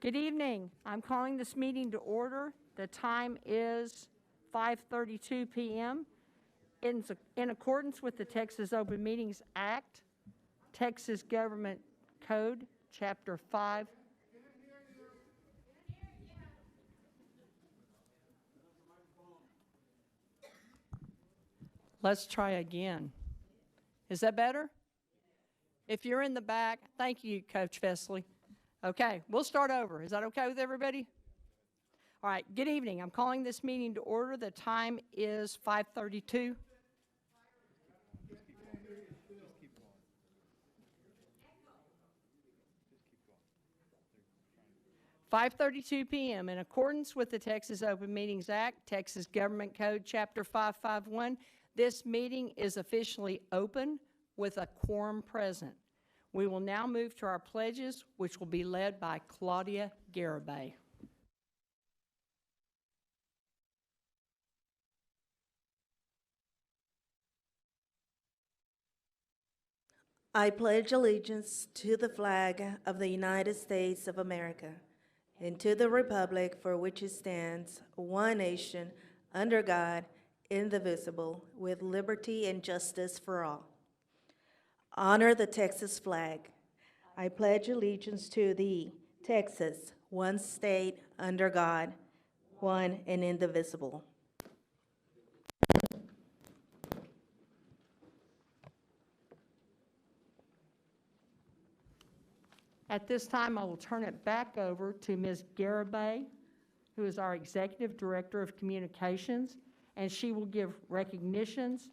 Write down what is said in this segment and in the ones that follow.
Good evening. I'm calling this meeting to order. The time is 5:32 p.m. In accordance with the Texas Open Meetings Act, Texas Government Code, Chapter 5. Let's try again. Is that better? If you're in the back, thank you, Coach Fesley. Okay, we'll start over. Is that okay with everybody? All right, good evening. I'm calling this meeting to order. The time is 5:32. 5:32 p.m. In accordance with the Texas Open Meetings Act, Texas Government Code, Chapter 551, this meeting is officially open with a quorum present. We will now move to our pledges, which will be led by Claudia Garibay. I pledge allegiance to the flag of the United States of America and to the republic for which it stands, one nation, under God, indivisible, with liberty and justice for all. Honor the Texas flag. I pledge allegiance to thee, Texas, one state, under God, one and indivisible. At this time, I will turn it back over to Ms. Garibay, who is our Executive Director of Communications, and she will give recognitions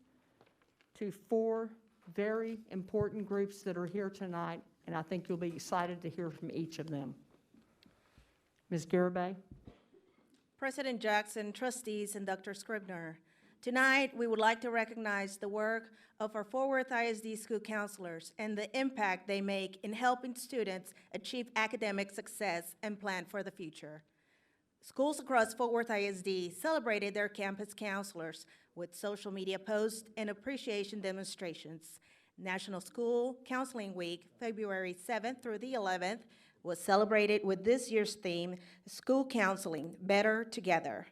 to 4 very important groups that are here tonight, and I think you'll be excited to hear from each of them. Ms. Garibay. President Jackson, trustees, and Dr. Scribner, tonight we would like to recognize the work of our Fort Worth ISD school counselors and the impact they make in helping students achieve academic success and plan for the future. Schools across Fort Worth ISD celebrated their campus counselors with social media posts and appreciation demonstrations. National School Counseling Week, February 7th through the 11th, was celebrated with this year's theme, School Counseling, Better Together.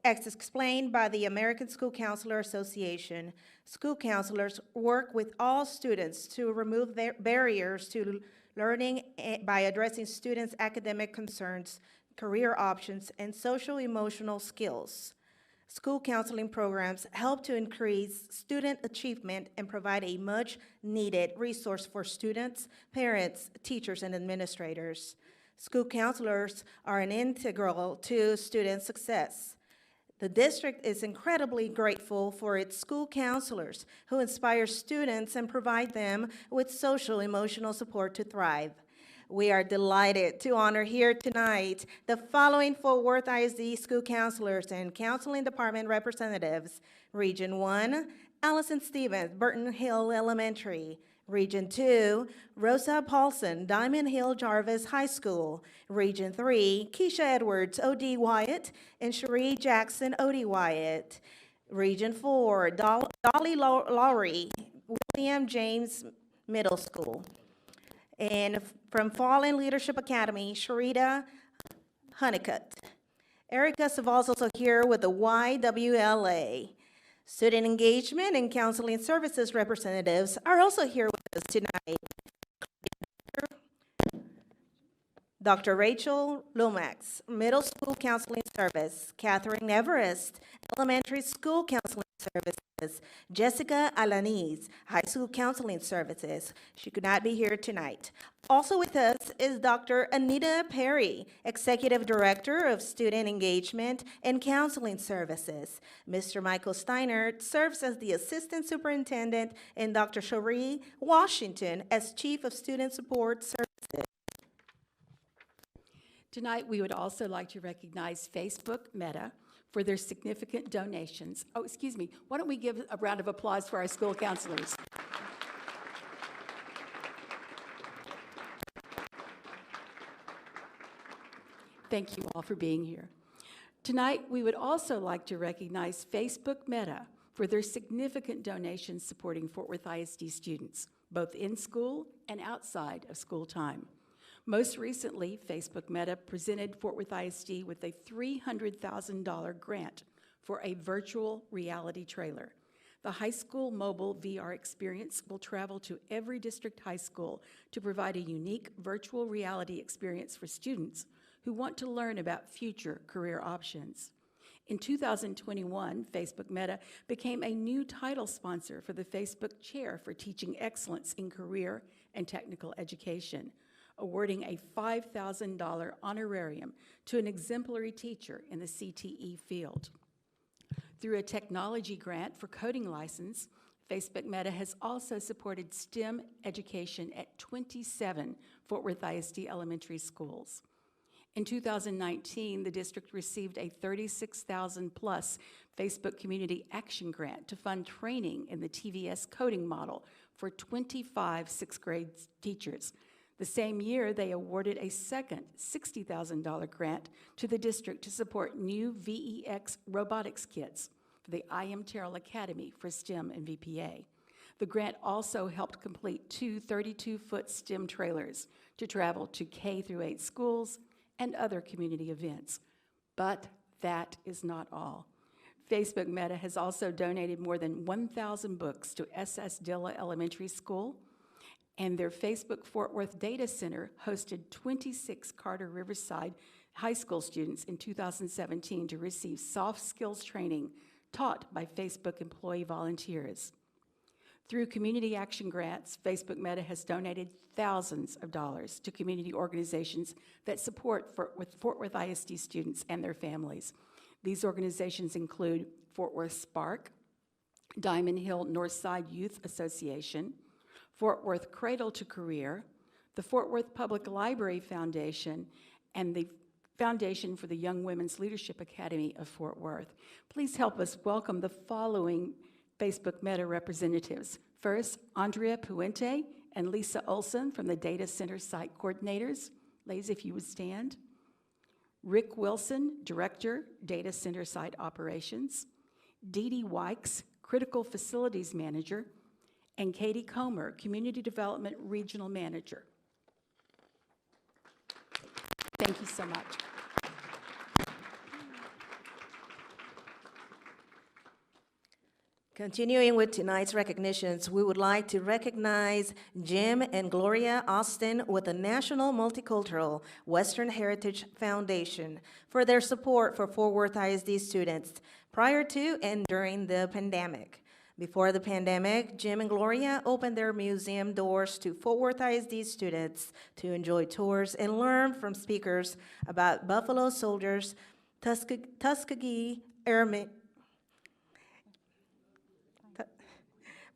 As explained by the American School Counselor Association, school counselors work with all students to remove their barriers to learning by addressing students' academic concerns, career options, and social-emotional skills. School counseling programs help to increase student achievement and provide a much-needed resource for students, parents, teachers, and administrators. School counselors are an integral to student success. The district is incredibly grateful for its school counselors who inspire students and provide them with social-emotional support to thrive. We are delighted to honor here tonight the following Fort Worth ISD school counselors and counseling department representatives. Region 1, Allison Stevens, Burton Hill Elementary. Region 2, Rosa Paulson, Diamond Hill Jarvis High School. Region 3, Keisha Edwards, O.D. Wyatt, and Cherie Jackson, O.D. Wyatt. Region 4, Dolly Lowry, William James Middle School. And from Fallen Leadership Academy, Sharita Honeycutt. Erica Saval's also here with the YWLA. Student engagement and counseling services representatives are also here with us tonight. Dr. Rachel Lomax, Middle School Counseling Service. Catherine Everest, Elementary School Counseling Services. Jessica Alanis, High School Counseling Services. She could not be here tonight. Also with us is Dr. Anita Perry, Executive Director of Student Engagement and Counseling Services. Mr. Michael Steiner serves as the Assistant Superintendent, and Dr. Cherie Washington as Chief of Student Support Services. Tonight, we would also like to recognize Facebook Meta for their significant donations. Oh, excuse me, why don't we give a round of applause for our school counselors? Thank you all for being here. Tonight, we would also like to recognize Facebook Meta for their significant donations supporting Fort Worth ISD students, both in school and outside of school time. Most recently, Facebook Meta presented Fort Worth ISD with a $300,000 grant for a virtual reality trailer. The high school mobile VR experience will travel to every district high school to provide a unique virtual reality experience for students who want to learn about future career options. In 2021, Facebook Meta became a new title sponsor for the Facebook Chair for Teaching Excellence in Career and Technical Education, awarding a $5,000 honorarium to an exemplary teacher in the CTE field. Through a technology grant for coding license, Facebook Meta has also supported STEM education at 27 Fort Worth ISD elementary schools. In 2019, the district received a $36,000+ Facebook Community Action Grant to fund training in the TVS coding model for 25 sixth grade teachers. The same year, they awarded a second $60,000 grant to the district to support new VEX robotics kits for the I Am Terrell Academy for STEM and VPA. The grant also helped complete two 32-foot STEM trailers to travel to K-8 schools and other community events. But that is not all. Facebook Meta has also donated more than 1,000 books to SS Dilla Elementary School, and their Facebook Fort Worth Data Center hosted 26 Carter Riverside High School students in 2017 to receive soft skills training taught by Facebook employee volunteers. Through community action grants, Facebook Meta has donated thousands of dollars to community organizations that support Fort Worth ISD students and their families. These organizations include Fort Worth Spark, Diamond Hill Northside Youth Association, Fort Worth Cradle to Career, the Fort Worth Public Library Foundation, and the Foundation for the Young Women's Leadership Academy of Fort Worth. Please help us welcome the following Facebook Meta representatives. First, Andrea Puente and Lisa Olson from the Data Center Site Coordinators. Ladies, if you would stand. Rick Wilson, Director, Data Center Site Operations. Dee Dee Wykes, Critical Facilities Manager. And Katie Comer, Community Development Regional Manager. Thank you so much. Continuing with tonight's recognitions, we would like to recognize Jim and Gloria Austin with the National Multicultural Western Heritage Foundation for their support for Fort Worth ISD students prior to and during the pandemic. Before the pandemic, Jim and Gloria opened their museum doors to Fort Worth ISD students to enjoy tours and learn from speakers about Buffalo Soldiers, Tuskegee Airmen,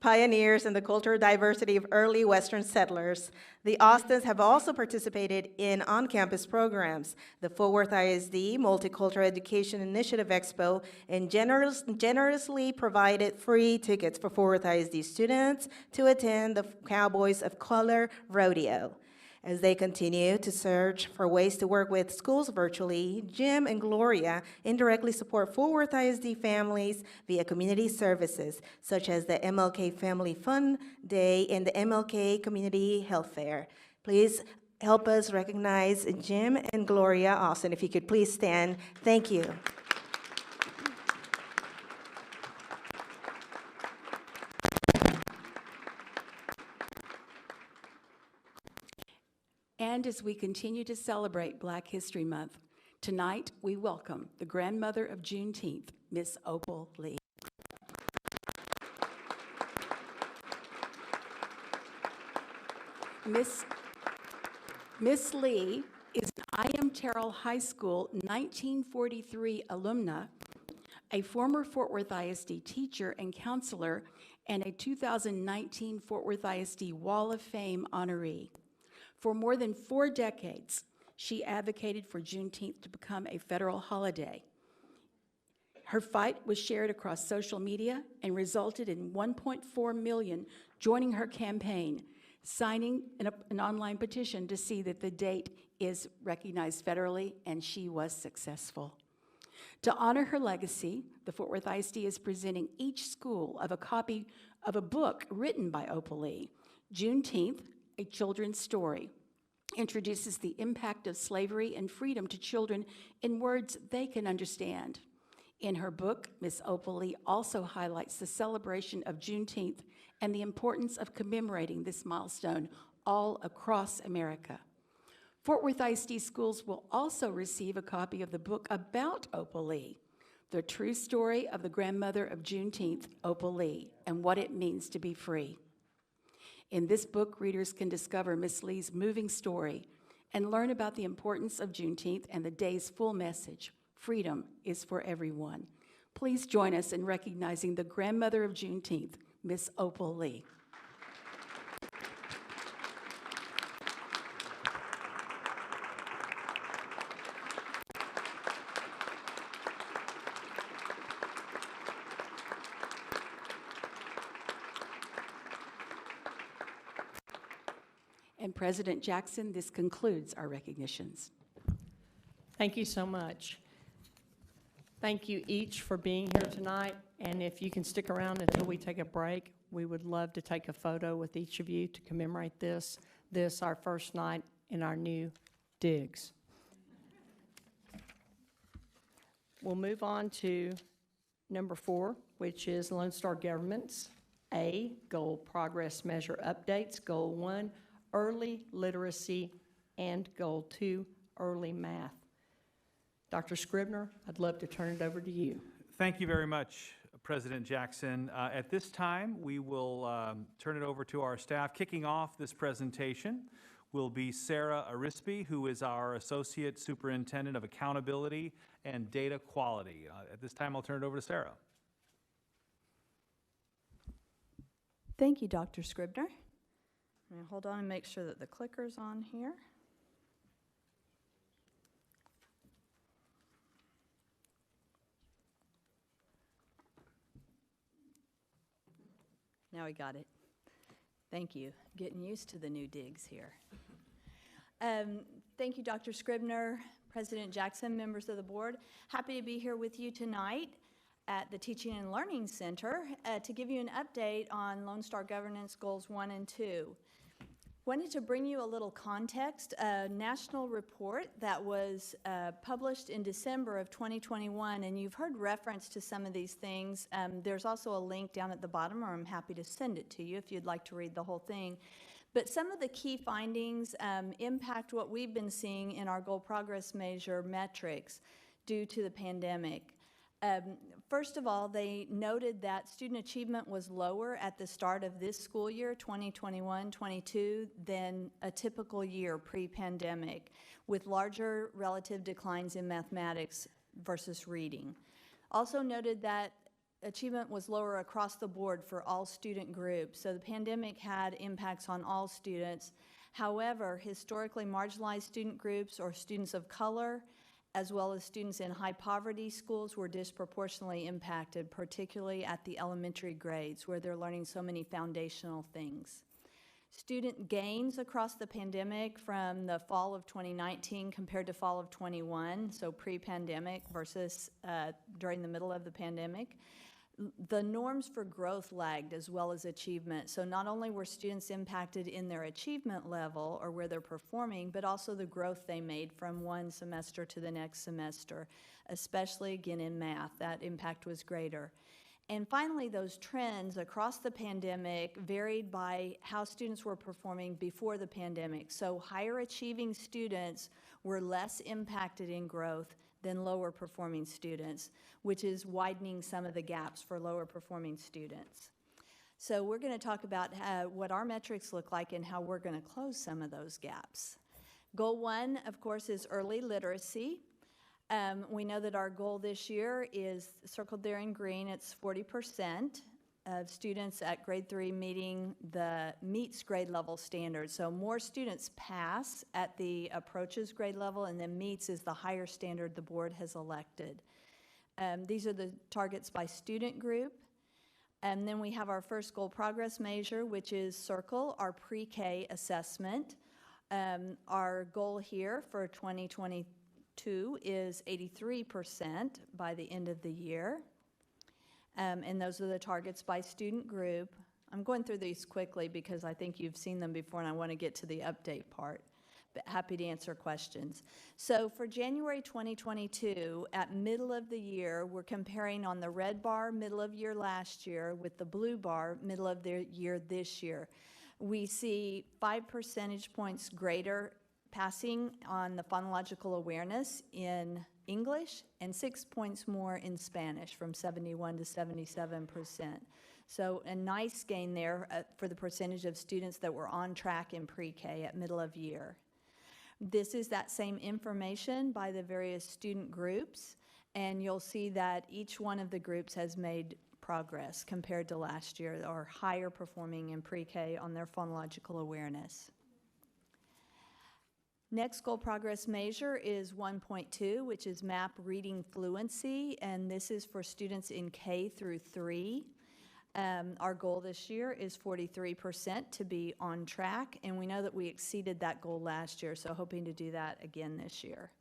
pioneers, and the cultural diversity of early Western settlers. The Austins have also participated in on-campus programs, the Fort Worth ISD Multicultural Education Initiative Expo, and generously provided free tickets for Fort Worth ISD students to attend the Cowboys of Color Rodeo. As they continue to search for ways to work with schools virtually, Jim and Gloria indirectly support Fort Worth ISD families via community services, such as the MLK Family Fun Day and the MLK Community Health Fair. Please help us recognize Jim and Gloria Austin. If you could please stand. Thank you. And as we continue to celebrate Black History Month, tonight we welcome the grandmother of Juneteenth, Miss Opal Lee. Miss Lee is an I Am Terrell High School 1943 alumna, a former Fort Worth ISD teacher and counselor, and a 2019 Fort Worth ISD Wall of Fame honoree. For more than 4 decades, she advocated for Juneteenth to become a federal holiday. Her fight was shared across social media and resulted in 1.4 million joining her campaign, signing an online petition to see that the date is recognized federally, and she was successful. To honor her legacy, the Fort Worth ISD is presenting each school of a copy of a book written by Opal Lee, Juneteenth, A Children's Story. introduces the impact of slavery and freedom to children in words they can understand. In her book, Ms. Opal also highlights the celebration of Juneteenth and the importance of commemorating this milestone all across America. Fort Worth ISD schools will also receive a copy of the book about Opal Lee, The True Story of the Grandmother of Juneteenth, Opal Lee, and What It Means to Be Free. In this book, readers can discover Miss Lee's moving story and learn about the importance of Juneteenth and the day's full message: freedom is for everyone. Please join us in recognizing the grandmother of Juneteenth, Miss Opal Lee. And President Jackson, this concludes our recognitions. Thank you so much. Thank you each for being here tonight, and if you can stick around until we take a break, we would love to take a photo with each of you to commemorate this, our first night in our new digs. We'll move on to number 4, which is Lone Star Government's A, Goal Progress Measure Updates, Goal 1, Early Literacy, and Goal 2, Early Math. Dr. Scribner, I'd love to turn it over to you. Thank you very much, President Jackson. At this time, we will turn it over to our staff. Kicking off this presentation will be Sarah Arispe, who is our Associate Superintendent of Accountability and Data Quality. At this time, I'll turn it over to Sarah. Thank you, Dr. Scribner. Now, hold on and make sure that the clicker's on here. Now we got it. Thank you. Getting used to the new digs here. Thank you, Dr. Scribner, President Jackson, members of the board. Happy to be here with you tonight at the Teaching and Learning Center to give you an update on Lone Star Governance Goals 1 and 2. Wanted to bring you a little context. A national report that was published in December of 2021, and you've heard reference to some of these things. There's also a link down at the bottom, or I'm happy to send it to you if you'd like to read the whole thing. But some of the key findings impact what we've been seeing in our goal progress measure metrics due to the pandemic. First of all, they noted that student achievement was lower at the start of this school year, 2021-22, than a typical year pre-pandemic, with larger relative declines in mathematics versus reading. Also noted that achievement was lower across the board for all student groups, so the pandemic had impacts on all students. However, historically marginalized student groups or students of color, as well as students in high poverty schools, were disproportionately impacted, particularly at the elementary grades where they're learning so many foundational things. Student gains across the pandemic from the fall of 2019 compared to fall of 21, so pre-pandemic versus during the middle of the pandemic. The norms for growth lagged as well as achievement. So not only were students impacted in their achievement level or where they're performing, but also the growth they made from one semester to the next semester, especially again in math. That impact was greater. And finally, those trends across the pandemic varied by how students were performing before the pandemic. So higher achieving students were less impacted in growth than lower performing students, which is widening some of the gaps for lower performing students. So we're going to talk about what our metrics look like and how we're going to close some of those gaps. Goal 1, of course, is early literacy. We know that our goal this year is circled there in green. It's 40% of students at grade 3 meets grade level standards. So more students pass at the approaches grade level, and then meets is the higher standard the board has elected. These are the targets by student group. And then we have our first goal progress measure, which is CIRCLE, our pre-K assessment. Our goal here for 2022 is 83% by the end of the year. And those are the targets by student group. I'm going through these quickly because I think you've seen them before and I want to get to the update part. but happy to answer questions. So for January 2022, at middle of the year, we're comparing on the red bar, middle of year last year, with the blue bar, middle of the year this year. We see 5 percentage points greater passing on the phonological awareness in English and 6 points more in Spanish, from 71 to 77%. So a nice gain there for the percentage of students that were on track in pre-K at middle of year. This is that same information by the various student groups, and you'll see that each one of the groups has made progress compared to last year, or higher performing in pre-K on their phonological awareness. Next goal progress measure is 1.2, which is MAP reading fluency, and this is for students in K through 3. Our goal this year is 43% to be on track, and we know that we exceeded that goal last year, so hoping to do that again this year.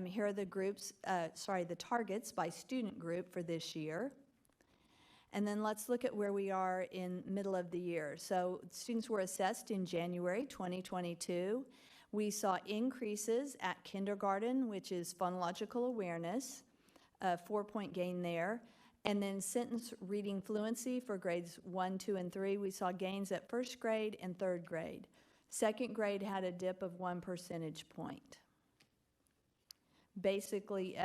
Here are the the targets by student group for this year. And then let's look at where we are in middle of the year. So students were assessed in January 2022. We saw increases at kindergarten, which is phonological awareness, a 4-point gain there. And then sentence reading fluency for grades 1, 2, and 3, we saw gains at first grade and third grade. Second grade had a dip of 1 percentage point. Basically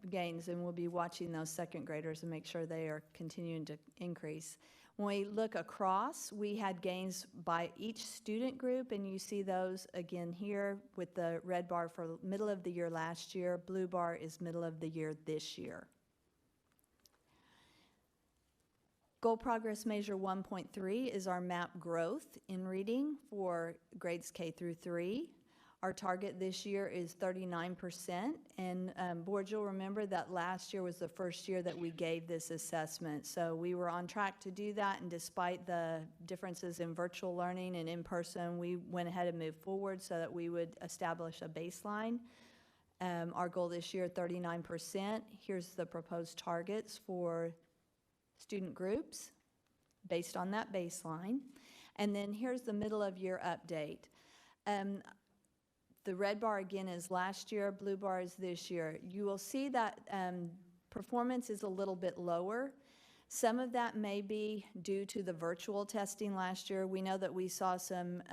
gains, and we'll be watching those second graders and make sure they are continuing to increase. When we look across, we had gains by each student group, and you see those again here with the red bar for middle of the year last year, blue bar is middle of the year this year. Goal progress measure 1.3 is our MAP growth in reading for grades K through 3. Our target this year is 39%, and board, you'll remember that last year was the first year that we gave this assessment. So we were on track to do that, and despite the differences in virtual learning and in person, we went ahead and moved forward so that we would establish a baseline. Our goal this year, 39%. Here's the proposed targets for student groups based on that baseline. And then here's the middle of year update. The red bar again is last year, blue bar is this year. You will see that performance is a little bit lower. Some of that may be due to the virtual testing last year. We know that we saw some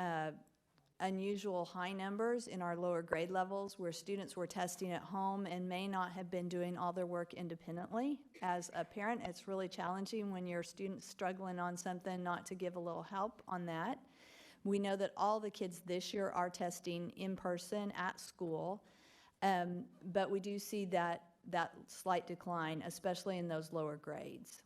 unusual high numbers in our lower grade levels where students were testing at home and may not have been doing all their work independently. As a parent, it's really challenging when your student's struggling on something not to give a little help on that. We know that all the kids this year are testing in person at school, but we do see that slight decline, especially in those lower grades.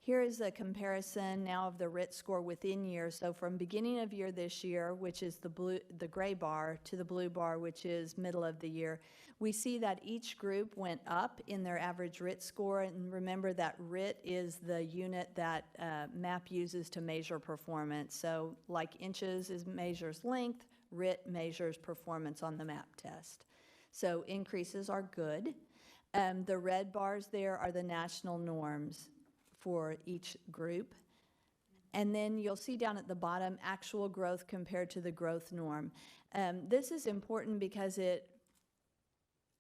Here is a comparison now of the RIT score within years. So from beginning of year this year, which is the gray bar, to the blue bar, which is middle of the year, we see that each group went up in their average RIT score. And remember that RIT is the unit that MAP uses to measure performance. So like inches measures length, RIT measures performance on the MAP test. So increases are good. The red bars there are the national norms for each group. And then you'll see down at the bottom actual growth compared to the growth norm. This is important because it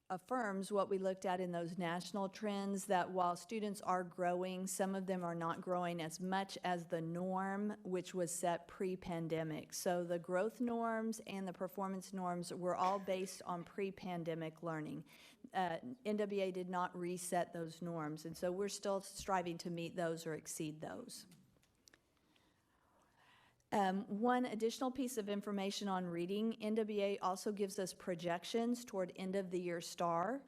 affirms what we looked at in those national trends, that while students are growing, some of them are not growing as much as the norm, which was set pre-pandemic. So the growth norms and the performance norms were all based on pre-pandemic learning. NWA did not reset those norms, and so we're still striving to meet those or exceed those. One additional piece of information on reading, NWA also gives us projections toward end of the year STAR.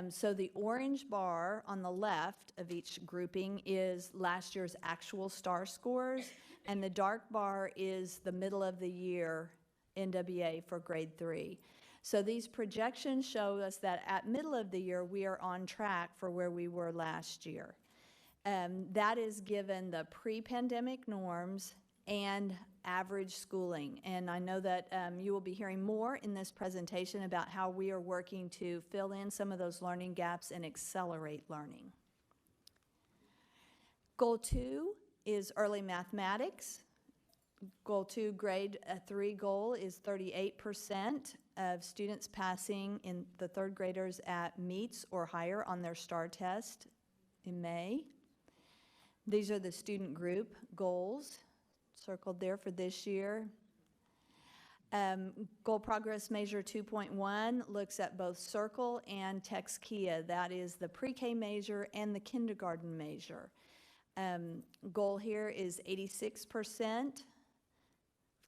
So the orange bar on the left of each grouping is last year's actual STAR scores, and the dark bar is the middle of the year NWA for grade 3. So these projections show us that at middle of the year, we are on track for where we were last year. That is given the pre-pandemic norms and average schooling. And I know that you will be hearing more in this presentation about how we are working to fill in some of those learning gaps and accelerate learning. Goal 2 is early mathematics. Goal 2, grade 3 goal is 38% of students passing in the third graders at meets or higher on their STAR test in May. These are the student group goals circled there for this year. Goal progress measure 2.1 looks at both Circle and TextKia. That is the pre-K measure and the kindergarten measure. Goal here is 86%.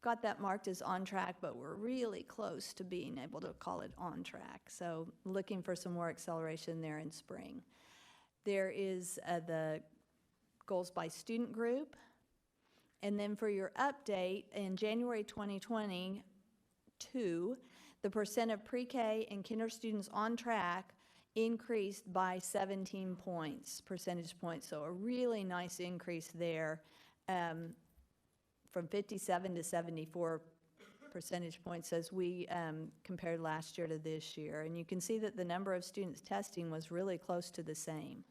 Got that marked as on track, but we're really close to being able to call it on track. So looking for some more acceleration there in spring. There is the goals by student group. And then for your update, in January 2022, the percent of pre-K and kinder students on track increased by 17 percentage points. So a really nice increase there. From 57 to 74 percentage points as we compared last year to this year. And you can see that the number of students testing was really close to the same.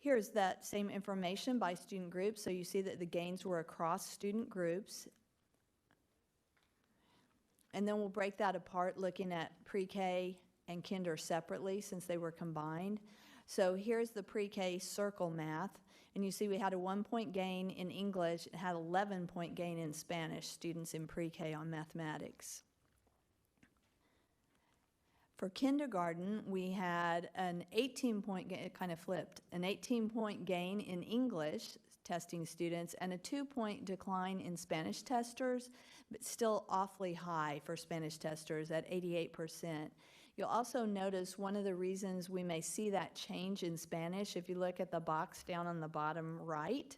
Here's that same information by student groups. So you see that the gains were across student groups. And then we'll break that apart looking at pre-K and kinder separately since they were combined. So here's the pre-K circle math. And you see we had a 1-point gain in English, it had 11-point gain in Spanish, students in pre-K on mathematics. For kindergarten, we had an 18-point gain, it kind of flipped, an 18-point gain in English testing students and a 2-point decline in Spanish testers, but still awfully high for Spanish testers at 88%. You'll also notice one of the reasons we may see that change in Spanish, if you look at the box down on the bottom right,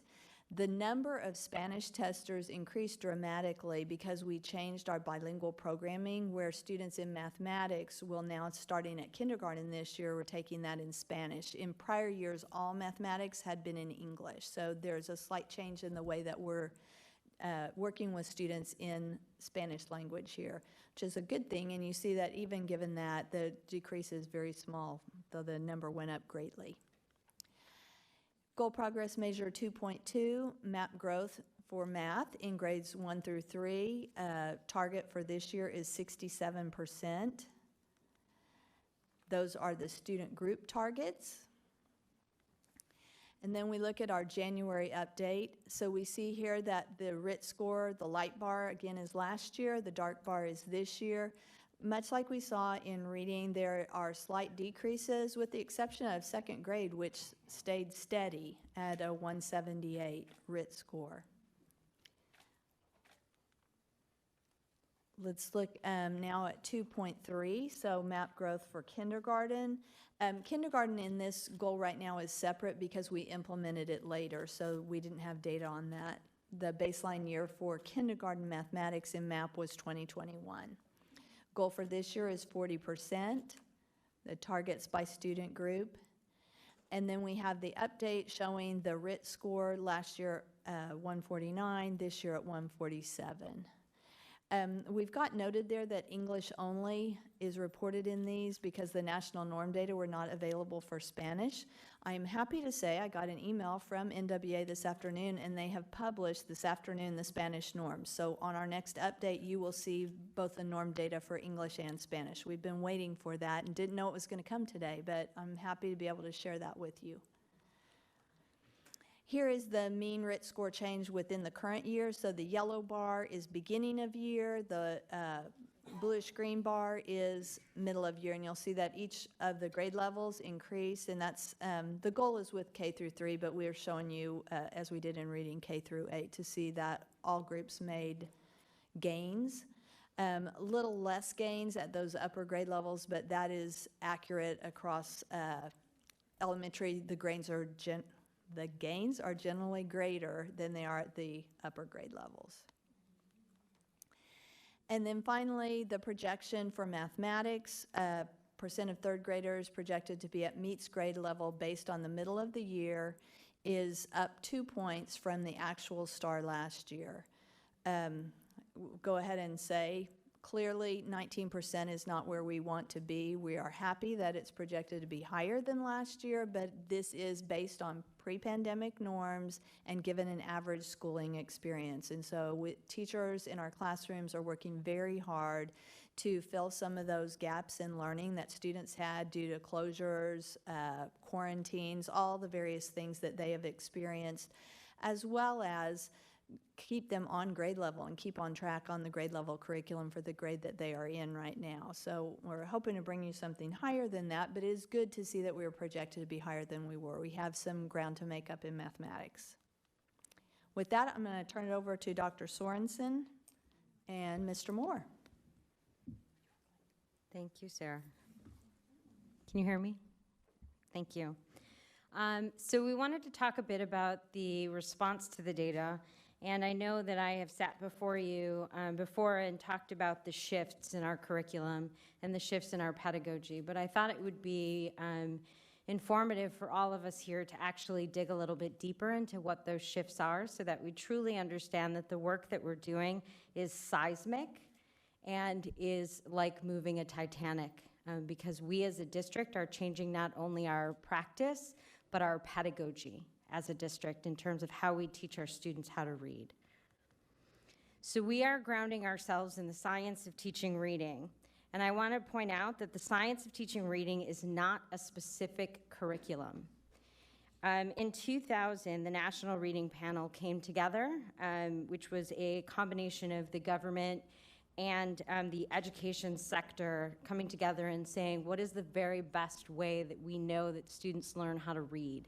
the number of Spanish testers increased dramatically because we changed our bilingual programming where students in mathematics will now, starting at kindergarten this year, we're taking that in Spanish. In prior years, all mathematics had been in English, so there's a slight change in the way that we're working with students in Spanish language here, which is a good thing, and you see that even given that, the decrease is very small, though the number went up greatly. Goal progress measure 2.2, map growth for math in grades 1 through 3. Target for this year is 67%. Those are the student group targets. And then we look at our January update. So we see here that the RIT score, the light bar again is last year, the dark bar is this year. Much like we saw in reading, there are slight decreases with the exception of second grade, which stayed steady at a 178 RIT score. Let's look now at 2.3, so map growth for kindergarten. Kindergarten in this goal right now is separate because we implemented it later, so we didn't have data on that. The baseline year for kindergarten mathematics in MAP was 2021. Goal for this year is 40%, the targets by student group. And then we have the update showing the RIT score last year 149, this year at 147. We've got noted there that English only is reported in these because the national norm data were not available for Spanish. I am happy to say I got an email from NWA this afternoon, and they have published this afternoon the Spanish norms. So on our next update, you will see both the norm data for English and Spanish. We've been waiting for that and didn't know it was going to come today, but I'm happy to be able to share that with you. Here is the mean RIT score change within the current year. So the yellow bar is beginning of year, the bluish-green bar is middle of year, and you'll see that each of the grade levels increase, and that's, the goal is with K through 3, but we're showing you, as we did in reading, K through 8, to see that all groups made gains. Little less gains at those upper grade levels, but that is accurate across elementary. The gains are generally greater than they are at the upper grade levels. And then finally, the projection for mathematics, percent of third graders projected to be at meets grade level based on the middle of the year is up 2 points from the actual STAR last year. Go ahead and say Clearly, 19% is not where we want to be. We are happy that it's projected to be higher than last year, but this is based on pre-pandemic norms and given an average schooling experience. And so teachers in our classrooms are working very hard to fill some of those gaps in learning that students had due to closures, quarantines, all the various things that they have experienced, as well as keep them on grade level and keep on track on the grade level curriculum for the grade that they are in right now. So we're hoping to bring you something higher than that, but it is good to see that we were projected to be higher than we were. We have some ground to make up in mathematics. With that, I'm going to turn it over to Dr. Sorensen and Mr. Moore. Thank you, Sarah. Can you hear me? Thank you. So we wanted to talk a bit about the response to the data, and I know that I have sat before you before and talked about the shifts in our curriculum and the shifts in our pedagogy, but I thought it would be informative for all of us here to actually dig a little bit deeper into what those shifts are so that we truly understand that the work that we're doing is seismic and is like moving a Titanic, because we as a district are changing not only our practice, but our pedagogy as a district in terms of how we teach our students how to read. So we are grounding ourselves in the science of teaching reading. And I want to point out that the science of teaching reading is not a specific curriculum. In 2000, the National Reading Panel came together, which was a combination of the government and the education sector coming together and saying, what is the very best way that we know that students learn how to read?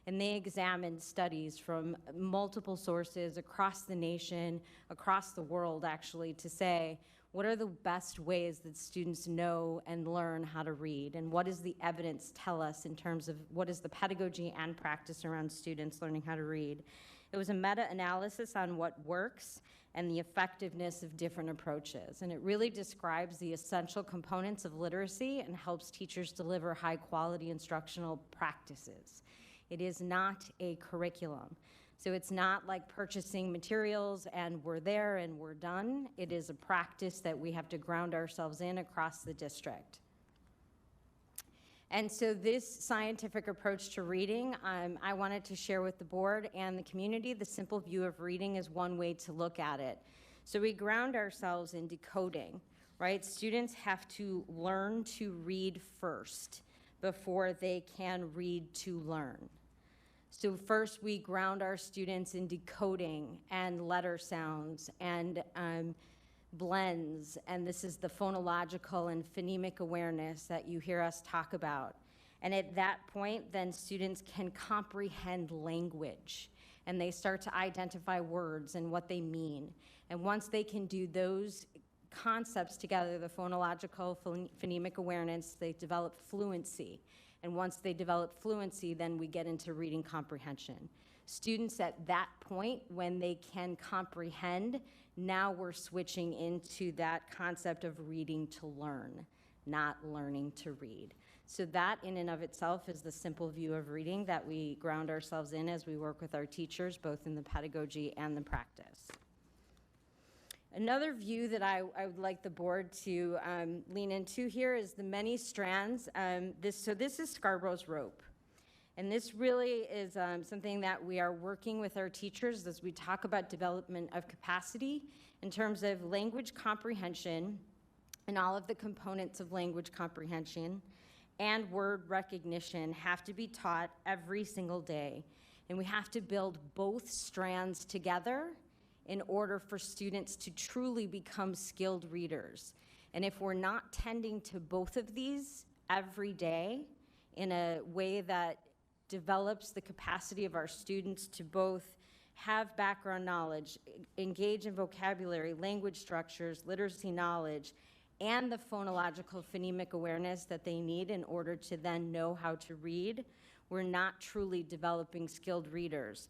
And they examined studies from multiple sources across the nation, across the world actually, to say, what are the best ways that students know and learn how to read? And what does the evidence tell us in terms of what is the pedagogy and practice around students learning how to read? It was a meta-analysis on what works and the effectiveness of different approaches. And it really describes the essential components of literacy and helps teachers deliver high-quality instructional practices. It is not a curriculum. So it's not like purchasing materials and we're there and we're done. It is a practice that we have to ground ourselves in across the district. And so this scientific approach to reading, I wanted to share with the board and the community the simple view of reading is one way to look at it. So we ground ourselves in decoding, right? Students have to learn to read first before they can read to learn. So first we ground our students in decoding and letter sounds and blends, and this is the phonological and phonemic awareness that you hear us talk about. And at that point, then students can comprehend language, and they start to identify words and what they mean. And once they can do those concepts together, the phonological, phonemic awareness, they develop fluency. And once they develop fluency, then we get into reading comprehension. Students at that point, when they can comprehend, now we're switching into that concept of reading to learn, not learning to read. So that in and of itself is the simple view of reading that we ground ourselves in as we work with our teachers, both in the pedagogy and the practice. Another view that I would like the board to lean into here is the many strands. So this is Scarborough's rope. And this really is something that we are working with our teachers as we talk about development of capacity in terms of language comprehension and all of the components of language comprehension and word recognition have to be taught every single day. And we have to build both strands together in order for students to truly become skilled readers. And if we're not tending to both of these every day in a way that develops the capacity of our students to both have background knowledge, engage in vocabulary, language structures, literacy knowledge, and the phonological phonemic awareness that they need in order to then know how to read, we're not truly developing skilled readers.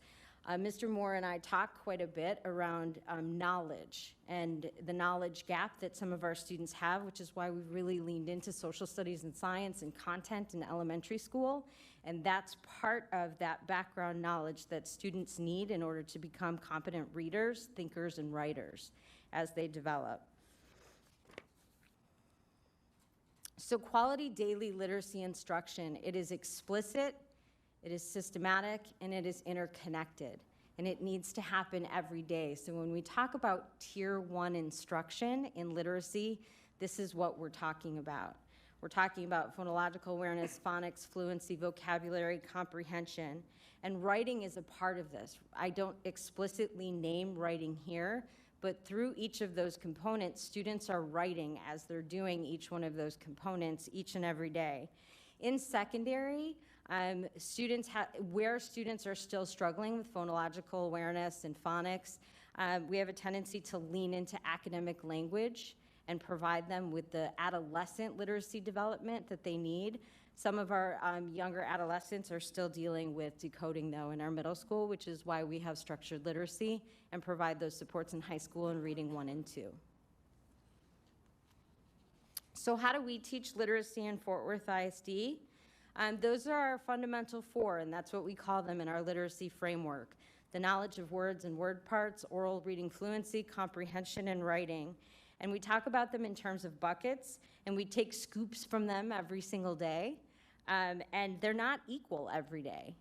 Mr. Moore and I talk quite a bit around knowledge and the knowledge gap that some of our students have, which is why we've really leaned into social studies and science and content in elementary school. And that's part of that background knowledge that students need in order to become competent readers, thinkers, and writers as they develop. So quality daily literacy instruction, it is explicit, it is systematic, and it is interconnected. And it needs to happen every day. So when we talk about Tier 1 instruction in literacy, this is what we're talking about. We're talking about phonological awareness, phonics, fluency, vocabulary, comprehension, and writing is a part of this. I don't explicitly name writing here, but through each of those components, students are writing as they're doing each one of those components each and every day. In secondary, where students are still struggling with phonological awareness and phonics, we have a tendency to lean into academic language and provide them with the adolescent literacy development that they need. Some of our younger adolescents are still dealing with decoding, though, in our middle school, which is why we have structured literacy and provide those supports in high school in reading 1 and 2. So how do we teach literacy in Fort Worth ISD? Those are our fundamental 4, and that's what we call them in our literacy framework. The knowledge of words and word parts, oral reading fluency, comprehension, and writing. And we talk about them in terms of buckets, and we take scoops from them every single day, and they're not equal every day.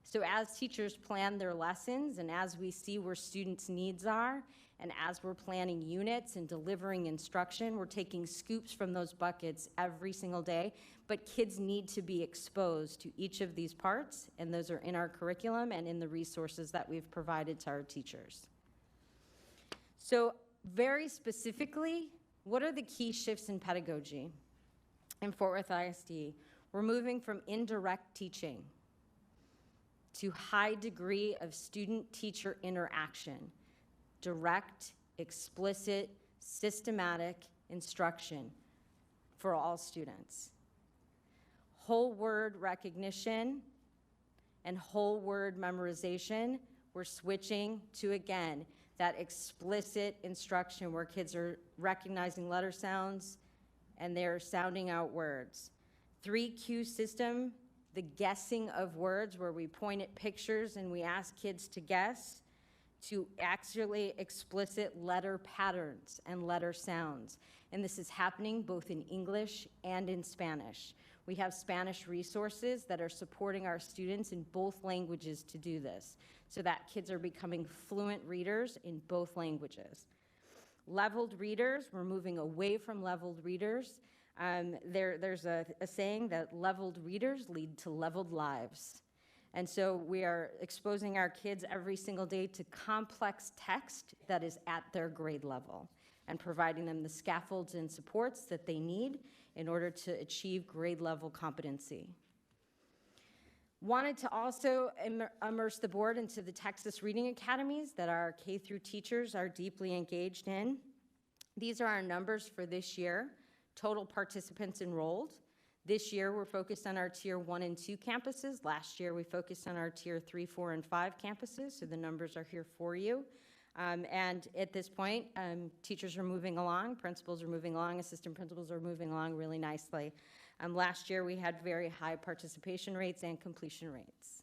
So as teachers plan their lessons, and as we see where students' needs are, and as we're planning units and delivering instruction, we're taking scoops from those buckets every single day, but kids need to be exposed to each of these parts, and those are in our curriculum and in the resources that we've provided to our teachers. So very specifically, what are the key shifts in pedagogy in Fort Worth ISD? We're moving from indirect teaching to high degree of student-teacher interaction, direct, explicit, systematic instruction for all students. Whole word recognition and whole word memorization, we're switching to, again, that explicit instruction where kids are recognizing letter sounds and they're sounding out words. 3Q system, the guessing of words where we point at pictures and we ask kids to guess, to actually explicit letter patterns and letter sounds. And this is happening both in English and in Spanish. We have Spanish resources that are supporting our students in both languages to do this, so that kids are becoming fluent readers in both languages. Leveled readers, we're moving away from leveled readers. There's a saying that leveled readers lead to leveled lives. And so we are exposing our kids every single day to complex text that is at their grade level and providing them the scaffolds and supports that they need in order to achieve grade level competency. Wanted to also immerse the board into the Texas Reading Academies that our K through teachers are deeply engaged in. These are our numbers for this year, total participants enrolled. This year, we're focused on our Tier 1 and 2 campuses. Last year, we focused on our Tier 3, 4, and 5 campuses, so the numbers are here for you. And at this point, teachers are moving along, principals are moving along, assistant principals are moving along really nicely. Last year, we had very high participation rates and completion rates.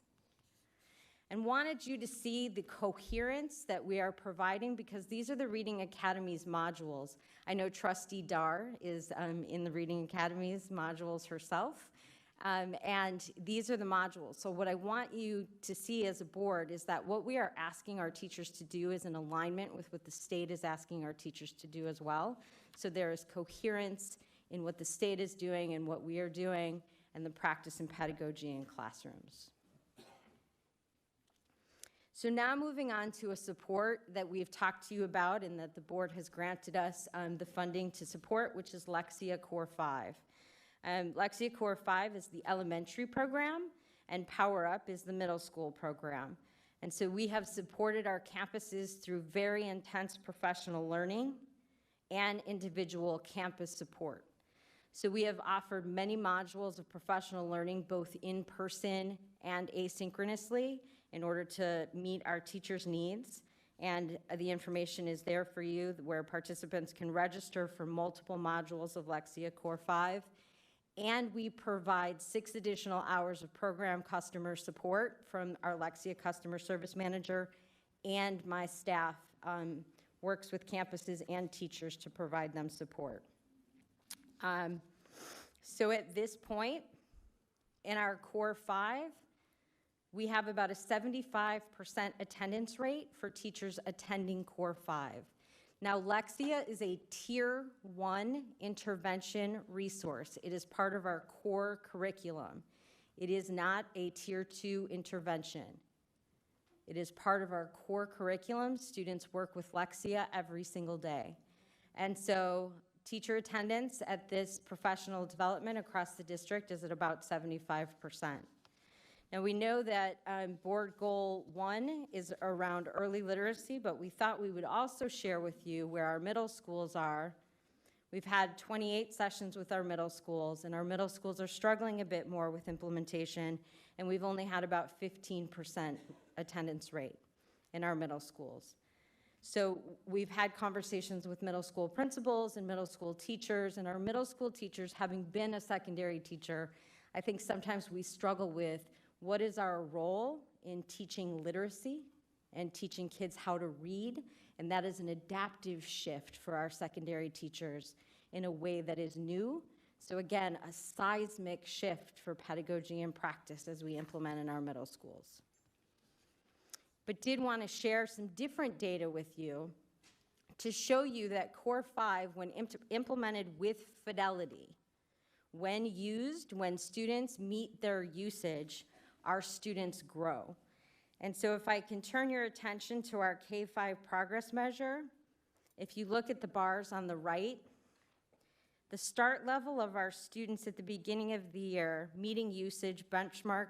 And wanted you to see the coherence that we are providing because these are the Reading Academies modules. I know Trustee Dar is in the Reading Academies modules herself, and these are the modules. So what I want you to see as a board is that what we are asking our teachers to do is in alignment with what the state is asking our teachers to do as well. So there is coherence in what the state is doing and what we are doing and the practice in pedagogy in classrooms. So now moving on to a support that we've talked to you about and that the board has granted us the funding to support, which is Lexia Core 5. Lexia Core 5 is the elementary program, and Power Up is the middle school program. And so we have supported our campuses through very intense professional learning and individual campus support. So we have offered many modules of professional learning, both in person and asynchronously, in order to meet our teachers' needs. And the information is there for you where participants can register for multiple modules of Lexia Core 5. And we provide 6 additional hours of program customer support from our Lexia customer service manager, and my staff works with campuses and teachers to provide them support. So at this point, in our core 5, we have about a 75% attendance rate for teachers attending core 5. Now, Lexia is a Tier 1 intervention resource. It is part of our core curriculum. It is not a Tier 2 intervention. It is part of our core curriculum. Students work with Lexia every single day. And so teacher attendance at this professional development across the district is at about 75%. Now, we know that board goal 1 is around early literacy, but we thought we would also share with you where our middle schools are. We've had 28 sessions with our middle schools, and our middle schools are struggling a bit more with implementation, and we've only had about 15% attendance rate in our middle schools. So we've had conversations with middle school principals and middle school teachers, and our middle school teachers, having been a secondary teacher, I think sometimes we struggle with what is our role in teaching literacy and teaching kids how to read, and that is an adaptive shift for our secondary teachers in a way that is new. So again, a seismic shift for pedagogy and practice as we implement in our middle schools. But did want to share some different data with you to show you that Core 5, when implemented with fidelity, when used, when students meet their usage, our students grow. And so if I can turn your attention to our K-5 progress measure, if you look at the bars on the right, the start level of our students at the beginning of the year, meeting usage benchmark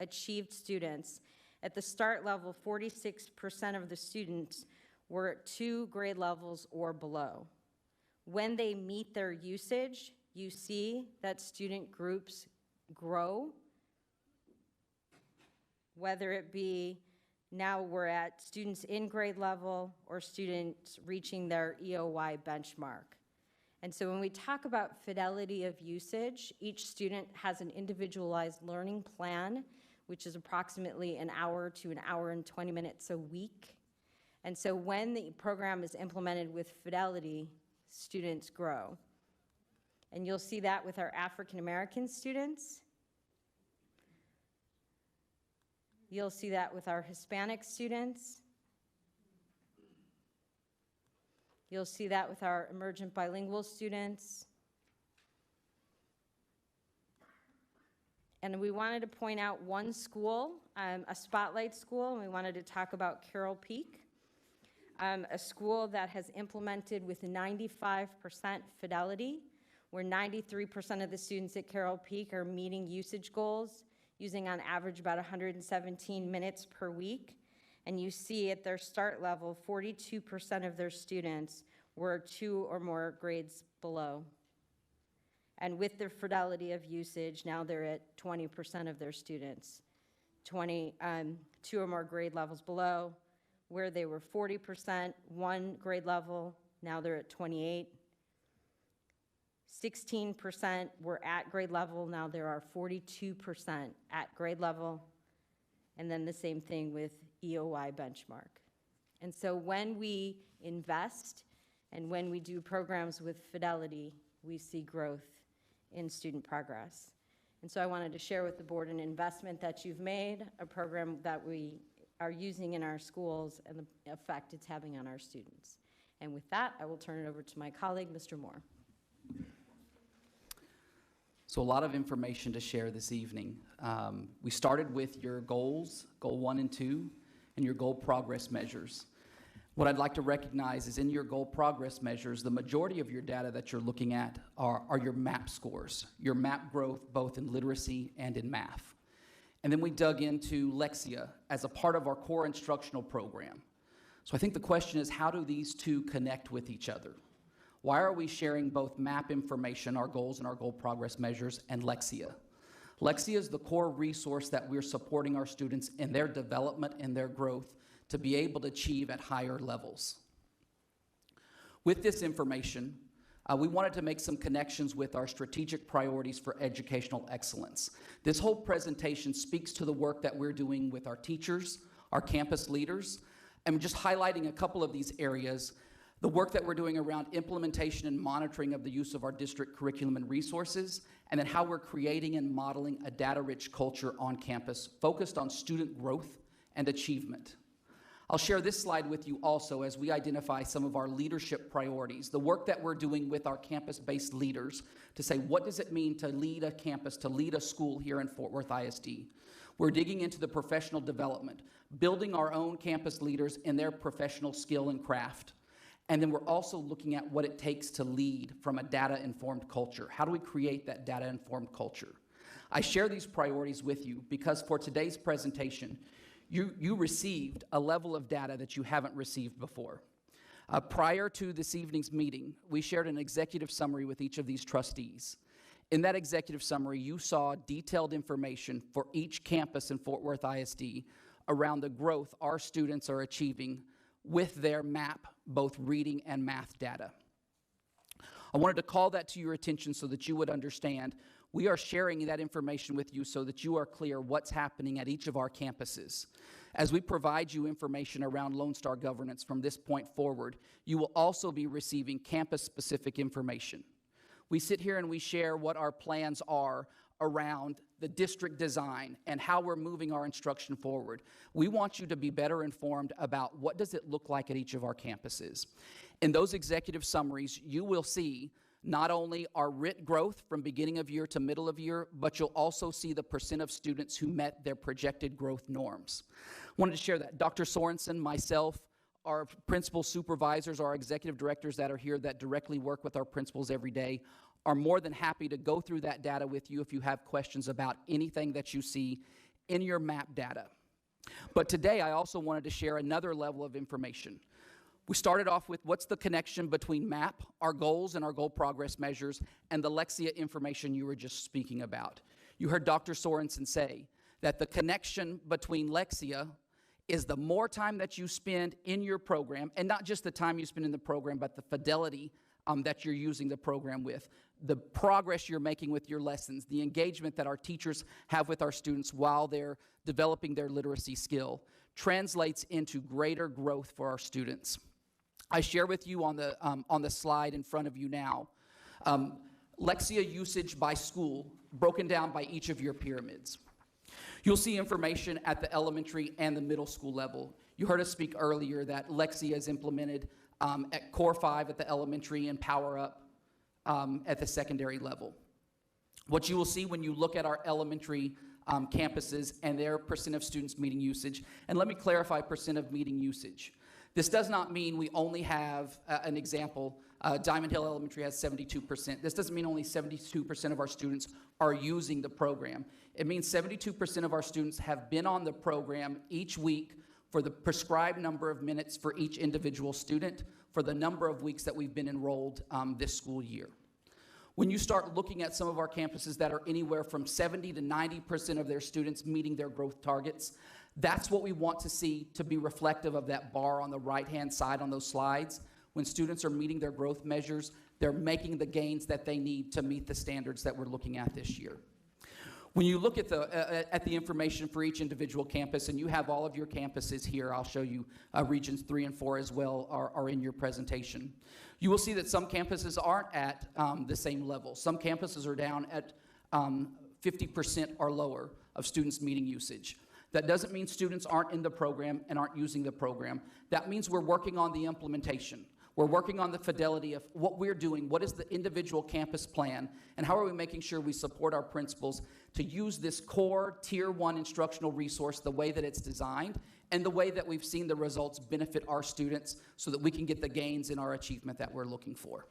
achieved students, at the start level, 46% of the students were at 2 grade levels or below. When they meet their usage, you see that student groups grow, whether it be now we're at students in grade level or students reaching their EOY benchmark. And so when we talk about fidelity of usage, each student has an individualized learning plan, which is approximately an hour to an hour and 20 minutes a week. And so when the program is implemented with fidelity, students grow. And you'll see that with our African American students. You'll see that with our Hispanic students. You'll see that with our emergent bilingual students. And we wanted to point out one school, a spotlight school, and we wanted to talk about Carroll Peak, a school that has implemented with 95% fidelity, where 93% of the students at Carroll Peak are meeting usage goals, using on average about 117 minutes per week. And you see at their start level, 42% of their students were 2 or more grades below. And with their fidelity of usage, now they're at 20% of their students, 2 or more grade levels below, where they were 40%, 1 grade level, now they're at 28. 16% were at grade level, now there are 42% at grade level. And then the same thing with EOY benchmark. And so when we invest and when we do programs with fidelity, we see growth in student progress. And so I wanted to share with the board an investment that you've made, a program that we are using in our schools, and the effect it's having on our students. And with that, I will turn it over to my colleague, Mr. Moore. So a lot of information to share this evening. We started with your goals, goal 1 and 2, and your goal progress measures. What I'd like to recognize is in your goal progress measures, the majority of your data that you're looking at are your MAP scores, your MAP growth both in literacy and in math. And then we dug into Lexia as a part of our core instructional program. So I think the question is, how do these two connect with each other? Why are we sharing both MAP information, our goals and our goal progress measures, and Lexia? Lexia is the core resource that we're supporting our students in their development and their growth to be able to achieve at higher levels. With this information, we wanted to make some connections with our strategic priorities for educational excellence. This whole presentation speaks to the work that we're doing with our teachers, our campus leaders, and just highlighting a couple of these areas. The work that we're doing around implementation and monitoring of the use of our district curriculum and resources, and then how we're creating and modeling a data-rich culture on campus focused on student growth and achievement. I'll share this slide with you also as we identify some of our leadership priorities, the work that we're doing with our campus-based leaders to say, what does it mean to lead a campus, to lead a school here in Fort Worth ISD? We're digging into the professional development, building our own campus leaders in their professional skill and craft. And then we're also looking at what it takes to lead from a data-informed culture. How do we create that data-informed culture? I share these priorities with you because for today's presentation, you received a level of data that you haven't received before. Prior to this evening's meeting, we shared an executive summary with each of these trustees. In that executive summary, you saw detailed information for each campus in Fort Worth ISD around the growth our students are achieving with their MAP, both reading and math data. I wanted to call that to your attention so that you would understand we are sharing that information with you so that you are clear what's happening at each of our campuses. As we provide you information around Lone Star governance from this point forward, you will also be receiving campus-specific information. We sit here and we share what our plans are around the district design and how we're moving our instruction forward. We want you to be better informed about what does it look like at each of our campuses. In those executive summaries, you will see not only our RIT growth from beginning of year to middle of year, but you'll also see the percent of students who met their projected growth norms. Wanted to share that. Dr. Sorensen, myself, our principal supervisors, our executive directors that are here that directly work with our principals every day are more than happy to go through that data with you if you have questions about anything that you see in your MAP data. But today I also wanted to share another level of information. We started off with what's the connection between MAP, our goals and our goal progress measures, and the Lexia information you were just speaking about. You heard Dr. Sorensen say that the connection between Lexia is the more time that you spend in your program, and not just the time you spend in the program, but the fidelity that you're using the program with, the progress you're making with your lessons, the engagement that our teachers have with our students while they're developing their literacy skill, translates into greater growth for our students. I share with you on the slide in front of you now, Lexia usage by school, broken down by each of your pyramids. You'll see information at the elementary and the middle school level. You heard us speak earlier that Lexia is implemented at Core 5 at the elementary and Power Up at the secondary level. What you will see when you look at our elementary campuses and their percent of students meeting usage, and let me clarify percent of meeting usage. This does not mean we only have an example. Diamond Hill Elementary has 72%. This doesn't mean only 72% of our students are using the program. It means 72% of our students have been on the program each week for the prescribed number of minutes for each individual student for the number of weeks that we've been enrolled this school year. When you start looking at some of our campuses that are anywhere from 70 to 90% of their students meeting their growth targets, that's what we want to see to be reflective of that bar on the right-hand side on those slides. When students are meeting their growth measures, they're making the gains that they need to meet the standards that we're looking at this year. When you look at the information for each individual campus, and you have all of your campuses here, I'll show you regions 3 and 4 as well are in your presentation. You will see that some campuses aren't at the same level. Some campuses are down at 50% or lower of students meeting usage. That doesn't mean students aren't in the program and aren't using the program. That means we're working on the implementation. We're working on the fidelity of what we're doing, what is the individual campus plan, and how are we making sure we support our principals to use this core Tier 1 instructional resource the way that it's designed and the way that we've seen the results benefit our students so that we can get the gains in our achievement that we're looking for.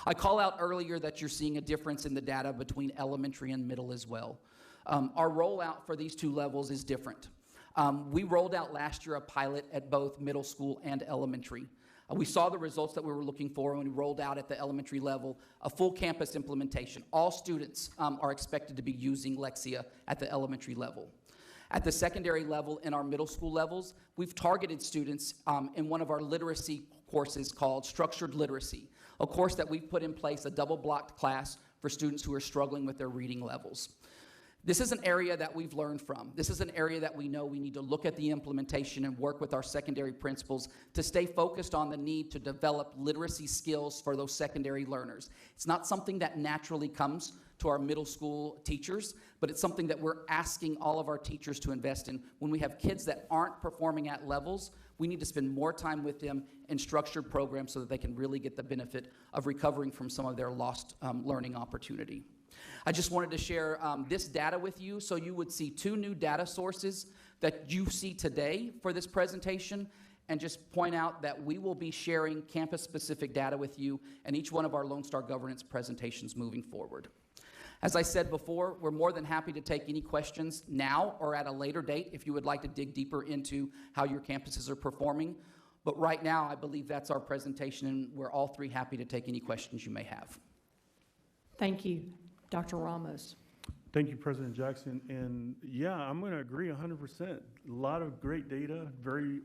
I call out earlier that you're seeing a difference in the data between elementary and middle as well. Our rollout for these two levels is different. We rolled out last year a pilot at both middle school and elementary. We saw the results that we were looking for when we rolled out at the elementary level a full campus implementation. All students are expected to be using Lexia at the elementary level. At the secondary level, in our middle school levels, we've targeted students in one of our literacy courses called Structured Literacy, a course that we've put in place, a double-blocked class for students who are struggling with their reading levels. This is an area that we've learned from. This is an area that we know we need to look at the implementation and work with our secondary principals to stay focused on the need to develop literacy skills for those secondary learners. It's not something that naturally comes to our middle school teachers, but it's something that we're asking all of our teachers to invest in. When we have kids that aren't performing at levels, we need to spend more time with them in structured programs so that they can really get the benefit of recovering from some of their lost learning opportunity. I just wanted to share this data with you so you would see two new data sources that you see today for this presentation, and just point out that we will be sharing campus-specific data with you in each one of our Lone Star governance presentations moving forward. As I said before, we're more than happy to take any questions now or at a later date if you would like to dig deeper into how your campuses are performing. But right now, I believe that's our presentation, and we're all three happy to take any questions you may have. Thank you. Dr. Ramos. Thank you, President Jackson. And yeah, I'm going to agree 100%. A lot of great data. Very,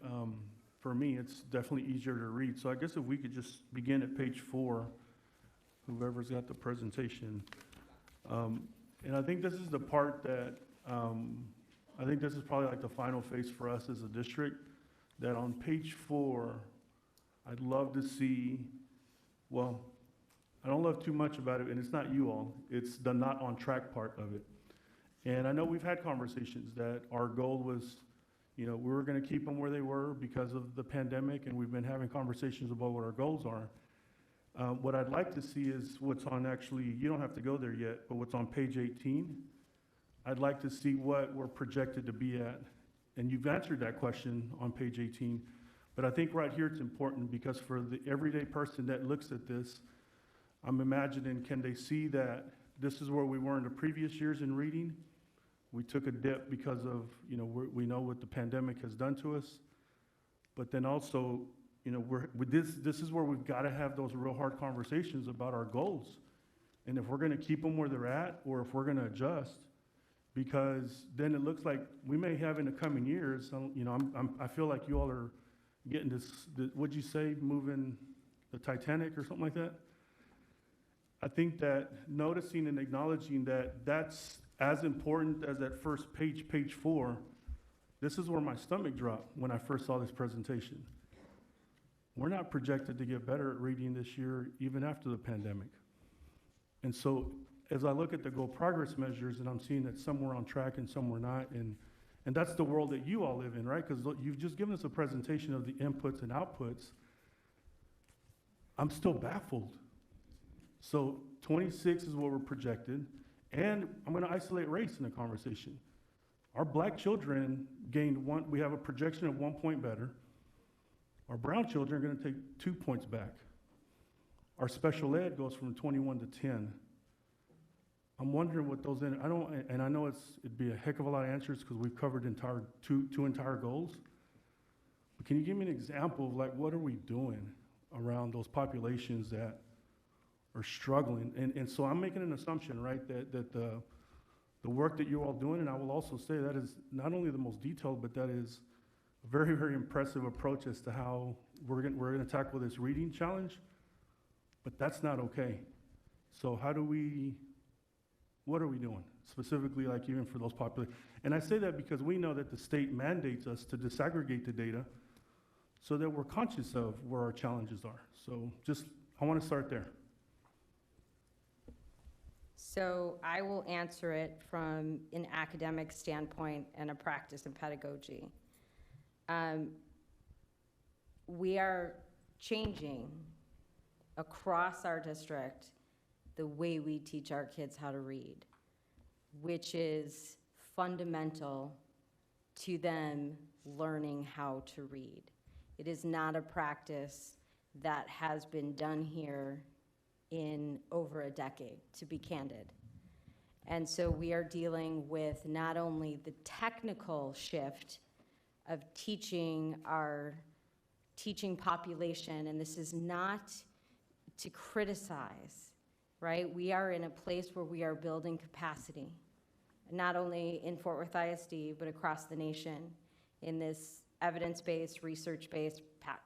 for me, it's definitely easier to read. So I guess if we could just begin at page 4, whoever's got the presentation. And I think this is the part that, I think this is probably like the final phase for us as a district, that on page 4, I'd love to see, well, I don't love too much about it, and it's not you all, it's the not on track part of it. And I know we've had conversations that our goal was, we were gonna keep them where they were because of the pandemic, and we've been having conversations about what our goals are. What I'd like to see is what's on actually, you don't have to go there yet, but what's on page 18. I'd like to see what we're projected to be at. And you've answered that question on page 18, but I think right here it's important because for the everyday person that looks at this, I'm imagining, can they see that this is where we were in the previous years in reading? We took a dip because of, we know what the pandemic has done to us, but then also, this is where we've got to have those real hard conversations about our goals. And if we're going to keep them where they're at, or if we're going to adjust, because then it looks like we may have in the coming years, I feel like you all are getting this, what'd you say, moving the Titanic or something like that? I think that noticing and acknowledging that that's as important as that first page, page 4, this is where my stomach dropped when I first saw this presentation. We're not projected to get better at reading this year, even after the pandemic. And so as I look at the goal progress measures, and I'm seeing that some were on track and some were not, and that's the world that you all live in, right? Because you've just given us a presentation of the inputs and outputs. I'm still baffled. So 26 is what we're projected, and I'm going to isolate race in the conversation. Our black children gained we have a projection of 1 point better. Our brown children are going to take 2 points back. Our special ed goes from 21 to 10. I'm wondering what those and I know it'd be a heck of a lot of answers because we've covered two entire goals. But can you give me an example of like what are we doing around those populations that are struggling? And so I'm making an assumption, right, that the work that you're all doing, and I will also say that is not only the most detailed, but that is a very, very impressive approach as to how we're going to tackle this reading challenge, but that's not okay. So what are we doing specifically, like even for those populations? And I say that because we know that the state mandates us to disaggregate the data so that we're conscious of where our challenges are. So I want to start there. So I will answer it from an academic standpoint and a practice in pedagogy. We are changing across our district the way we teach our kids how to read, which is fundamental to them learning how to read. It is not a practice that has been done here in over a decade, to be candid. And so we are dealing with not only the technical shift of teaching our teaching population, and this is not to criticize, right? We are in a place where we are building capacity, not only in Fort Worth ISD, but across the nation in this evidence-based, research-based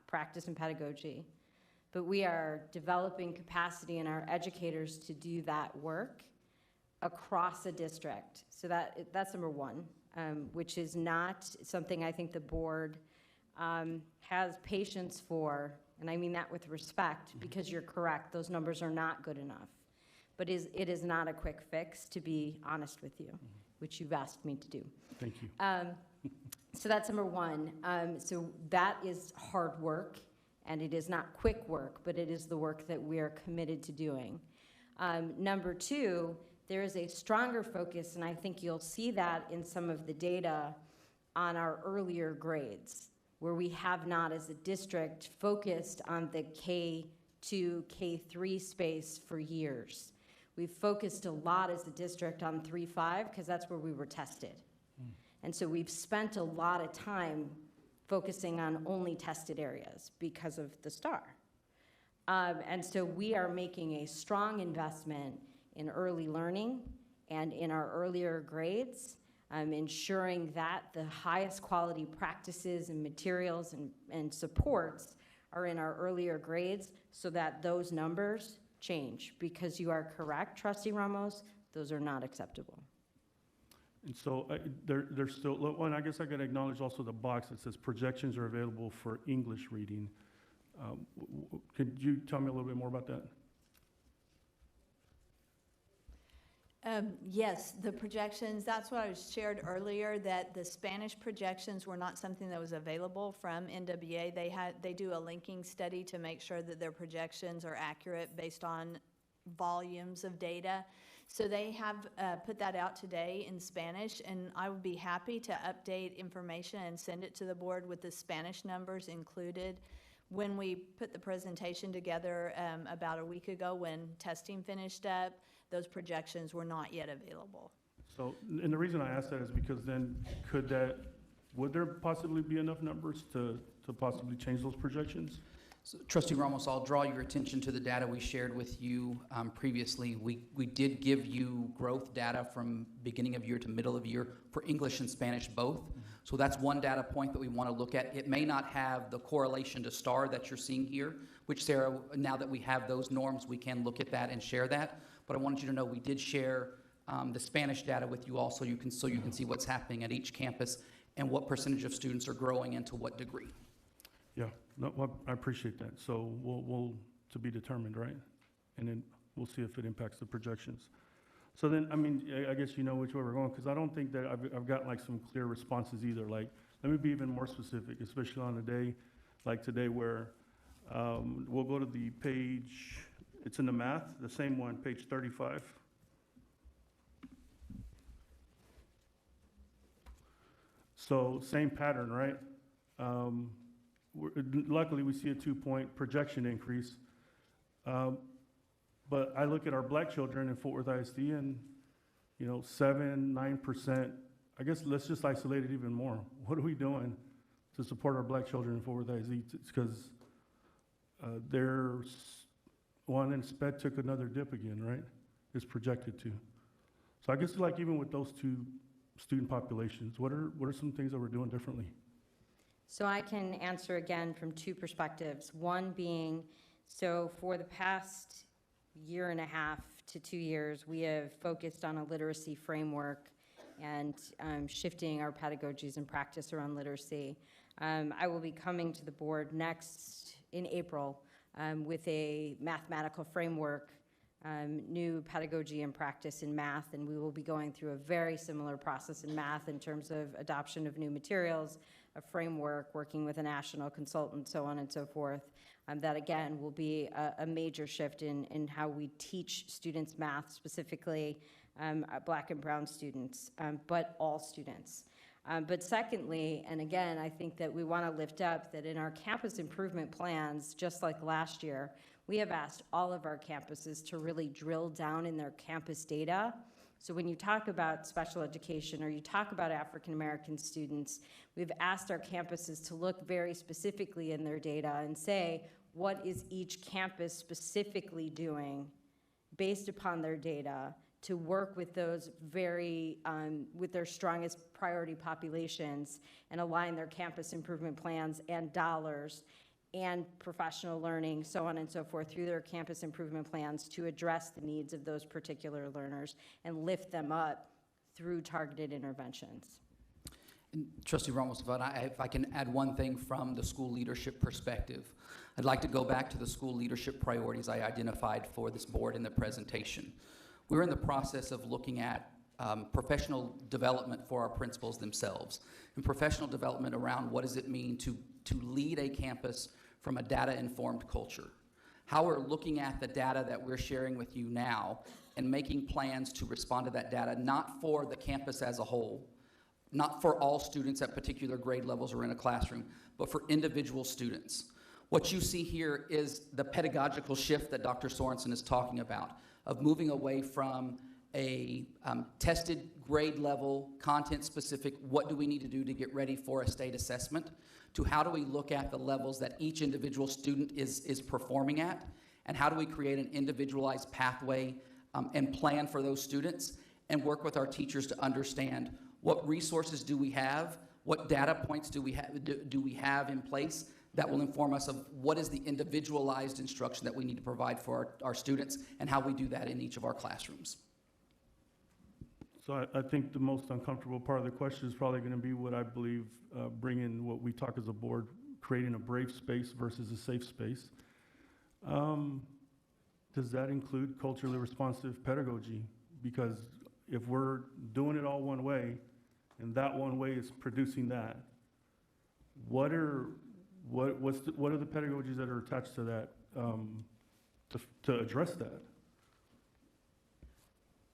practice and pedagogy. But we are developing capacity in our educators to do that work across a district. So that's number one, which is not something I think the board has patience for, and I mean that with respect, because you're correct, those numbers are not good enough. But it is not a quick fix, to be honest with you, which you've asked me to do. Thank you. So that's number one. So that is hard work, and it is not quick work, but it is the work that we are committed to doing. Number two, there is a stronger focus, and I think you'll see that in some of the data on our earlier grades, where we have not, as a district, focused on the K2, K3 space for years. We've focused a lot as a district on 3-5 because that's where we were tested. And so we've spent a lot of time focusing on only tested areas because of the STAR. And so we are making a strong investment in early learning and in our earlier grades, ensuring that the highest quality practices and materials and supports are in our earlier grades so that those numbers change. Because you are correct, Trustee Ramos, those are not acceptable. And so there's still, one, I guess I gotta acknowledge also the box that says projections are available for English reading. Could you tell me a little bit more about that? Yes, the projections, that's what I shared earlier, that the Spanish projections were not something that was available from NWA. They do a linking study to make sure that their projections are accurate based on volumes of data. So they have put that out today in Spanish, and I would be happy to update information and send it to the board with the Spanish numbers included. When we put the presentation together about a week ago when testing finished up, those projections were not yet available. So, and the reason I ask that is because then would there possibly be enough numbers to possibly change those projections? So, Trustee Ramos, I'll draw your attention to the data we shared with you previously. We did give you growth data from beginning of year to middle of year for English and Spanish both. So that's one data point that we want to look at. It may not have the correlation to STAR that you're seeing here, which, Sarah, now that we have those norms, we can look at that and share that. But I wanted you to know we did share the Spanish data with you also, so you can see what's happening at each campus and what percentage of students are growing and to what degree. Yeah, no, well, I appreciate that. So we'll to be determined, right? And then we'll see if it impacts the projections. So then, I mean, I guess you know which way we're going, because I don't think that I've got like some clear responses either. Like, let me be even more specific, especially on a day like today where we'll go to the page, it's in the math, the same one, page 35. So same pattern, right? Luckily, we see a 2-point projection increase. But I look at our black children in Fort Worth ISD and, 7-9%. I guess let's just isolate it even more. What are we doing to support our black children in Fort Worth ISD? It's because there's one, and SPED took another dip again, right? It's projected to. So I guess like even with those two student populations, what are some things that we're doing differently? So I can answer again from two perspectives. One being, so for the past year and a half to 2 years, we have focused on a literacy framework and shifting our pedagogies and practice around literacy. I will be coming to the board next in April with a mathematical framework, new pedagogy and practice in math, and we will be going through a very similar process in math in terms of adoption of new materials, a framework, working with a national consultant, so on and so forth. That again will be a major shift in how we teach students math, specifically Black and brown students, but all students. But secondly, and again, I think that we want to lift up that in our campus improvement plans, just like last year, we have asked all of our campuses to really drill down in their campus data. So when you talk about special education or you talk about African American students, we've asked our campuses to look very specifically in their data and say, what is each campus specifically doing based upon their data to work with those very, with their strongest priority populations and align their campus improvement plans and dollars and professional learning, so on and so forth, through their campus improvement plans to address the needs of those particular learners and lift them up through targeted interventions. And Trustee Ramos, if I can add one thing from the school leadership perspective, I'd like to go back to the school leadership priorities I identified for this board in the presentation. We're in the process of looking at professional development for our principals themselves, and professional development around what does it mean to lead a campus from a data-informed culture. How we're looking at the data that we're sharing with you now and making plans to respond to that data, not for the campus as a whole, not for all students at particular grade levels or in a classroom, but for individual students. What you see here is the pedagogical shift that Dr. Sorensen is talking about, of moving away from a tested grade level, content specific, what do we need to do to get ready for a state assessment, to how do we look at the levels that each individual student is performing at, and how do we create an individualized pathway and plan for those students, and work with our teachers to understand what resources do we have, what data points do we have in place that will inform us of what is the individualized instruction that we need to provide for our students, and how we do that in each of our classrooms. So I think the most uncomfortable part of the question is probably going to be what I believe bringing what we talk as a board, creating a brave space versus a safe space. Does that include culturally responsive pedagogy? Because if we're doing it all one way, and that one way is producing that, what are the pedagogies that are attached to that to address that?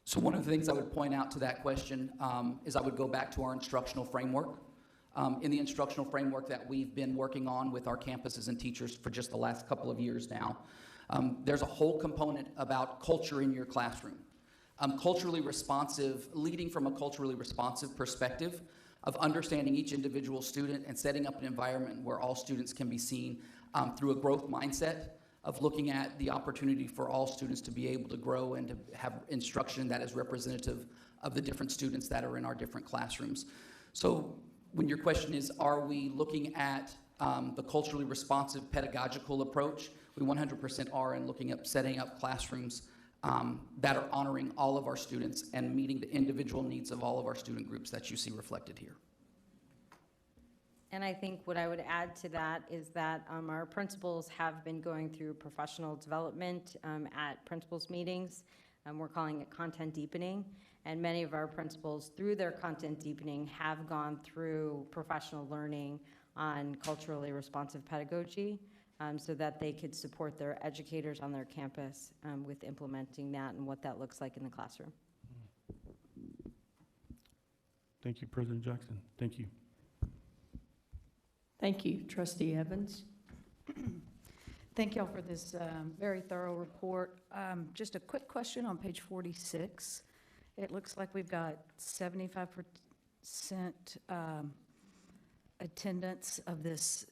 So one of the things I would point out to that question is I would go back to our instructional framework. In the instructional framework that we've been working on with our campuses and teachers for just the last couple of years now, there's a whole component about culture in your classroom. Culturally responsive, leading from a culturally responsive perspective of understanding each individual student and setting up an environment where all students can be seen through a growth mindset of looking at the opportunity for all students to be able to grow and to have instruction that is representative of the different students that are in our different classrooms. So when your question is, are we looking at the culturally responsive pedagogical approach, we 100% are, in looking at setting up classrooms that are honoring all of our students and meeting the individual needs of all of our student groups that you see reflected here. And I think what I would add to that is that our principals have been going through professional development at principals meetings. We're calling it content deepening. And many of our principals, through their content deepening, have gone through professional learning on culturally responsive pedagogy so that they could support their educators on their campus with implementing that and what that looks like in the classroom. Thank you, President Jackson. Thank you. Thank you, Trustee Evans. Thank y'all for this very thorough report. Just a quick question on page 46. It looks like we've got 75% attendance of this.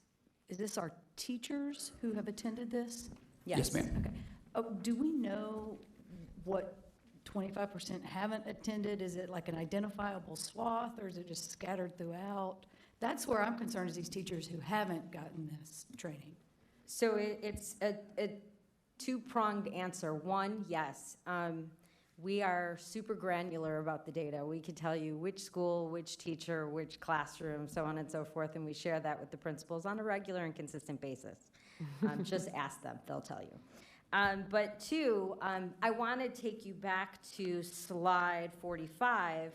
Is this our teachers who have attended this? Yes, ma'am. Okay. Oh, do we know what 25% haven't attended? Is it like an identifiable swath, or is it just scattered throughout? That's where I'm concerned, is these teachers who haven't gotten this training. So it's a two-pronged answer. One, yes. We are super granular about the data. We could tell you which school, which teacher, which classroom, so on and so forth, and we share that with the principals on a regular and consistent basis. Just ask them, they'll tell you. But two, I want to take you back to slide 45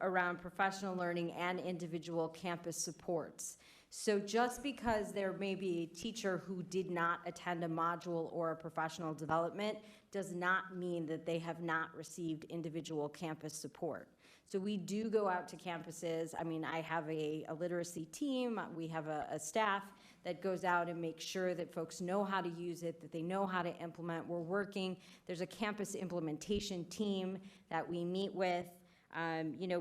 around professional learning and individual campus supports. So just because there may be a teacher who did not attend a module or a professional development does not mean that they have not received individual campus support. So we do go out to campuses. I mean, I have a literacy team. We have a staff that goes out and makes sure that folks know how to use it, that they know how to implement. We're working. There's a campus implementation team that we meet with.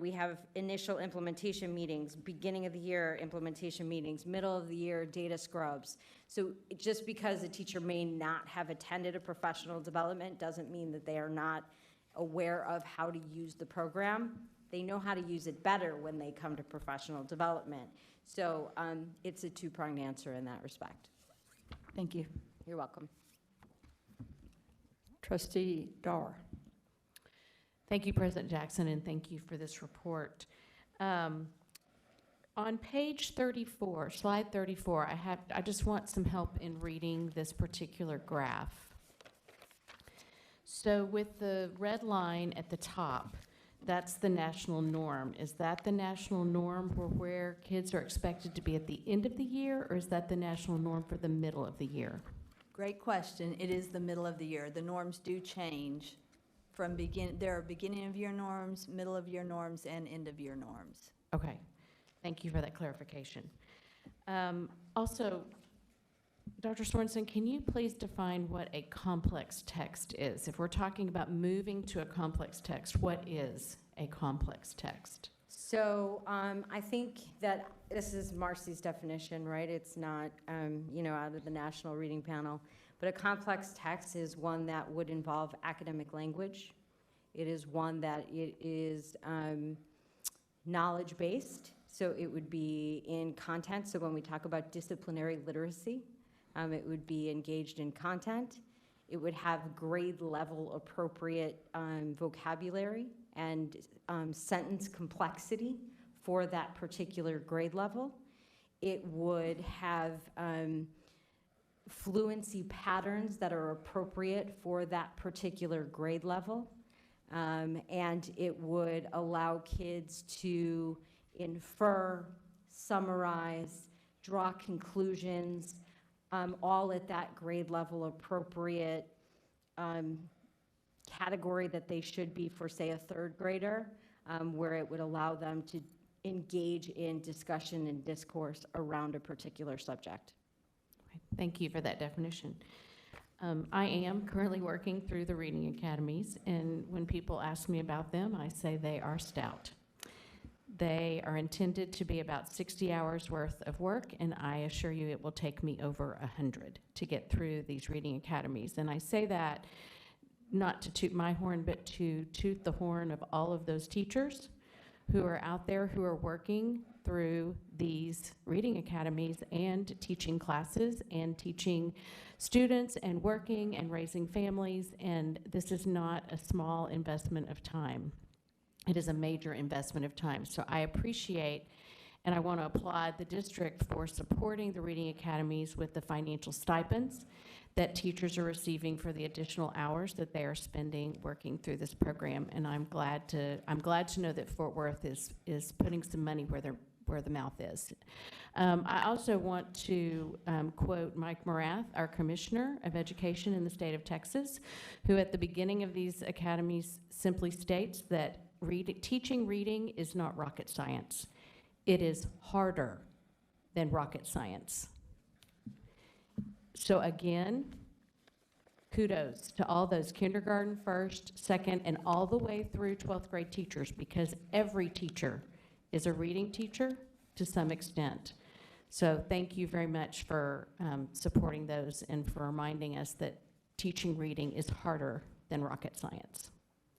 We have initial implementation meetings, beginning of the year implementation meetings, middle of the year data scrubs. So just because a teacher may not have attended a professional development doesn't mean that they are not aware of how to use the program. They know how to use it better when they come to professional development. So it's a two-pronged answer in that respect. Thank you. You're welcome. Trustee Dar. Thank you, President Jackson, and thank you for this report. On page 34, slide 34, I just want some help in reading this particular graph. So with the red line at the top, that's the national norm. Is that the national norm for where kids are expected to be at the end of the year, or is that the national norm for the middle of the year? Great question. It is the middle of the year. The norms do change from there are beginning of year norms, middle of year norms, and end of year norms. Okay, thank you for that clarification. Also, Dr. Sorensen, can you please define what a complex text is? If we're talking about moving to a complex text, what is a complex text? So I think that this is Marcy's definition, right? It's not, out of the National Reading Panel. But a complex text is one that would involve academic language. It is one that it is knowledge-based, so it would be in content. So when we talk about disciplinary literacy, it would be engaged in content. It would have grade level appropriate vocabulary and sentence complexity for that particular grade level. It would have fluency patterns that are appropriate for that particular grade level. And it would allow kids to infer, summarize, draw conclusions, all at that grade level appropriate category that they should be for, say, a third grader, where it would allow them to engage in discussion and discourse around a particular subject. Thank you for that definition. I am currently working through the Reading Academies, and when people ask me about them, I say they are stout. They are intended to be about 60 hours worth of work, and I assure you it will take me over 100 to get through these Reading Academies. And I say that not to toot my horn, but to toot the horn of all of those teachers who are out there who are working through these Reading Academies and teaching classes and teaching students and working and raising families. And this is not a small investment of time. It is a major investment of time. So I appreciate and I want to applaud the district for supporting the Reading Academies with the financial stipends that teachers are receiving for the additional hours that they are spending working through this program. And I'm glad to know that Fort Worth is putting some money where the mouth is. I also want to quote Mike Morath, our Commissioner of Education in the state of Texas, who at the beginning of these academies simply states that teaching reading is not rocket science. It is harder than rocket science. So again, kudos to all those kindergarten, first, second, and all the way through 12th grade teachers, because every teacher is a reading teacher to some extent. So thank you very much for supporting those and for reminding us that teaching reading is harder than rocket science.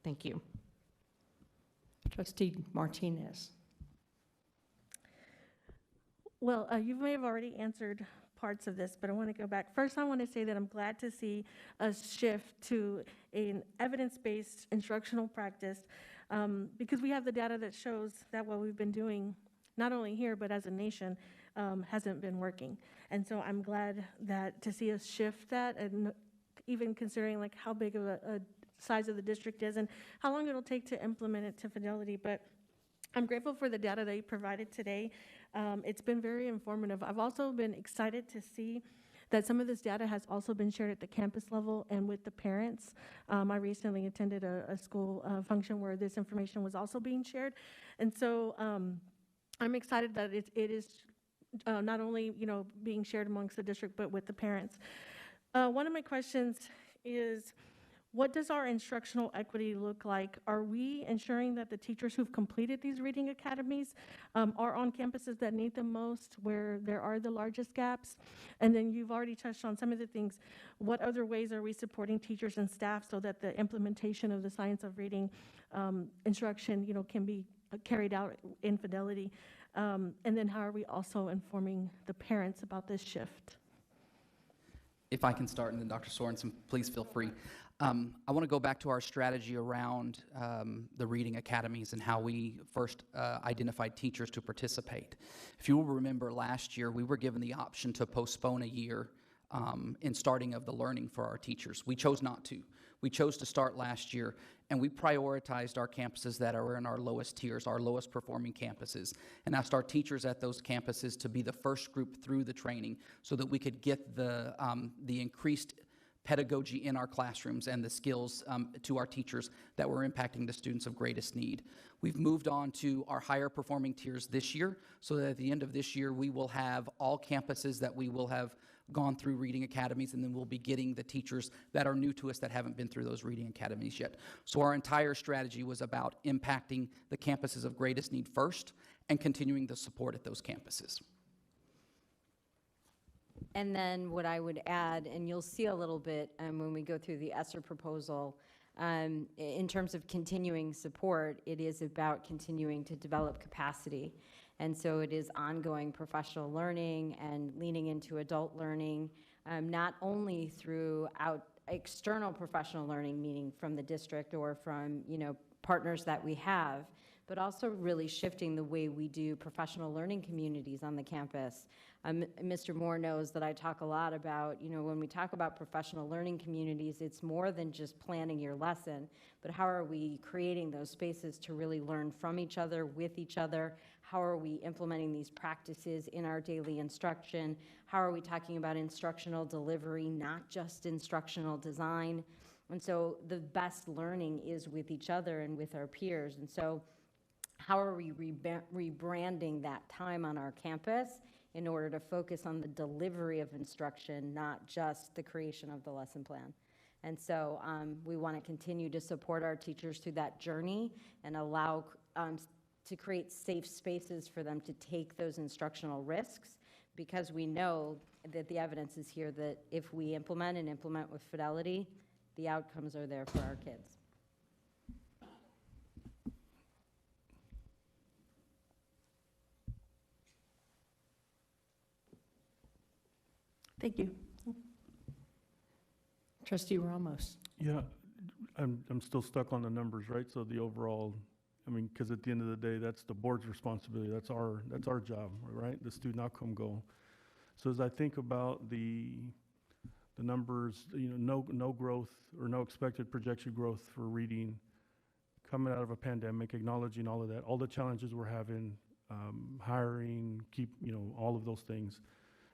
Thank you. Trustee Martinez. Well, you may have already answered parts of this, but I want to go back. First, I want to say that I'm glad to see a shift to an evidence-based instructional practice because we have the data that shows that what we've been doing, not only here, but as a nation, hasn't been working. And so I'm glad that to see us shift that, and even considering like how big of a size of the district is and how long it'll take to implement it to fidelity. But I'm grateful for the data that you provided today. It's been very informative. I've also been excited to see that some of this data has also been shared at the campus level and with the parents. I recently attended a school function where this information was also being shared. And so I'm excited that it is not only being shared amongst the district, but with the parents. One of my questions is, what does our instructional equity look like? Are we ensuring that the teachers who've completed these reading academies are on campuses that need them most, where there are the largest gaps? And then you've already touched on some of the things. What other ways are we supporting teachers and staff so that the implementation of the science of reading instruction, can be carried out in fidelity? And then how are we also informing the parents about this shift? If I can start, and then Dr. Sorensen, please feel free. I want to go back to our strategy around the reading academies and how we first identified teachers to participate. If you will remember last year, we were given the option to postpone a year in starting of the learning for our teachers. We chose not to. We chose to start last year, and we prioritized our campuses that are in our lowest tiers, our lowest performing campuses, and asked our teachers at those campuses to be the first group through the training so that we could get the increased pedagogy in our classrooms and the skills to our teachers that were impacting the students of greatest need. We've moved on to our higher performing tiers this year, so that at the end of this year, we will have all campuses that we will have gone through reading academies, and then we'll be getting the teachers that are new to us that haven't been through those reading academies yet. So our entire strategy was about impacting the campuses of greatest need first and continuing the support at those campuses. And then what I would add, and you'll see a little bit when we go through the Esser proposal, in terms of continuing support, it is about continuing to develop capacity. And so it is ongoing professional learning and leaning into adult learning, not only through external professional learning, meaning from the district or from, partners that we have, but also really shifting the way we do professional learning communities on the campus. Mr. Moore knows that I talk a lot about, when we talk about professional learning communities, it's more than just planning your lesson, but how are we creating those spaces to really learn from each other, with each other? How are we implementing these practices in our daily instruction? How are we talking about instructional delivery, not just instructional design? And so the best learning is with each other and with our peers. And so how are we rebranding that time on our campus in order to focus on the delivery of instruction, not just the creation of the lesson plan? And so we want to continue to support our teachers through that journey and allow to create safe spaces for them to take those instructional risks, because we know that the evidence is here that if we implement and implement with fidelity, the outcomes are there for our kids. Thank you. Trustee Ramos. Yeah, I'm still stuck on the numbers, right? So the overall, because at the end of the day, that's the board's responsibility. That's our job, right? The student outcome goal. So as I think about the numbers, no growth or no expected projection growth for reading coming out of a pandemic, acknowledging all of that, all the challenges we're having, hiring, all of those things.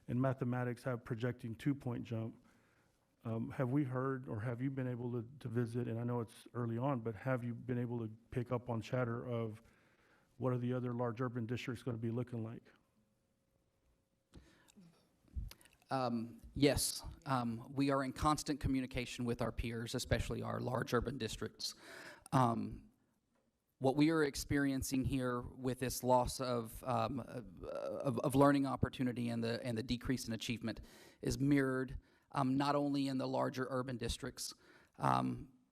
And mathematics have projecting 2-point jump. Have we heard, or have you been able to visit, and I know it's early on, but have you been able to pick up on chatter of what are the other large urban districts going to be looking like? Yes, we are in constant communication with our peers, especially our large urban districts. What we are experiencing here with this loss of learning opportunity and the decrease in achievement is mirrored not only in the larger urban districts,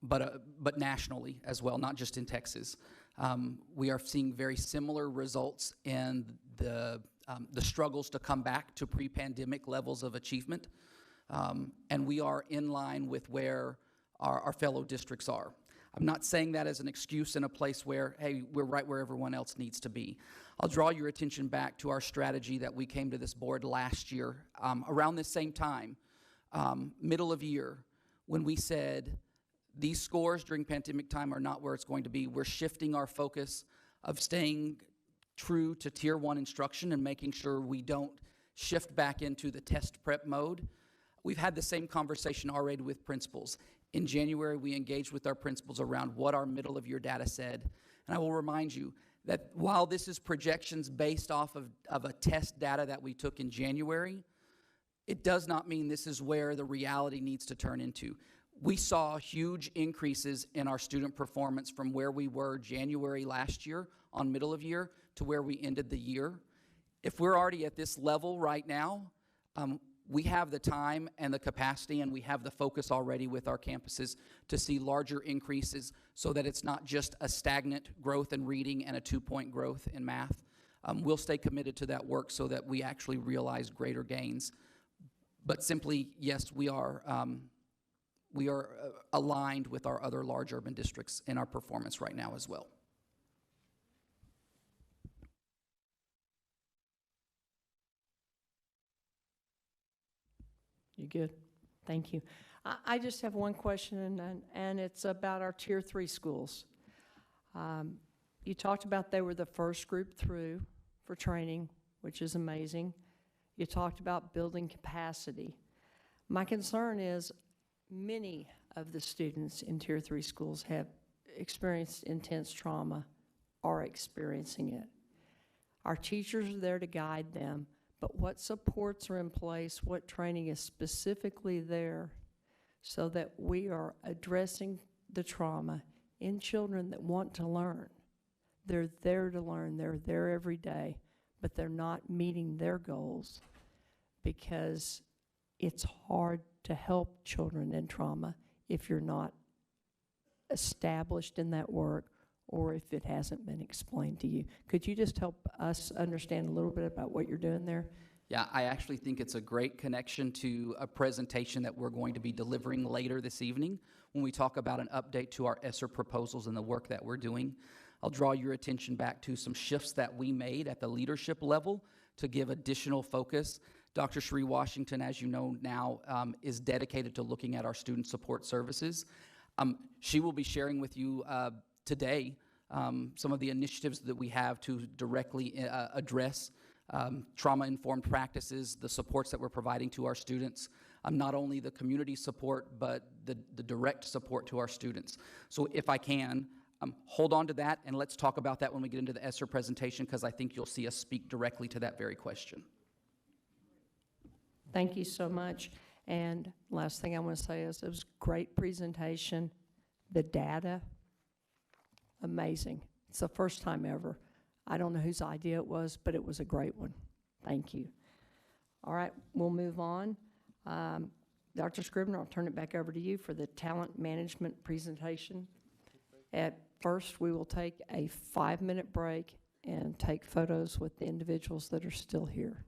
but nationally as well, not just in Texas. We are seeing very similar results in the struggles to come back to pre-pandemic levels of achievement, and we are in line with where our fellow districts are. I'm not saying that as an excuse in a place where, hey, we're right where everyone else needs to be. I'll draw your attention back to our strategy that we came to this board last year, around this same time, middle of year, when we said these scores during pandemic time are not where it's going to be. We're shifting our focus of staying true to Tier 1 instruction and making sure we don't shift back into the test prep mode. We've had the same conversation already with principals. In January, we engaged with our principals around what our middle of year data said. And I will remind you that while this is projections based off of a test data that we took in January, it does not mean this is where the reality needs to turn into. We saw huge increases in our student performance from where we were January last year on middle of year to where we ended the year. If we're already at this level right now, we have the time and the capacity, and we have the focus already with our campuses to see larger increases so that it's not just a stagnant growth in reading and a 2-point growth in math. We'll stay committed to that work so that we actually realize greater gains. But simply, yes, we are aligned with our other large urban districts in our performance right now as well. You good? Thank you. I just have one question, and it's about our Tier 3 schools. You talked about they were the first group through for training, which is amazing. You talked about building capacity. My concern is many of the students in Tier 3 schools have experienced intense trauma, are experiencing it. Our teachers are there to guide them, but what supports are in place, what training is specifically there so that we are addressing the trauma in children that want to learn. They're there to learn, they're there every day, but they're not meeting their goals because it's hard to help children in trauma if you're not established in that work or if it hasn't been explained to you. Could you just help us understand a little bit about what you're doing there? Yeah, I actually think it's a great connection to a presentation that we're going to be delivering later this evening when we talk about an update to our Esser proposals and the work that we're doing. I'll draw your attention back to some shifts that we made at the leadership level to give additional focus. Dr. Sheree Washington, as you know now, is dedicated to looking at our student support services. She will be sharing with you today some of the initiatives that we have to directly address trauma-informed practices, the supports that we're providing to our students, not only the community support, but the direct support to our students. So if I can, hold on to that, and let's talk about that when we get into the Esser presentation, because I think you'll see us speak directly to that very question. Thank you so much. And last thing I want to say is it was a great presentation. The data, amazing. It's the first time ever. I don't know whose idea it was, but it was a great one. Thank you. All right, we'll move on. Dr. Scribner, I'll turn it back over to you for the talent management presentation. At first, we will take a 5-minute break and take photos with the individuals that are still here.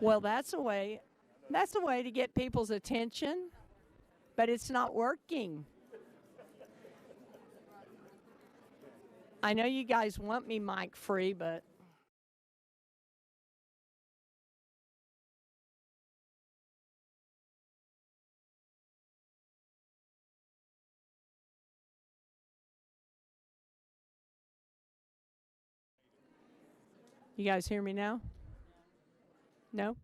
Well, that's a way to get people's attention, but it's not working. I know you guys want me mic free, but you guys hear me now? No?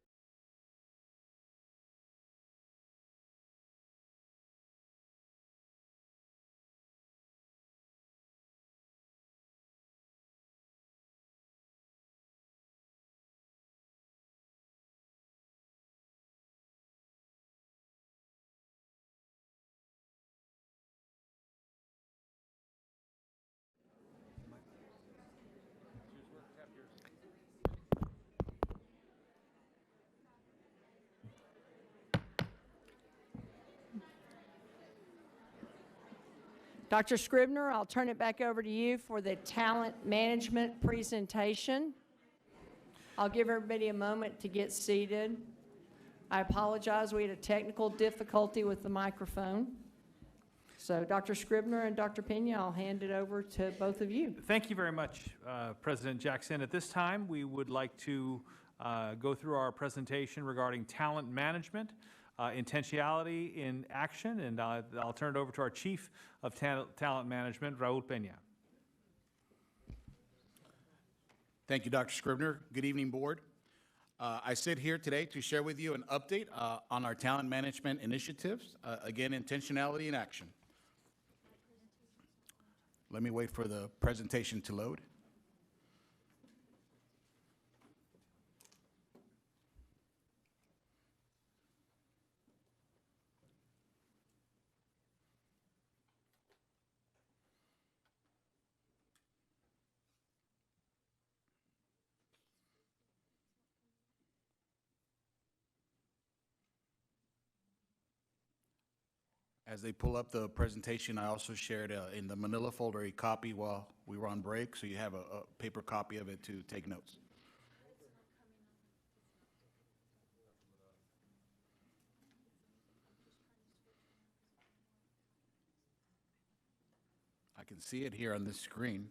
Dr. Scribner, I'll turn it back over to you for the talent management presentation. I'll give everybody a moment to get seated. I apologize, we had a technical difficulty with the microphone. So Dr. Scribner and Dr. Pena, I'll hand it over to both of you. Thank you very much, President Jackson. At this time, we would like to go through our presentation regarding talent management, intentionality in action, and I'll turn it over to our Chief of Talent Management, Raul Pena. Thank you, Dr. Scribner. Good evening, Board. I sit here today to share with you an update on our talent management initiatives, again, intentionality in action. Let me wait for the presentation to load. As they pull up the presentation, I also shared in the manila folder a copy while we were on break, so you have a paper copy of it to take notes. I can see it here on this screen.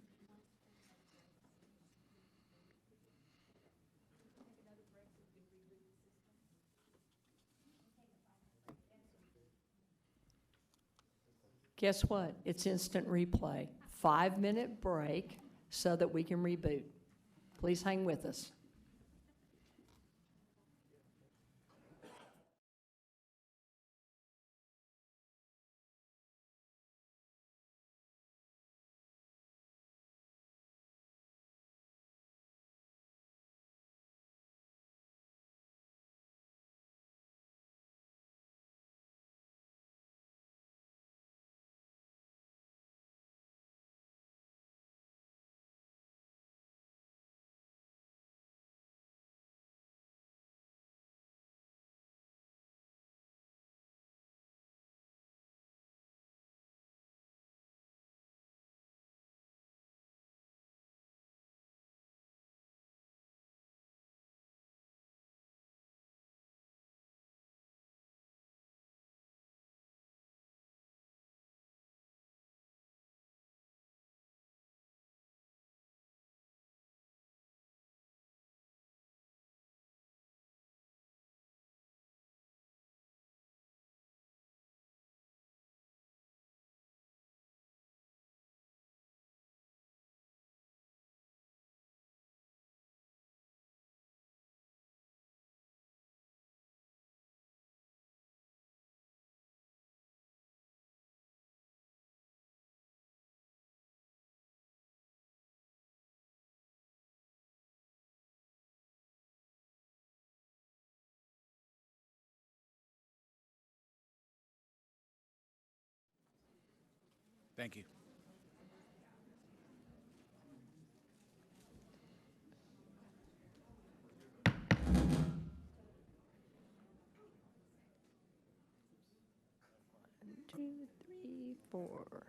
Guess what? It's instant replay. 5-minute break so that we can reboot. Please hang with us. Thank you. Two, three, four.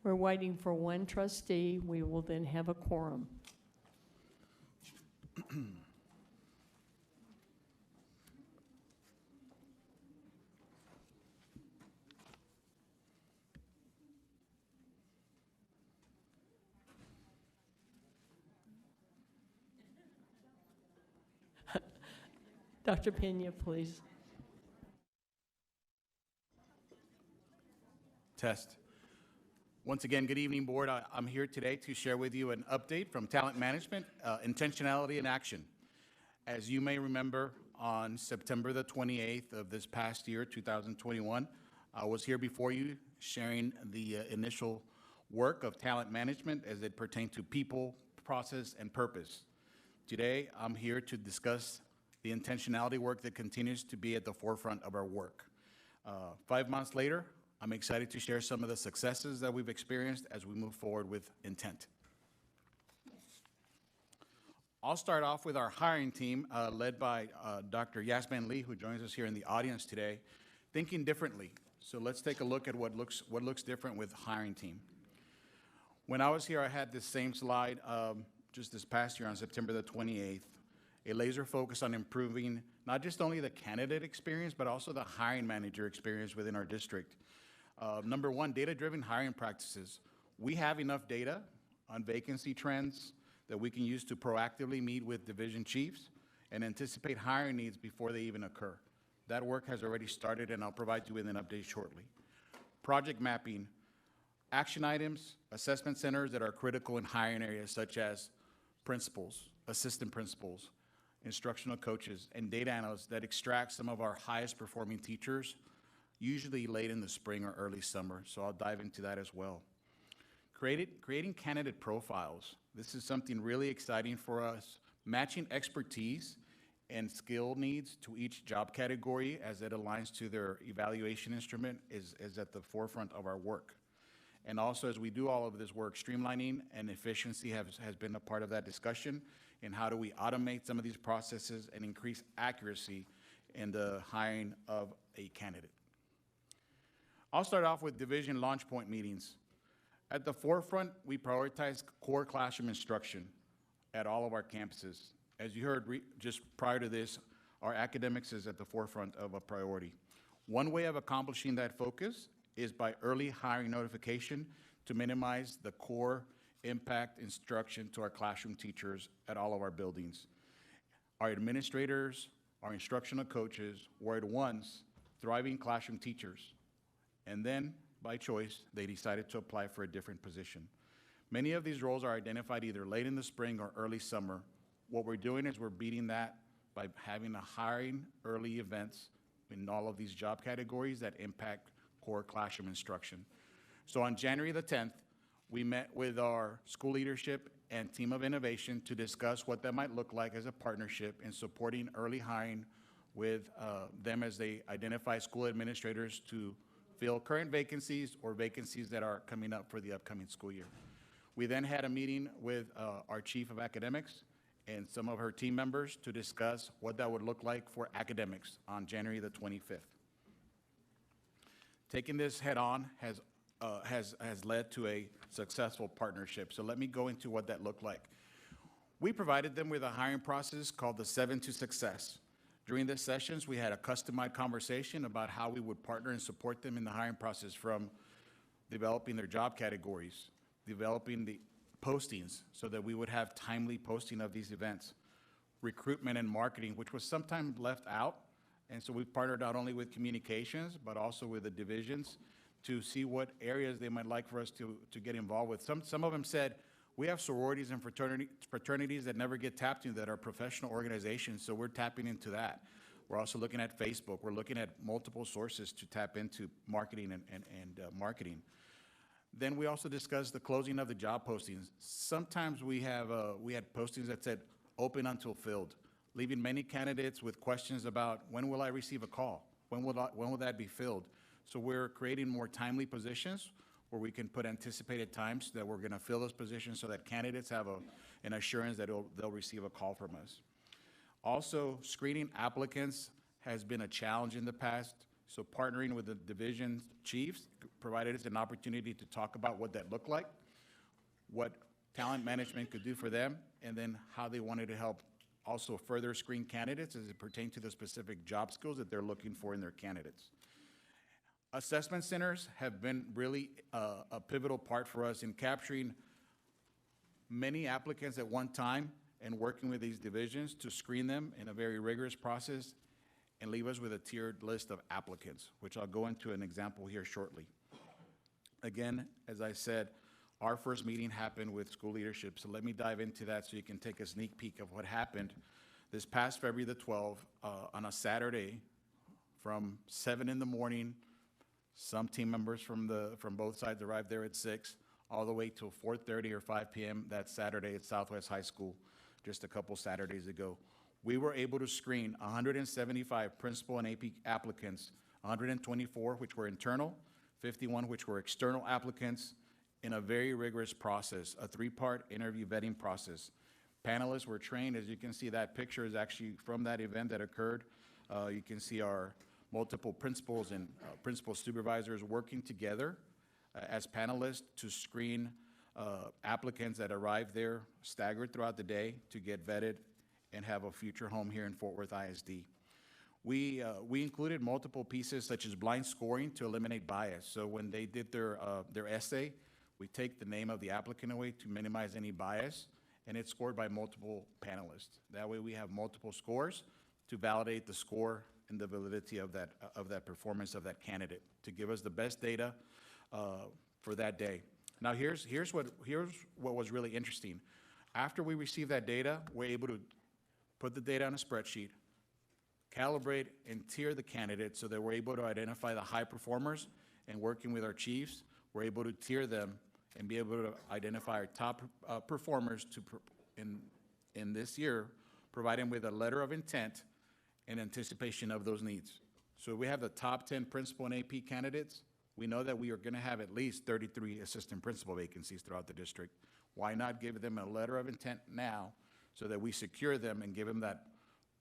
We're waiting for one trustee. We will then have a quorum. Dr. Pena, please. Test. Once again, good evening, Board. I'm here today to share with you an update from Talent Management, Intentionality in Action. As you may remember, on September the 28th of this past year, 2021, I was here before you sharing the initial work of talent management as it pertained to people, process, and purpose. Today, I'm here to discuss the intentionality work that continues to be at the forefront of our work. 5 months later, I'm excited to share some of the successes that we've experienced as we move forward with intent. I'll start off with our hiring team, led by Dr. Yasmin Lee, who joins us here in the audience today, thinking differently. So let's take a look at what looks different with hiring team. When I was here, I had this same slide just this past year on September the 28th, a laser focus on improving not just only the candidate experience, but also the hiring manager experience within our district. Number one, data-driven hiring practices. We have enough data on vacancy trends that we can use to proactively meet with division chiefs and anticipate hiring needs before they even occur. That work has already started, and I'll provide you with an update shortly. Project mapping, action items, assessment centers that are critical in hiring areas such as principals, assistant principals, instructional coaches, and data analysts that extract some of our highest performing teachers, usually late in the spring or early summer, so I'll dive into that as well. Creating candidate profiles. This is something really exciting for us. Matching expertise and skill needs to each job category as it aligns to their evaluation instrument is at the forefront of our work. And also, as we do all of this work, streamlining and efficiency has been a part of that discussion, and how do we automate some of these processes and increase accuracy in the hiring of a candidate. I'll start off with division launch point meetings. At the forefront, we prioritize core classroom instruction at all of our campuses. As you heard just prior to this, our academics is at the forefront of a priority. One way of accomplishing that focus is by early hiring notification to minimize the core impact instruction to our classroom teachers at all of our buildings. Our administrators, our instructional coaches were at once thriving classroom teachers, and then, by choice, they decided to apply for a different position. Many of these roles are identified either late in the spring or early summer. What we're doing is we're beating that by having a hiring early events in all of these job categories that impact core classroom instruction. So on January the 10th, we met with our school leadership and team of innovation to discuss what that might look like as a partnership in supporting early hiring with them as they identify school administrators to fill current vacancies or vacancies that are coming up for the upcoming school year. We then had a meeting with our chief of academics and some of her team members to discuss what that would look like for academics on January the 25th. Taking this head on has led to a successful partnership. So let me go into what that looked like. We provided them with a hiring process called the 7 to Success. During the sessions, we had a customized conversation about how we would partner and support them in the hiring process, from developing their job categories, developing the postings so that we would have timely posting of these events, recruitment and marketing, which was sometimes left out. And so we partnered not only with communications, but also with the divisions to see what areas they might like for us to get involved with. Some of them said, we have sororities and fraternities that never get tapped into that are professional organizations, so we're tapping into that. We're also looking at Facebook. We're looking at multiple sources to tap into marketing and marketing. Then we also discussed the closing of the job postings. Sometimes we had postings that said open until filled, leaving many candidates with questions about when will I receive a call? When will that be filled? So we're creating more timely positions where we can put anticipated times that we're going to fill those positions so that candidates have an assurance that they'll receive a call from us. Also, screening applicants has been a challenge in the past. So partnering with the division chiefs provided us an opportunity to talk about what that looked like, what talent management could do for them, and then how they wanted to help also further screen candidates as it pertains to the specific job skills that they're looking for in their candidates. Assessment centers have been really a pivotal part for us in capturing many applicants at one time and working with these divisions to screen them in a very rigorous process and leave us with a tiered list of applicants, which I'll go into an example here shortly. Again, as I said, our first meeting happened with school leadership, so let me dive into that so you can take a sneak peek of what happened this past February the 12th on a Saturday from 7 in the morning. Some team members from both sides arrived there at 6, all the way till 4:30 or 5 p.m. that Saturday at Southwest High School, just a couple Saturdays ago. We were able to screen 175 principal and AP applicants, 124 which were internal, 51 which were external applicants, in a very rigorous process, a 3-part interview vetting process. Panelists were trained. As you can see, that picture is actually from that event that occurred. You can see our multiple principals and principal supervisors working together as panelists to screen applicants that arrived there, staggered throughout the day to get vetted and have a future home here in Fort Worth ISD. We included multiple pieces such as blind scoring to eliminate bias. So when they did their essay, we take the name of the applicant away to minimize any bias, and it's scored by multiple panelists. That way we have multiple scores to validate the score and the validity of that performance of that candidate, to give us the best data for that day. Now here's what was really interesting. After we received that data, we're able to put the data on a spreadsheet, calibrate and tier the candidates so that we're able to identify the high performers, and working with our chiefs, we're able to tier them and be able to identify our top performers in this year, provide them with a letter of intent in anticipation of those needs. So we have the top 10 principal and AP candidates. We know that we are going to have at least 33 assistant principal vacancies throughout the district. Why not give them a letter of intent now so that we secure them and give them that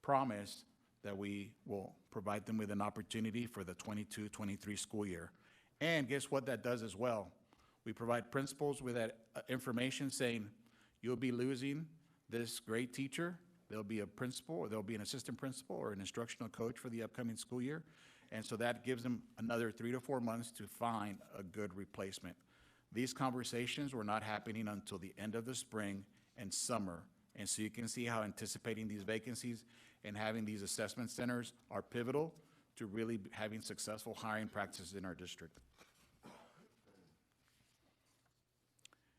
promise that we will provide them with an opportunity for the 22-23 school year? And guess what that does as well? We provide principals with that information saying, you'll be losing this great teacher. There'll be a principal, or there'll be an assistant principal or an instructional coach for the upcoming school year. And so that gives them another 3 to 4 months to find a good replacement. These conversations were not happening until the end of the spring and summer. And so you can see how anticipating these vacancies and having these assessment centers are pivotal to really having successful hiring practices in our district.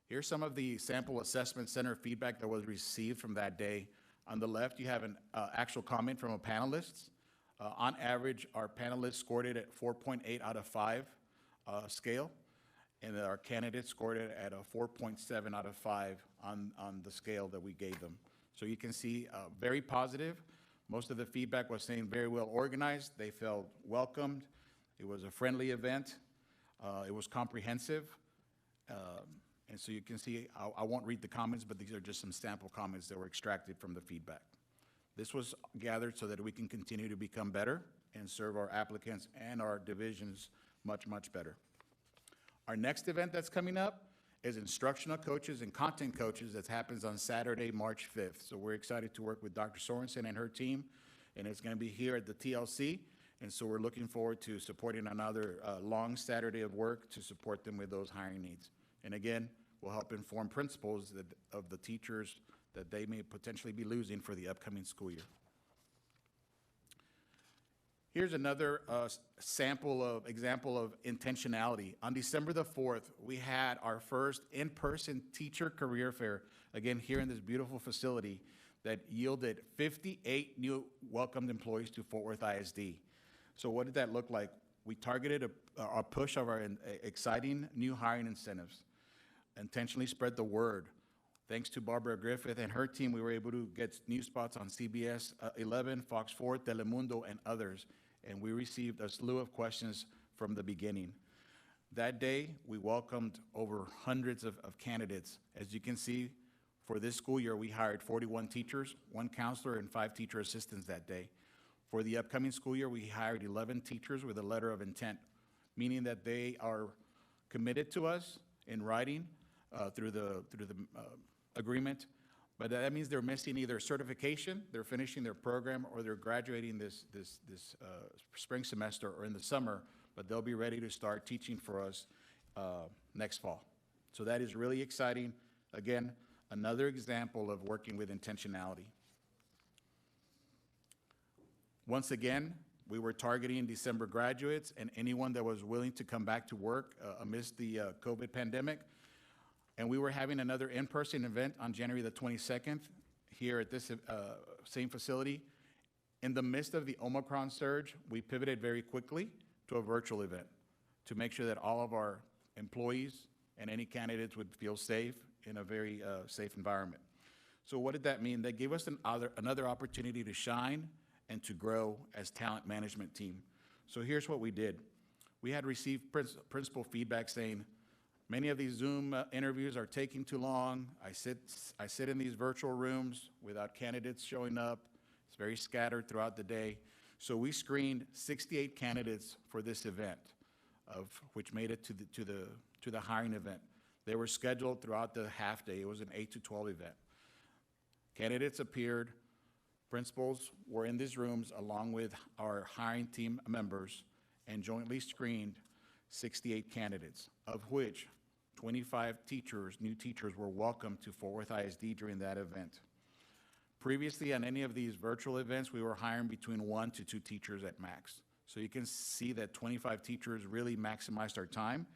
Here's some of the sample assessment center feedback that was received from that day. On the left, you have an actual comment from a panelist. On average, our panelists scored it at 4.8 out of 5 scale, and our candidates scored it at a 4.7 out of 5 on the scale that we gave them. So you can see very positive. Most of the feedback was saying very well organized. They felt welcomed. It was a friendly event. It was comprehensive. And so you can see, I won't read the comments, but these are just some sample comments that were extracted from the feedback. This was gathered so that we can continue to become better and serve our applicants and our divisions much, much better. Our next event that's coming up is Instructional Coaches and Content Coaches. That happens on Saturday, March 5th. So we're excited to work with Dr. Sorensen and her team, and it's going to be here at the TLC. And so we're looking forward to supporting another long Saturday of work to support them with those hiring needs. And again, we'll help inform principals of the teachers that they may potentially be losing for the upcoming school year. Here's another example of intentionality. On December the 4th, we had our first in-person teacher career fair, again here in this beautiful facility, that yielded 58 new welcomed employees to Fort Worth ISD. So what did that look like? We targeted a push of our exciting new hiring incentives, intentionally spread the word. Thanks to Barbara Griffith and her team, we were able to get new spots on CBS 11, Fox 4, Telemundo, and others. And we received a slew of questions from the beginning. That day, we welcomed over hundreds of candidates. As you can see, for this school year, we hired 41 teachers, 1 counselor, and 5 teacher assistants that day. For the upcoming school year, we hired 11 teachers with a letter of intent, meaning that they are committed to us in writing through the agreement. But that means they're missing either certification, they're finishing their program, or they're graduating this spring semester or in the summer, but they'll be ready to start teaching for us next fall. So that is really exciting. Again, another example of working with intentionality. Once again, we were targeting December graduates and anyone that was willing to come back to work amidst the COVID pandemic. And we were having another in-person event on January the 22nd here at this same facility. In the midst of the Omicron surge, we pivoted very quickly to a virtual event to make sure that all of our employees and any candidates would feel safe in a very safe environment. So what did that mean? That gave us another opportunity to shine and to grow as talent management team. So here's what we did. We had received principal feedback saying, many of these Zoom interviews are taking too long. I sit in these virtual rooms without candidates showing up. It's very scattered throughout the day. So we screened 68 candidates for this event, of which made it to the hiring event. They were scheduled throughout the half day. It was an 8 to 12 event. Candidates appeared. Principals were in these rooms along with our hiring team members and jointly screened 68 candidates, of which 25 new teachers were welcomed to Fort Worth ISD during that event. Previously, on any of these virtual events, we were hiring between 1 to 2 teachers at max. So you can see that 25 teachers really maximized our time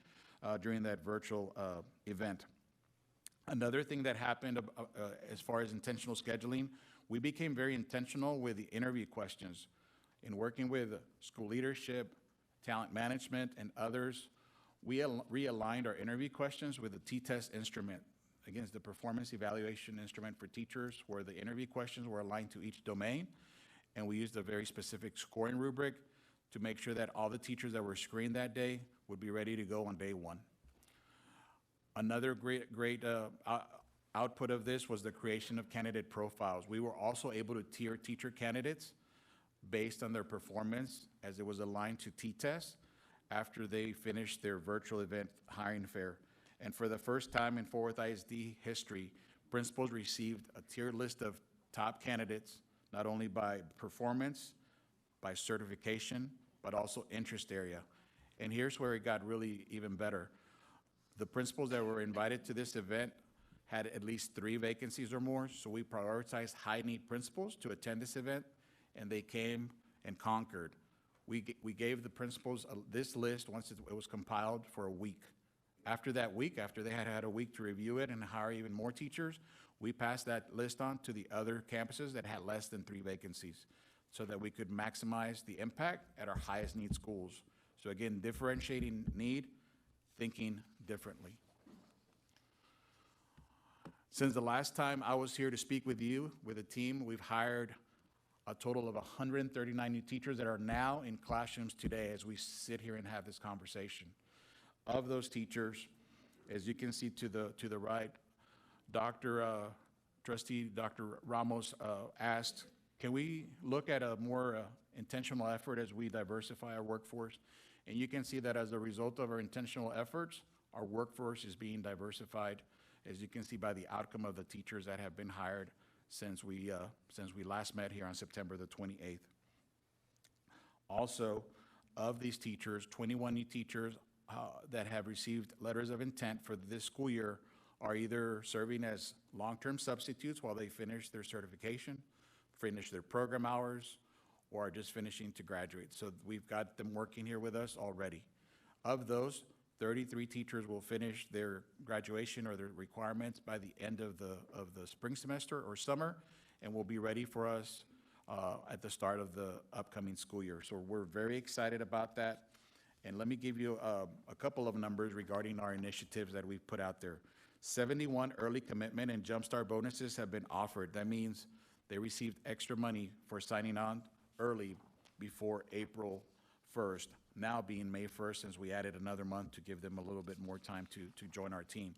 during that virtual event. Another thing that happened as far as intentional scheduling, we became very intentional with the interview questions. In working with school leadership, talent management, and others, we realigned our interview questions with the T-test instrument. Again, it's the performance evaluation instrument for teachers, where the interview questions were aligned to each domain, and we used a very specific scoring rubric to make sure that all the teachers that were screened that day would be ready to go on day one. Another great output of this was the creation of candidate profiles. We were also able to tier teacher candidates based on their performance, as it was aligned to T-test after they finished their virtual event hiring fair. And for the first time in Fort Worth ISD history, principals received a tiered list of top candidates, not only by performance, by certification, but also interest area. And here's where it got really even better. The principals that were invited to this event had at least 3 vacancies or more, so we prioritized high-need principals to attend this event, and they came and conquered. We gave the principals this list once it was compiled for a week. After that week, after they had a week to review it and hire even more teachers, we passed that list on to the other campuses that had less than 3 vacancies so that we could maximize the impact at our highest need schools. So again, differentiating need, thinking differently. Since the last time I was here to speak with you, with a team, we've hired a total of 139 new teachers that are now in classrooms today as we sit here and have this conversation. Of those teachers, as you can see to the right, Trustee Dr. Ramos asked, can we look at a more intentional effort as we diversify our workforce? And you can see that as a result of our intentional efforts, our workforce is being diversified, as you can see by the outcome of the teachers that have been hired since we last met here on September the 28th. Also, of these teachers, 21 new teachers that have received letters of intent for this school year are either serving as long-term substitutes while they finish their certification, finish their program hours, or are just finishing to graduate. So we've got them working here with us already. Of those, 33 teachers will finish their graduation or their requirements by the end of the spring semester or summer, and will be ready for us at the start of the upcoming school year. So we're very excited about that. And let me give you a couple of numbers regarding our initiatives that we've put out there. 71 early commitment and Jumpstart bonuses have been offered. That means they received extra money for signing on early before April 1st, now being May 1st, since we added another month to give them a little bit more time to join our team.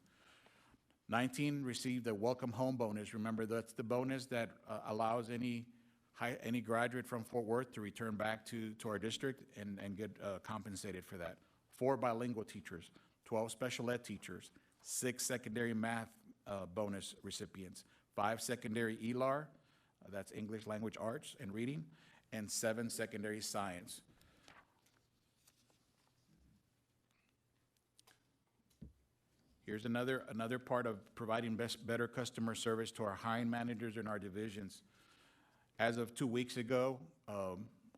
19 received a welcome home bonus. Remember, that's the bonus that allows any any graduate from Fort Worth to return back to our district and get compensated for that. 4 bilingual teachers, 12 special ed teachers, 6 secondary math bonus recipients, 5 secondary ELAR, that's English Language Arts and Reading, and 7 secondary science. Here's another part of providing better customer service to our hiring managers in our divisions. As of 2 weeks ago,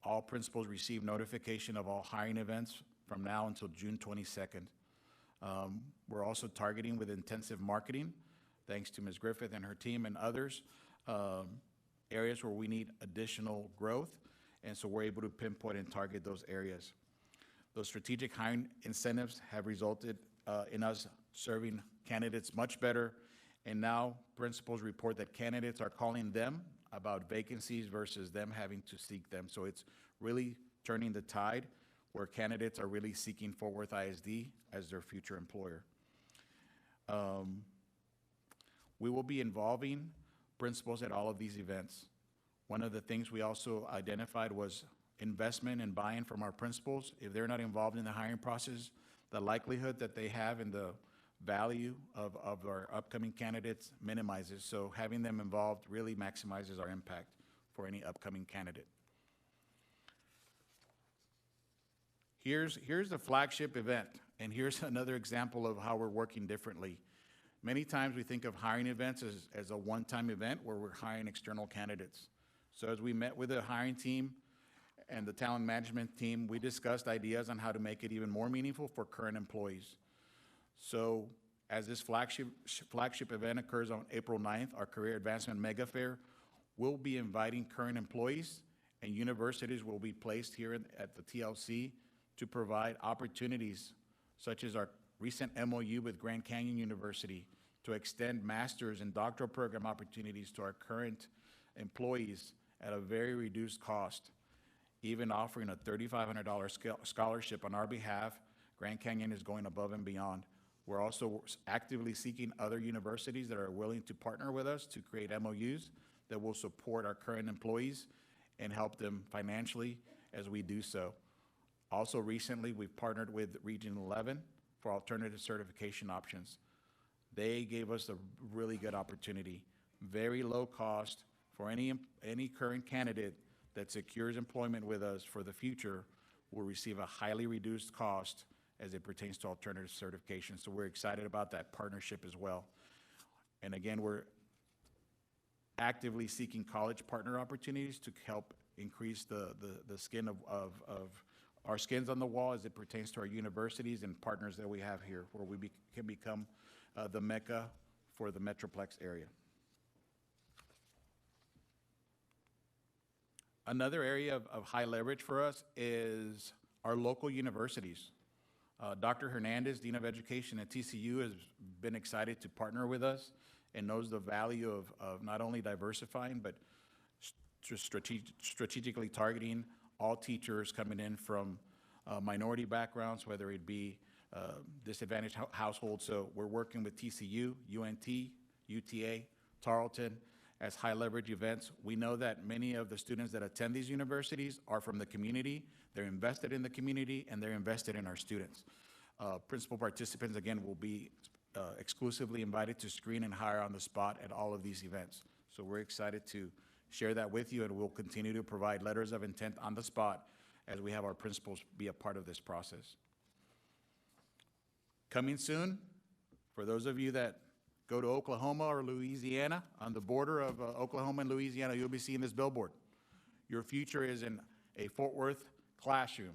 all principals received notification of all hiring events from now until June 22nd. We're also targeting with intensive marketing, thanks to Ms. Griffith and her team and others, areas where we need additional growth, and so we're able to pinpoint and target those areas. Those strategic hiring incentives have resulted in us serving candidates much better, and now principals report that candidates are calling them about vacancies versus them having to seek them. So it's really turning the tide where candidates are really seeking Fort Worth ISD as their future employer. We will be involving principals at all of these events. One of the things we also identified was investment and buy-in from our principals. If they're not involved in the hiring process, the likelihood that they have in the value of our upcoming candidates minimizes. So having them involved really maximizes our impact for any upcoming candidate. Here's the flagship event, and here's another example of how we're working differently. Many times we think of hiring events as a one-time event where we're hiring external candidates. So as we met with the hiring team and the talent management team, we discussed ideas on how to make it even more meaningful for current employees. So as this flagship event occurs on April 9th, our Career Advancement Mega Fair, we'll be inviting current employees, and universities will be placed here at the TLC to provide opportunities such as our recent MOU with Grand Canyon University to extend master's and doctoral program opportunities to our current employees at a very reduced cost, even offering a $3,500 scholarship on our behalf. Grand Canyon is going above and beyond. We're also actively seeking other universities that are willing to partner with us to create MOUs that will support our current employees and help them financially as we do so. Also recently, we've partnered with Region 11 for alternative certification options. They gave us a really good opportunity, very low cost for any current candidate that secures employment with us for the future will receive a highly reduced cost as it pertains to alternative certification. So we're excited about that partnership as well. And again, we're actively seeking college partner opportunities to help increase the skin of our skins on the wall as it pertains to our universities and partners that we have here, where we can become the Mecca for the Metroplex area. Another area of high leverage for us is our local universities. Dr. Hernandez, Dean of Education at TCU, has been excited to partner with us and knows the value of not only diversifying, but strategically targeting all teachers coming in from minority backgrounds, whether it be disadvantaged households. So we're working with TCU, UNT, UTA, Tarleton as high leverage events. We know that many of the students that attend these universities are from the community. They're invested in the community and they're invested in our students. Principal participants, again, will be exclusively invited to screen and hire on the spot at all of these events. So we're excited to share that with you, and we'll continue to provide letters of intent on the spot as we have our principals be a part of this process. Coming soon, for those of you that go to Oklahoma or Louisiana, on the border of Oklahoma and Louisiana, you'll be seeing this billboard. Your future is in a Fort Worth classroom.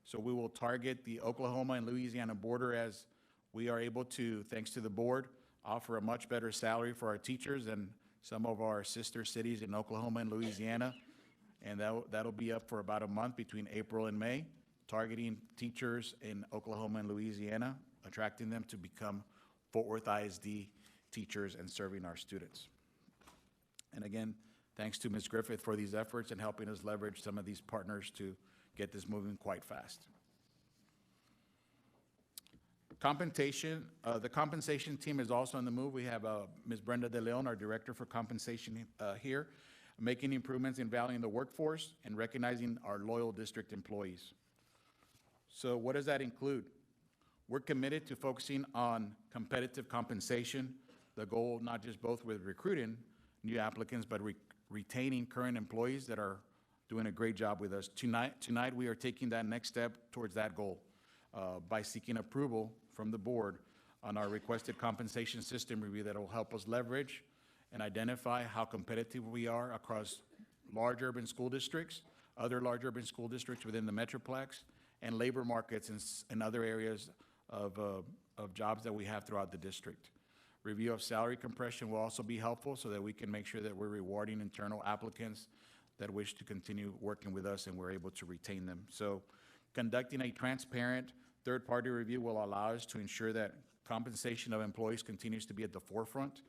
So we will target the Oklahoma and Louisiana border as we are able to, thanks to the board, offer a much better salary for our teachers than some of our sister cities in Oklahoma and Louisiana. And that'll be up for about a month between April and May, targeting teachers in Oklahoma and Louisiana, attracting them to become Fort Worth ISD teachers and serving our students. And again, thanks to Ms. Griffith for these efforts and helping us leverage some of these partners to get this moving quite fast. Compensation, the compensation team is also on the move. We have Ms. Brenda De Leon, our Director for Compensation here. making improvements in valuing the workforce, and recognizing our loyal district employees. So what does that include? We're committed to focusing on competitive compensation, the goal not just both with recruiting new applicants, but retaining current employees that are doing a great job with us. Tonight we are taking that next step towards that goal by seeking approval from the board on our requested compensation system review that will help us leverage and identify how competitive we are across large urban school districts, other large urban school districts within the Metroplex, and labor markets in other areas of jobs that we have throughout the district. Review of salary compression will also be helpful so that we can make sure that we're rewarding internal applicants that wish to continue working with us and we're able to retain them. So conducting a transparent third-party review will allow us to ensure that compensation of employees continues to be at the forefront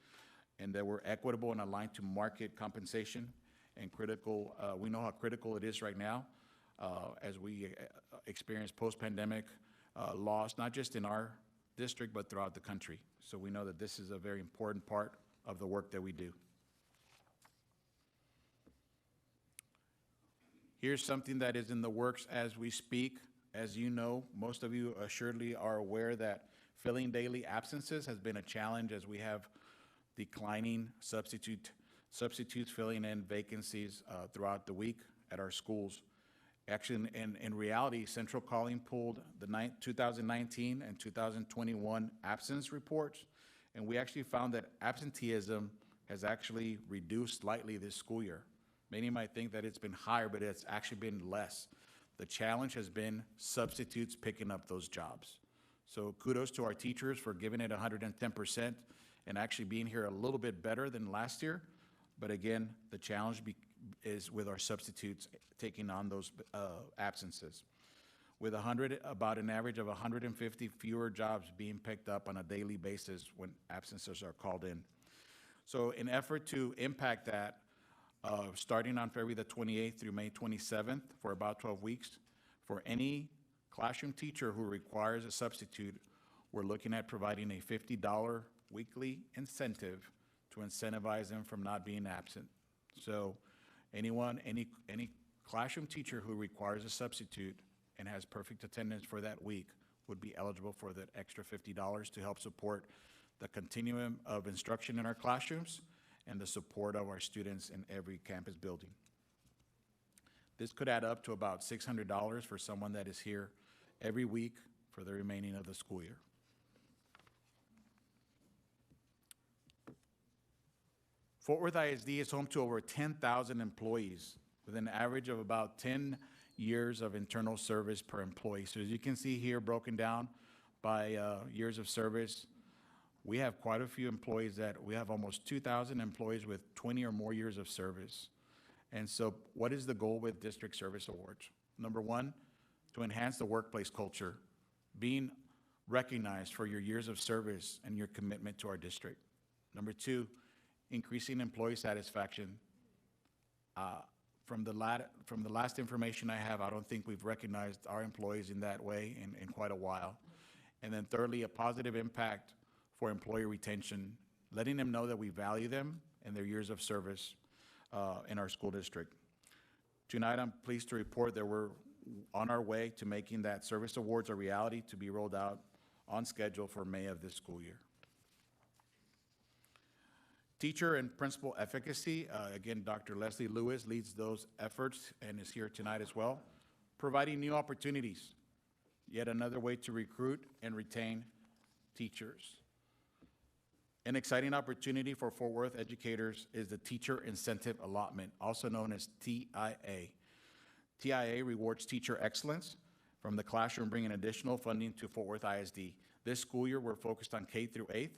and that we're equitable and aligned to market compensation and critical. We know how critical it is right now as we experience post-pandemic loss, not just in our district, but throughout the country. So we know that this is a very important part of the work that we do. Here's something that is in the works as we speak. As you know, most of you assuredly are aware that filling daily absences has been a challenge as we have declining substitutes filling in vacancies throughout the week at our schools. Actually, in reality, Central Calling pulled the 2019 and 2021 absence reports, and we actually found that absenteeism has actually reduced slightly this school year. Many might think that it's been higher, but it's actually been less. The challenge has been substitutes picking up those jobs. So kudos to our teachers for giving it 110% and actually being here a little bit better than last year. But again, the challenge is with our substitutes taking on those absences. With about an average of 150 fewer jobs being picked up on a daily basis when absences are called in. So in effort to impact that, starting on February the 28th through May 27th for about 12 weeks, for any classroom teacher who requires a substitute, we're looking at providing a $50 weekly incentive to incentivize them from not being absent. So any classroom teacher who requires a substitute and has perfect attendance for that week would be eligible for that extra $50 to help support the continuum of instruction in our classrooms and the support of our students in every campus building. This could add up to about $600 for someone that is here every week for the remaining of the school year. Fort Worth ISD is home to over 10,000 employees with an average of about 10 years of internal service per employee. So as you can see here, broken down by years of service, we have quite a few employees we have almost 2,000 employees with 20 or more years of service. And so what is the goal with District Service Awards? Number one, to enhance the workplace culture, being recognized for your years of service and your commitment to our district. Number two, increasing employee satisfaction. From the last information I have, I don't think we've recognized our employees in that way in quite a while. And then thirdly, a positive impact for employee retention, letting them know that we value them and their years of service in our school district. Tonight, I'm pleased to report that we're on our way to making that service awards a reality to be rolled out on schedule for May of this school year. Teacher and principal efficacy, again, Dr. Leslie Lewis leads those efforts and is here tonight as well, providing new opportunities, yet another way to recruit and retain teachers. An exciting opportunity for Fort Worth educators is the Teacher Incentive Allotment, also known as TIA. TIA rewards teacher excellence from the classroom, bringing additional funding to Fort Worth ISD. This school year, we're focused on K through 8th,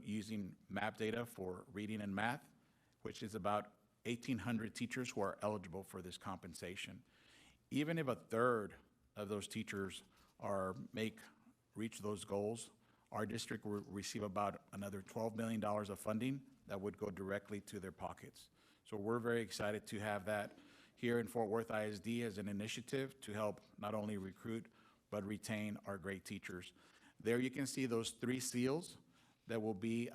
using MAP data for reading and math, which is about 1,800 teachers who are eligible for this compensation. Even if a third of those teachers reach those goals, our district will receive about another $12 million of funding that would go directly to their pockets. So we're very excited to have that here in Fort Worth ISD as an initiative to help not only recruit, but retain our great teachers. There you can see those 3 seals that will be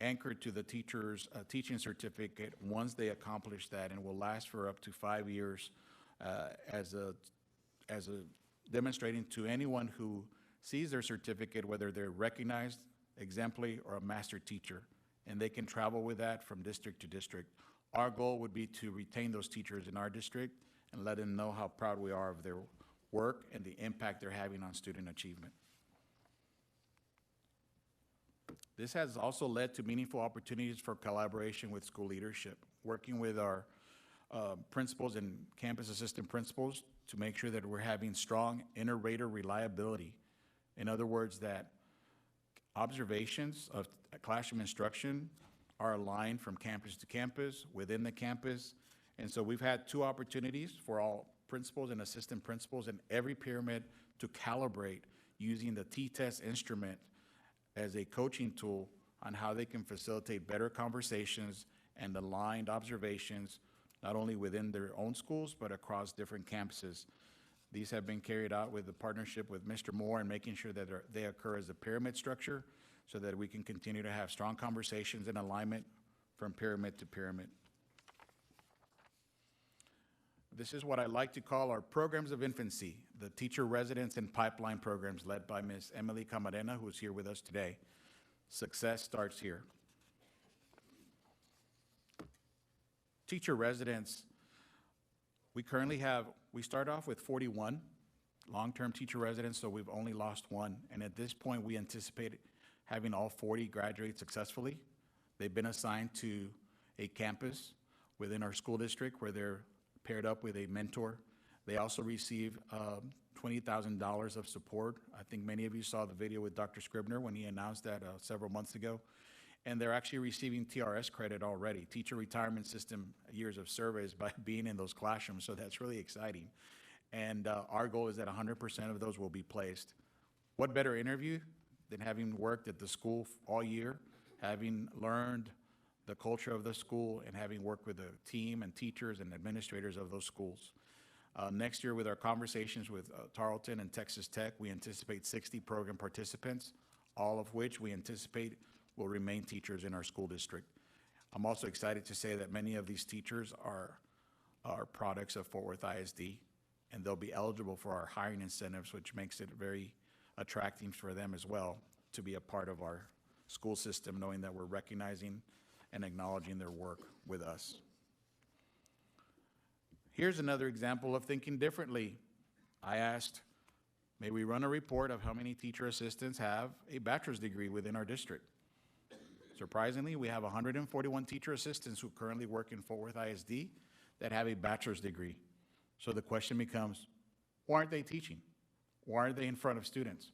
anchored to the teacher's teaching certificate once they accomplish that, and will last for up to 5 years as a demonstrating to anyone who sees their certificate, whether they're recognized, exemplary, or a master teacher, and they can travel with that from district to district. Our goal would be to retain those teachers in our district and let them know how proud we are of their work and the impact they're having on student achievement. This has also led to meaningful opportunities for collaboration with school leadership, working with our principals and campus assistant principals to make sure that we're having strong inter-rater reliability. In other words, that observations of classroom instruction are aligned from campus to campus, within the campus. And so we've had 2 opportunities for all principals and assistant principals in every pyramid to calibrate using the T-test instrument as a coaching tool on how they can facilitate better conversations and aligned observations, not only within their own schools, but across different campuses. These have been carried out with the partnership with Mr. Moore and making sure that they occur as a pyramid structure so that we can continue to have strong conversations and alignment from pyramid to pyramid. This is what I like to call our programs of infancy, the teacher residence and pipeline programs led by Ms. Emily Camarena, who is here with us today. Success starts here. Teacher residence, we start off with 41 long-term teacher residents, so we've only lost 1. And at this point, we anticipate having all 40 graduate successfully. They've been assigned to a campus within our school district where they're paired up with a mentor. They also receive $20,000 of support. I think many of you saw the video with Dr. Scribner when he announced that several months ago. And they're actually receiving TRS credit already, Teacher Retirement System years of service, by being in those classrooms, so that's really exciting. And our goal is that 100% of those will be placed. What better interview than having worked at the school all year, having learned the culture of the school, and having worked with the team and teachers and administrators of those schools. Next year, with our conversations with Tarleton and Texas Tech, we anticipate 60 program participants, all of which we anticipate will remain teachers in our school district. I'm also excited to say that many of these teachers are products of Fort Worth ISD, and they'll be eligible for our hiring incentives, which makes it very attractive for them as well to be a part of our school system, knowing that we're recognizing and acknowledging their work with us. Here's another example of thinking differently. I asked, may we run a report of how many teacher assistants have a bachelor's degree within our district? Surprisingly, we have 141 teacher assistants who currently work in Fort Worth ISD that have a bachelor's degree. So the question becomes, why aren't they teaching? Why aren't they in front of students?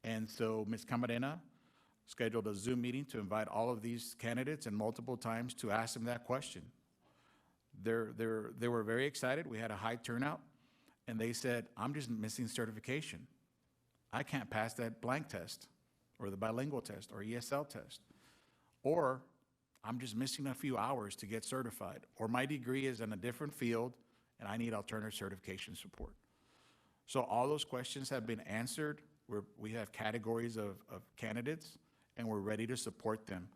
And so Ms. Camarena scheduled a Zoom meeting to invite all of these candidates and multiple times to ask them that question. They were very excited. We had a high turnout, and they said, I'm just missing certification. I can't pass that blank test or the bilingual test or ESL test. Or I'm just missing a few hours to get certified. Or my degree is in a different field, and I need alternative certification support. So all those questions have been answered. We have categories of candidates, and we're ready to support them.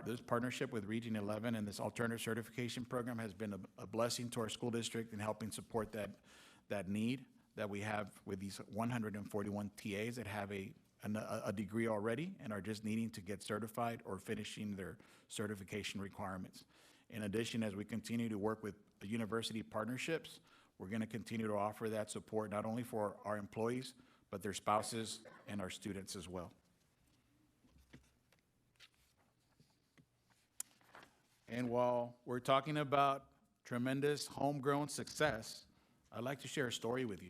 This partnership with Region 11 and this alternative certification program has been a blessing to our school district in helping support that need that we have with these 141 TAs that have a degree already and are just needing to get certified or finishing their certification requirements. In addition, as we continue to work with university partnerships, we're going to continue to offer that support not only for our employees, but their spouses and our students as well. And while we're talking about tremendous homegrown success, I'd like to share a story with you.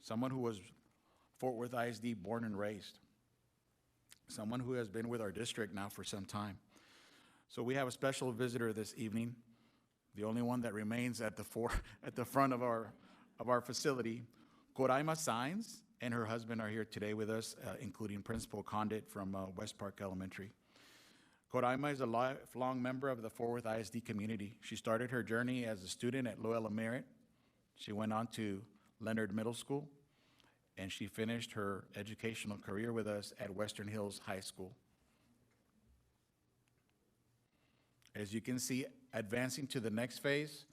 Someone who was Fort Worth ISD born and raised. Someone who has been with our district now for some time. So we have a special visitor this evening, the only one that remains at the front of our facility. Coraima Saenz and her husband are here today with us, including Principal Condit from West Park Elementary. Coraima is a lifelong member of the Fort Worth ISD community. She started her journey as a student at Loyola Merritt. She went on to Leonard Middle School, and she finished her educational career with us at Western Hills High School. As you can see, advancing to the next phase,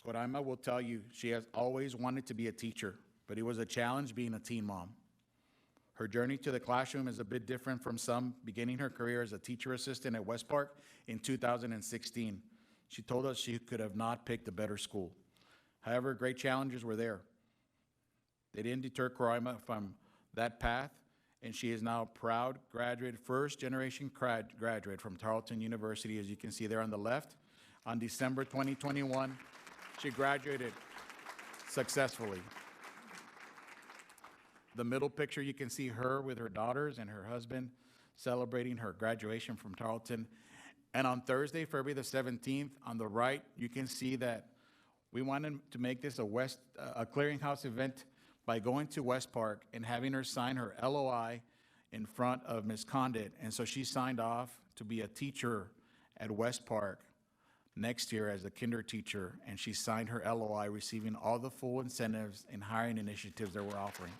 Coraima will tell you she has always wanted to be a teacher, but it was a challenge being a teen mom. Her journey to the classroom is a bit different from some, beginning her career as a teacher assistant at West Park in 2016. She told us she could have not picked a better school. However, great challenges were there. They didn't deter Coraima from that path, and she is now a proud graduate, first-generation graduate from Tarleton University, as you can see there on the left. On December 2021, she graduated successfully. The middle picture, you can see her with her daughters and her husband celebrating her graduation from Tarleton. And on Thursday, February the 17th, on the right, you can see that we wanted to make this a clearinghouse event by going to West Park and having her sign her LOI in front of Ms. Condit. And so she signed off to be a teacher at West Park next year as a kinder teacher, and she signed her LOI, receiving all the full incentives and hiring initiatives that we're offering.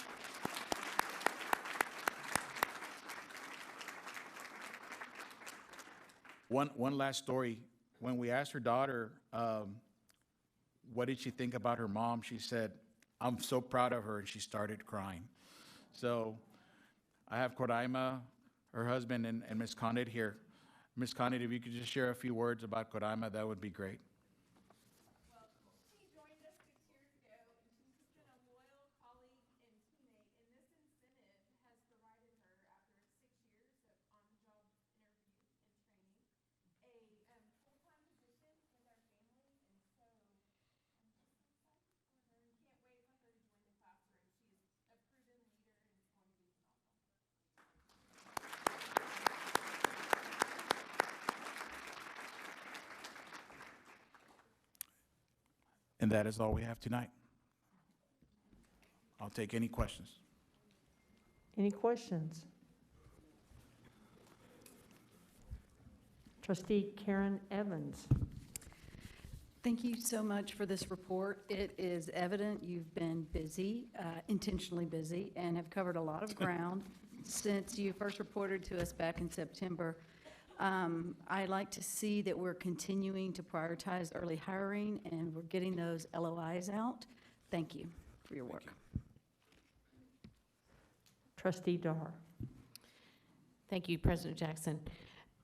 One last story. When we asked her daughter, what did she think about her mom, she said, "I'm so proud of her," and she started crying. So I have Coraima, her husband, and Ms. Condit here. Ms. Condit, if you could just share a few words about Coraima, that would be great. Well, she joined us 6 years ago, and she's just been a loyal colleague and teammate, and this incentive has provided her, after 6 years of on-the-job interview and training, a full-time position with our family, and so I'm just so excited for her and can't wait for her to join the classroom. She is a proven leader, and it's going to be phenomenal. And that is all we have tonight. I'll take any questions. Any questions? Trustee Karen Evans. Thank you so much for this report. It is evident you've been busy, intentionally busy, and have covered a lot of ground since you first reported to us back in September. I like to see that we're continuing to prioritize early hiring and we're getting those LOIs out. Thank you for your work. Trustee Dar. Thank you, President Jackson.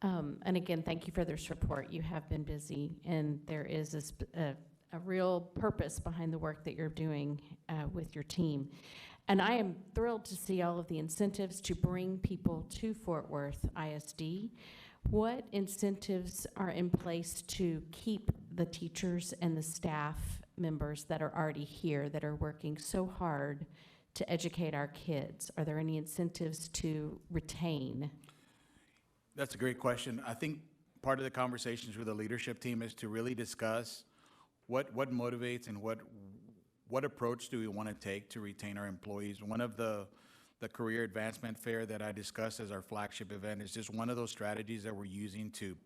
And again, thank you for this report. You have been busy, and there is a real purpose behind the work that you're doing with your team. And I am thrilled to see all of the incentives to bring people to Fort Worth ISD. What incentives are in place to keep the teachers and the staff members that are already here, that are working so hard to educate our kids? Are there any incentives to retain? That's a great question. I think part of the conversations with the leadership team is to really discuss what motivates and what approach do we want to take to retain our employees. One of the career advancement fair that I discussed as our flagship event is just one of those strategies that we're using to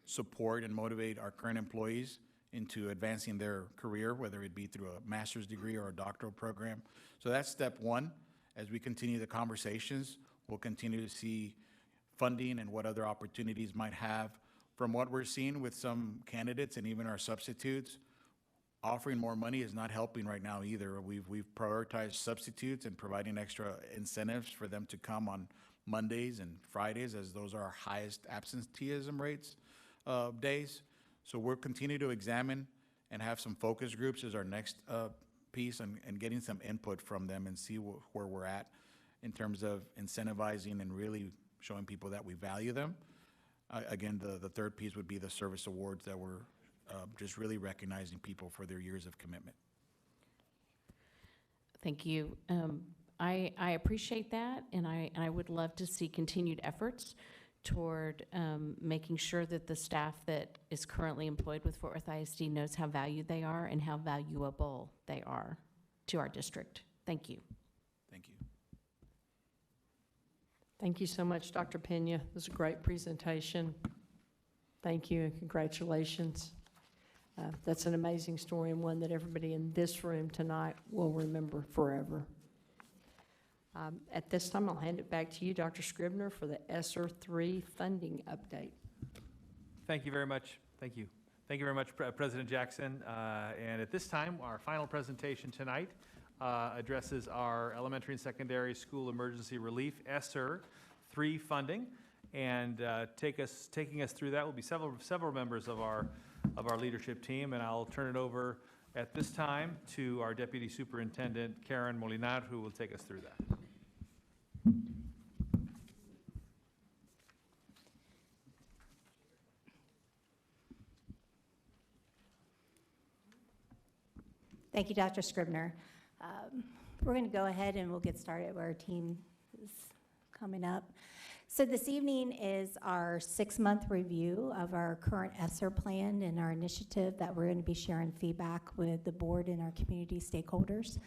support and motivate our current employees into advancing their career, whether it be through a master's degree or a doctoral program. So that's step one. As we continue the conversations, we'll continue to see funding and what other opportunities might have. From what we're seeing with some candidates and even our substitutes, offering more money is not helping right now either. We've prioritized substitutes and providing extra incentives for them to come on Mondays and Fridays, as those are our highest absenteeism rates days. So we'll continue to examine and have some focus groups as our next piece, and getting some input from them and see where we're at in terms of incentivizing and really showing people that we value them. Again, the third piece would be the service awards that we're just really recognizing people for their years of commitment. Thank you. I appreciate that, and I would love to see continued efforts toward making sure that the staff that is currently employed with Fort Worth ISD knows how valued they are and how valuable they are to our district. Thank you. Thank you. Thank you so much, Dr. Pena. It was a great presentation. Thank you and congratulations. That's an amazing story, and one that everybody in this room tonight will remember forever. At this time, I'll hand it back to you, Dr. Scribner, for the Esser 3 funding update. Thank you very much. Thank you. Thank you very much, President Jackson. And at this time, our final presentation tonight addresses our elementary and secondary school emergency relief, Esser 3 funding. And taking us through that will be several members of our leadership team. And I'll turn it over at this time to our Deputy Superintendent, Karen Molinar, who will take us through that. Thank you, Dr. Scribner. We're going to go ahead and we'll get started where our team is coming up. So this evening is our 6-month review of our current Esser plan and our initiative that we're going to be sharing feedback with the board and our community stakeholders.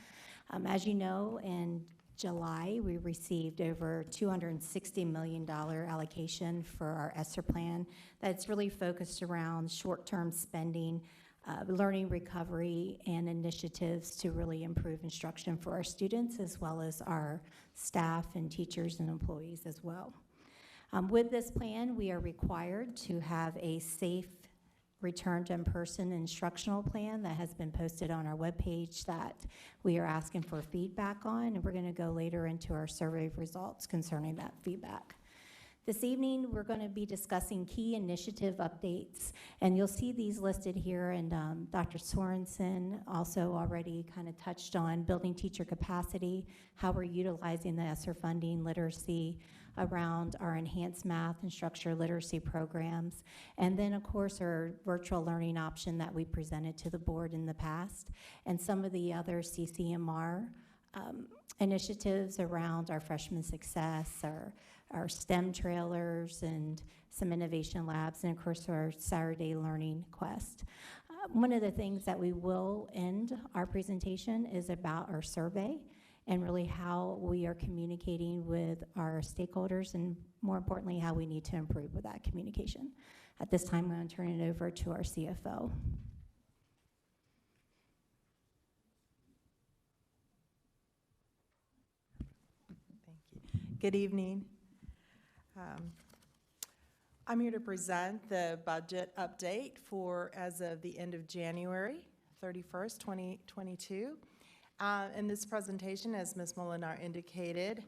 As you know, in July, we received over $260 million allocation for our Esser plan that's really focused around short-term spending, learning recovery, and initiatives to really improve instruction for our students as well as our staff and teachers and employees as well. With this plan, we are required to have a safe return to in-person instructional plan that has been posted on our webpage that we are asking for feedback on, and we're going to go later into our survey results concerning that feedback. This evening, we're going to be discussing key initiative updates, and you'll see these listed here, and Dr. Sorensen also already kind of touched on building teacher capacity, how we're utilizing the Esser funding, literacy, around our enhanced math and structured literacy programs, and then of course our virtual learning option that we presented to the board in the past, and some of the other CCMR initiatives around our freshman success, our STEM trailers, and some innovation labs, and of course our Saturday Learning Quest. One of the things that we will end our presentation is about our survey and really how we are communicating with our stakeholders, and more importantly, how we need to improve with that communication. At this time, I'm going to turn it over to our CFO. Thank you. Good evening. I'm here to present the budget update for as of the end of January 31st, 2022. And this presentation, as Ms. Molinar indicated,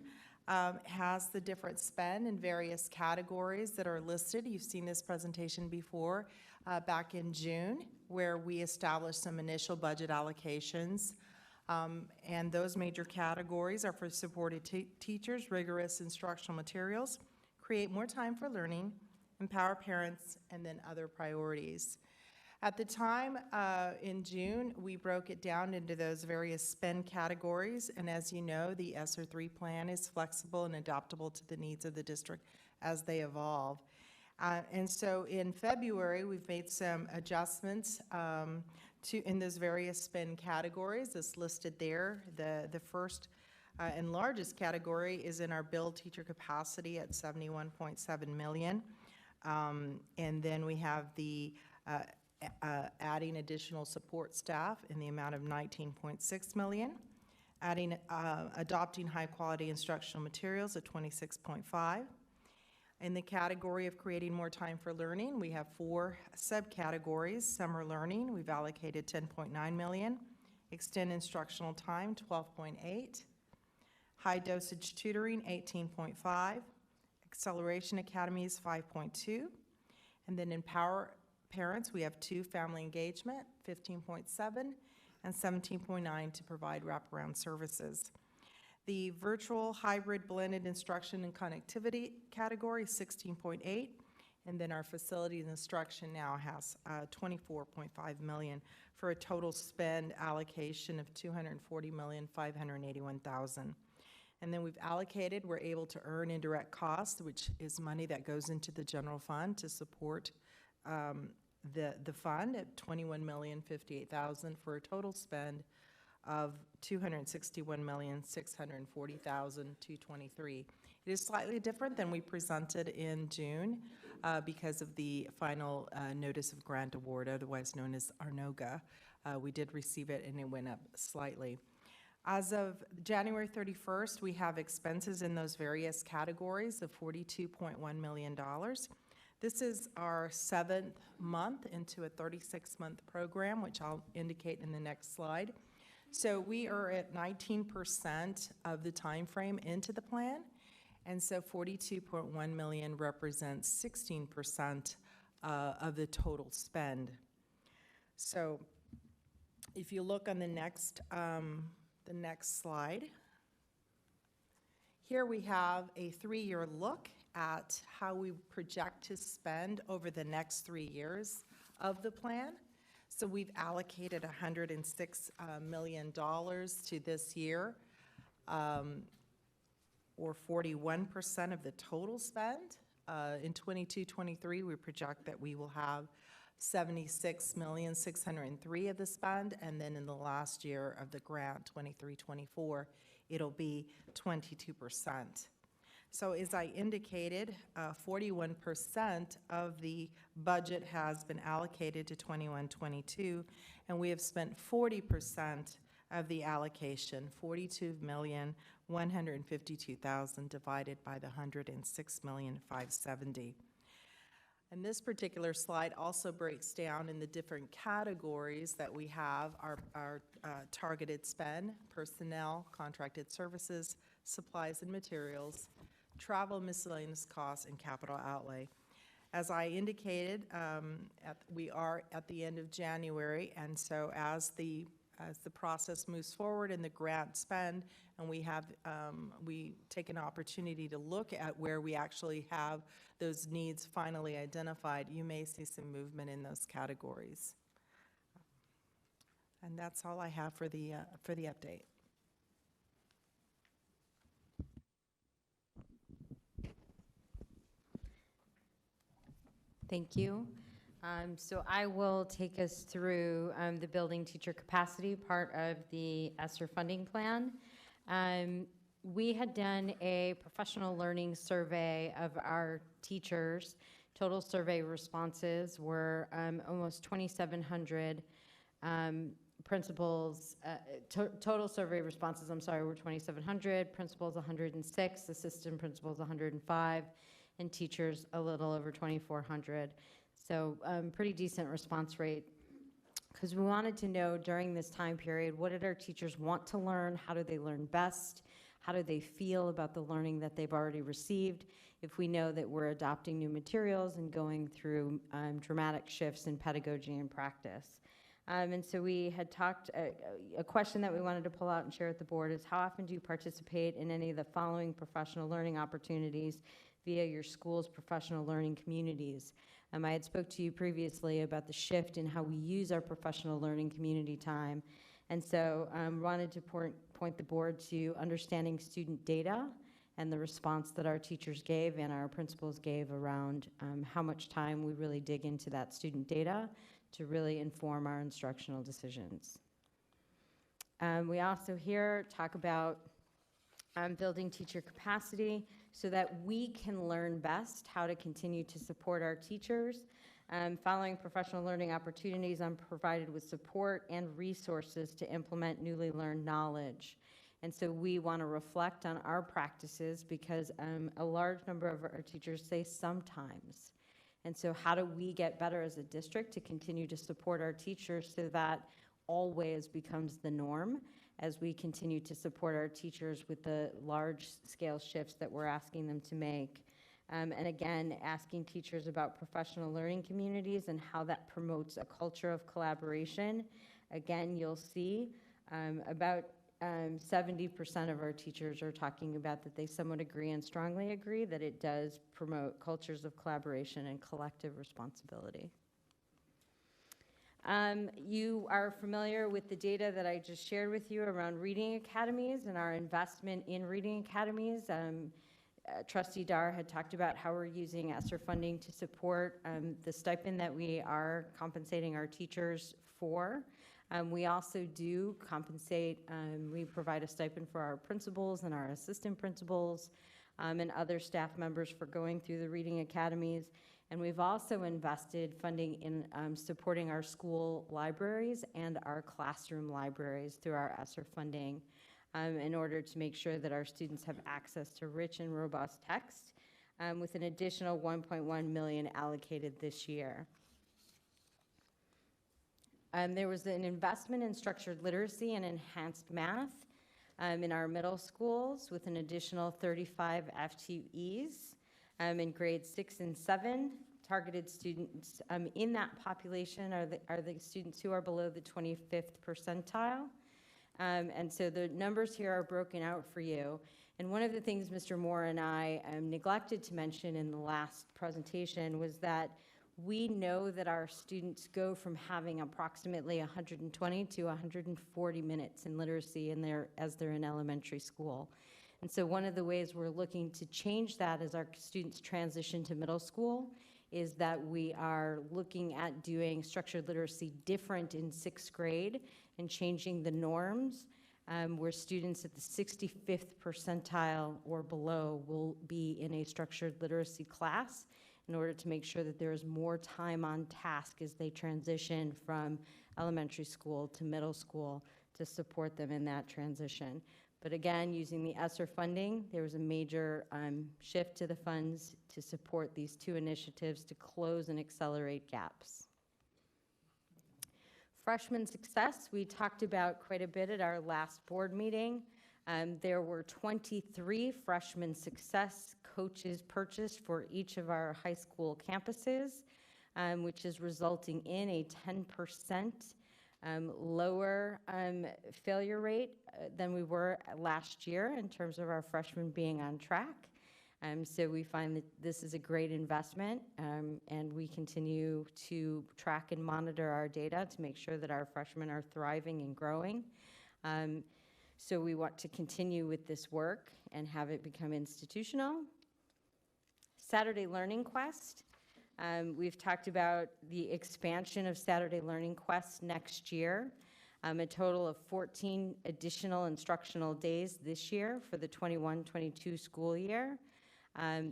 has the different spend in various categories that are listed. You've seen this presentation before back in June, where we established some initial budget allocations. And those major categories are for supported teachers, rigorous instructional materials, create more time for learning, empower parents, and then other priorities. At the time, in June, we broke it down into those various spend categories, and as you know, the Esser 3 plan is flexible and adaptable to the needs of the district as they evolve. And so in February, we've made some adjustments in those various spend categories as listed there. The first and largest category is in our build teacher capacity at $71.7 million. And then we have the adding additional support staff in the amount of $19.6 million, adopting high-quality instructional materials at $26.5. In the category of creating more time for learning, we have 4 subcategories. Summer learning, we've allocated $10.9 million. Extend instructional time, $12.8. High dosage tutoring, $18.5. Acceleration Academies, $5.2. And then empower parents, we have 2, family engagement, $15.7, and $17.9 to provide wraparound services. The virtual hybrid blended instruction and connectivity category, $16.8, and then our facility and instruction now has $24.5 million for a total spend allocation of $240,581,000. And then we've allocated, we're able to earn indirect costs, which is money that goes into the general fund to support the fund at $21,058,000 for a total spend of $261,640,223. It is slightly different than we presented in June because of the final notice of grant award, otherwise known as ARNOGA. We did receive it and it went up slightly. As of January 31st, we have expenses in those various categories of $42.1 million. This is our 7th month into a 36-month program, which I'll indicate in the next slide. So we are at 19% of the time frame into the plan, and so 42.1 million represents 16% of the total spend. So if you look on the next slide, here we have a 3-year look at how we project to spend over the next 3 years of the plan. So we've allocated $106 million to this year, or 41% of the total spend. In 22-23, we project that we will have $76,603,000 of the spend, and then in the last year of the grant, 23-24, it'll be 22%. So as I indicated, 41% of the budget has been allocated to 21-22, and we have spent 40% of the allocation, $42,152,000 divided by the $106,570,000. And this particular slide also breaks down in the different categories that we have our targeted spend: personnel, contracted services, supplies and materials, travel, miscellaneous costs, and capital outlay. As I indicated, we are at the end of January, and so as the process moves forward in the grant spend, and we take an opportunity to look at where we actually have those needs finally identified, you may see some movement in those categories. And that's all I have for the update. Thank you. So I will take us through the building teacher capacity part of the Esser funding plan. We had done a professional learning survey of our teachers. Total survey responses were almost 2,700 principals. Total survey responses, were 2,700, principals 106, assistant principals 105, and teachers a little over 2,400. So pretty decent response rate, because we wanted to know during this time period, what did our teachers want to learn? How do they learn best? How do they feel about the learning that they've already received? If we know that we're adopting new materials and going through dramatic shifts in pedagogy and practice. And so we had talked, a question that we wanted to pull out and share with the board is, how often do you participate in any of the following professional learning opportunities via your school's professional learning communities? I had spoke to you previously about the shift in how we use our professional learning community time. And so wanted to point the board to understanding student data and the response that our teachers gave and our principals gave around how much time we really dig into that student data to really inform our instructional decisions. We also here talk about building teacher capacity so that we can learn best how to continue to support our teachers. Following professional learning opportunities, I'm provided with support and resources to implement newly learned knowledge. And so we want to reflect on our practices because a large number of our teachers say sometimes. And so how do we get better as a district to continue to support our teachers so that always becomes the norm as we continue to support our teachers with the large-scale shifts that we're asking them to make. And again, asking teachers about professional learning communities and how that promotes a culture of collaboration. Again, you'll see about 70% of our teachers are talking about that they somewhat agree and strongly agree that it does promote cultures of collaboration and collective responsibility. You are familiar with the data that I just shared with you around reading academies and our investment in reading academies. Trustee Dar had talked about how we're using Esser funding to support the stipend that we are compensating our teachers for. We also do compensate, we provide a stipend for our principals and our assistant principals and other staff members for going through the reading academies. And we've also invested funding in supporting our school libraries and our classroom libraries through our Esser funding in order to make sure that our students have access to rich and robust text with an additional $1.1 million allocated this year. There was an investment in structured literacy and enhanced math in our middle schools with an additional 35 FTEs in grades 6 and 7. Targeted students in that population are the students who are below the 25th percentile. And so the numbers here are broken out for you. And one of the things Mr. Moore and I neglected to mention in the last presentation was that we know that our students go from having approximately 120 to 140 minutes in literacy as they're in elementary school. And so one of the ways we're looking to change that as our students transition to middle school is that we are looking at doing structured literacy different in 6th grade and changing the norms where students at the 65th percentile or below will be in a structured literacy class in order to make sure that there is more time on task as they transition from elementary school to middle school to support them in that transition. But again, using the Esser funding, there was a major shift to the funds to support these two initiatives to close and accelerate gaps. Freshman success, we talked about quite a bit at our last board meeting. There were 23 freshman success coaches purchased for each of our high school campuses, which is resulting in a 10% lower failure rate than we were last year in terms of our freshmen being on track. So we find that this is a great investment, and we continue to track and monitor our data to make sure that our freshmen are thriving and growing. So we want to continue with this work and have it become institutional. Saturday Learning Quest. We've talked about the expansion of Saturday Learning Quest next year, a total of 14 additional instructional days this year for the 21-22 school year.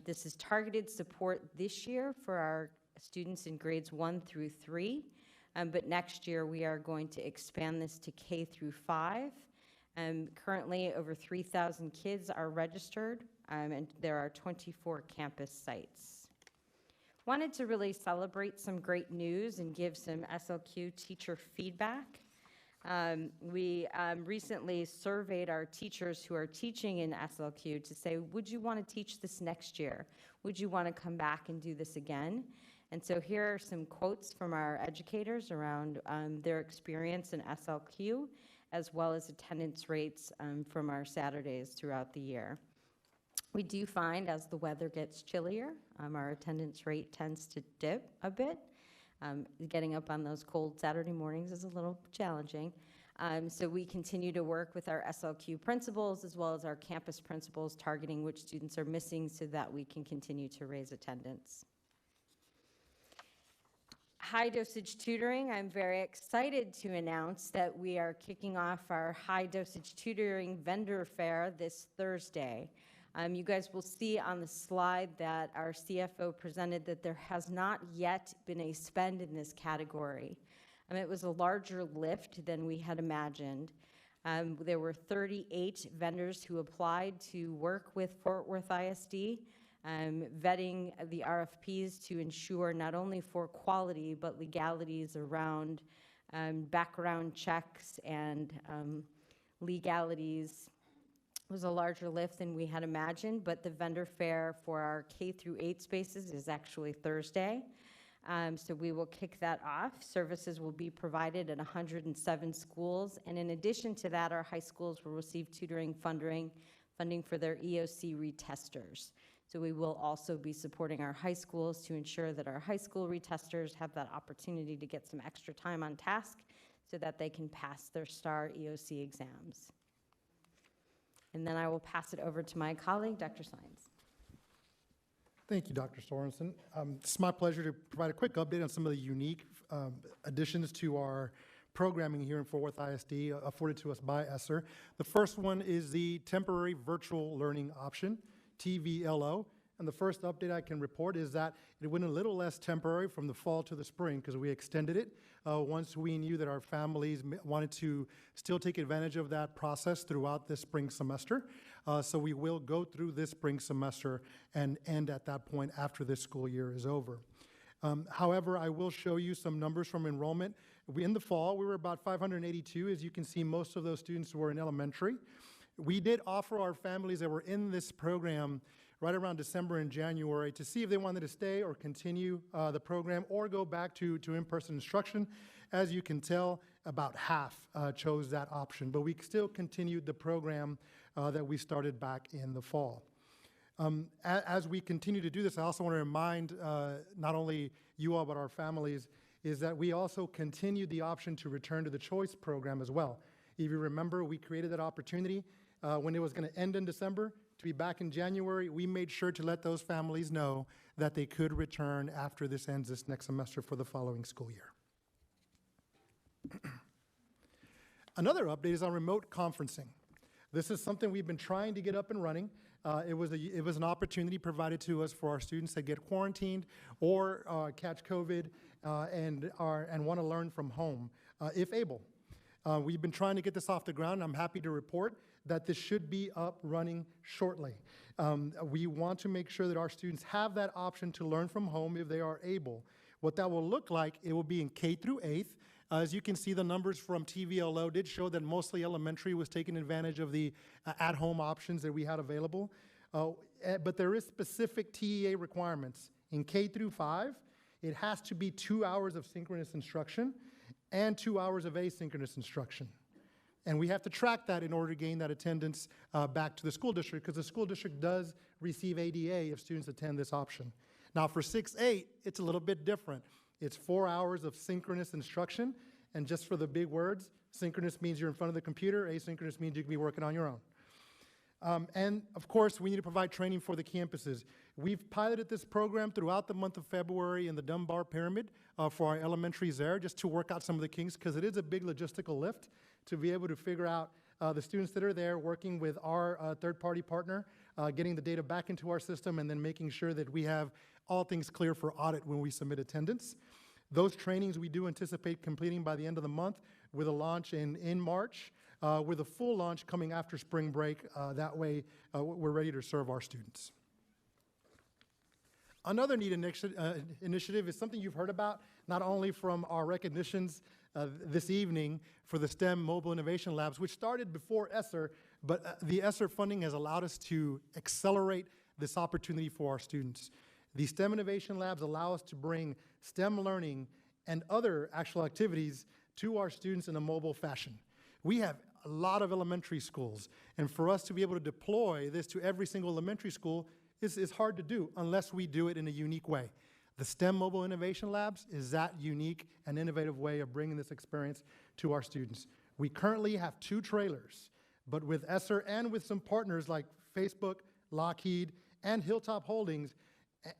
This is targeted support this year for our students in grades 1 through 3, but next year we are going to expand this to K through 5. Currently, over 3,000 kids are registered, and there are 24 campus sites. Wanted to really celebrate some great news and give some SLQ teacher feedback. We recently surveyed our teachers who are teaching in SLQ to say, would you want to teach this next year? Would you want to come back and do this again? And so here are some quotes from our educators around their experience in SLQ, as well as attendance rates from our Saturdays throughout the year. We do find as the weather gets chillier, our attendance rate tends to dip a bit. Getting up on those cold Saturday mornings is a little challenging. So we continue to work with our SLQ principals as well as our campus principals, targeting which students are missing so that we can continue to raise attendance. High dosage tutoring, I'm very excited to announce that we are kicking off our high dosage tutoring vendor fair this Thursday. You guys will see on the slide that our CFO presented that there has not yet been a spend in this category. It was a larger lift than we had imagined. There were 38 vendors who applied to work with Fort Worth ISD, vetting the RFPs to ensure not only for quality, but legalities around background checks and legalities. It was a larger lift than we had imagined, but the vendor fair for our K through 8 spaces is actually Thursday. So we will kick that off. Services will be provided at 107 schools, and in addition to that, our high schools will receive tutoring funding for their EOC retesters. So we will also be supporting our high schools to ensure that our high school retesters have that opportunity to get some extra time on task so that they can pass their STAR EOC exams. And then I will pass it over to my colleague, Dr. Sines. Thank you, Dr. Sorensen. It's my pleasure to provide a quick update on some of the unique additions to our programming here in Fort Worth ISD afforded to us by Esser. The first one is the temporary virtual learning option, TVLO. And the first update I can report is that it went a little less temporary from the fall to the spring because we extended it once we knew that our families wanted to still take advantage of that process throughout the spring semester. So we will go through this spring semester and end at that point after this school year is over. However, I will show you some numbers from enrollment. In the fall, we were about 582. As you can see, most of those students were in elementary. We did offer our families that were in this program right around December and January to see if they wanted to stay or continue the program or go back to in-person instruction. As you can tell, about half chose that option, but we still continued the program that we started back in the fall. As we continue to do this, I also want to remind not only you all, but our families, is that we also continued the option to return to the choice program as well. If you remember, we created that opportunity when it was going to end in December to be back in January. We made sure to let those families know that they could return after this ends this next semester for the following school year. Another update is on remote conferencing. This is something we've been trying to get up and running. It was an opportunity provided to us for our students that get quarantined or catch COVID and want to learn from home, if able. We've been trying to get this off the ground. I'm happy to report that this should be up running shortly. We want to make sure that our students have that option to learn from home if they are able. What that will look like, it will be in K through 8th. As you can see, the numbers from TVLO did show that mostly elementary was taking advantage of the at-home options that we had available. But there is specific TEA requirements. In K through 5, it has to be 2 hours of synchronous instruction and 2 hours of asynchronous instruction. And we have to track that in order to gain that attendance back to the school district, because the school district does receive ADA if students attend this option. Now for 6-8, it's a little bit different. It's 4 hours of synchronous instruction, and just for the big words, synchronous means you're in front of the computer, asynchronous means you can be working on your own. And of course, we need to provide training for the campuses. We've piloted this program throughout the month of February in the Dunbar Pyramid for our elementaries there, just to work out some of the kinks, because it is a big logistical lift to be able to figure out the students that are there, working with our third-party partner, getting the data back into our system, and then making sure that we have all things clear for audit when we submit attendance. Those trainings we do anticipate completing by the end of the month, with a launch in March, with a full launch coming after spring break. That way, we're ready to serve our students. Another neat initiative is something you've heard about, not only from our recognitions this evening for the STEM Mobile Innovation Labs, which started before Esser, but the Esser funding has allowed us to accelerate this opportunity for our students. The STEM Innovation Labs allow us to bring STEM learning and other actual activities to our students in a mobile fashion. We have a lot of elementary schools, and for us to be able to deploy this to every single elementary school is hard to do unless we do it in a unique way. The STEM Mobile Innovation Labs is that unique and innovative way of bringing this experience to our students. We currently have 2 trailers, but with Esser and with some partners like Facebook, Lockheed, and Hilltop Holdings,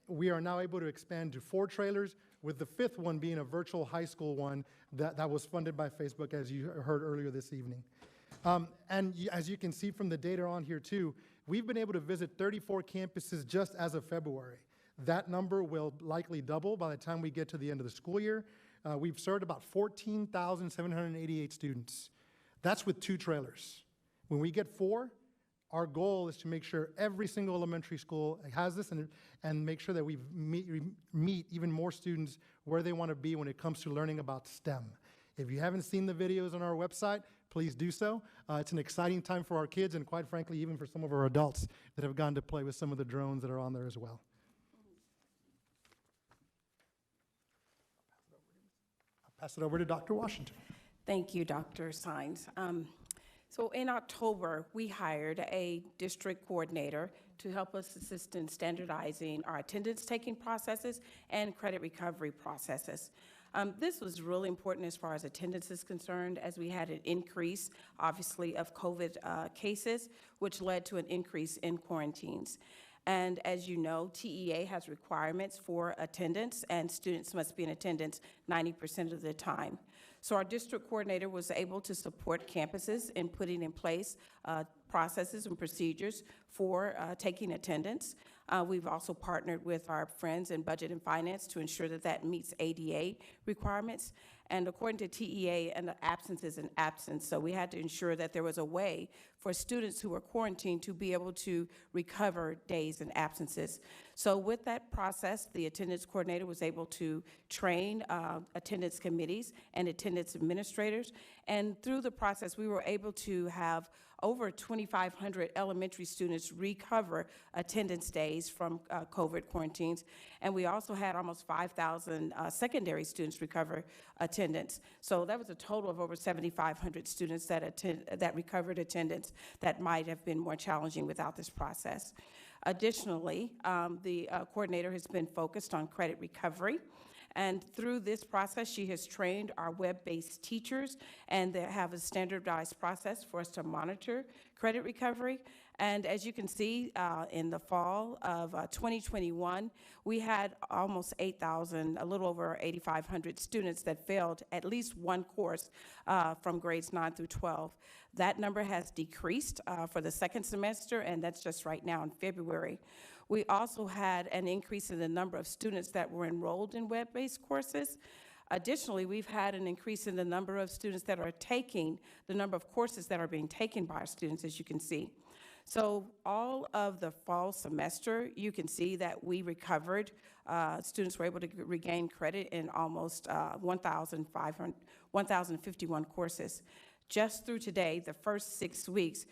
we are now able to expand to 4 trailers, with the 5th one being a virtual high school one that was funded by Facebook, as you heard earlier this evening. As you can see from the data on here too, we've been able to visit 34 campuses just as of February. That number will likely double by the time we get to the end of the school year. We've served about 14,788 students. That's with 2 trailers. When we get 4, our goal is to make sure every single elementary school has this and make sure that we meet even more students where they want to be when it comes to learning about STEM. If you haven't seen the videos on our website, please do so. It's an exciting time for our kids and, quite frankly, even for some of our adults that have gone to play with some of the drones that are on there as well. I'll pass it over to Dr. Washington. Thank you, Dr. Sines. So in October, we hired a district coordinator to help us assist in standardizing our attendance taking processes and credit recovery processes. This was really important as far as attendance is concerned, as we had an increase, obviously, of COVID cases, which led to an increase in quarantines. And as you know, TEA has requirements for attendance, and students must be in attendance 90% of the time. So our district coordinator was able to support campuses in putting in place processes and procedures for taking attendance. We've also partnered with our friends in Budget and Finance to ensure that that meets ADA requirements. And according to TEA, an absence is an absence, so we had to ensure that there was a way for students who were quarantined to be able to recover days and absences. So with that process, the attendance coordinator was able to train attendance committees and attendance administrators, and through the process, we were able to have over 2,500 elementary students recover attendance days from COVID quarantines, and we also had almost 5,000 secondary students recover attendance. So that was a total of over 7,500 students that recovered attendance that might have been more challenging without this process. Additionally, the coordinator has been focused on credit recovery. And through this process, she has trained our web-based teachers, and they have a standardized process for us to monitor credit recovery. And as you can see, in the fall of 2021, we had almost 8,000, a little over 8,500 students that failed at least one course from grades 9 through 12. That number has decreased for the second semester, and that's just right now in February. We also had an increase in the number of students that were enrolled in web-based courses. Additionally, we've had an increase in the number of students that are taking, the number of courses that are being taken by our students, as you can see. So all of the fall semester, you can see that we recovered. Students were able to regain credit in almost 1,051 courses. Just through today, the first 6 weeks,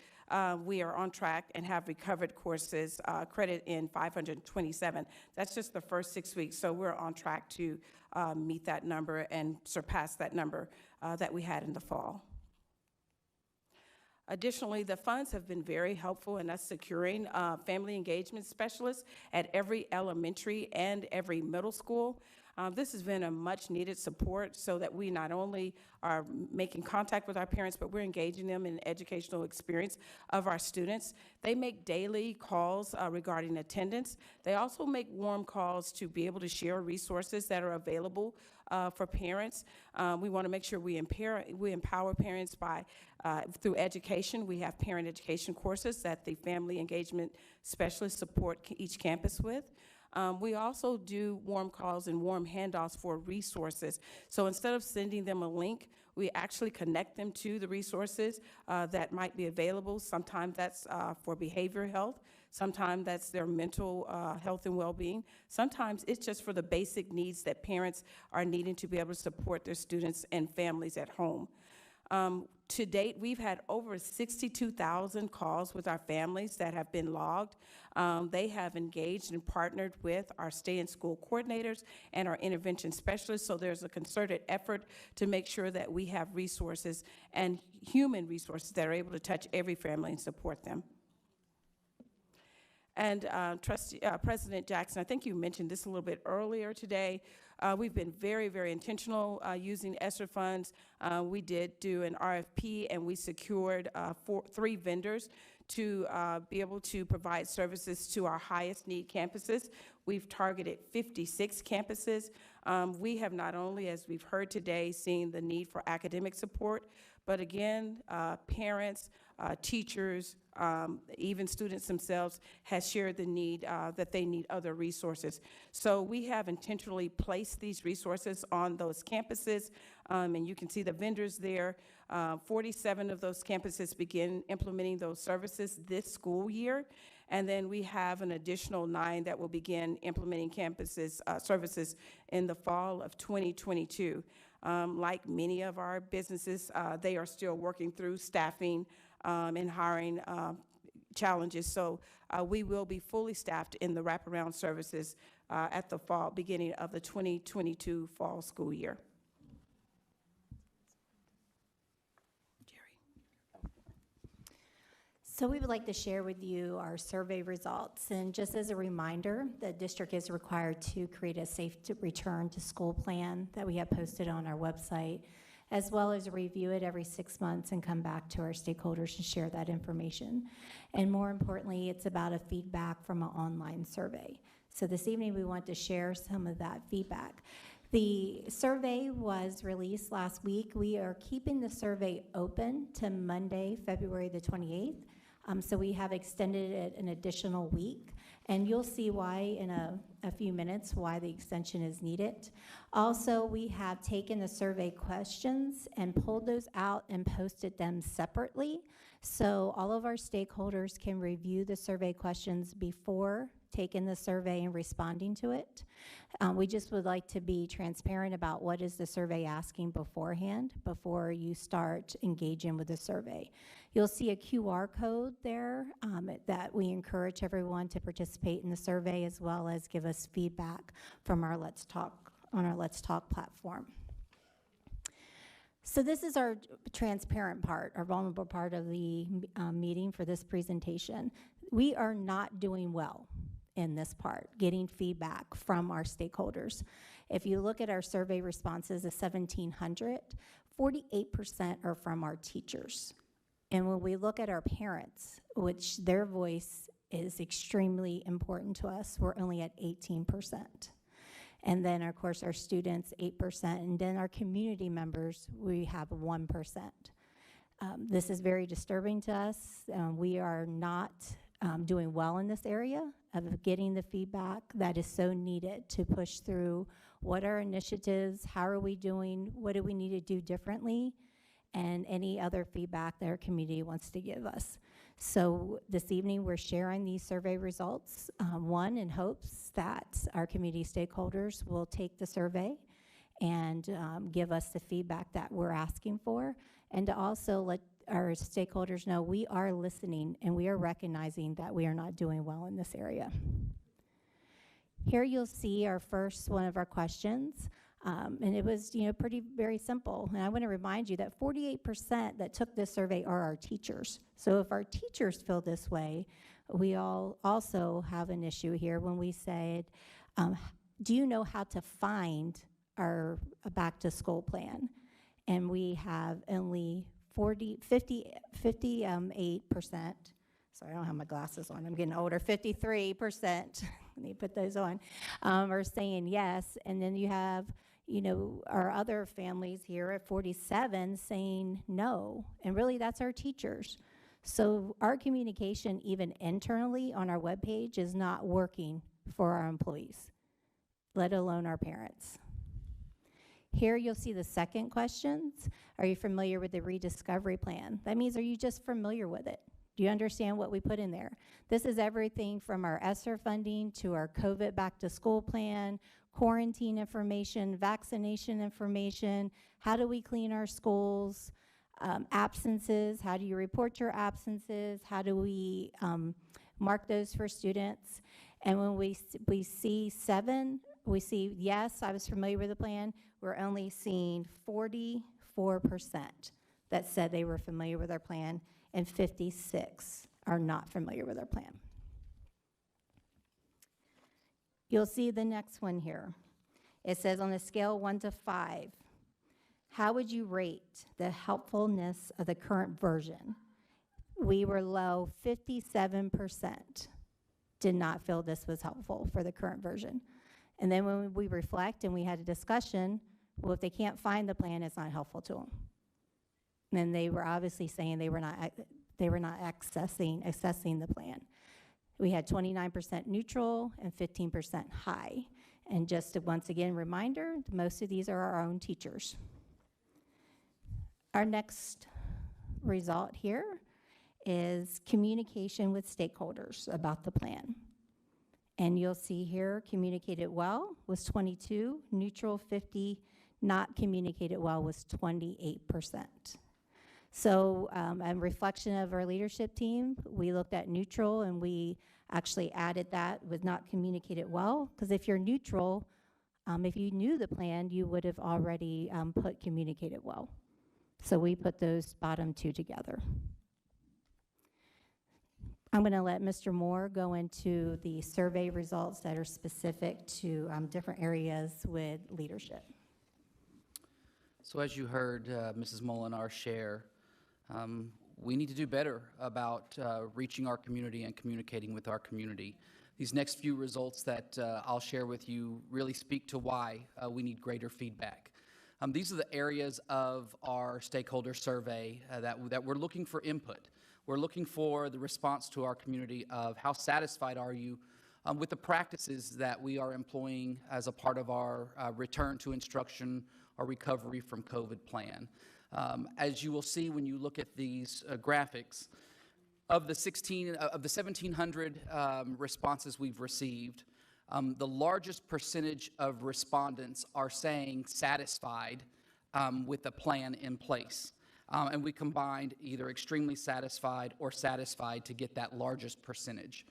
we are on track and have recovered courses credit in 527. That's just the first 6 weeks, so we're on track to meet that number and surpass that number that we had in the fall. Additionally, the funds have been very helpful in us securing family engagement specialists at every elementary and every middle school. This has been a much needed support so that we not only are making contact with our parents, but we're engaging them in the educational experience of our students. They make daily calls regarding attendance. They also make warm calls to be able to share resources that are available for parents. We want to make sure we empower parents by through education. We have parent education courses that the family engagement specialists support each campus with. We also do warm calls and warm handoffs for resources. So instead of sending them a link, we actually connect them to the resources that might be available. Sometimes that's for behavioral health. Sometimes that's their mental health and well-being. Sometimes it's just for the basic needs that parents are needing to be able to support their students and families at home. To date, we've had over 62,000 calls with our families that have been logged. They have engaged and partnered with our stay-in-school coordinators and our intervention specialists, so there's a concerted effort to make sure that we have resources and human resources that are able to touch every family and support them. And President Jackson, I think you mentioned this a little bit earlier today. We've been very, very intentional using Esser funds. We did do an RFP, and we secured 3 vendors to be able to provide services to our highest need campuses. We've targeted 56 campuses. We have not only, as we've heard today, seen the need for academic support, but again, parents, teachers, even students themselves has shared the need that they need other resources. So we have intentionally placed these resources on those campuses, and you can see the vendors there. 47 of those campuses begin implementing those services this school year, and then we have an additional 9 that will begin implementing campuses services in the fall of 2022. Like many of our businesses, they are still working through staffing and hiring challenges. So we will be fully staffed in the wraparound services at the fall, beginning of the 2022 fall school year. So we would like to share with you our survey results. And just as a reminder, the district is required to create a safe return to school plan that we have posted on our website, as well as review it every 6 months and come back to our stakeholders and share that information. And more importantly, it's about a feedback from an online survey. So this evening we want to share some of that feedback. The survey was released last week. We are keeping the survey open to Monday, February the 28th. So we have extended it an additional week. And you'll see why in a few minutes, why the extension is needed. Also, we have taken the survey questions and pulled those out and posted them separately. So all of our stakeholders can review the survey questions before taking the survey and responding to it. We just would like to be transparent about what is the survey asking beforehand, before you start engaging with the survey. You'll see a QR code there that we encourage everyone to participate in the survey, as well as give us feedback from our Let's Talk, on our Let's Talk platform. So this is our transparent part, our vulnerable part of the meeting for this presentation. We are not doing well in this part, getting feedback from our stakeholders. If you look at our survey responses of 1,700, 48% are from our teachers. And when we look at our parents, which their voice is extremely important to us, we're only at 18%. And then, of course, our students, 8%, and then our community members, we have 1%. This is very disturbing to us. We are not doing well in this area of getting the feedback that is so needed to push through what are initiatives, how are we doing, what do we need to do differently, and any other feedback that our community wants to give us. So this evening, we're sharing these survey results, one, in hopes that our community stakeholders will take the survey and give us the feedback that we're asking for, and to also let our stakeholders know we are listening and we are recognizing that we are not doing well in this area. Here you'll see our first one of our questions. And it was, very simple. And I want to remind you that 48% that took this survey are our teachers. So if our teachers feel this way, we all also have an issue here when we said, do you know how to find our back to school plan? And we have only 58%. Sorry, I don't have my glasses on. I'm getting older. 53%. Let me put those on. Are saying yes. And then you have, our other families here at 47 saying no. And really, that's our teachers. So our communication, even internally on our webpage, is not working for our employees, let alone our parents. Here you'll see the second questions. Are you familiar with the rediscovery plan? That means, are you just familiar with it? Do you understand what we put in there? This is everything from our Esser funding to our COVID back to school plan, quarantine information, vaccination information, how do we clean our schools, absences, how do you report your absences, how do we mark those for students? And when we see 7, we see, yes, I was familiar with the plan, we're only seeing 44% that said they were familiar with our plan, and 56 are not familiar with our plan. You'll see the next one here. It says on a scale 1 to 5, how would you rate the helpfulness of the current version? We were low, 57% did not feel this was helpful for the current version. And then when we reflect and we had a discussion, well, if they can't find the plan, it's not helpful to them. And they were obviously saying they were not accessing the plan. We had 29% neutral and 15% high. And just to once again reminder, most of these are our own teachers. Our next result here is communication with stakeholders about the plan. And you'll see here, communicated well was 22, neutral 50, not communicated well was 28%. So a reflection of our leadership team, we looked at neutral and we actually added that with not communicated well, because if you're neutral, if you knew the plan, you would have already put communicated well. So we put those bottom 2 together. I'm going to let Mr. Moore go into the survey results that are specific to different areas with leadership. So as you heard Mrs. Molinar share, we need to do better about reaching our community and communicating with our community. These next few results that I'll share with you really speak to why we need greater feedback. These are the areas of our stakeholder survey that we're looking for input. We're looking for the response to our community of how satisfied are you with the practices that we are employing as a part of our return to instruction or recovery from COVID plan. As you will see when you look at these graphics, of the 1,700 responses we've received, the largest percentage of respondents are saying satisfied with the plan in place. And we combined either extremely satisfied or satisfied to get that largest percentage.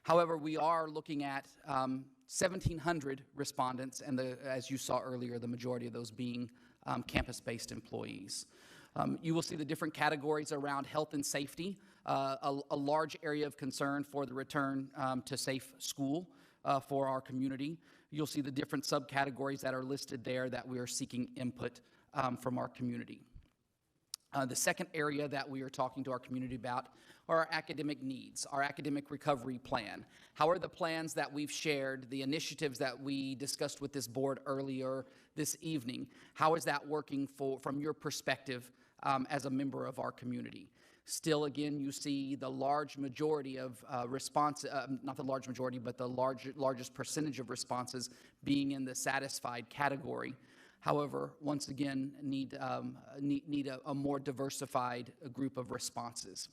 However, we are looking at 1,700 respondents, and as you saw earlier, the majority of those being campus-based employees. You will see the different categories around health and safety, a large area of concern for the return to safe school for our community. You'll see the different subcategories that are listed there that we are seeking input from our community. The second area that we are talking to our community about are our academic needs, our academic recovery plan. How are the plans that we've shared, the initiatives that we discussed with this board earlier this evening, how is that working from your perspective as a member of our community? Still, again, you see the large majority of not the large majority, but the largest percentage of responses being in the satisfied category. However, once again, need a more diversified group of responses.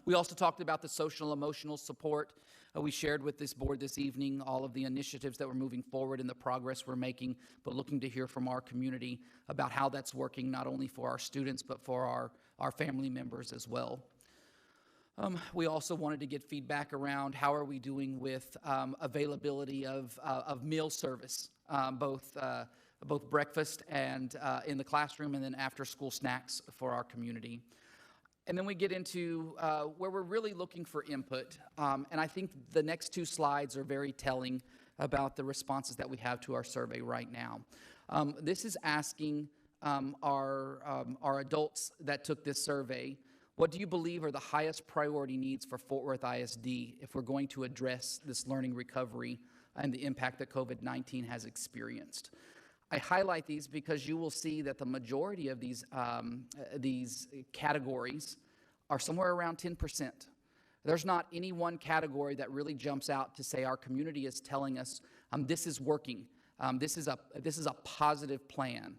We also talked about the social emotional support. We shared with this board this evening all of the initiatives that we're moving forward and the progress we're making, but looking to hear from our community about how that's working not only for our students, but for our family members as well. We also wanted to get feedback around how are we doing with availability of meal service, both breakfast and in the classroom, and then after school snacks for our community. And then we get into where we're really looking for input. And I think the next two slides are very telling about the responses that we have to our survey right now. This is asking our adults that took this survey, what do you believe are the highest priority needs for Fort Worth ISD if we're going to address this learning recovery and the impact that COVID-19 has experienced? I highlight these because you will see that the majority of these categories are somewhere around 10%. There's not any one category that really jumps out to say our community is telling us this is working. This is a positive plan.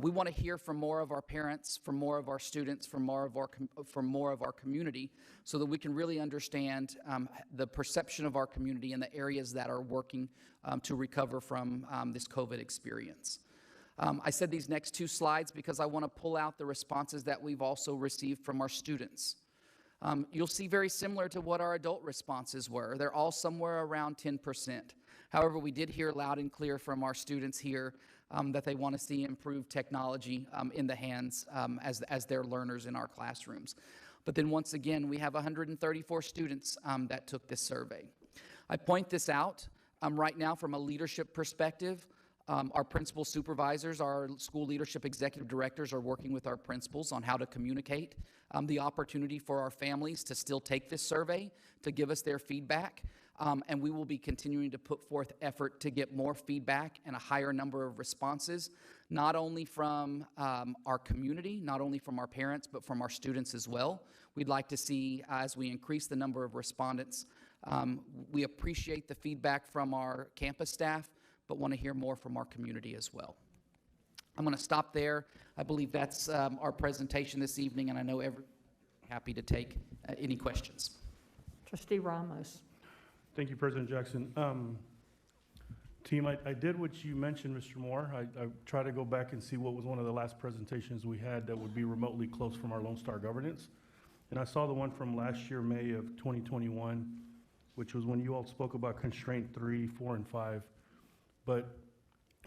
We want to hear from more of our parents, from more of our students, from more of our community, so that we can really understand the perception of our community and the areas that are working to recover from this COVID experience. I said these next two slides because I want to pull out the responses that we've also received from our students. You'll see very similar to what our adult responses were. They're all somewhere around 10%. However, we did hear loud and clear from our students here that they want to see improved technology in the hands as their learners in our classrooms. But then once again, we have 134 students that took this survey. I point this out right now from a leadership perspective. Our principal supervisors, our school leadership executive directors are working with our principals on how to communicate the opportunity for our families to still take this survey, to give us their feedback. And we will be continuing to put forth effort to get more feedback and a higher number of responses, not only from our community, not only from our parents, but from our students as well. We'd like to see, as we increase the number of respondents, we appreciate the feedback from our campus staff, but want to hear more from our community as well. I'm going to stop there. I believe that's our presentation this evening, and I know everyone's happy to take any questions. Trustee Ramos. Thank you, President Jackson. Team, I did what you mentioned, Mr. Moore. I tried to go back and see what was one of the last presentations we had that would be remotely close from our Lone Star governance. And I saw the one from last year, May of 2021, which was when you all spoke about constraint 3, 4, and 5. But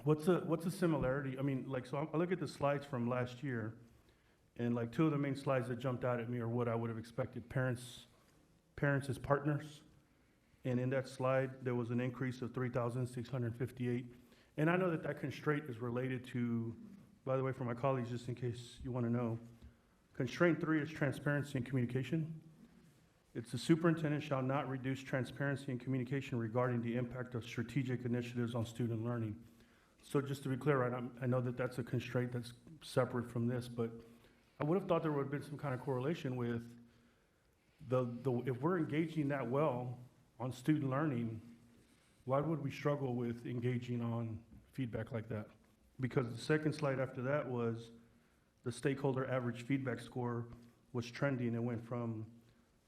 what's the similarity? I mean, like, so I look at the slides from last year, and like two of the main slides that jumped out at me are what I would have expected: parents as partners. And in that slide, there was an increase of 3,658. And I know that that constraint is related to, by the way, for my colleagues, just in case you want to know, constraint 3 is transparency and communication. It's the superintendent shall not reduce transparency and communication regarding the impact of strategic initiatives on student learning. So just to be clear, right, I know that that's a constraint that's separate from this, but I would have thought there would have been some kind of correlation with if we're engaging that well on student learning, why would we struggle with engaging on feedback like that? Because the second slide after that was the stakeholder average feedback score was trending. It went from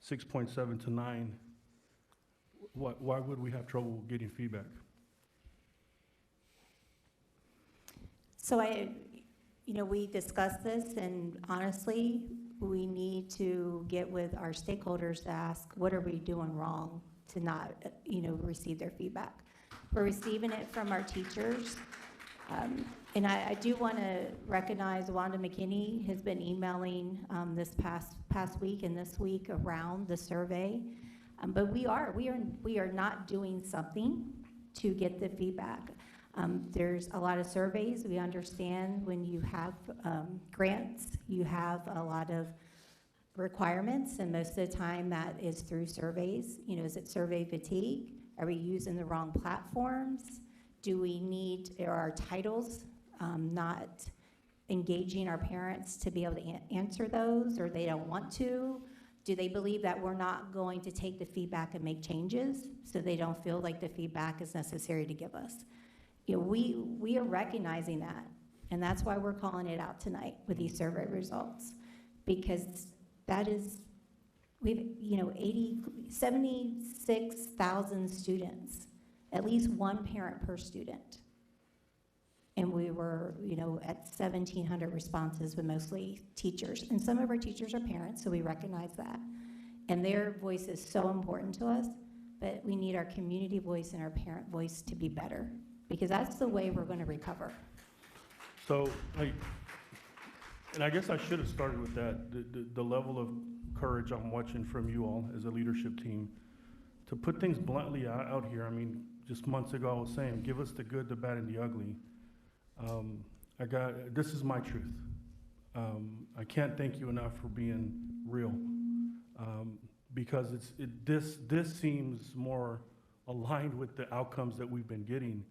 6.7 to 9. Why would we have trouble getting feedback? So we discussed this, and honestly, we need to get with our stakeholders to ask, what are we doing wrong to not, receive their feedback? We're receiving it from our teachers. And I do want to recognize Wanda McKinney has been emailing this past week and this week around the survey. But we are not doing something to get the feedback. There's a lot of surveys. We understand when you have grants, you have a lot of requirements, and most of the time that is through surveys. Is it survey fatigue? Are we using the wrong platforms? Are our titles not engaging our parents to be able to answer those, or they don't want to? Do they believe that we're not going to take the feedback and make changes, so they don't feel like the feedback is necessary to give us? We are recognizing that, and that's why we're calling it out tonight with these survey results, because that is, we've, 76,000 students, at least one parent per student. And we were, at 1,700 responses with mostly teachers. And some of our teachers are parents, so we recognize that. And their voice is so important to us, but we need our community voice and our parent voice to be better, because that's the way we're going to recover. So, and I guess I should have started with that, the level of courage I'm watching from you all as a leadership team to put things bluntly out here. I mean, just months ago I was saying, give us the good, the bad, and the ugly. This is my truth. I can't thank you enough for being real, because this seems more aligned with the outcomes that we've been getting.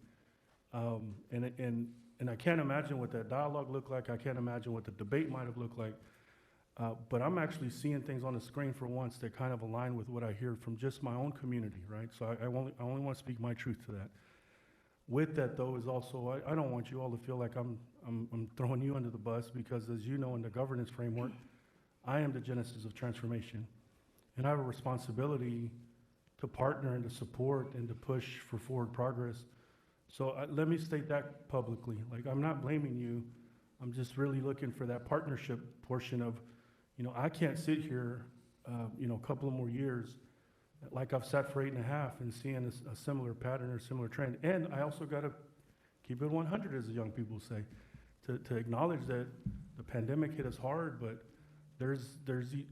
And I can't imagine what that dialogue looked like. I can't imagine what the debate might have looked like. But I'm actually seeing things on the screen for once that kind of align with what I hear from just my own community, right? So I only want to speak my truth to that. With that, though, is also, I don't want you all to feel like I'm throwing you under the bus, because as you know, in the governance framework, I am the genesis of transformation. And I have a responsibility to partner and to support and to push for forward progress. So let me state that publicly. Like, I'm not blaming you. I'm just really looking for that partnership portion of, I can't sit here, a couple of more years like I've sat for 8.5 and seeing a similar pattern or similar trend. And I also got to keep it 100, as the young people say, to acknowledge that the pandemic hit us hard, but there's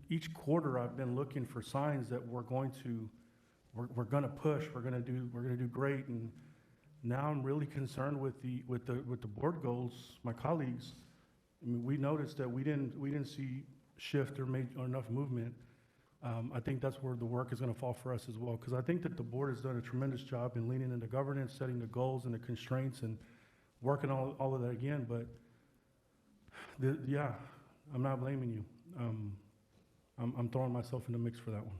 each quarter I've been looking for signs that we're going to push, we're gonna do great. And now I'm really concerned with the board goals. My colleagues, I mean, we noticed that we didn't see shift or enough movement. I think that's where the work is going to fall for us as well, because I think that the board has done a tremendous job in leaning into governance, setting the goals and the constraints, and working all of that again. But I'm not blaming you. I'm throwing myself in the mix for that one.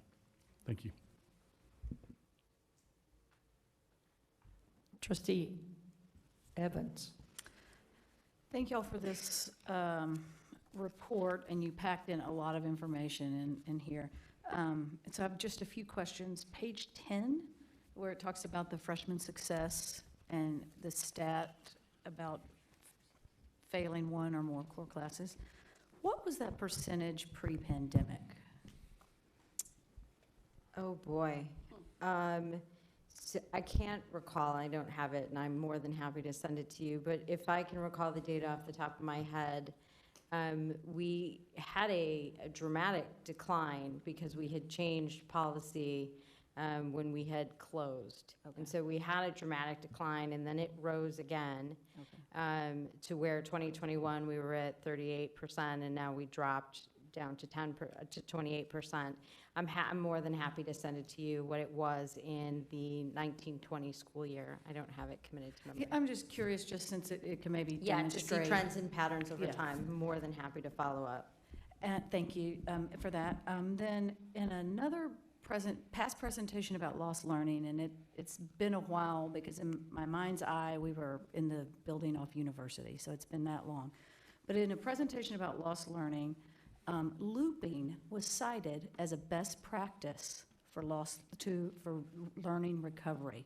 Thank you. Trustee Evans. Thank you all for this report, and you packed in a lot of information in here. And so I have just a few questions. Page 10, where it talks about the freshman success and the stat about failing one or more core classes. What was that percentage pre-pandemic? Oh, boy. So I can't recall, I don't have it, and I'm more than happy to send it to you, but if I can recall the data off the top of my head, we had a dramatic decline because we had changed policy when we had closed. Okay. And so we had a dramatic decline, and then it rose again. Okay. To where 2021 we were at 38%, and now we dropped down to 28%. I'm more than happy to send it to you what it was in the 1920 school year. I don't have it committed to memory. Yeah, I'm just curious, just since it can maybe demonstrate. To see trends and patterns over Yeah. time. I'm more than happy to follow up. Thank you for that. Then in another past presentation about lost learning, and it's been a while because in my mind's eye, we were in the building off University, so it's been that long. But in a presentation about lost learning, looping was cited as a best practice for learning recovery.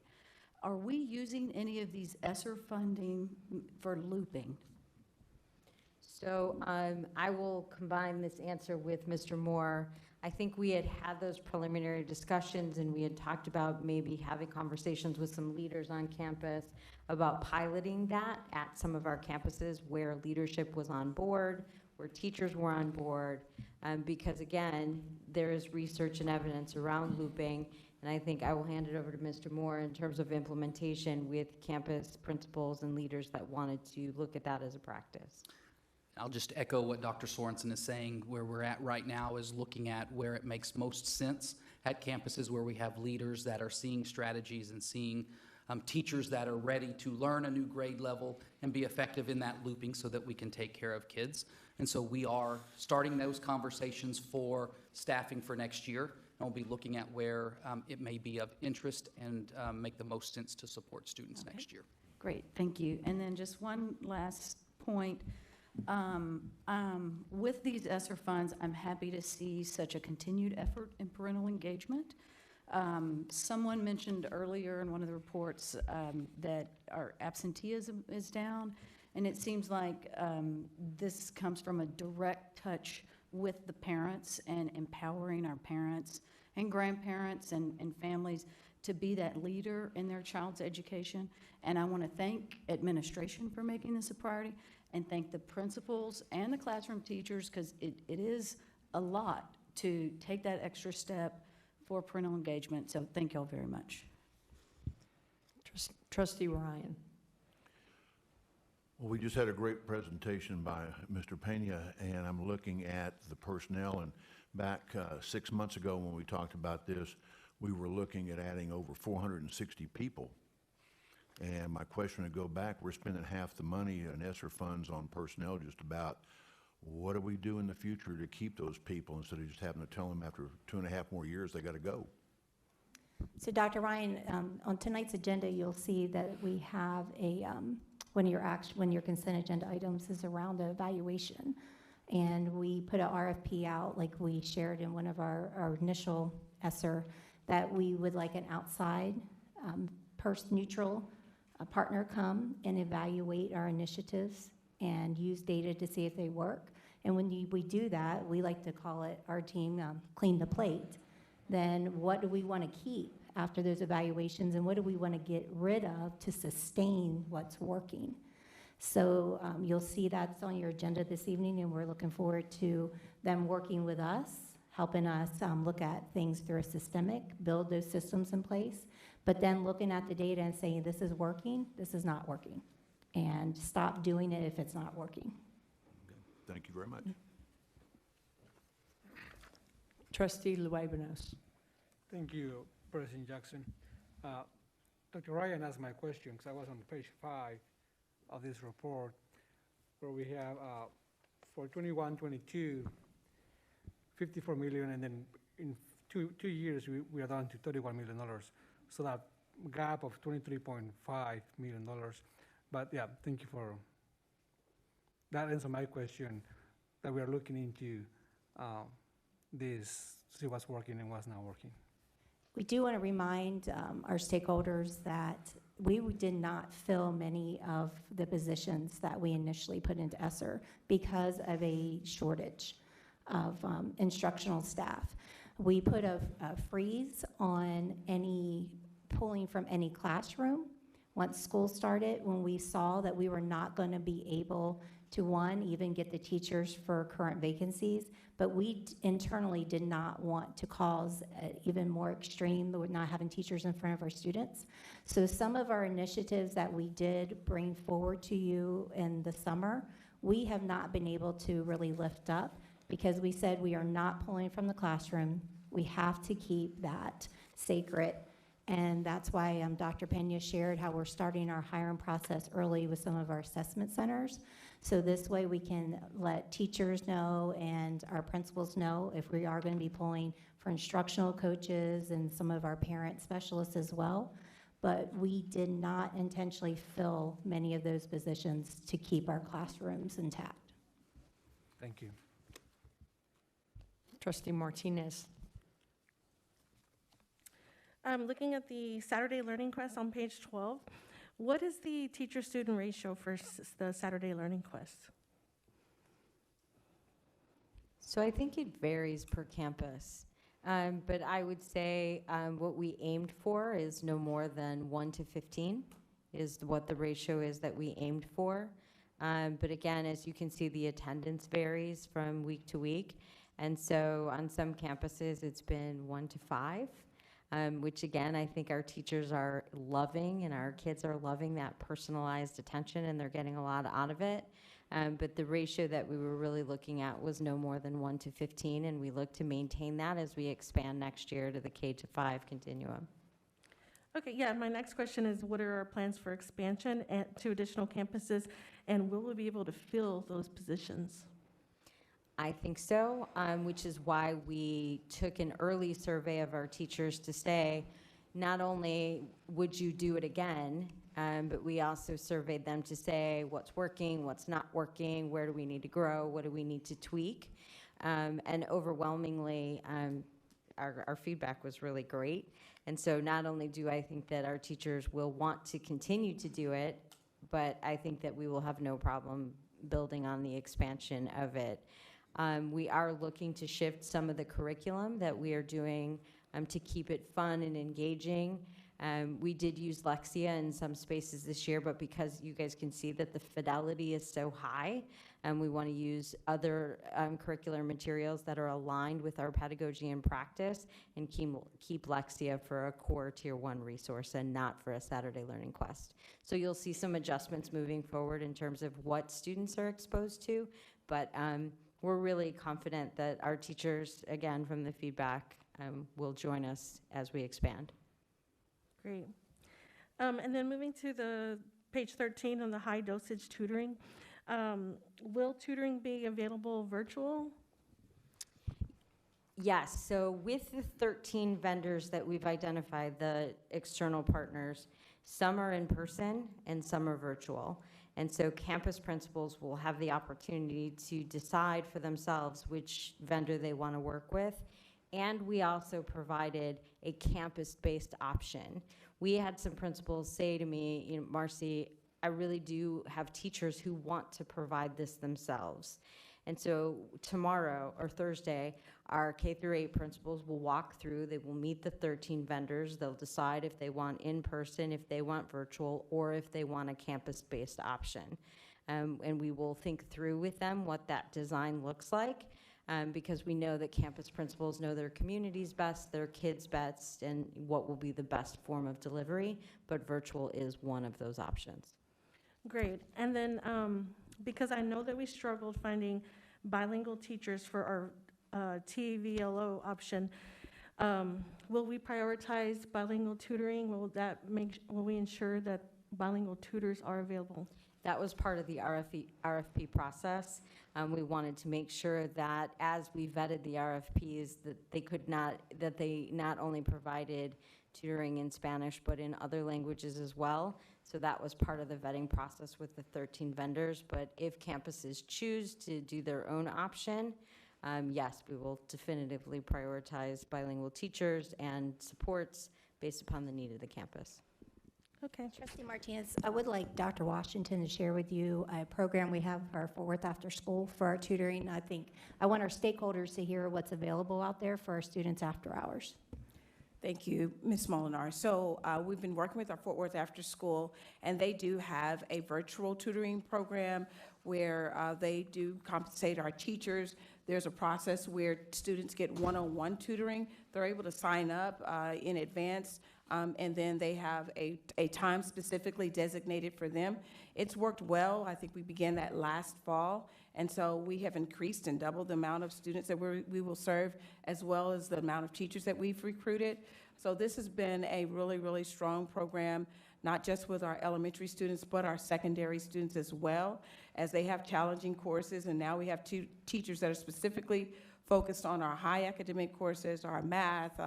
Are we using any of these Esser funding for looping? So I will combine this answer with Mr. Moore. I think we had those preliminary discussions, and we had talked about maybe having conversations with some leaders on campus about piloting that at some of our campuses where leadership was on board, where teachers were on board, because again, there is research and evidence around looping, and I think I will hand it over to Mr. Moore in terms of implementation with campus principals and leaders that wanted to look at that as a practice. I'll just echo what Dr. Sorensen is saying. Where we're at right now is looking at where it makes most sense at campuses where we have leaders that are seeing strategies and seeing teachers that are ready to learn a new grade level and be effective in that looping so that we can take care of kids. And so we are starting those conversations for staffing for next year. And we'll be looking at where it may be of interest and make the most sense to support students next year. Great, thank you. And then just one last point. With these ESSER funds, I'm happy to see such a continued effort in parental engagement. Someone mentioned earlier in one of the reports that our absenteeism is down, and it seems like this comes from a direct touch with the parents and empowering our parents and grandparents and families to be that leader in their child's education. And I want to thank administration for making this a priority, and thank the principals and the classroom teachers, because it is a lot to take that extra step for parental engagement. So thank y'all very much. Trustee Ryan. Well, we just had a great presentation by Mr. Pena, and I'm looking at the personnel, and back 6 months ago when we talked about this, we were looking at adding over 460 people. And my question would go back, we're spending half the money in ESSER funds on personnel just about. What do we do in the future to keep those people instead of just having to tell them after 2.5 more years they got to go? So Dr. Ryan, on tonight's agenda, you'll see that we have a, one of your consent agenda items is around the evaluation. And we put an RFP out, like we shared in one of our initial ESSER, that we would like an outside neutral partner come and evaluate our initiatives and use data to see if they work. And when we do that, we like to call it, our team, clean the plate. Then what do we want to keep after those evaluations, and what do we want to get rid of to sustain what's working? So you'll see that's on your agenda this evening, and we're looking forward to them working with us, helping us look at things through a systemic, build those systems in place, but then looking at the data and saying, this is working, this is not working, and stop doing it if it's not working. Okay. Thank you very much. Trustee Luebanos. Thank you, President Jackson. Dr. Ryan asked my question because I was on page 5 of this report, where we have for 21-22, 54 million, and then in two years we are down to $31 million. So that gap of $23.5 million. But yeah, thank you for that. Answer my question, that we are looking into this, see what's working and what's not working. We do want to remind our stakeholders that we did not fill many of the positions that we initially put into ESSER because of a shortage of instructional staff. We put a freeze on any pulling from any classroom once school started, when we saw that we were not going to be able to, one, even get the teachers for current vacancies, but we internally did not want to cause even more extreme with not having teachers in front of our students. So some of our initiatives that we did bring forward to you in the summer, we have not been able to really lift up, because we said we are not pulling from the classroom. We have to keep that sacred. And that's why Dr. Pena shared how we're starting our hiring process early with some of our assessment centers. So this way we can let teachers know and our principals know if we are going to be pulling for instructional coaches and some of our parent specialists as well. But we did not intentionally fill many of those positions to keep our classrooms intact. Thank you. Trustee Martinez. Looking at the Saturday Learning Quest on page 12, what is the teacher-student ratio for the Saturday Learning Quest? So I think it varies per campus. But I would say what we aimed for is no more than 1 to 15 is what the ratio is that we aimed for. But again, as you can see, the attendance varies from week to week. And so on some campuses, it's been 1 to 5, which again, I think our teachers are loving and our kids are loving that personalized attention and they're getting a lot out of it. But the ratio that we were really looking at was no more than 1 to 15, and we look to maintain that as we expand next year to the K-5 continuum. Okay, yeah, my next question is what are our plans for expansion to additional campuses, and will we be able to fill those positions? I think so, which is why we took an early survey of our teachers to say, not only would you do it again, but we also surveyed them to say what's working, what's not working, where do we need to grow, what do we need to tweak. And overwhelmingly, our feedback was really great. And so not only do I think that our teachers will want to continue to do it, but I think that we will have no problem building on the expansion of it. We are looking to shift some of the curriculum that we are doing to keep it fun and engaging. We did use Lexia in some spaces this year, but because you guys can see that the fidelity is so high, we want to use other curricular materials that are aligned with our pedagogy and practice and keep Lexia for a core Tier 1 resource and not for a Saturday Learning Quest. So you'll see some adjustments moving forward in terms of what students are exposed to, but we're really confident that our teachers, again, from the feedback, will join us as we expand. Great. And then moving to the page 13 on the high dosage tutoring, will tutoring be available virtual? Yes, so with the 13 vendors that we've identified, the external partners, some are in person and some are virtual. And so campus principals will have the opportunity to decide for themselves which vendor they want to work with. And we also provided a campus-based option. We had some principals say to me, Marcy, I really do have teachers who want to provide this themselves. And so tomorrow or Thursday, our K-8 principals will walk through, they will meet the 13 vendors, they'll decide if they want in-person, if they want virtual, or if they want a campus-based option. And we will think through with them what that design looks like. Because we know that campus principals know their communities best, their kids best, and what will be the best form of delivery, but virtual is one of those options. Great. And then because I know that we struggled finding bilingual teachers for our TVLO option, will we prioritize bilingual tutoring? Will we ensure that bilingual tutors are available? That was part of the RFP process. We wanted to make sure that as we vetted the RFPs, that they not only provided tutoring in Spanish, but in other languages as well. So that was part of the vetting process with the 13 vendors. But if campuses choose to do their own option, yes, we will definitively prioritize bilingual teachers and supports based upon the need of the campus. Okay. Trustee Martinez, I would like Dr. Washington to share with you a program we have for Fort Worth After School for our tutoring. I want our stakeholders to hear what's available out there for our students after hours. Thank you, Ms. Molinar. So we've been working with our Fort Worth After School, and they do have a virtual tutoring program where they do compensate our teachers. There's a process where students get one-on-one tutoring. They're able to sign up in advance and then they have a time specifically designated for them. It's worked well. I think we began that last fall, and so we have increased and doubled the amount of students that we will serve, as well as the amount of teachers that we've recruited. So this has been a really, really strong program, not just with our elementary students, but our secondary students as well, as they have challenging courses, and now we have two teachers that are specifically focused on our high academic courses, our math,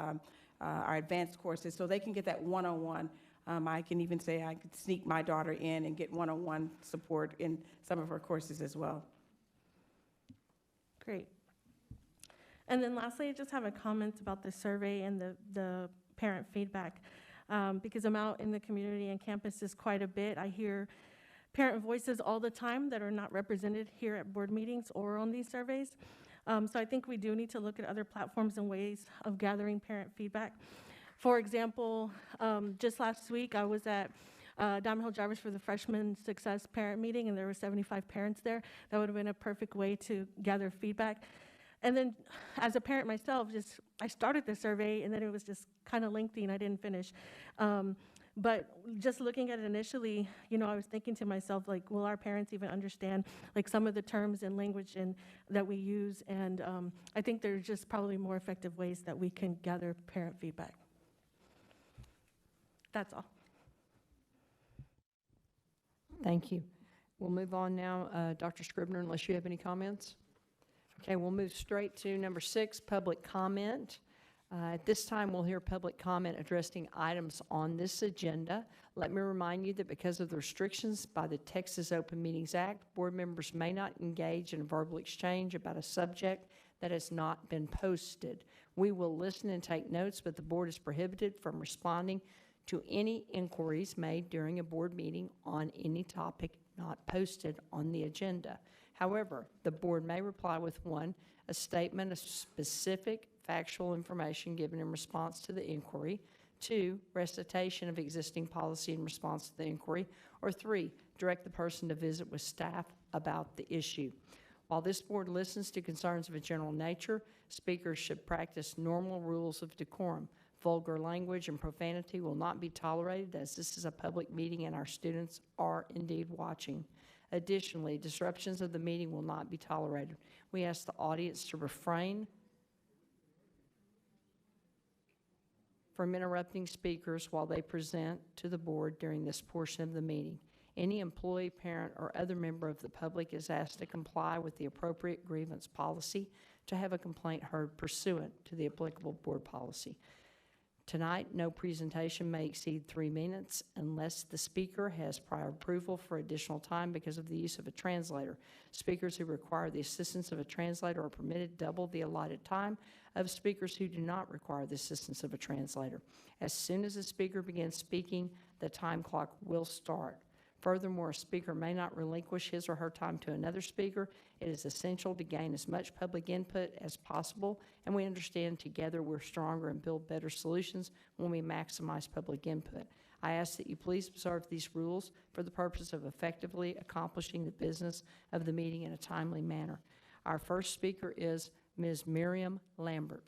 our advanced courses, so they can get that one-on-one. I can even say I could sneak my daughter in and get one-on-one support in some of her courses as well. Great. And then lastly, I just have a comment about the survey and the parent feedback. Because I'm out in the community and campuses quite a bit, I hear parent voices all the time that are not represented here at board meetings or on these surveys. So I think we do need to look at other platforms and ways of gathering parent feedback. For example, just last week I was at Diamond Hill Drivers for the Freshman Success Parent Meeting, and there were 75 parents there. That would have been a perfect way to gather feedback. And then as a parent myself, I started the survey, and then it was just kind of lengthy and I didn't finish. But just looking at it initially, I was thinking to myself, like, will our parents even understand like some of the terms and language that we use? And I think there's just probably more effective ways that we can gather parent feedback. That's all. Thank you. We'll move on now. Dr. Scribner, unless you have any comments. Okay, we'll move straight to number 6, public comment. At this time, we'll hear public comment addressing items on this agenda. Let me remind you that because of the restrictions by the Texas Open Meetings Act, board members may not engage in a verbal exchange about a subject that has not been posted. We will listen and take notes, but the board is prohibited from responding to any inquiries made during a board meeting on any topic not posted on the agenda. However, the board may reply with 1, a statement of specific factual information given in response to the inquiry, 2, recitation of existing policy in response to the inquiry, or 3, direct the person to visit with staff about the issue. While this board listens to concerns of a general nature, speakers should practice normal rules of decorum. Vulgar language and profanity will not be tolerated, as this is a public meeting and our students are indeed watching. Additionally, disruptions of the meeting will not be tolerated. We ask the audience to refrain from interrupting speakers while they present to the board during this portion of the meeting. Any employee, parent, or other member of the public is asked to comply with the appropriate grievance policy to have a complaint heard pursuant to the applicable board policy. Tonight, no presentation may exceed 3 minutes unless the speaker has prior approval for additional time because of the use of a translator. Speakers who require the assistance of a translator are permitted double the allotted time of speakers who do not require the assistance of a translator. As soon as the speaker begins speaking, the time clock will start. Furthermore, a speaker may not relinquish his or her time to another speaker. It is essential to gain as much public input as possible, and we understand together we're stronger and build better solutions when we maximize public input. I ask that you please observe these rules for the purpose of effectively accomplishing the business of the meeting in a timely manner. Our first speaker is Ms. Miriam Lambert.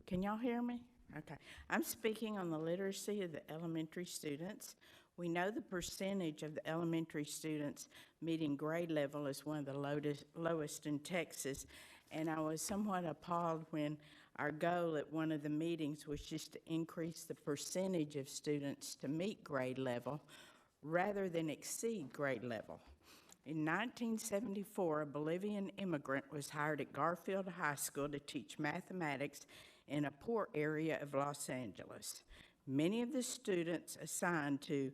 Can y'all hear me? Okay. I'm speaking on the literacy of the elementary students. We know the percentage of the elementary students meeting grade level is one of the lowest in Texas, and I was somewhat appalled when our goal at one of the meetings was just to increase the percentage of students to meet grade level rather than exceed grade level. In 1974, a Bolivian immigrant was hired at Garfield High School to teach mathematics in a poor area of Los Angeles. Many of the students assigned to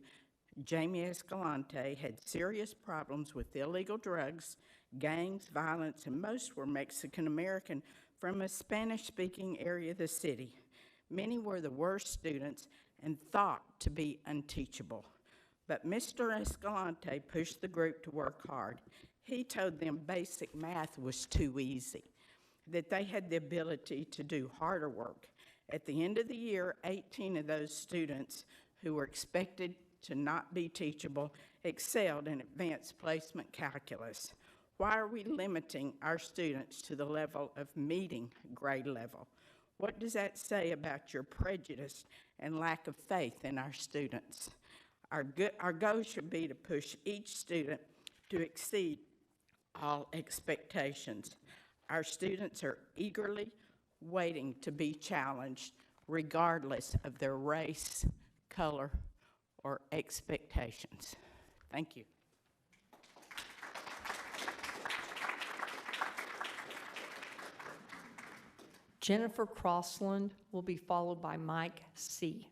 Jamie Escalante had serious problems with illegal drugs, gangs, violence, and most were Mexican-American from a Spanish-speaking area of the city. Many were the worst students and thought to be unteachable. But Mr. Escalante pushed the group to work hard. He told them basic math was too easy, that they had the ability to do harder work. At the end of the year, 18 of those students who were expected to not be teachable excelled in advanced placement calculus? Why are we limiting our students to the level of meeting grade level? What does that say about your prejudice and lack of faith in our students? Our goal should be to push each student to exceed all expectations. Our students are eagerly waiting to be challenged, regardless of their race, color, or expectations. Thank you. Jennifer Crossland will be followed by Mike C.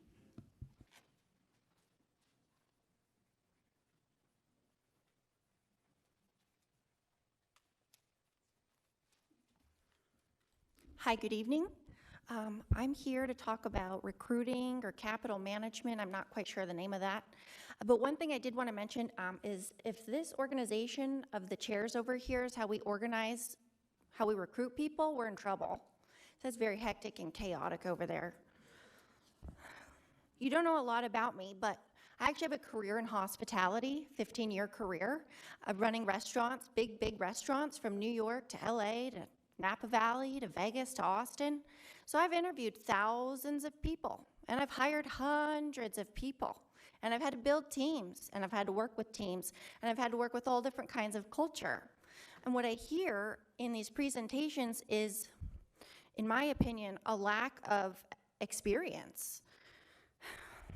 Hi, good evening. I'm here to talk about recruiting or capital management. I'm not quite sure the name of that. But one thing I did want to mention is if this organization of the chairs over here is how we organize, how we recruit people, we're in trouble. So it's very hectic and chaotic over there. You don't know a lot about me, but I actually have a career in hospitality, 15-year career of running restaurants, big restaurants from New York to LA to Napa Valley to Vegas to Austin. So I've interviewed thousands of people, and I've hired hundreds of people, and I've had to build teams, and I've had to work with teams, and I've had to work with all different kinds of culture. And what I hear in these presentations is, in my opinion, a lack of experience.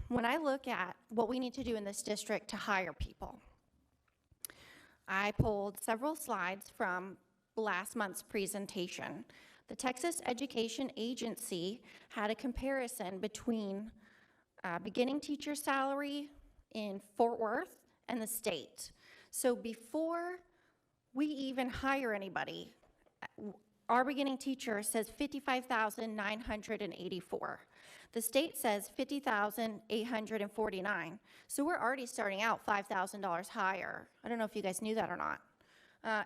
When I look at what we need to do in this district to hire people, I pulled several slides from last month's presentation. The Texas Education Agency had a comparison between beginning teacher salary in Fort Worth and the state. So before we even hire anybody, our beginning teacher says $55,984. The state says $50,849. So we're already starting out $5,000 higher. I don't know if you guys knew that or not.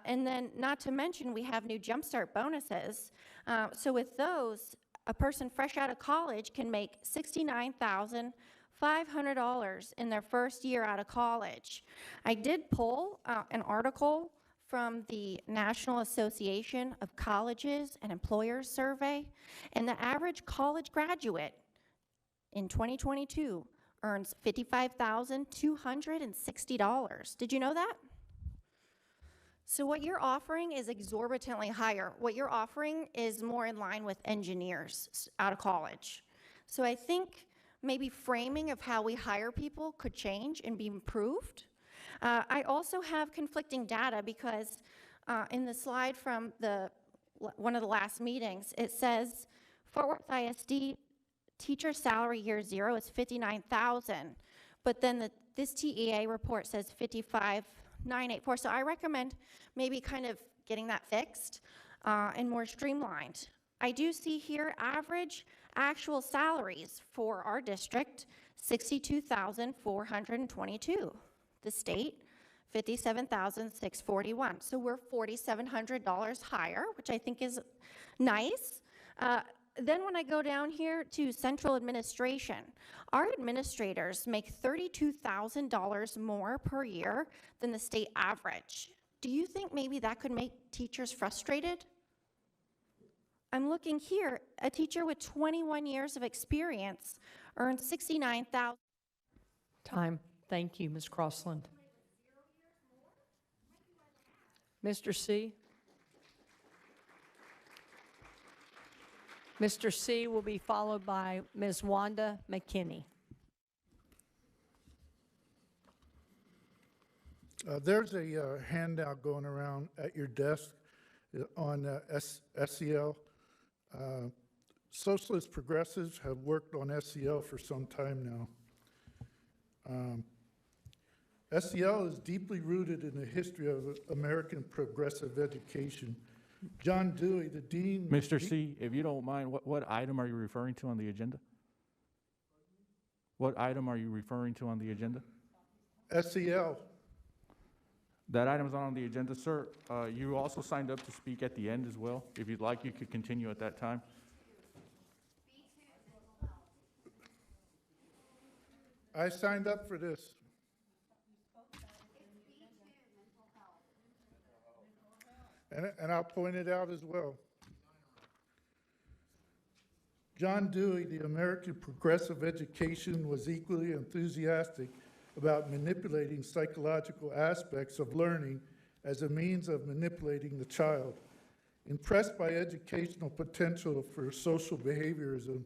And then not to mention we have new Jumpstart bonuses. So with those, a person fresh out of college can make $69,500 in their first year out of college. I did pull an article from the National Association of Colleges and Employers survey, and the average college graduate in 2022 earns $55,260. Did you know that? So what you're offering is exorbitantly higher. What you're offering is more in line with engineers out of college. So I think maybe framing of how we hire people could change and be improved. I also have conflicting data because in the slide from one of the last meetings, it says Fort Worth ISD teacher salary year 0 is $59,000, but then this TEA report says $55,984. So I recommend maybe kind of getting that fixed and more streamlined. I do see here average actual salaries for our district, $62,422. The state, $57,641. So we're $4,700 higher, which I think is nice. Then when I go down here to central administration, our administrators make $32,000 more per year than the state average. Do you think maybe that could make teachers frustrated? I'm looking here, a teacher with 21 years of experience earns $69,000. Time. Thank you, Ms. Crossland. Mr. C. Mr. C will be followed by Ms. Wanda McKinney. There's a handout going around at your desk on SEL. Socialist progressives have worked on SEL for some time now. SEL is deeply rooted in the history of American progressive education. John Dewey, the dean... Mr. C, if you don't mind, what item are you referring to on the agenda? What item are you referring to on the agenda? SEL. That item is not on the agenda, sir. You also signed up to speak at the end as well. If you'd like, you could continue at that time. I signed up for this. And I'll point it out as well. John Dewey, the American progressive education, was equally enthusiastic about manipulating psychological aspects of learning as a means of manipulating the child. Impressed by educational potential for social behaviorism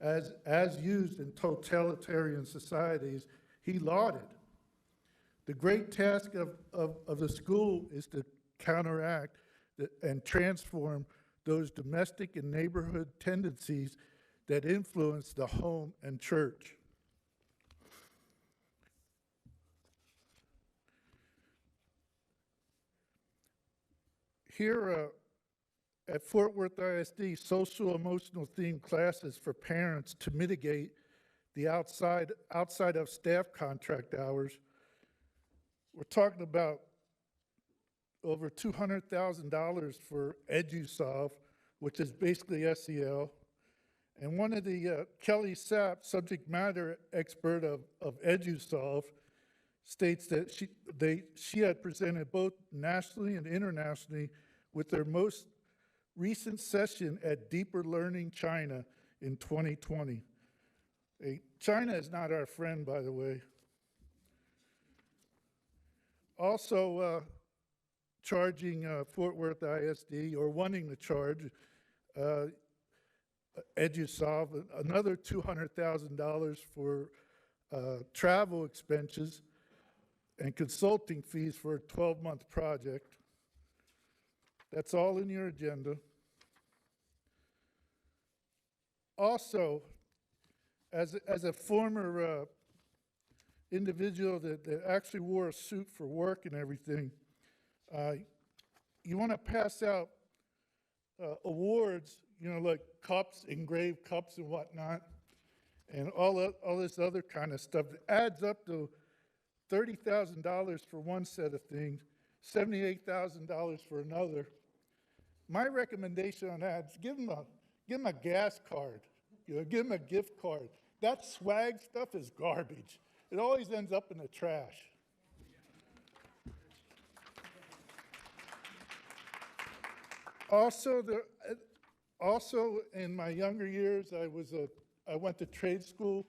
as used in totalitarian societies, he lauded. The great task of the school is to counteract and transform those domestic and neighborhood tendencies that influence the home and church. Here at Fort Worth ISD, social emotional themed classes for parents to mitigate the outside of staff contract hours. We're talking about over $200,000 for EduSolve, which is basically SEL. And one of the, Kelly Sapp, subject matter expert of EduSolve, states that she had presented both nationally and internationally with their most recent session at Deeper Learning China in 2020. China is not our friend, by the way. Also charging Fort Worth ISD, or wanting to charge EduSolve another $200,000 for travel expenses and consulting fees for a 12-month project. That's all in your agenda. Also, as a former individual that actually wore a suit for work and everything, you want to pass out awards, you know, like cups, engraved cups and whatnot, and all this other kind of stuff. It adds up to $30,000 for one set of things, $78,000 for another. My recommendation on that is give them a gas card, you know, give them a gift card. That swag stuff is garbage. It always ends up in the trash. Also, in my younger years, I went to trade school,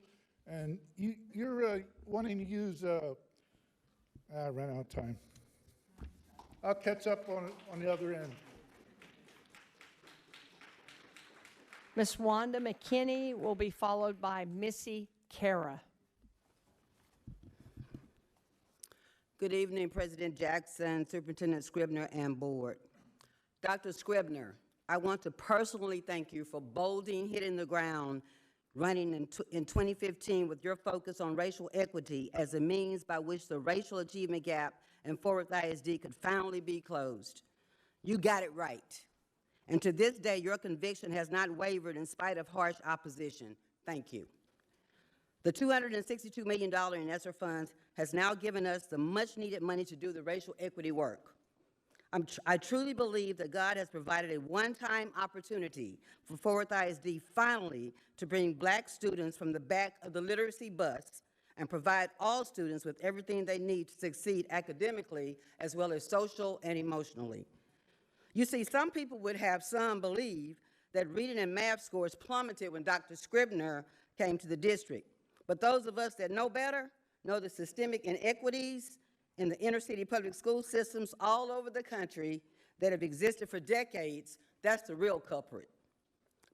and you're wanting to use. I ran out of time. I'll catch up on the other end. Ms. Wanda McKinney will be followed by Missy Kara. Good evening, President Jackson, Superintendent Scribner, and board. Dr. Scribner, I want to personally thank you for bolding, hitting the ground, running in 2015 with your focus on racial equity as a means by which the racial achievement gap in Fort Worth ISD could finally be closed. You got it right. And to this day, your conviction has not wavered in spite of harsh opposition. Thank you. The $262 million in Esser funds has now given us the much-needed money to do the racial equity work. I truly believe that God has provided a one-time opportunity for Fort Worth ISD finally to bring Black students from the back of the literacy bus and provide all students with everything they need to succeed academically as well as social and emotionally. You see, some people would have some believe that reading and math scores plummeted when Dr. Scribner came to the district. But those of us that know better know the systemic inequities in the inner city public school systems all over the country that have existed for decades. That's the real culprit.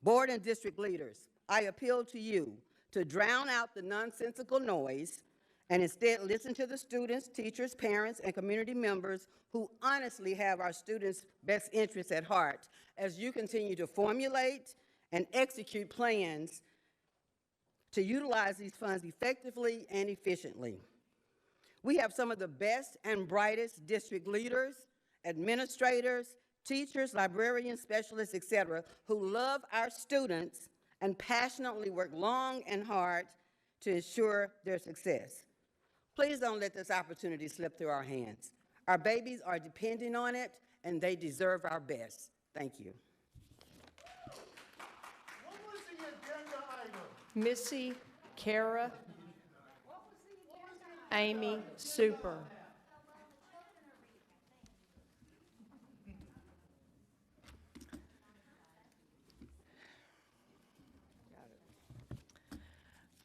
Board and district leaders, I appeal to you to drown out the nonsensical noise and instead listen to the students, teachers, parents, and community members who honestly have our students' best interests at heart as you continue to formulate and execute plans to utilize these funds effectively and efficiently. We have some of the best and brightest district leaders, administrators, teachers, librarians, specialists, etc., who love our students and passionately work long and hard to ensure their success. Please don't let this opportunity slip through our hands. Our babies are depending on it, and they deserve our best. Thank you. What was the agenda item? Missy Kara. Amy Super.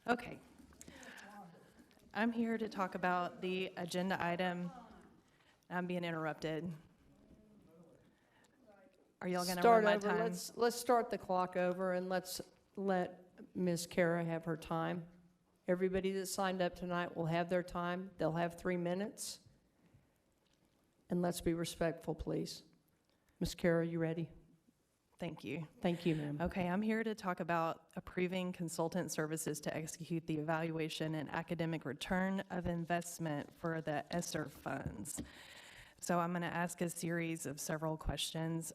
Okay. I'm here to talk about the agenda item. I'm being interrupted. Are y'all gonna run my time? Let's start the clock over and let's let Ms. Kara have her time. Everybody that signed up tonight will have their time. They'll have 3 minutes. And let's be respectful, please. Ms. Kara, you ready? Thank you. Thank you, ma'am. Okay, I'm here to talk about approving consultant services to execute the evaluation and academic return of investment for the Esser funds. So I'm going to ask a series of several questions.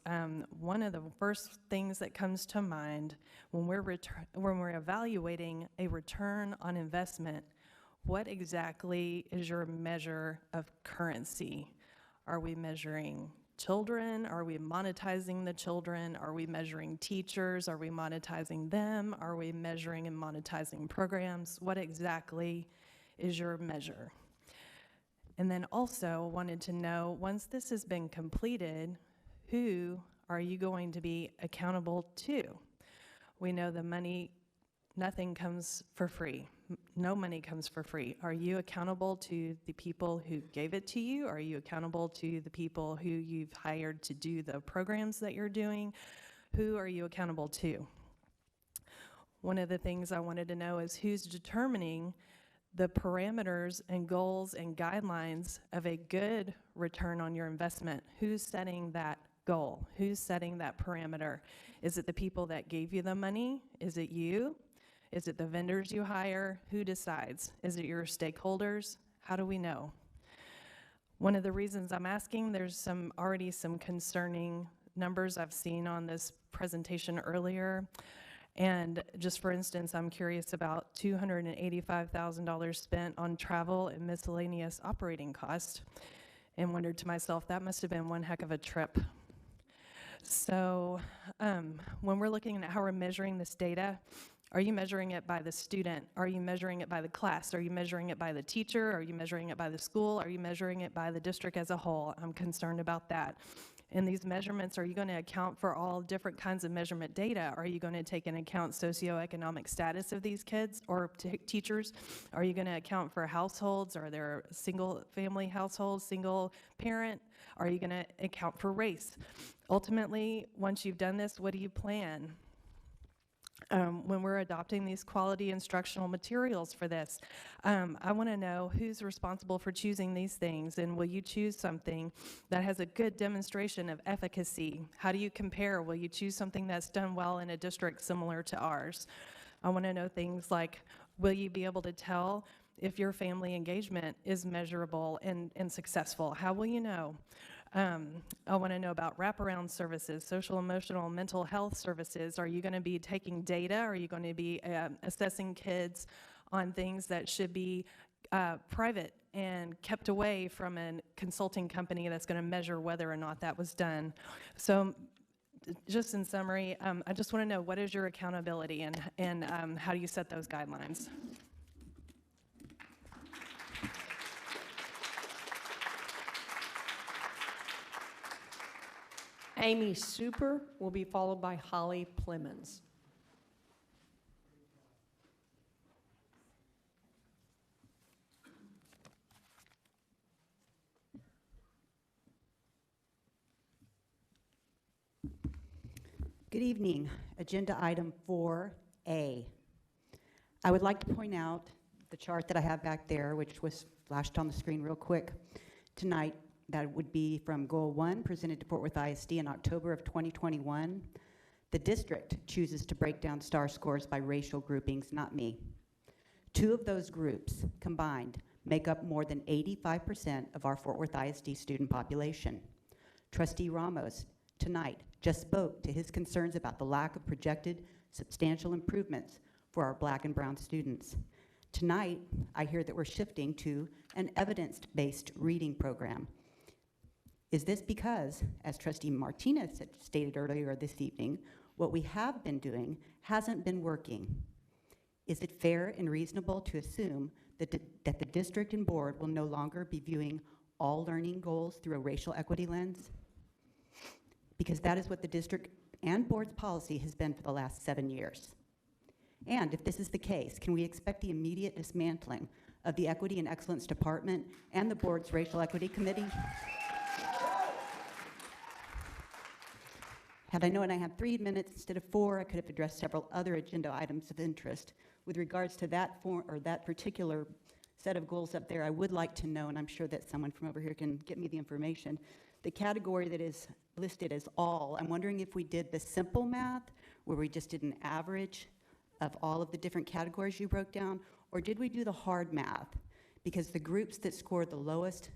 One of the first things that comes to mind when we're evaluating a return on investment, what exactly is your measure of currency? Are we measuring children? Are we monetizing the children? Are we measuring teachers? Are we monetizing them? Are we measuring and monetizing programs? What exactly is your measure? And then also wanted to know, once this has been completed, who are you going to be accountable to? We know the money, nothing comes for free. No money comes for free. Are you accountable to the people who gave it to you? Are you accountable to the people who you've hired to do the programs that you're doing? Who are you accountable to? One of the things I wanted to know is who's determining the parameters and goals and guidelines of a good return on your investment. Who's setting that goal? Who's setting that parameter? Is it the people that gave you the money? Is it you? Is it the vendors you hire? Who decides? Is it your stakeholders? How do we know? One of the reasons I'm asking, there's already some concerning numbers I've seen on this presentation earlier. And just for instance, I'm curious about $285,000 spent on travel and miscellaneous operating costs, and wondered to myself, that must have been one heck of a trip. So when we're looking at how we're measuring this data, are you measuring it by the student? Are you measuring it by the class? Are you measuring it by the teacher? Are you measuring it by the school? Are you measuring it by the district as a whole? I'm concerned about that. In these measurements, are you going to account for all different kinds of measurement data? Are you going to take into account socioeconomic status of these kids or teachers? Are you going to account for households? Are there single family households, single parent? Are you going to account for race? Ultimately, once you've done this, what do you plan? When we're adopting these quality instructional materials for this, I want to know who's responsible for choosing these things, and will you choose something that has a good demonstration of efficacy? How do you compare? Will you choose something that's done well in a district similar to ours? I want to know things like, will you be able to tell if your family engagement is measurable and successful? How will you know? I want to know about wraparound services, social, emotional, mental health services. Are you going to be taking data? Are you going to be assessing kids on things that should be private and kept away from a consulting company that's going to measure whether or not that was done? So just in summary, I just want to know, what is your accountability, and how do you set those guidelines? Amy Super will be followed by Holly Plemons. Good evening. Agenda item 4A. I would like to point out the chart that I have back there, which was flashed on the screen real quick tonight. That would be from Goal 1, presented to Fort Worth ISD in October of 2021. The district chooses to break down STAR scores by racial groupings, not me. 2 of those groups combined make up more than 85% of our Fort Worth ISD student population. Trustee Ramos tonight just spoke to his concerns about the lack of projected substantial improvements for our Black and brown students. Tonight, I hear that we're shifting to an evidence-based reading program. Is this because, as Trustee Martinez had stated earlier this evening, what we have been doing hasn't been working? Is it fair and reasonable to assume that the district and board will no longer be viewing all learning goals through a racial equity lens? Because that is what the district and board's policy has been for the last 7 years. And if this is the case, can we expect the immediate dismantling of the Equity and Excellence Department and the board's Racial Equity Committee? Had I known I had 3 minutes instead of 4, I could have addressed several other agenda items of interest. With regards to that that particular set of goals up there, I would like to know, and I'm sure that someone from over here can get me the information, the category that is listed as all, I'm wondering if we did the simple math, where we just did an average of all of the different categories you broke down, or did we do the hard math? Because the groups that scored the lowest,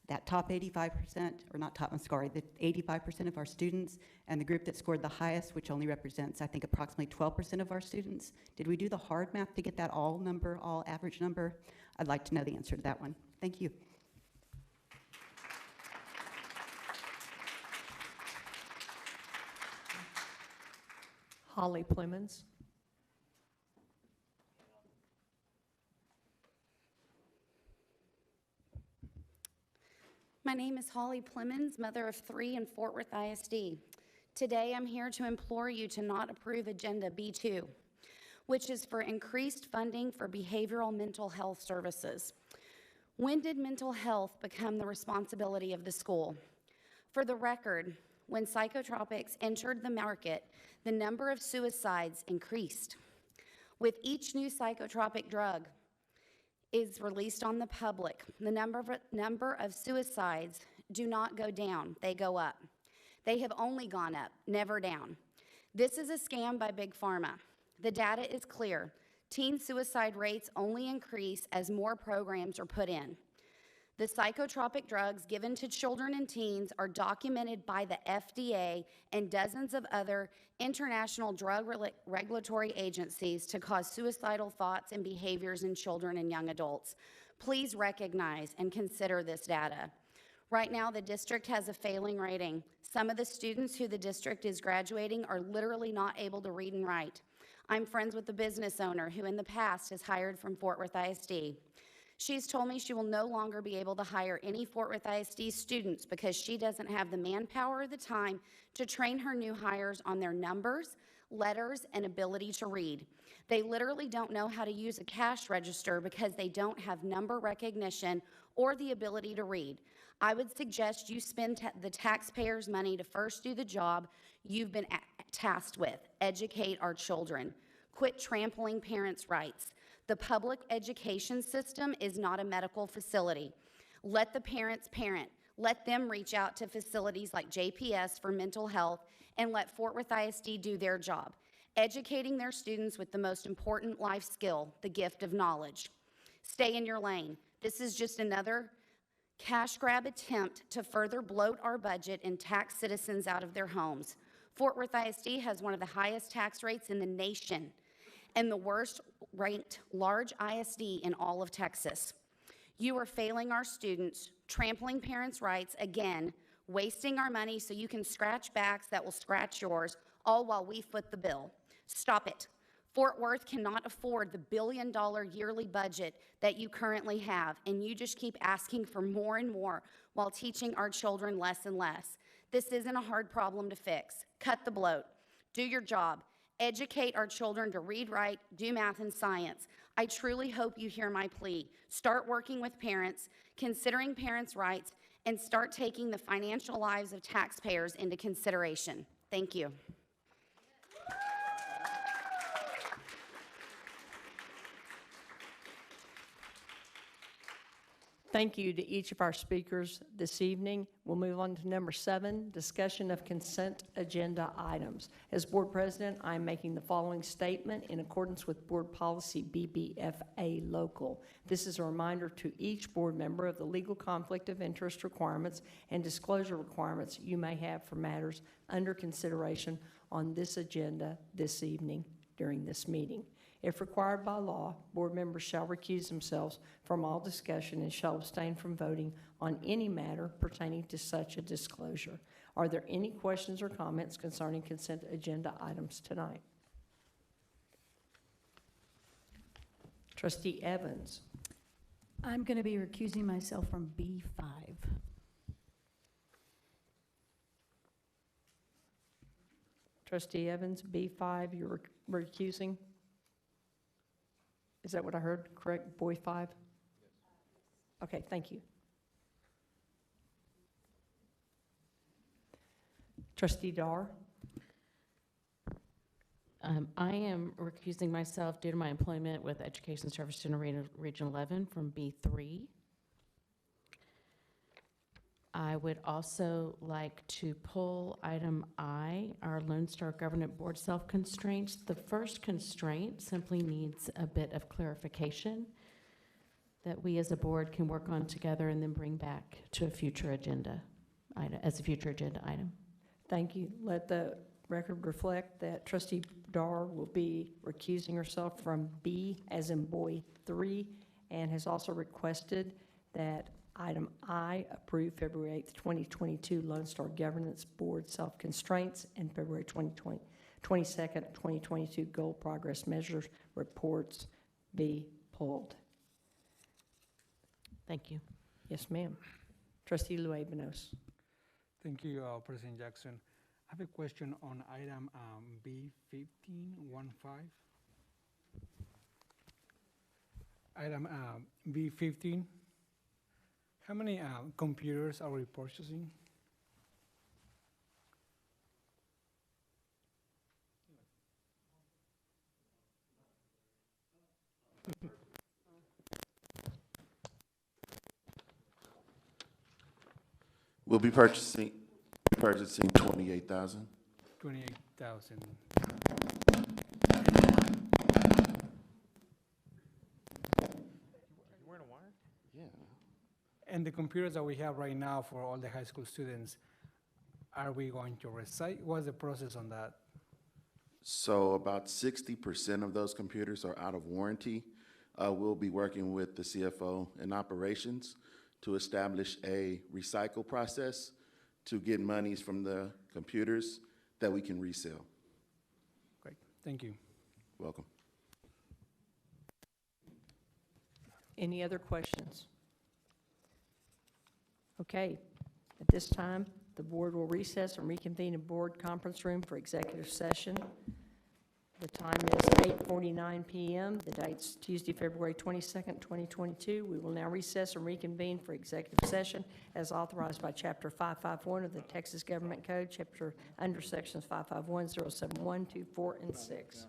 that top 85%, or not top, I'm sorry, the 85% of our students, and the group that scored the highest, which only represents, I think, approximately 12% of our students, did we do the hard math to get that all number, all average number? I'd like to know the answer to that one. Thank you. Holly Plemons. My name is Holly Plemons, mother of 3 in Fort Worth ISD. Today, I'm here to implore you to not approve Agenda B2, which is for increased funding for behavioral mental health services. When did mental health become the responsibility of the school? For the record, when psychotropics entered the market, the number of suicides increased. With each new psychotropic drug is released on the public, the number of suicides do not go down, they go up. They have only gone up, never down. This is a scam by Big Pharma. The data is clear. Teen suicide rates only increase as more programs are put in. The psychotropic drugs given to children and teens are documented by the FDA and dozens of other international drug regulatory agencies to cause suicidal thoughts and behaviors in children and young adults. Please recognize and consider this data. Right now, the district has a failing rating. Some of the students who the district is graduating are literally not able to read and write. I'm friends with the business owner who in the past has hired from Fort Worth ISD. She's told me she will no longer be able to hire any Fort Worth ISD students because she doesn't have the manpower or the time to train her new hires on their numbers, letters, and ability to read. They literally don't know how to use a cash register because they don't have number recognition or the ability to read. I would suggest you spend the taxpayers' money to first do the job you've been tasked with, educate our children. Quit trampling parents' rights. The public education system is not a medical facility. Let the parents parent. Let them reach out to facilities like JPS for mental health and let Fort Worth ISD do their job, educating their students with the most important life skill, the gift of knowledge. Stay in your lane. This is just another cash grab attempt to further bloat our budget and tax citizens out of their homes. Fort Worth ISD has one of the highest tax rates in the nation and the worst ranked large ISD in all of Texas. You are failing our students, trampling parents' rights again, wasting our money so you can scratch backs that will scratch yours, all while we foot the bill. Stop it. Fort Worth cannot afford the billion-dollar yearly budget that you currently have, and you just keep asking for more and more while teaching our children less and less. This isn't a hard problem to fix. Cut the bloat. Do your job. Educate our children to read, write, do math, and science. I truly hope you hear my plea. Start working with parents, considering parents' rights, and start taking the financial lives of taxpayers into consideration. Thank you. Thank you to each of our speakers this evening. We'll move on to number 7, discussion of consent agenda items. As board president, I'm making the following statement in accordance with board policy BBFA local. This is a reminder to each board member of the legal conflict of interest requirements and disclosure requirements you may have for matters under consideration on this agenda this evening during this meeting. If required by law, board members shall recuse themselves from all discussion and shall abstain from voting on any matter pertaining to such a disclosure. Are there any questions or comments concerning consent agenda items tonight? Trustee Evans. I'm going to be recusing myself from B5. Trustee Evans, B5, you're recusing? Is that what I heard, correct? Boy 5? Okay, thank you. Trustee Dar? I am recusing myself due to my employment with Education Service Center Region 11 from B3. I would also like to pull item I, our Lone Star Government Board self-constraints. The first constraint simply needs a bit of clarification that we as a board can work on together and then bring back to a future agenda item, as a future agenda item. Thank you. Let the record reflect that Trustee Dar will be recusing herself from B as in boy 3 and has also requested that item I approve February 8th, 2022 Lone Star Governance Board self-constraints and February 22nd, 2022 goal progress measures reports be pulled. Thank you. Yes, ma'am. Trustee Luebanos. Thank you, President Jackson. I have a question on item B15.15. Item B15. How many computers are we purchasing? We'll be purchasing 28,000. 28,000. Yeah. And the computers that we have right now for all the high school students, are we going to recite? What's the process on that? So about 60% of those computers are out of warranty. We'll be working with the CFO and operations to establish a recycle process to get monies from the computers that we can resell. Great, thank you. Welcome. Any other questions? Okay, at this time, the board will recess and reconvene in board conference room for executive session. The time is 8:49 p.m. The date's Tuesday, February 22nd, 2022. We will now recess and reconvene for executive session as authorized by Chapter 551 of the Texas Government Code, Chapter under Sections 551, 071, 2, 4, and 6.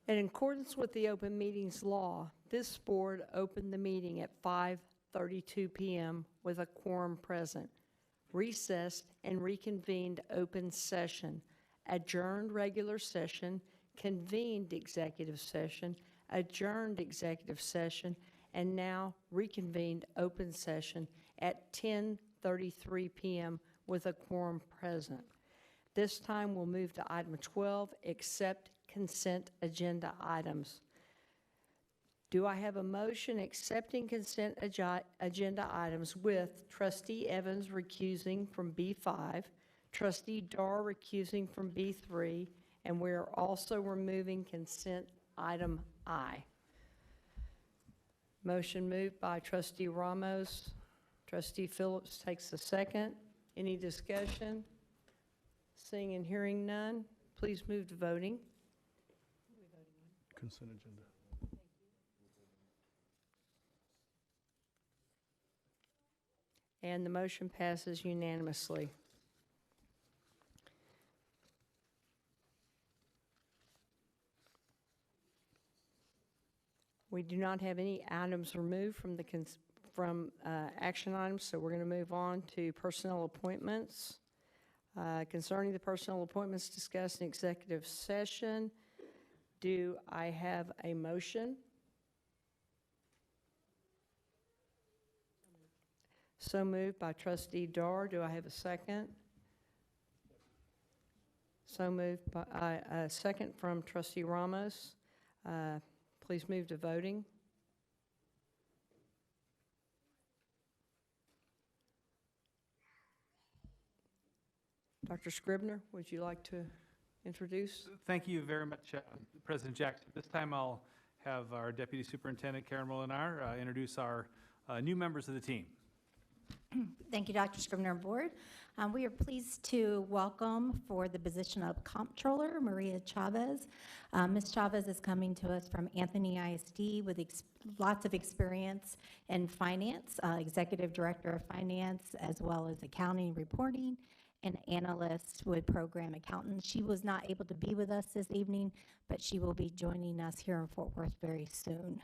In accordance with the open meetings law, this board opened the meeting at 5:32 p.m. with a quorum present, recessed and reconvened open session, adjourned regular session, convened executive session, adjourned executive session, and now reconvened open session at 10:33 p.m. with a quorum present. This time we'll move to item 12, accept consent agenda items. Do I have a motion accepting consent agenda items with Trustee Evans recusing from B5, Trustee Dar recusing from B3, and we are also removing consent item I? Motion moved by Trustee Ramos. Trustee Phillips takes the second. Any discussion? Seeing and hearing none, please move to voting. Consent agenda. And the motion passes unanimously. We do not have any items removed from the action items, so we're going to move on to personnel appointments. Concerning the personnel appointments discussed in executive session, do I have a motion? So moved by Trustee Dar. Do I have a second? So moved by a second from Trustee Ramos. Please move to voting. Dr. Scribner, would you like to introduce? Thank you very much, President Jackson. This time I'll have our Deputy Superintendent, Karen Molinar, introduce our new members of the team. Thank you, Dr. Scribner and Board. We are pleased to welcome for the position of Comptroller, Maria Chavez. Ms. Chavez is coming to us from Anthony ISD with lots of experience in finance, Executive Director of Finance, as well as accounting, reporting, and analyst with program accountants. She was not able to be with us this evening, but she will be joining us here in Fort Worth very soon.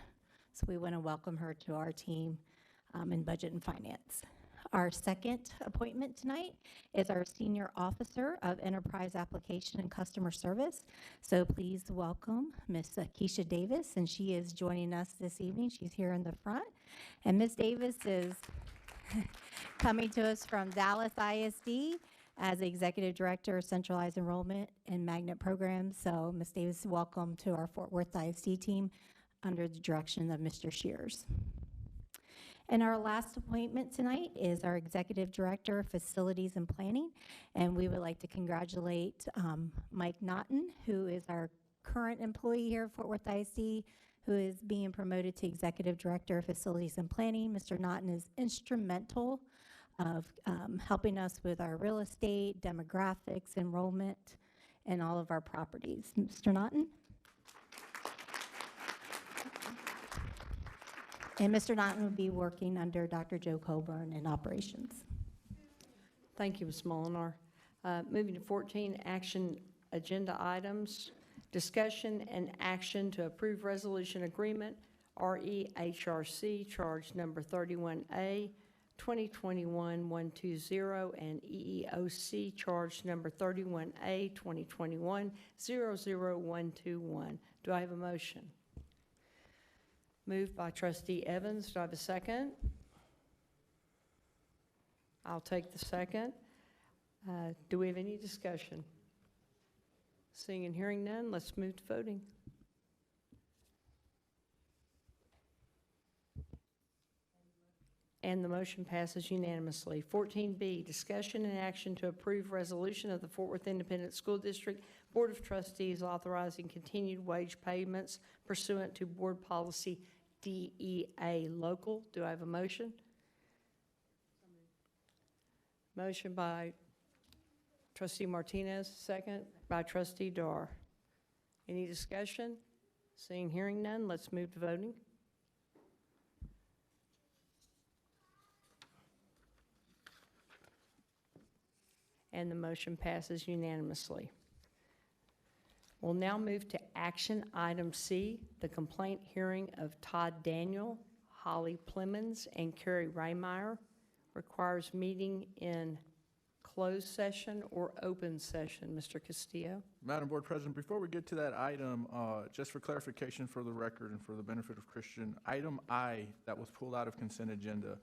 So we want to welcome her to our team in Budget and Finance. Our second appointment tonight is our Senior Officer of Enterprise Application and Customer Service. So please welcome Ms. Keisha Davis, and she is joining us this evening. She's here in the front. And Ms. Davis is coming to us from Dallas ISD as Executive Director of Centralized Enrollment and Magnet Programs. So Ms. Davis, welcome to our Fort Worth ISD team under the direction of Mr. Shears. And our last appointment tonight is our Executive Director of Facilities and Planning. And we would like to congratulate Mike Naughton, who is our current employee here at Fort Worth ISD, who is being promoted to Executive Director of Facilities and Planning. Mr. Naughton is instrumental of helping us with our real estate, demographics, enrollment, and all of our properties. Mr. Naughton? And Mr. Naughton will be working under Dr. Joe Coburn in operations. Thank you, Ms. Molinar. Moving to 14, action agenda items. Discussion and action to approve resolution agreement, REHRC, charge number 31A, 2021-120, and EEOC, charge number 31A, 2021-00121. Do I have a motion? Moved by Trustee Evans. Do I have a second? I'll take the second. Do we have any discussion? Seeing and hearing none, let's move to voting. And the motion passes unanimously. 14B, discussion and action to approve resolution of the Fort Worth Independent School District Board of Trustees authorizing continued wage payments pursuant to board policy DEA local. Do I have a motion? Motion by Trustee Martinez, second by Trustee Dar. Any discussion? Seeing, hearing none, let's move to voting. And the motion passes unanimously. We'll now move to action item C, the complaint hearing of Todd Daniel, Holly Plemons, and Carrie Reimeyer. Requires meeting in closed session or open session. Mr. Castillo? Madam Board President, before we get to that item, just for clarification for the record and for the benefit of Christian, item I that was pulled out of consent agenda,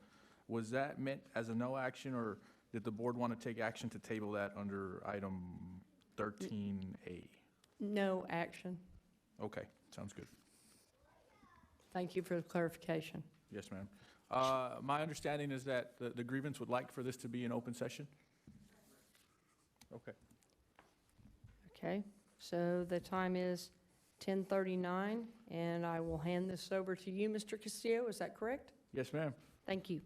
was that meant as a no action, or did the board want to take action to table that under item 13A? No action. Okay, sounds good. Thank you for the clarification. Yes, ma'am. My understanding is that the grievance would like for this to be an open session? Okay. Okay, so the time is 10:39, and I will hand this over to you, Mr. Castillo. Is that correct? Yes, ma'am. Thank you.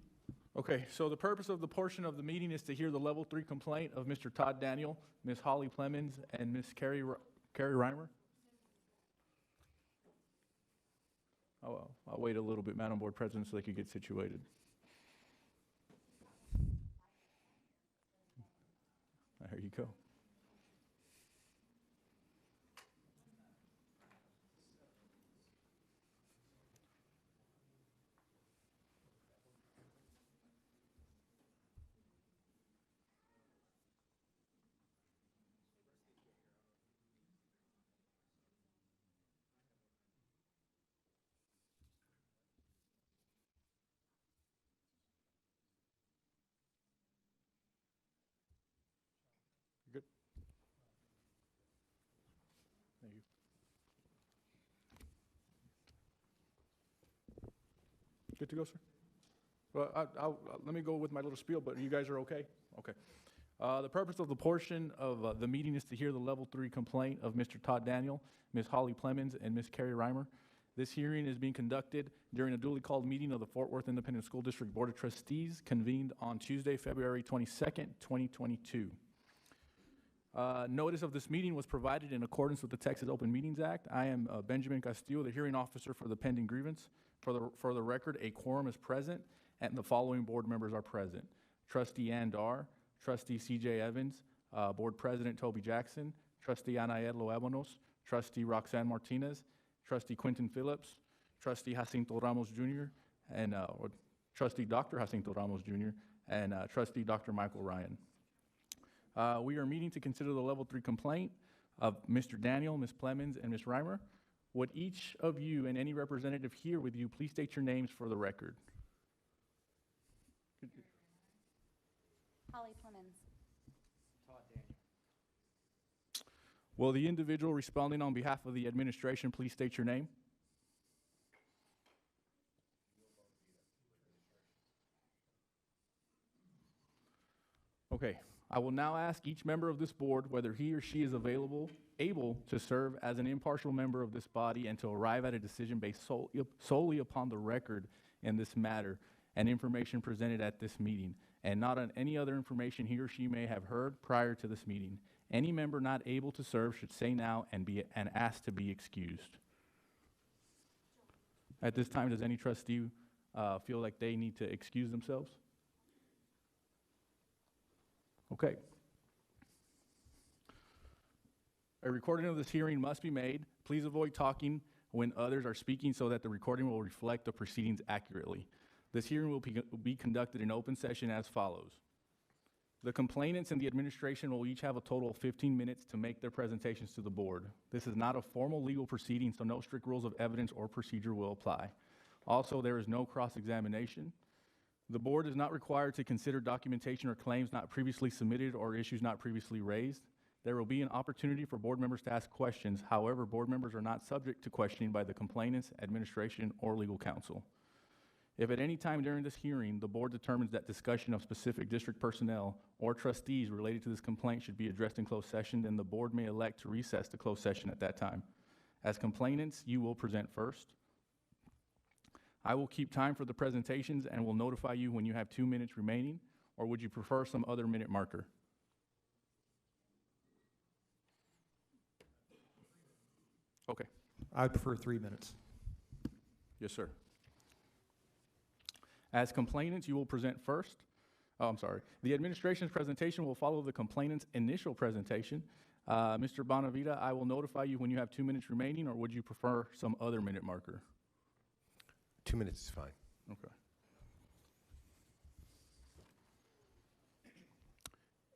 Okay, so the purpose of the portion of the meeting is to hear the level 3 complaint of Mr. Todd Daniel, Ms. Holly Plemons, and Ms. Carrie Reimer. Oh, I'll wait a little bit, Madam Board President, so they could get situated. There you go. Good. Thank you. Good to go, sir? Well, let me go with my little spiel, but you guys are okay? Okay. The purpose of the portion of the meeting is to hear the level 3 complaint of Mr. Todd Daniel, Ms. Holly Plemons, and Ms. Carrie Reimer. This hearing is being conducted during a duly called meeting of the Fort Worth Independent School District Board of Trustees, convened on Tuesday, February 22nd, 2022. Notice of this meeting was provided in accordance with the Texas Open Meetings Act. I am Benjamin Castillo, the hearing officer for the pending grievance. For the record, a quorum is present, and the following board members are present: Trustee Ann Dar, Trustee C.J. Evans, Board President Toby Jackson, Trustee Anaed Loebanos, Trustee Roxanne Martinez, Trustee Quentin Phillips, Trustee Jacinto Ramos Jr., and Trustee Dr. Jacinto Ramos Jr., and Trustee Dr. Michael Ryan. We are meeting to consider the level 3 complaint of Mr. Daniel, Ms. Plemons, and Ms. Reimer. Would each of you and any representative here with you please state your names for the record? Holly Plemons. Todd Daniel. Will the individual responding on behalf of the administration please state your name? Okay. I will now ask each member of this board whether he or she is able to serve as an impartial member of this body and to arrive at a decision based solely upon the record in this matter and information presented at this meeting, and not on any other information he or she may have heard prior to this meeting. Any member not able to serve should say now and ask to be excused. At this time, does any trustee feel like they need to excuse themselves? Okay. A recording of this hearing must be made. Please avoid talking when others are speaking so that the recording will reflect the proceedings accurately. This hearing will be conducted in open session as follows. The complainants and the administration will each have a total of 15 minutes to make their presentations to the board. This is not a formal legal proceeding, so no strict rules of evidence or procedure will apply. Also, there is no cross-examination. The board is not required to consider documentation or claims not previously submitted or issues not previously raised. There will be an opportunity for board members to ask questions. However, board members are not subject to questioning by the complainants, administration, or legal counsel. If at any time during this hearing the board determines that discussion of specific district personnel or trustees related to this complaint should be addressed in closed session, then the board may elect to recess the closed session at that time. As complainants, you will present first. I will keep time for the presentations and will notify you when you have 2 minutes remaining, or would you prefer some other minute marker? Okay. I prefer 3 minutes. Yes, sir. As complainants, you will present first. Oh, I'm sorry. The administration's presentation will follow the complainant's initial presentation. Mr. Bonavita, I will notify you when you have 2 minutes remaining, or would you prefer some other minute marker? 2 minutes is fine. Okay.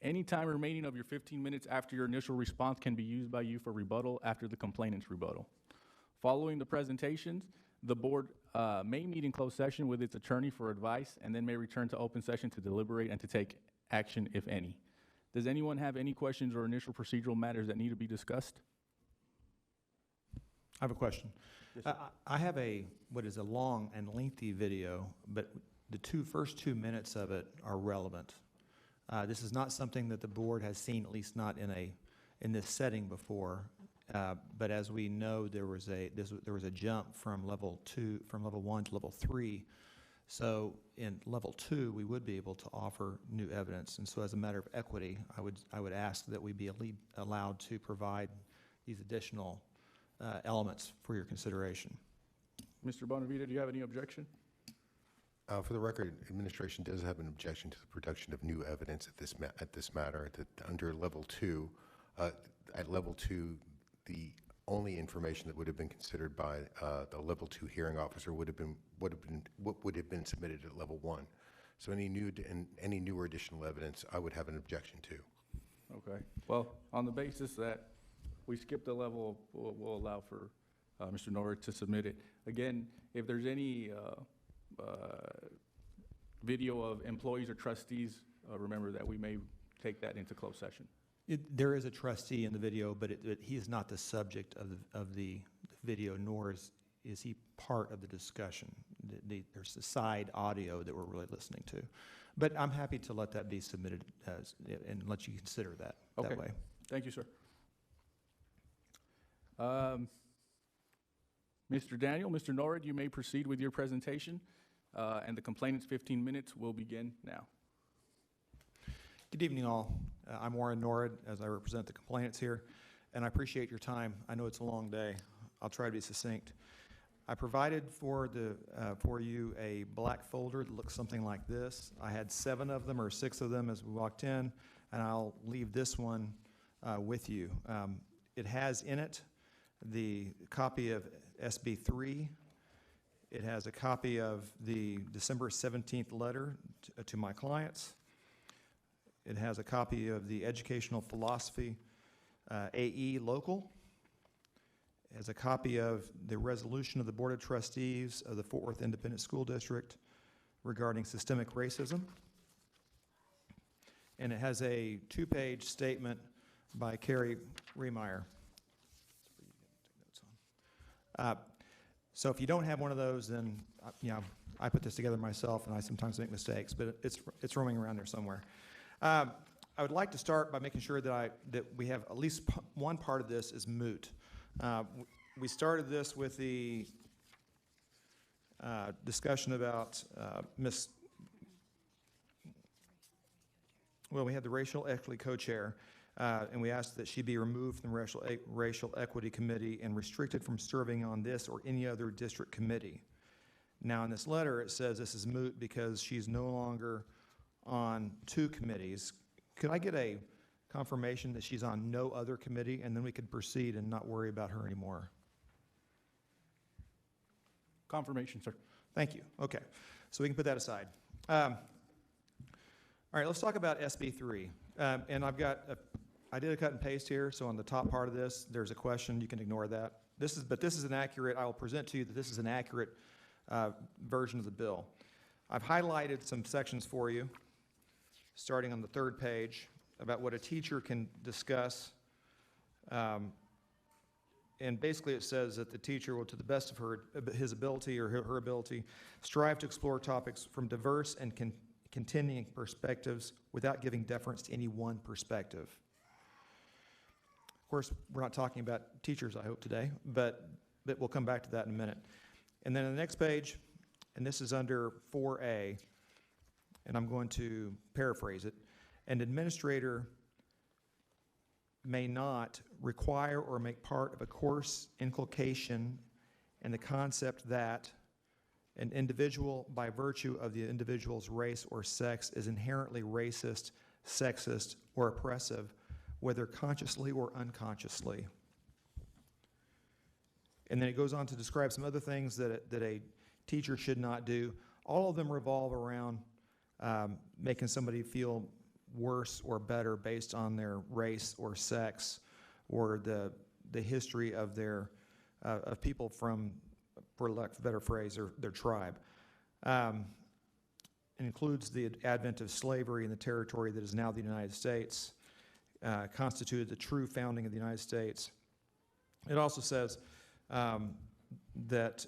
Any time remaining of your 15 minutes after your initial response can be used by you for rebuttal after the complainant's rebuttal. Following the presentations, the board may meet in closed session with its attorney for advice and then may return to open session to deliberate and to take action, if any. Does anyone have any questions or initial procedural matters that need to be discussed? I have a question. Yes, I have what is a long and lengthy video, but the first 2 minutes of it are relevant. This is not something that the board has seen, at least not in this setting before. But as we know, there was a jump from level 1 to level 3. So in level 2, we would be able to offer new evidence. And so as a matter of equity, I would ask that we be allowed to provide these additional elements for your consideration. Mr. Bonavita, do you have any objection? For the record, administration does have an objection to the production of new evidence at this matter. That under level 2, at level 2, the only information that would have been considered by the level 2 hearing officer would have been what would have been submitted at level 1. So any new or additional evidence, I would have an objection to. Okay. Well, on the basis that we skipped a level, we'll allow for Mr. Norwood to submit it. Again, if there's any video of employees or trustees, remember that we may take that into closed session. There is a trustee in the video, but he is not the subject of the video, nor is he part of the discussion. There's the side audio that we're really listening to. But I'm happy to let that be submitted and let you consider that that way. Thank you, sir. Mr. Daniel, Mr. Norwood, you may proceed with your presentation, and the complainant's 15 minutes will begin now. Good evening, all. I'm Warren Norwood, as I represent the complainants here, and I appreciate your time. I know it's a long day. I'll try to be succinct. I provided for you a black folder that looks something like this. I had 7 of them or 6 of them as we walked in, and I'll leave this one with you. It has in it the copy of SB 3. It has a copy of the December 17th letter to my clients. It has a copy of the Educational Philosophy AE Local. It has a copy of the resolution of the Board of Trustees of the Fort Worth Independent School District regarding systemic racism. And it has a 2-page statement by Carrie Riemeyer. So if you don't have one of those, then I put this together myself, and I sometimes make mistakes, but it's roaming around there somewhere. I would like to start by making sure that we have at least one part of this is moot. We started this with the discussion about we had the Racial Equity Co-Chair, and we asked that she be removed from the Racial Equity Committee and restricted from serving on this or any other district committee. Now, in this letter, it says this is moot because she's no longer on 2 committees. Could I get a confirmation that she's on no other committee, and then we could proceed and not worry about her anymore? Confirmation, sir. Thank you. Okay. So we can put that aside. All right, let's talk about SB 3. And I did a cut and paste here, so on the top part of this, there's a question. You can ignore that. But this is an accurate, I will present to you that this is an accurate version of the bill. I've highlighted some sections for you, starting on the 3rd page, about what a teacher can discuss. And basically it says that the teacher will, to the best of his ability or her ability, strive to explore topics from diverse and continuing perspectives without giving deference to any one perspective. Of course, we're not talking about teachers, I hope, today, but we'll come back to that in a minute. And then on the next page, and this is under 4A, and I'm going to paraphrase it, an administrator may not require or make part of a course inculcation in the concept that an individual, by virtue of the individual's race or sex, is inherently racist, sexist, or oppressive, whether consciously or unconsciously. And then it goes on to describe some other things that a teacher should not do. All of them revolve around making somebody feel worse or better based on their race or sex or the history of their of people from, for lack of a better phrase, or their tribe. It includes the advent of slavery in the territory that is now the United States, constituted the true founding of the United States. It also says that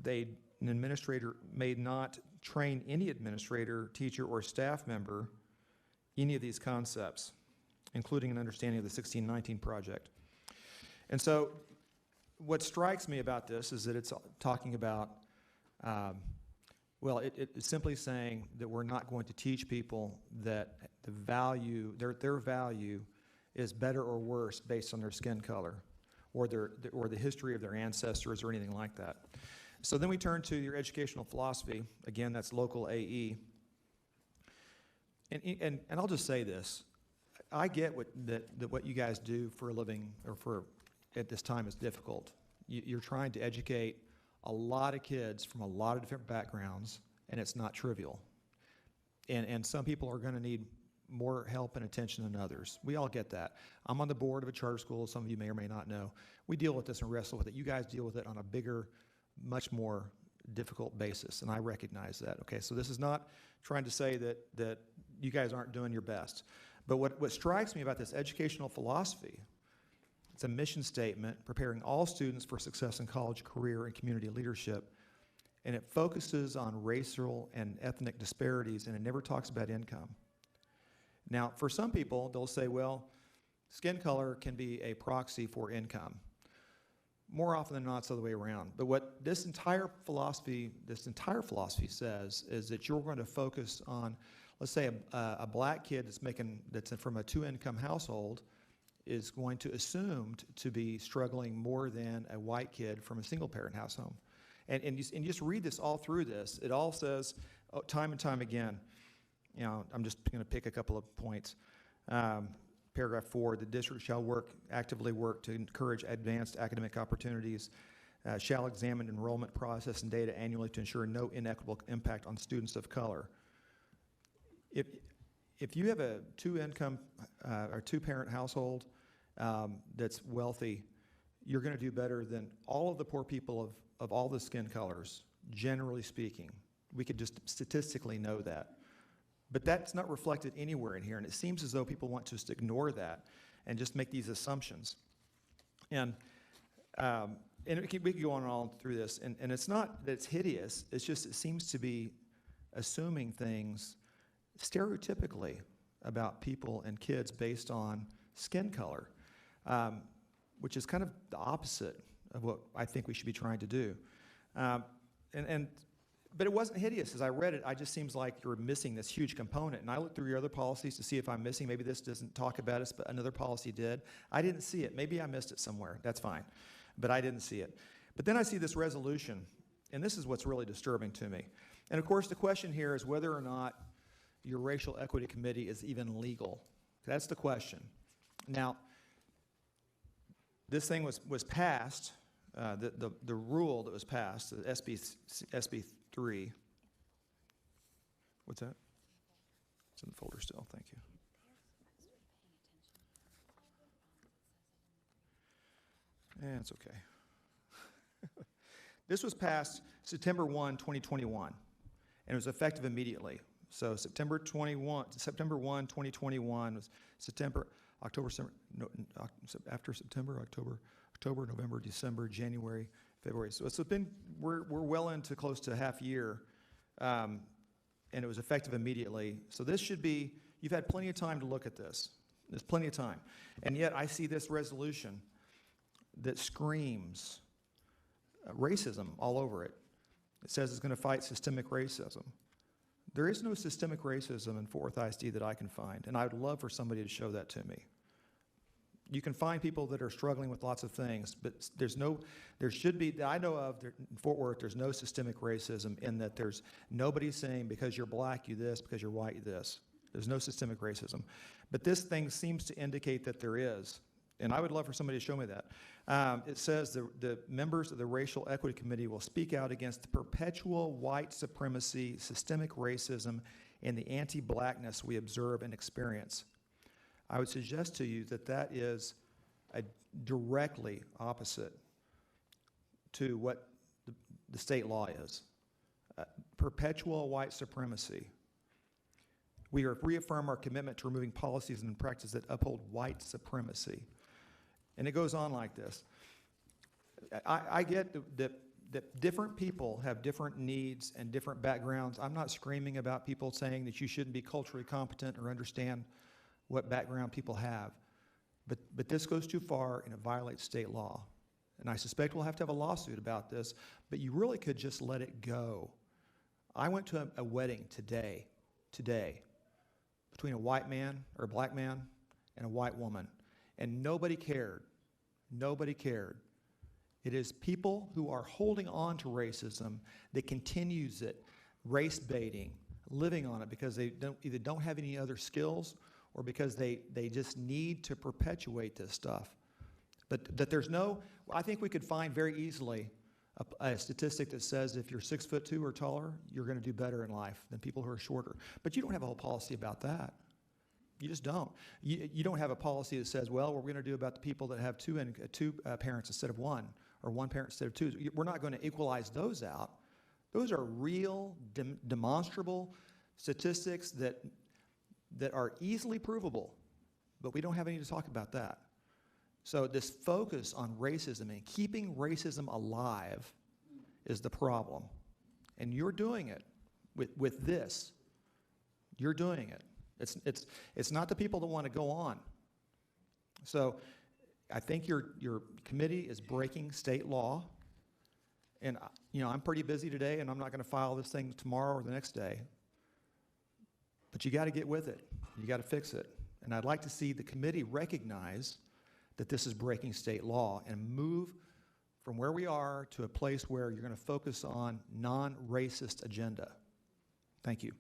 an administrator may not train any administrator, teacher, or staff member any of these concepts, including an understanding of the 1619 project. And so what strikes me about this is that it's talking about, well, it's simply saying that we're not going to teach people that the value, their value is better or worse based on their skin color or the history of their ancestors or anything like that. So then we turn to your educational philosophy. Again, that's local AE. And I'll just say this. I get that what you guys do for a living or at this time is difficult. You're trying to educate a lot of kids from a lot of different backgrounds, and it's not trivial. And some people are going to need more help and attention than others. We all get that. I'm on the board of a charter school. Some of you may or may not know. We deal with this and wrestle with it. You guys deal with it on a bigger, much more difficult basis, and I recognize that. Okay, so this is not trying to say that you guys aren't doing your best. But what strikes me about this educational philosophy, it's a mission statement preparing all students for success in college, career, and community leadership, and it focuses on racial and ethnic disparities, and it never talks about income. Now, for some people, they'll say, well, skin color can be a proxy for income. More often than not, it's the other way around. But what this entire philosophy says is that you're going to focus on, let's say, a black kid that's from a two-income household is going to assumed to be struggling more than a white kid from a single-parent household. And you just read this all through this. It all says, time and time again, you know, I'm just going to pick a couple of points. Paragraph 4, the district shall actively work to encourage advanced academic opportunities, shall examine enrollment process and data annually to ensure no inequitable impact on students of color. If you have a two-income or two-parent household that's wealthy, you're going to do better than all of the poor people of all the skin colors, generally speaking. We could just statistically know that. But that's not reflected anywhere in here, and it seems as though people want to just ignore that and just make these assumptions. And we could go on and on through this, and it's not that it's hideous, it's just it seems to be assuming things stereotypically about people and kids based on skin color, which is kind of the opposite of what I think we should be trying to do. But it wasn't hideous. As I read it, it just seems like you're missing this huge component. And I looked through your other policies to see if I'm missing. Maybe this doesn't talk about us, but another policy did. I didn't see it. Maybe I missed it somewhere. That's fine. But I didn't see it. But then I see this resolution, and this is what's really disturbing to me. And of course, the question here is whether or not your racial equity committee is even legal. That's the question. Now, this thing was passed, the rule that was passed, the SB 3. What's that? It's in the folder still. Thank you. Yeah, it's okay. This was passed September 1, 2021, and it was effective immediately. So September 1, 2021 was after September, October, November, December, January, February. So it's been, we're well into close to a half year, and it was effective immediately. So this should be, you've had plenty of time to look at this. There's plenty of time. And yet I see this resolution that screams racism all over it. It says it's going to fight systemic racism. There is no systemic racism in Fort Worth ISD that I can find, and I would love for somebody to show that to me. You can find people that are struggling with lots of things, but there should be, that I know of, in Fort Worth, there's no systemic racism in that there's nobody saying because you're black, you this, because you're white, you this. There's no systemic racism. But this thing seems to indicate that there is. And I would love for somebody to show me that. It says the members of the Racial Equity Committee will speak out against the perpetual white supremacy, systemic racism, and the anti-blackness we observe and experience. I would suggest to you that that is directly opposite to what the state law is. Perpetual white supremacy. We reaffirm our commitment to removing policies and practices that uphold white supremacy. And it goes on like this. I get that different people have different needs and different backgrounds. I'm not screaming about people saying that you shouldn't be culturally competent or understand what background people have. But this goes too far and it violates state law. And I suspect we'll have to have a lawsuit about this, but you really could just let it go. I went to a wedding today, between a white man or a black man and a white woman, and nobody cared. Nobody cared. It is people who are holding on to racism that continues it, race baiting, living on it because they either don't have any other skills or because they just need to perpetuate this stuff. But that there's no, I think we could find very easily a statistic that says if you're 6'2" or taller, you're going to do better in life than people who are shorter. But you don't have a whole policy about that. You just don't. You don't have a policy that says, well, what we're going to do about the people that have two parents instead of one, or one parent instead of two. We're not going to equalize those out. Those are real, demonstrable statistics that are easily provable, but we don't have any to talk about that. So this focus on racism and keeping racism alive is the problem. And you're doing it with this. You're doing it. It's not the people that want to go on. So I think your committee is breaking state law. And I'm pretty busy today, and I'm not going to file this thing tomorrow or the next day. But you got to get with it. You got to fix it. And I'd like to see the committee recognize that this is breaking state law and move from where we are to a place where you're going to focus on non-racist agenda. Thank you.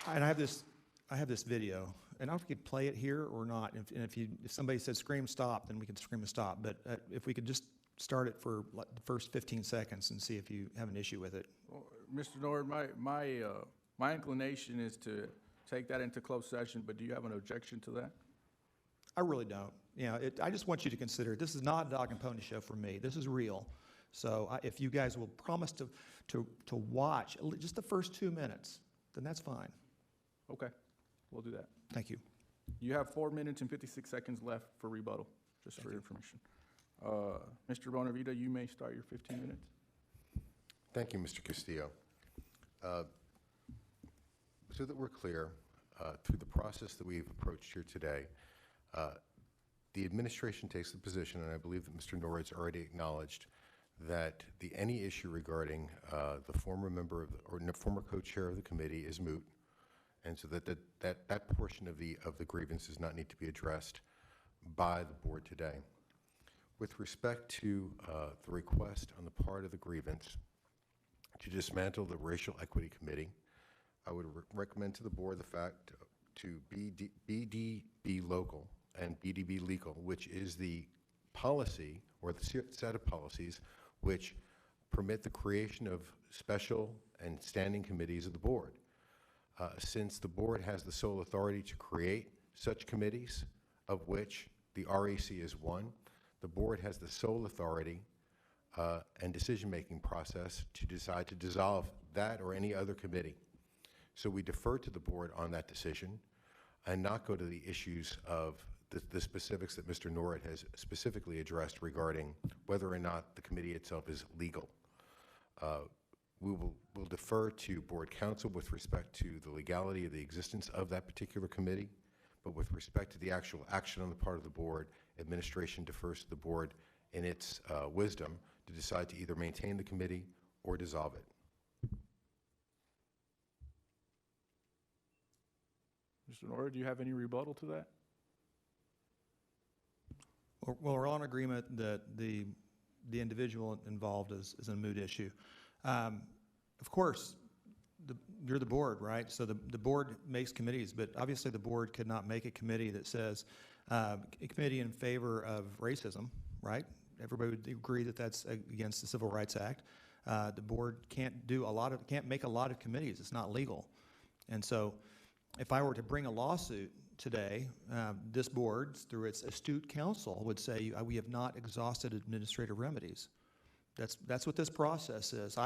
And I have this video, and I don't know if we could play it here or not. And if somebody said scream stop, then we could scream and stop. But if we could just start it for the first 15 seconds and see if you have an issue with it. Well, Mr. Nord, my inclination is to take that into closed session, but do you have an objection to that? I really don't. I just want you to consider it. This is not a dog and pony show for me. This is real. So if you guys will promise to watch just the first 2 minutes, then that's fine. Okay, we'll do that. Thank you. You have 4 minutes and 56 seconds left for rebuttal, just for your information. Mr. Bonavita, you may start your 15 minutes. Thank you, Mr. Castillo. So that we're clear, through the process that we've approached here today, the administration takes the position, and I believe that Mr. Norrid's already acknowledged, that any issue regarding the former member of or former co-chair of the committee is moot, and so that portion of the grievance does not need to be addressed by the board today. With respect to the request on the part of the grievance to dismantle the Racial Equity Committee, I would recommend to the board the fact to BDB local and BDB legal, which is the policy or the set of policies which permit the creation of special and standing committees of the board. Since the board has the sole authority to create such committees, of which the REC is one, the board has the sole authority and decision-making process to decide to dissolve that or any other committee. So we defer to the board on that decision and not go to the issues of the specifics that Mr. Norrid has specifically addressed regarding whether or not the committee itself is legal. We'll defer to board counsel with respect to the legality of the existence of that particular committee, but with respect to the actual action on the part of the board, administration defers to the board in its wisdom to decide to either maintain the committee or dissolve it. Mr. Norrid, do you have any rebuttal to that? Well, we're all in agreement that the individual involved is a moot issue. Of course, you're the board, right? So the board makes committees, but obviously the board could not make a committee that says, a committee in favor of racism, right? Everybody would agree that that's against the Civil Rights Act. The board can't make a lot of committees. It's not legal. And so if I were to bring a lawsuit today, this board, through its astute counsel, would say, we have not exhausted administrative remedies. That's what this process is.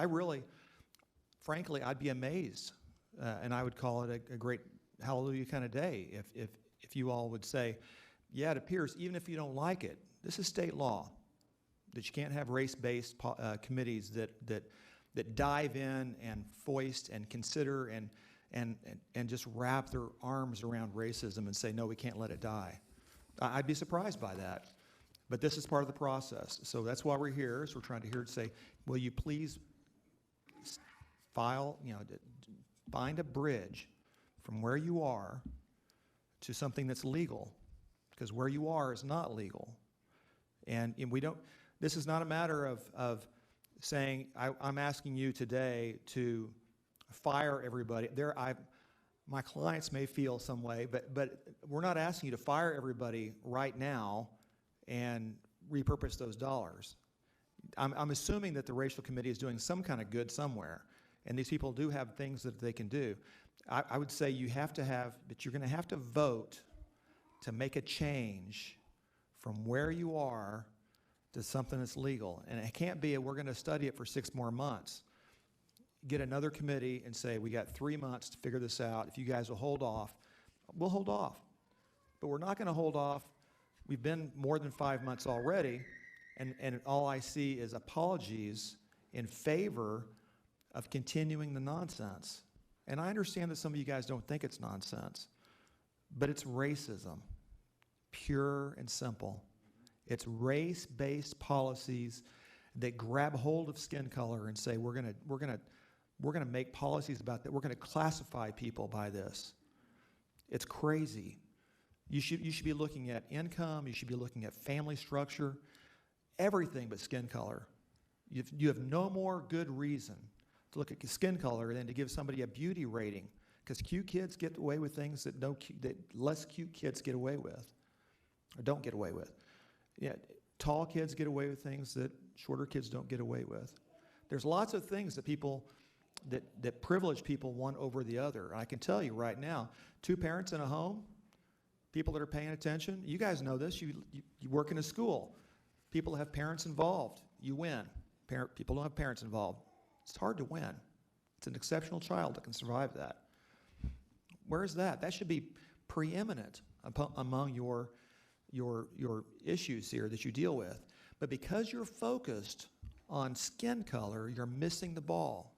Frankly, I'd be amazed, and I would call it a great hallelujah kind of day if you all would say, yeah, it appears, even if you don't like it, this is state law, that you can't have race-based committees that dive in and foist and consider and just wrap their arms around racism and say, no, we can't let it die. I'd be surprised by that. But this is part of the process. So that's why we're here, is we're trying to say, will you please find a bridge from where you are to something that's legal, because where you are is not legal. And this is not a matter of saying, I'm asking you today to fire everybody. My clients may feel some way, but we're not asking you to fire everybody right now and repurpose those dollars. I'm assuming that the racial committee is doing some kind of good somewhere, and these people do have things that they can do. I would say you're going to have to vote to make a change from where you are to something that's legal. And it can't be we're going to study it for 6 more months. Get another committee and say, we got 3 months to figure this out. If you guys will hold off, we'll hold off. But we're not going to hold off. We've been more than 5 months already, and all I see is apologies in favor of continuing the nonsense. And I understand that some of you guys don't think it's nonsense, but it's racism, pure and simple. It's race-based policies that grab hold of skin color and say, we're gonna make policies about that. We're gonna classify people by this. It's crazy. You should be looking at income. You should be looking at family structure, everything but skin color. You have no more good reason to look at skin color than to give somebody a beauty rating, because cute kids get away with things that less cute kids get away with, or don't get away with. Yeah, tall kids get away with things that shorter kids don't get away with. There's lots of things that that privileged people one over the other. I can tell you right now, 2 parents in a home, people that are paying attention, you guys know this, you work in a school. People have parents involved, you win. People don't have parents involved. It's hard to win. It's an exceptional child that can survive that. Where is that? That should be preeminent among your issues here that you deal with. But because you're focused on skin color, you're missing the ball.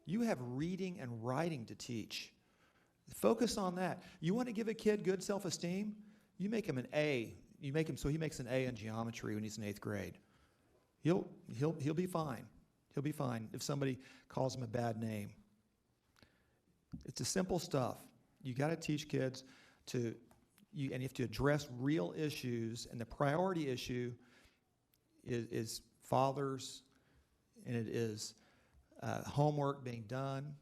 You have reading and writing to teach. Focus on that. You want to give a kid good self-esteem? You make him an A. You make him so he makes an A in geometry when he's in 8th grade. He'll be fine. He'll be fine if somebody calls him a bad name. It's the simple stuff. You got to teach kids and you have to address real issues, and the priority issue is fathers, and it is homework being done,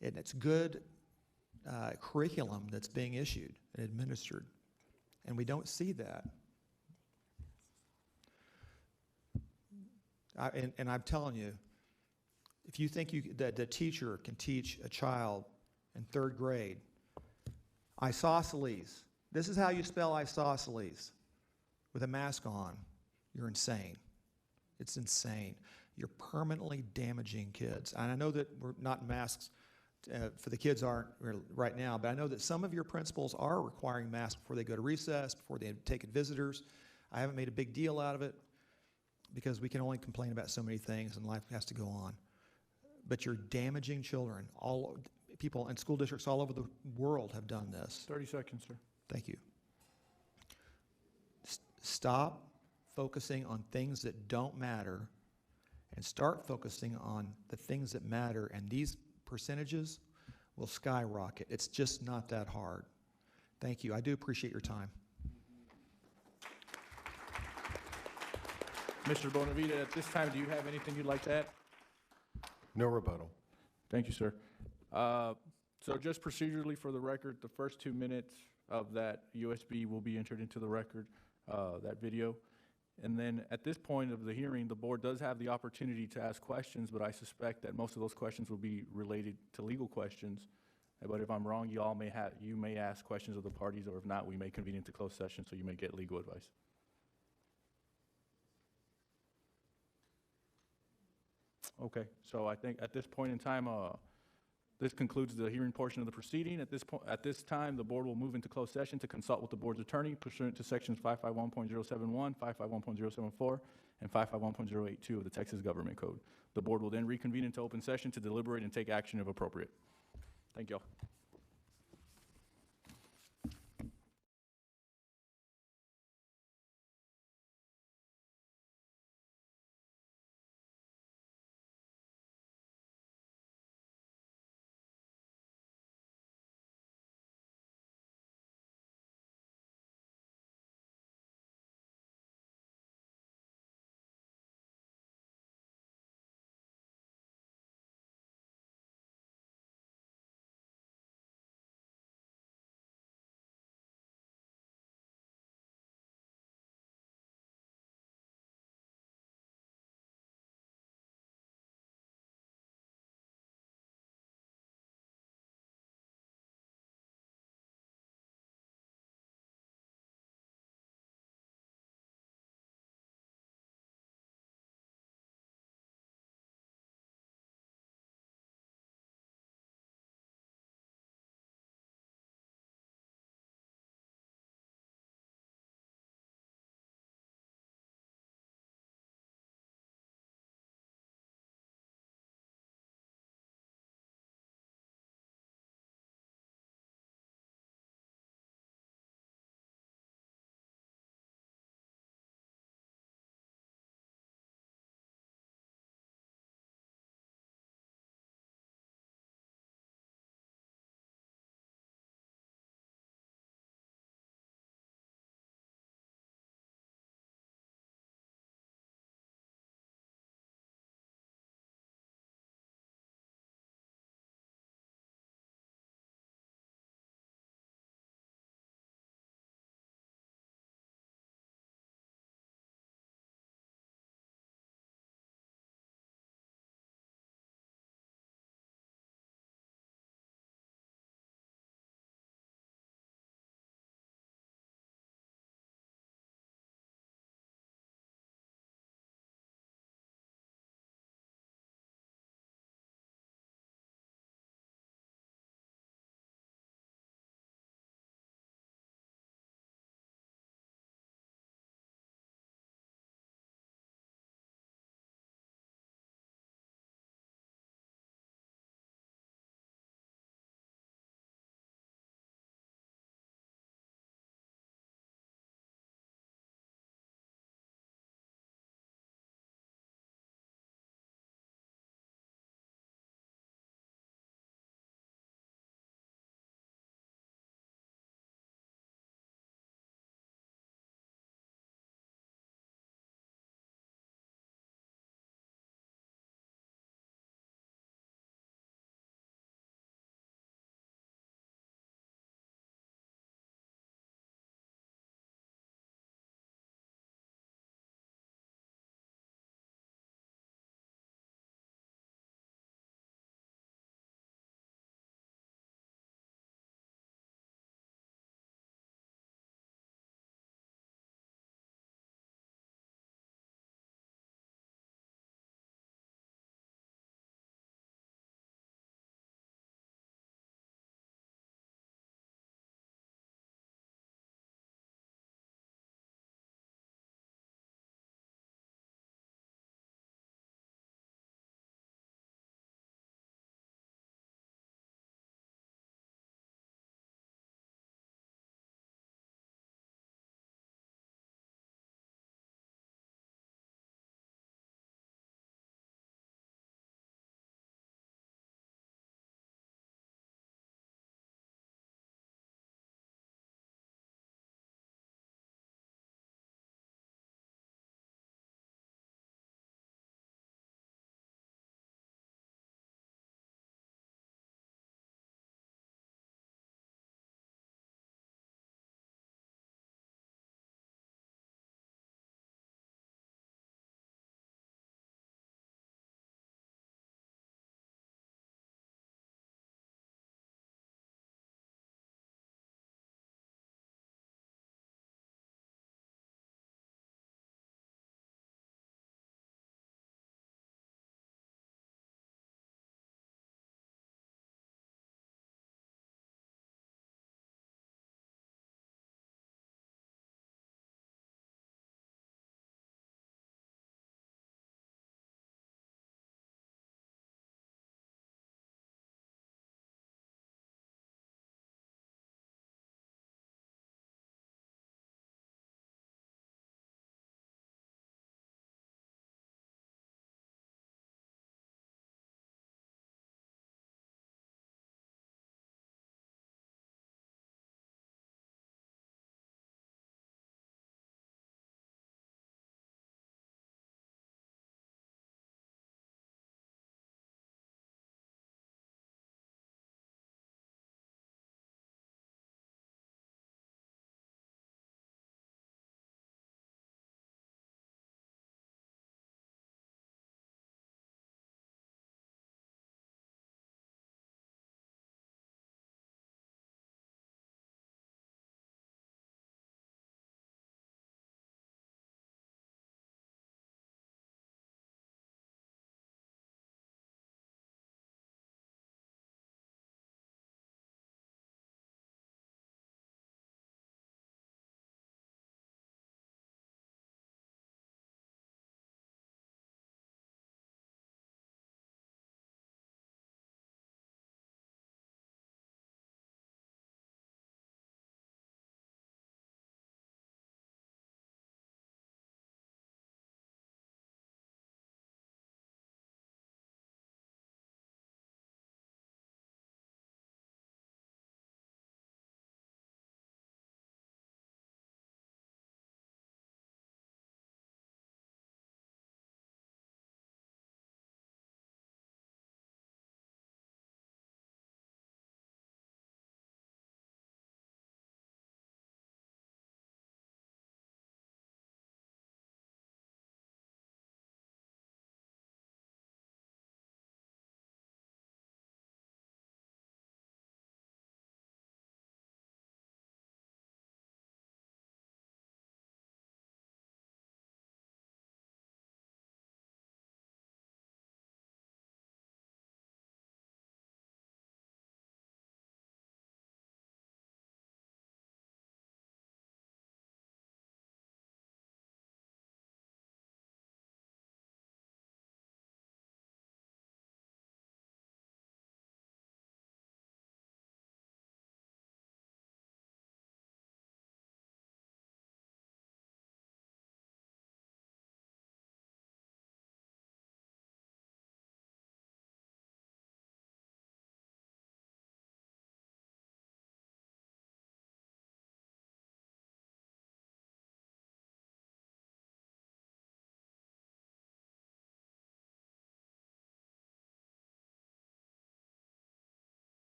and it's good curriculum that's being issued and administered, and we don't see that. And I'm telling you, if you think that the teacher can teach a child in 3rd grade, isosceles, this is how you spell isosceles, with a mask on, you're insane. It's insane. You're permanently damaging kids. And I know that we're not masks for the kids aren't right now, but I know that some of your principals are requiring masks before they go to recess, before they take visitors. I haven't made a big deal out of it because we can only complain about so many things and life has to go on. But you're damaging children. People in school districts all over the world have done this. 30 seconds, sir. Thank you. Stop focusing on things that don't matter and start focusing on the things that matter, and these percentages will skyrocket. It's just not that hard. Thank you. I do appreciate your time. Mr. Bonavita, at this time, do you have anything you'd like to add? No rebuttal. Thank you, sir. So just procedurally for the record, the first 2 minutes of that USB will be entered into the record, that video. And then at this point of the hearing, the board does have the opportunity to ask questions, but I suspect that most of those questions will be related to legal questions. But if I'm wrong, you may ask questions of the parties, or if not, we may convene into closed session, so you may get legal advice. Okay, so I think at this point in time, this concludes the hearing portion of the proceeding. At this time, the board will move into closed session to consult with the board's attorney pursuant to sections 551.071, 551.074, and 551.082 of the Texas Government Code. The board will then reconvene into open session to deliberate and take action if appropriate. Thank you all.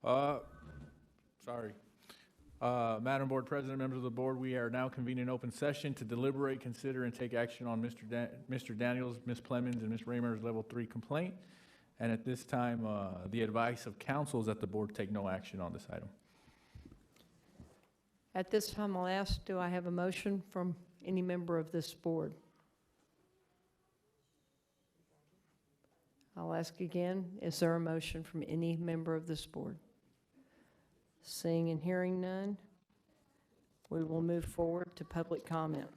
Sorry. Madam Board President, members of the board, we are now convening an open session to deliberate, consider, and take action on Mr. Daniels, Ms. Plemons, and Ms. Raymer's Level 3 complaint. And at this time, the advice of counsel is that the board take no action on this item. At this time, I'll ask, do I have a motion from any member of this board? I'll ask again, is there a motion from any member of this board? Seeing and hearing none, we will move forward to public comment.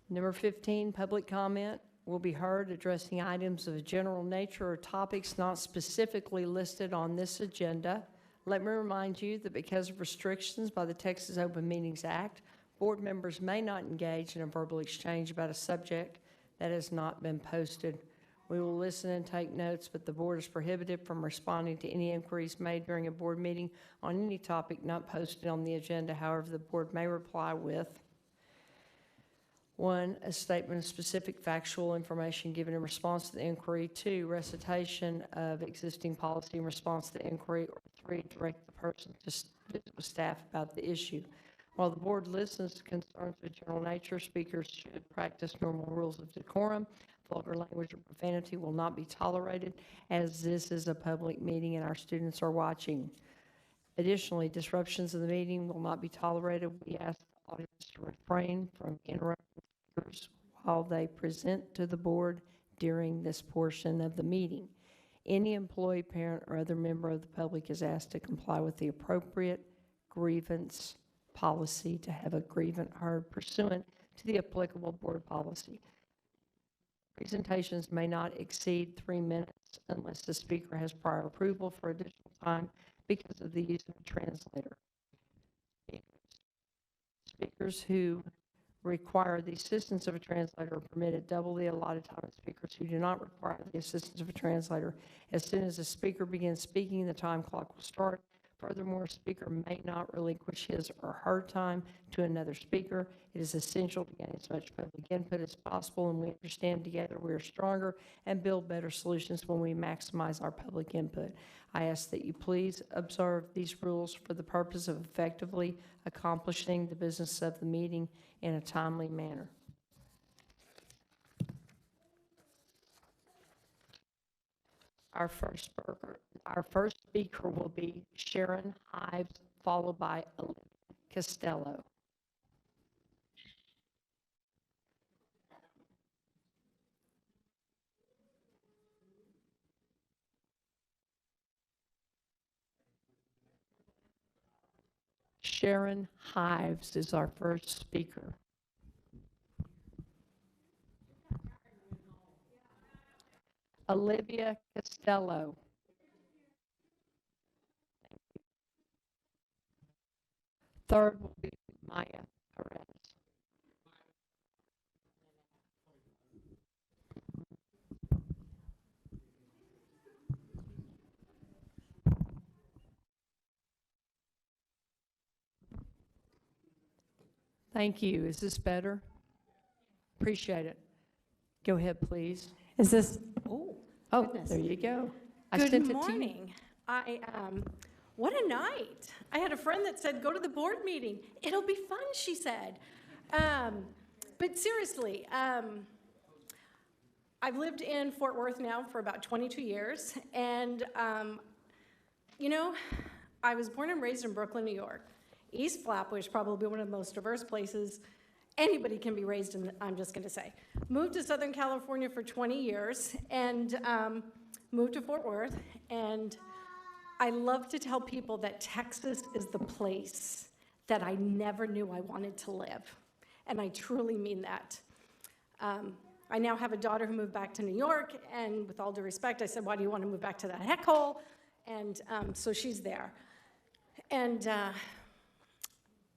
Number 15, public comment will be heard addressing items of a general nature or topics not specifically listed on this agenda. Let me remind you that because of restrictions by the Texas Open Meetings Act, board members may not engage in a verbal exchange about a subject that has not been posted. We will listen and take notes, but the board is prohibited from responding to any inquiries made during a board meeting on any topic not posted on the agenda. However, the board may reply with 1, a statement of specific factual information given in response to the inquiry, 2, recitation of existing policy in response to the inquiry, or 3, direct the person to visit with staff about the issue. While the board listens to concerns of general nature, speakers should practice normal rules of decorum. Vulgar language or profanity will not be tolerated, as this is a public meeting and our students are watching. Additionally, disruptions of the meeting will not be tolerated. We ask the audience to refrain from interrupting speakers while they present to the board during this portion of the meeting. Any employee, parent, or other member of the public is asked to comply with the appropriate grievance policy to have a grievance heard pursuant to the applicable board policy. Presentations may not exceed 3 minutes unless the speaker has prior approval for additional time because of the use of a translator. Speakers who require the assistance of a translator are permitted double the allotted time of speakers who do not require the assistance of a translator. As soon as the speaker begins speaking, the time clock will start. Furthermore, a speaker may not relinquish his or her time to another speaker. It is essential to gain as much public input as possible, and we understand together we are stronger and build better solutions when we maximize our public input. I ask that you please observe these rules for the purpose of effectively accomplishing the business of the meeting in a timely manner. Our first speaker will be Sharon Hives, followed by Olivia Costello. Sharon Hives is our first speaker. Olivia Costello. Third will be Maya Perez. Thank you. Is this better? Appreciate it. Go ahead, please. Is this? Oh, goodness. there you go. I Good sent it to you. morning. What a night. I had a friend that said, go to the board meeting. It'll be fun, she said. But seriously, I've lived in Fort Worth now for about 22 years. And, you know, I was born and raised in Brooklyn, New York. East Flatbush is probably one of the most diverse places anybody can be raised in, I'm just going to say. Moved to Southern California for 20 years and moved to Fort Worth. And I love to tell people that Texas is the place that I never knew I wanted to live. And I truly mean that. I now have a daughter who moved back to New York, and with all due respect, I said, why do you want to move back to that heck hole? And so she's there. And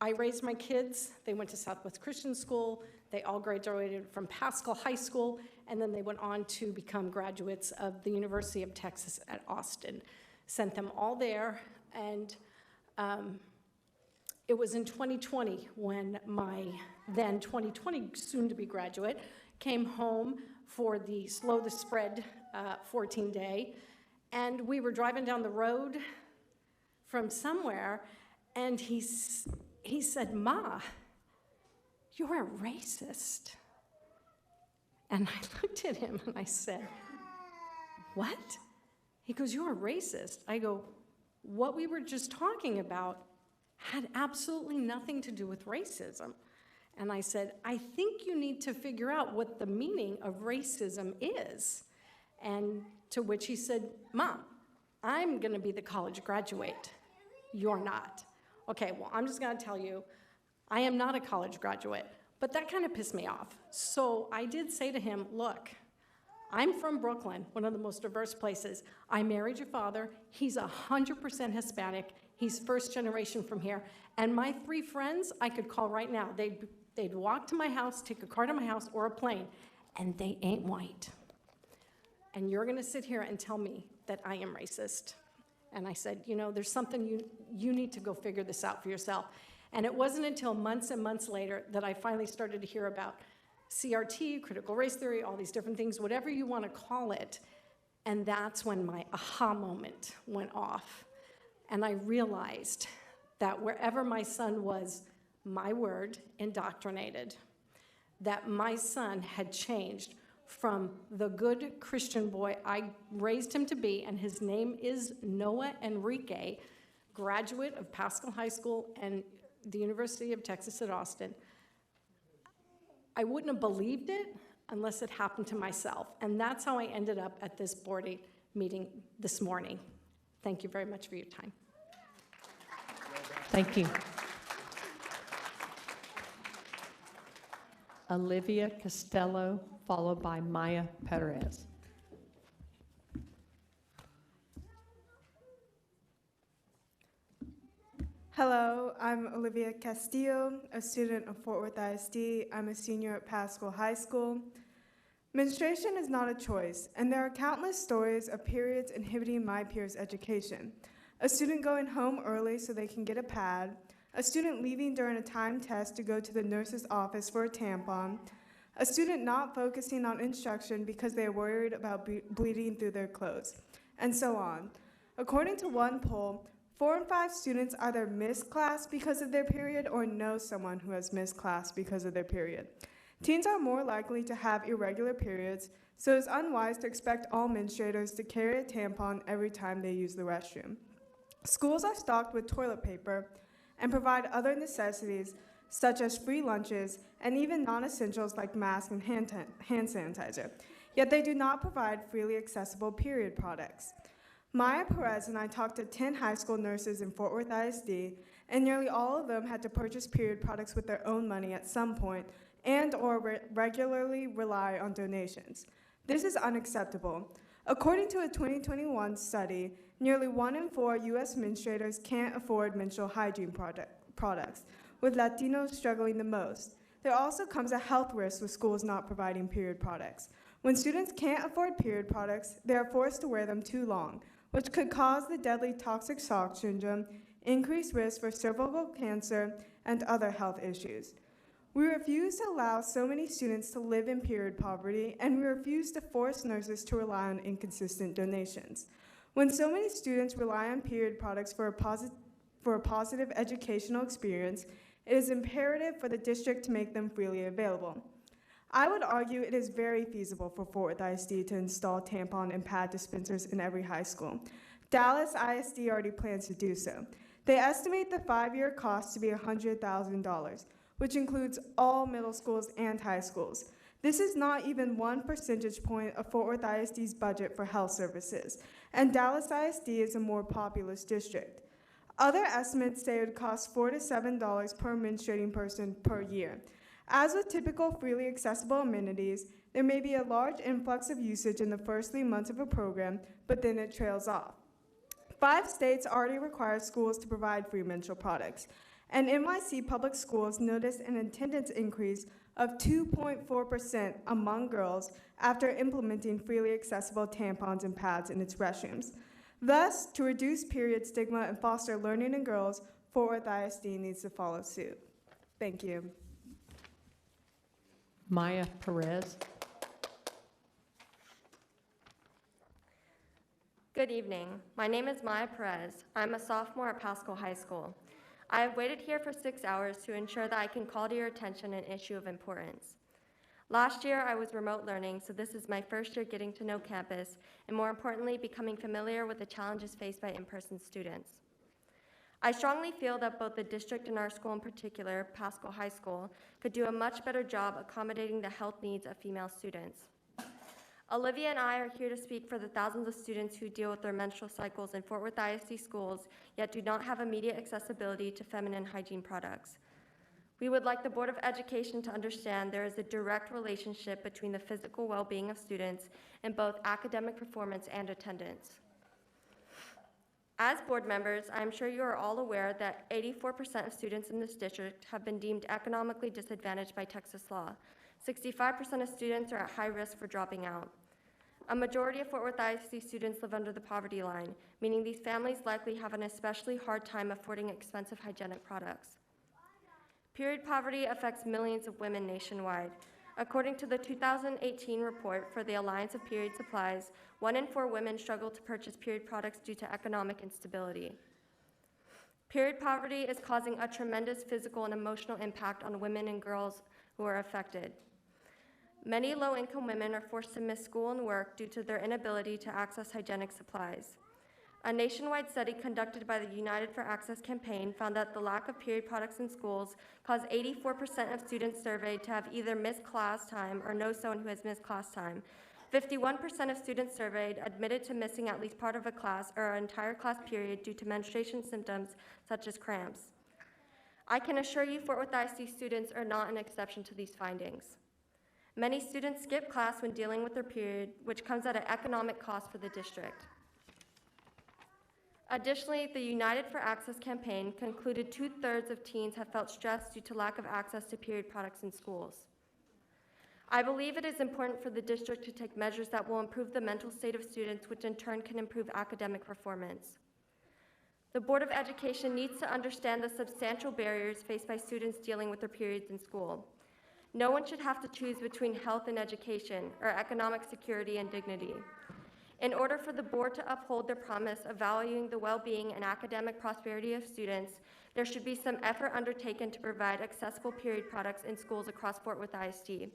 I raised my kids. They went to Southwest Christian School. They all graduated from Paschal High School, and then they went on to become graduates of the University of Texas at Austin. Sent them all there, and it was in 2020 when my then 2020 soon-to-be graduate came home for the Slow the Spread 14-day, and we were driving down the road from somewhere, and he said, "Ma, you're a racist." And I looked at him and I said, "What?" He goes, "You're a racist." I go, "What we were just talking about had absolutely nothing to do with racism." And I said, "I think you need to figure out what the meaning of racism is." And to which he said, "Mom, I'm gonna be the college graduate. You're not." Okay, well, I'm just gonna tell you, I am not a college graduate, but that kind of pissed me off. So I did say to him, "Look, I'm from Brooklyn, one of the most diverse places. I married your father. He's 100% Hispanic. He's first generation from here. And my 3 friends, I could call right now. They'd walk to my house, take a car to my house or a plane, and they ain't white. And you're gonna sit here and tell me that I am racist." And I said, "You know, there's something you need to go figure this out for yourself." And it wasn't until months and months later that I finally started to hear about CRT, critical race theory, all these different things, whatever you want to call it. And that's when my aha moment went off. And I realized that wherever my son was, my word, indoctrinated, that my son had changed from the good Christian boy I raised him to be, and his name is Noah Enrique, graduate of Pascal High School and the University of Texas at Austin. I wouldn't have believed it unless it happened to myself. And that's how I ended up at this board meeting this morning. Thank you very much for your time. Thank you. Olivia Costello, followed by Maya Perez. Hello, I'm Olivia Castillo, a student of Fort Worth ISD. I'm a senior at Pascal High School. Menstruation is not a choice, and there are countless stories of periods inhibiting my peers' education. A student going home early so they can get a pad, a student leaving during a timed test to go to the nurse's office for a tampon, a student not focusing on instruction because they are worried about bleeding through their clothes, and so on. According to one poll, 4 in 5 students either miss class because of their period or know someone who has missed class because of their period. Teens are more likely to have irregular periods, so it's unwise to expect all menstruators to carry a tampon every time they use the restroom. Schools are stocked with toilet paper and provide other necessities such as free lunches and even non-essentials like masks and hand sanitizer, yet they do not provide freely accessible period products. Maya Perez and I talked to 10 high school nurses in Fort Worth ISD, and nearly all of them had to purchase period products with their own money at some point and or regularly rely on donations. This is unacceptable. According to a 2021 study, nearly 1 in 4 U.S. menstruators can't afford menstrual hygiene products, with Latinos struggling the most. There also comes a health risk with schools not providing period products. When students can't afford period products, they are forced to wear them too long, which could cause the deadly toxic shock syndrome, increased risk for cervical cancer, and other health issues. We refuse to allow so many students to live in period poverty, and we refuse to force nurses to rely on inconsistent donations. When so many students rely on period products for a positive educational experience, it is imperative for the district to make them freely available. I would argue it is very feasible for Fort Worth ISD to install tampon and pad dispensers in every high school. Dallas ISD already plans to do so. They estimate the 5-year cost to be $100,000, which includes all middle schools and high schools. This is not even 1 percentage point of Fort Worth ISD's budget for health services, and Dallas ISD is a more populous district. Other estimates say it would cost $4 to $7 per menstruating person per year. As with typical freely accessible amenities, there may be a large influx of usage in the first 3 months of a program, but then it trails off. 5 states already require schools to provide free menstrual products, and NYC public schools noticed an attendance increase of 2.4% among girls after implementing freely accessible tampons and pads in its restrooms. Thus, to reduce period stigma and foster learning in girls, Fort Worth ISD needs to follow suit. Thank you. Maya Perez. Good evening. My name is Maya Perez. I'm a sophomore at Pascal High School. I have waited here for 6 hours to ensure that I can call to your attention an issue of importance. Last year, I was remote learning, so this is my first year getting to know campus, and more importantly, becoming familiar with the challenges faced by in-person students. I strongly feel that both the district and our school in particular, Pascal High School, could do a much better job accommodating the health needs of female students. Olivia and I are here to speak for the thousands of students who deal with their menstrual cycles in Fort Worth ISD schools, yet do not have immediate accessibility to feminine hygiene products. We would like the Board of Education to understand there is a direct relationship between the physical well-being of students and both academic performance and attendance. As board members, I am sure you are all aware that 84% of students in this district have been deemed economically disadvantaged by Texas law. 65% of students are at high risk for dropping out. A majority of Fort Worth ISD students live under the poverty line, meaning these families likely have an especially hard time affording expensive hygienic products. Period poverty affects millions of women nationwide. According to the 2018 report for the Alliance of Period Supplies, 1 in 4 women struggle to purchase period products due to economic instability. Period poverty is causing a tremendous physical and emotional impact on women and girls who are affected. Many low-income women are forced to miss school and work due to their inability to access hygienic supplies. A nationwide study conducted by the United for Access campaign found that the lack of period products in schools caused 84% of students surveyed to have either missed class time or know someone who has missed class time. 51% of students surveyed admitted to missing at least part of a class or an entire class period due to menstruation symptoms such as cramps. I can assure you Fort Worth ISD students are not an exception to these findings. Many students skip class when dealing with their period, which comes at an economic cost for the district. Additionally, the United for Access campaign concluded 2/3 of teens have felt stressed due to lack of access to period products in schools. I believe it is important for the district to take measures that will improve the mental state of students, which in turn can improve academic performance. The Board of Education needs to understand the substantial barriers faced by students dealing with their periods in school. No one should have to choose between health and education, or economic security and dignity. In order for the board to uphold their promise of valuing the well-being and academic prosperity of students, there should be some effort undertaken to provide accessible period products in schools across Fort Worth ISD.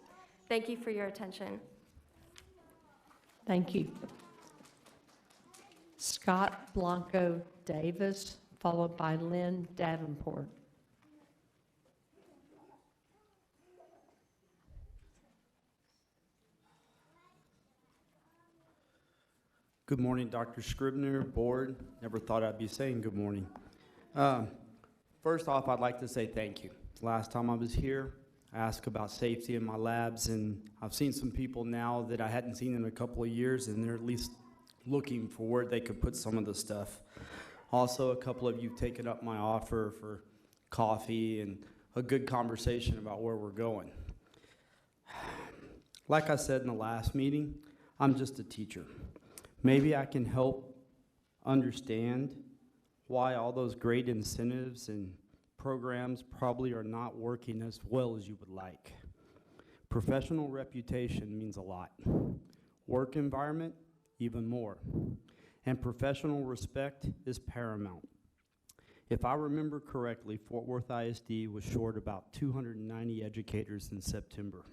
Thank you for your attention. Thank you. Scott Blanco Davis, followed by Lynn Davenport. Good morning, Dr. Scribner, board. Never thought I'd be saying good morning. First off, I'd like to say thank you. Last time I was here, I asked about safety in my labs, and I've seen some people now that I hadn't seen in a couple of years, and they're at least looking for where they could put some of the stuff. Also, a couple of you have taken up my offer for coffee and a good conversation about where we're going. Like I said in the last meeting, I'm just a teacher. Maybe I can help understand why all those great incentives and programs probably are not working as well as you would like. Professional reputation means a lot. Work environment, even more. And professional respect is paramount. If I remember correctly, Fort Worth ISD was short about 290 educators in September.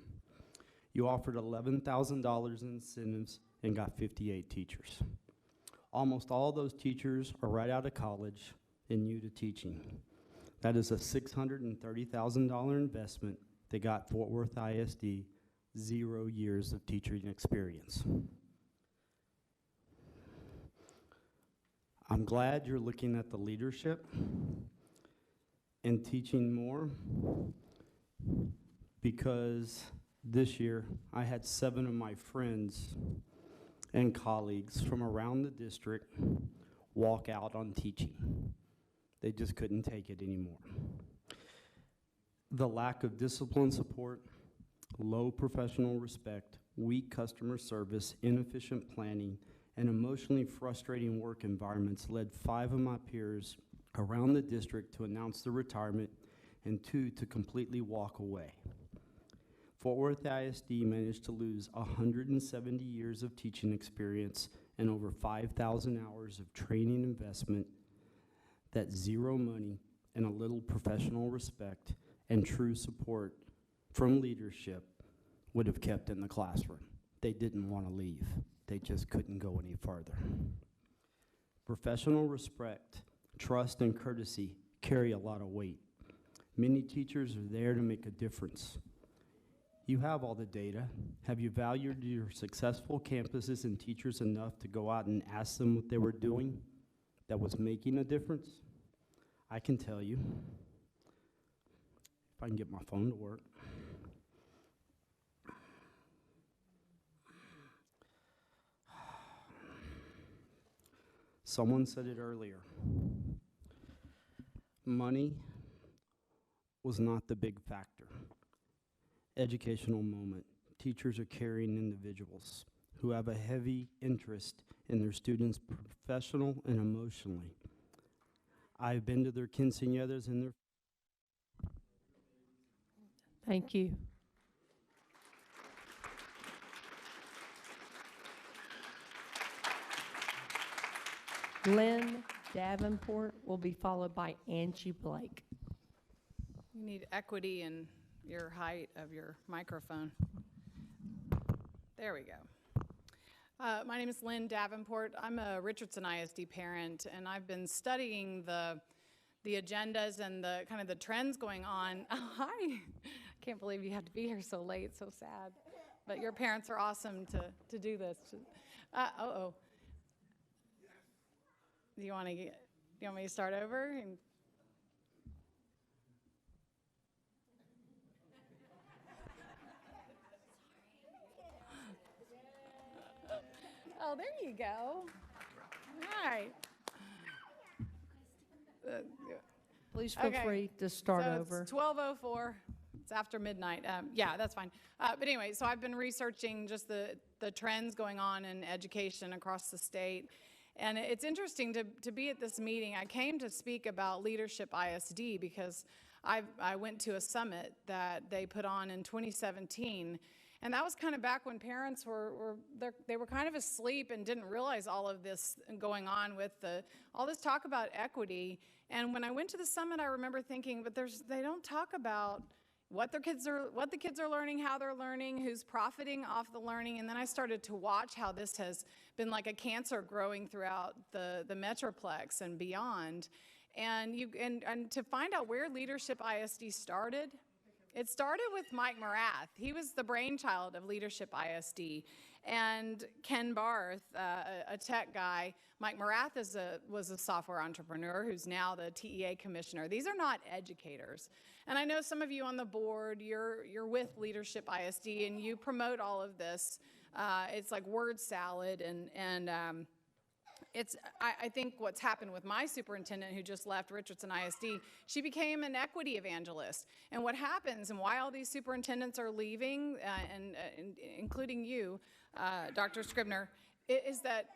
You offered $11,000 in incentives and got 58 teachers. Almost all those teachers are right out of college and new to teaching. That is a $630,000 investment that got Fort Worth ISD 0 years of teaching experience. I'm glad you're looking at the leadership and teaching more, because this year I had 7 of my friends and colleagues from around the district walk out on teaching. They just couldn't take it anymore. The lack of discipline support, low professional respect, weak customer service, inefficient planning, and emotionally frustrating work environments led 5 of my peers around the district to announce their retirement and 2 to completely walk away. Fort Worth ISD managed to lose 170 years of teaching experience and over 5,000 hours of training investment that zero money and a little professional respect and true support from leadership would have kept in the classroom. They didn't want to leave. They just couldn't go any farther. Professional respect, trust, and courtesy carry a lot of weight. Many teachers are there to make a difference. You have all the data. Have you valued your successful campuses and teachers enough to go out and ask them what they were doing that was making a difference? I can tell you, if I can get my phone to work. Someone said it earlier. Money was not the big factor. Educational moment. Teachers are caring individuals who have a heavy interest in their students professional and emotionally. I've been to their quinceañeras and their... Thank you. Lynn Davenport will be followed by Angie Blake. You need equity in your height of your microphone. There we go. My name is Lynn Davenport. I'm a Richardson ISD parent, and I've been studying the agendas and the kind of the trends going on. Oh, hi. Can't believe you have to be here so late. So sad. But your parents are awesome to do this. Uh-oh. Do you want me to start over? Oh, there you go. All right. Please feel free to start over. It's 12:04. It's after midnight. Yeah, that's fine. But anyway, so I've been researching just the trends going on in education across the state. And it's interesting to be at this meeting. I came to speak about Leadership ISD because I went to a summit that they put on in 2017. And that was kind of back when parents were kind of asleep and didn't realize all of this going on with all this talk about equity. And when I went to the summit, I remember thinking, but they don't talk about what the kids are learning, how they're learning, who's profiting off the learning. And then I started to watch how this has been like a cancer growing throughout the Metroplex and beyond. And to find out where Leadership ISD started, it started with Mike Morath. He was the brainchild of Leadership ISD. And Ken Barth, a tech guy, Mike Morath was a software entrepreneur who's now the TEA commissioner. These are not educators. And I know some of you on the board, you're with Leadership ISD and you promote all of this. It's like word salad and I think what's happened with my superintendent who just left Richardson ISD, she became an equity evangelist. And what happens and why all these superintendents are leaving, and including you, Dr. Scribner, is that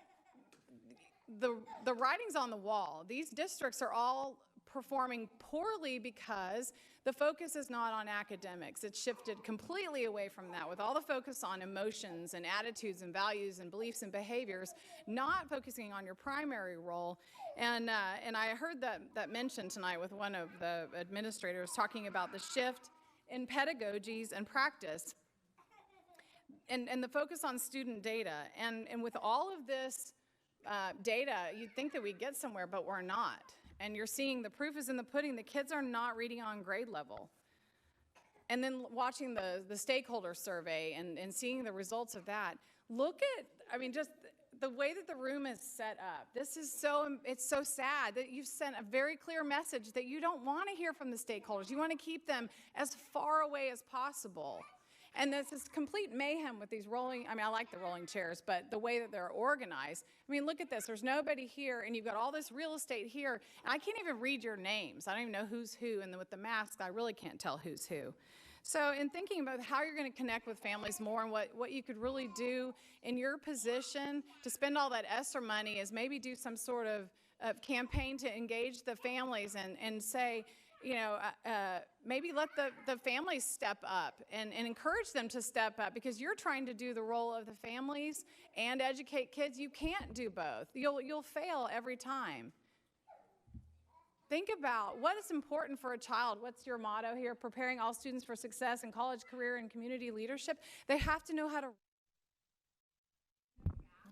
the writing's on the wall. These districts are all performing poorly because the focus is not on academics. It's shifted completely away from that with all the focus on emotions and attitudes and values and beliefs and behaviors, not focusing on your primary role. And I heard that mentioned tonight with one of the administrators talking about the shift in pedagogies and practice and the focus on student data. And with all of this data, you'd think that we'd get somewhere, but we're not. And you're seeing the proof is in the pudding. The kids are not reading on grade level. And then watching the stakeholder survey and seeing the results of that, just the way that the room is set up. It's so sad that you've sent a very clear message that you don't want to hear from the stakeholders. You want to keep them as far away as possible. And there's this complete mayhem with these I like the rolling chairs, but the way that they're organized. Look at this. There's nobody here, and you've got all this real estate here, and I can't even read your names. I don't even know who's who, and with the masks, I really can't tell who's who. So in thinking about how you're going to connect with families more and what you could really do in your position to spend all that Esser money is maybe do some sort of campaign to engage the families and say, maybe let the families step up and encourage them to step up, because you're trying to do the role of the families and educate kids. You can't do both. You'll fail every time. Think about what is important for a child. What's your motto here? Preparing all students for success in college, career, and community leadership. They have to know how to.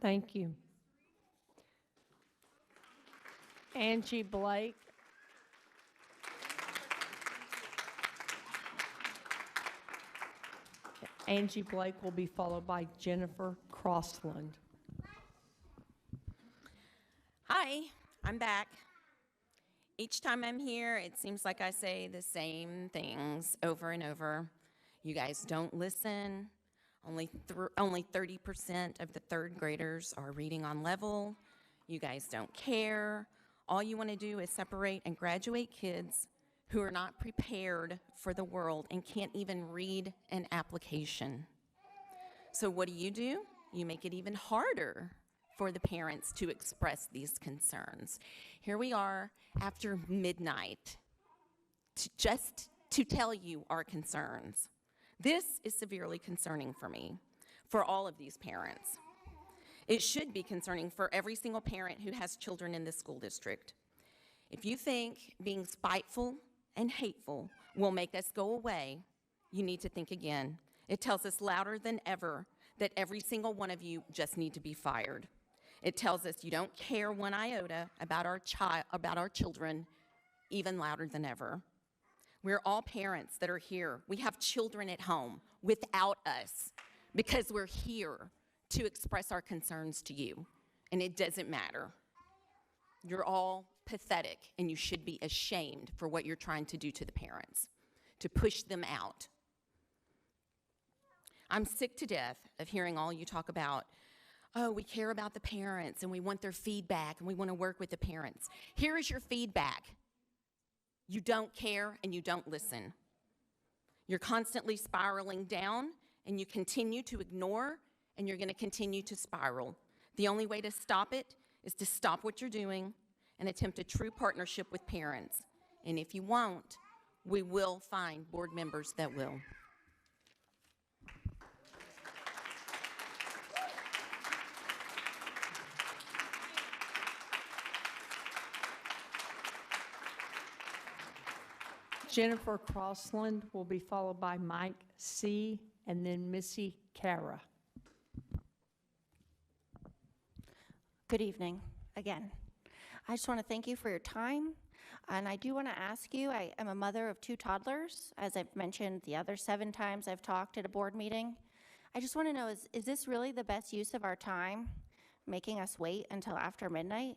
Thank you. Angie Blake. Angie Blake will be followed by Jennifer Crossland. Hi, I'm back. Each time I'm here, it seems like I say the same things over and over. You guys don't listen. Only 30% of the third graders are reading on level. You guys don't care. All you want to do is separate and graduate kids who are not prepared for the world and can't even read an application. So what do? You make it even harder for the parents to express these concerns. Here we are after midnight just to tell you our concerns. This is severely concerning for me, for all of these parents. It should be concerning for every single parent who has children in this school district. If you think being spiteful and hateful will make us go away, you need to think again. It tells us louder than ever that every single one of you just need to be fired. It tells us you don't care one iota about our children, even louder than ever. We're all parents that are here. We have children at home without us because we're here to express our concerns to you, and it doesn't matter. You're all pathetic, and you should be ashamed for what you're trying to do to the parents, to push them out. I'm sick to death of hearing all you talk about, oh, we care about the parents, and we want their feedback, and we want to work with the parents. Here is your feedback. You don't care, and you don't listen. You're constantly spiraling down, and you continue to ignore, and you're going to continue to spiral. The only way to stop it is to stop what you're doing and attempt a true partnership with parents. And if you won't, we will find board members that will. Jennifer Crossland will be followed by Mike C. and then Missy Cara. Good evening again. I just want to thank you for your time. And I do want to ask you, I am a mother of 2 toddlers, as I've mentioned the other 7 times I've talked at a board meeting. I just want to know, is this really the best use of our time, making us wait until after midnight?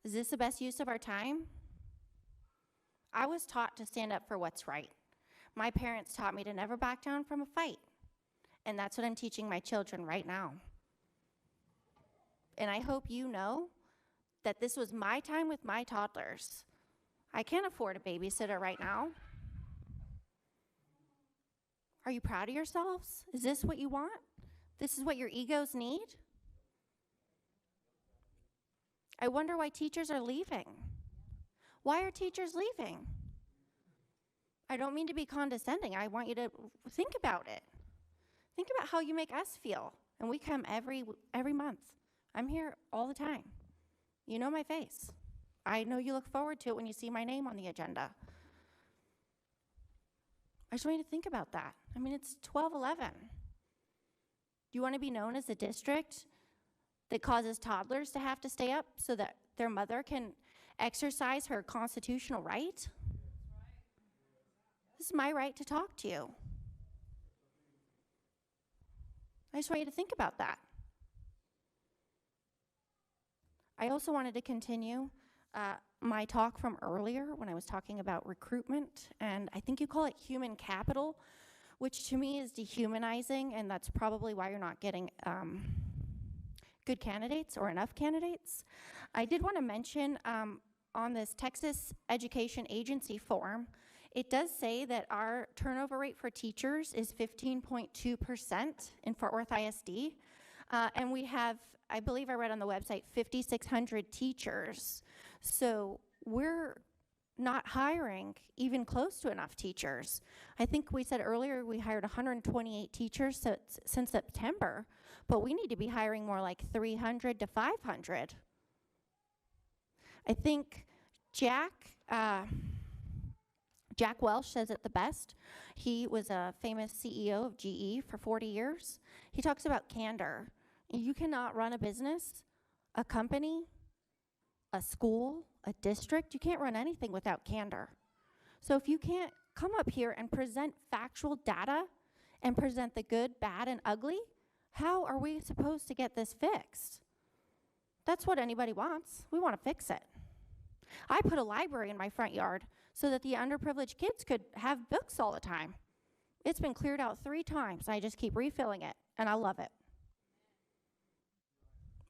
Is this the best use of our time? I was taught to stand up for what's right. My parents taught me to never back down from a fight. And that's what I'm teaching my children right now. And I hope you know that this was my time with my toddlers. I can't afford a babysitter right now. Are you proud of yourselves? Is this what you want? This is what your egos need? I wonder why teachers are leaving. Why are teachers leaving? I don't mean to be condescending. I want you to think about it. Think about how you make us feel. And we come every month. I'm here all the time. You know my face. I know you look forward to it when you see my name on the agenda. I just want you to think about that. I mean, it's 12:11. You want to be known as a district that causes toddlers to have to stay up so that their mother can exercise her constitutional right? This is my right to talk to you. I just want you to think about that. I also wanted to continue my talk from earlier when I was talking about recruitment, and I think you call it human capital, which to me is dehumanizing, and that's probably why you're not getting good candidates or enough candidates. I did want to mention on this Texas Education Agency form, it does say that our turnover rate for teachers is 15.2% in Fort Worth ISD. And we have, I believe I read on the website, 5,600 teachers. So we're not hiring even close to enough teachers. I think we said earlier we hired 128 teachers since September, but we need to be hiring more like 300 to 500. I think Jack Welch says it the best. He was a famous CEO of GE for 40 years. He talks about candor. You cannot run a business, a company, a school, a district. You can't run anything without candor. So if you can't come up here and present factual data and present the good, bad, and ugly, how are we supposed to get this fixed? That's what anybody wants. We want to fix it. I put a library in my front yard so that the underprivileged kids could have books all the time. It's been cleared out 3 times. I just keep refilling it, and I love it.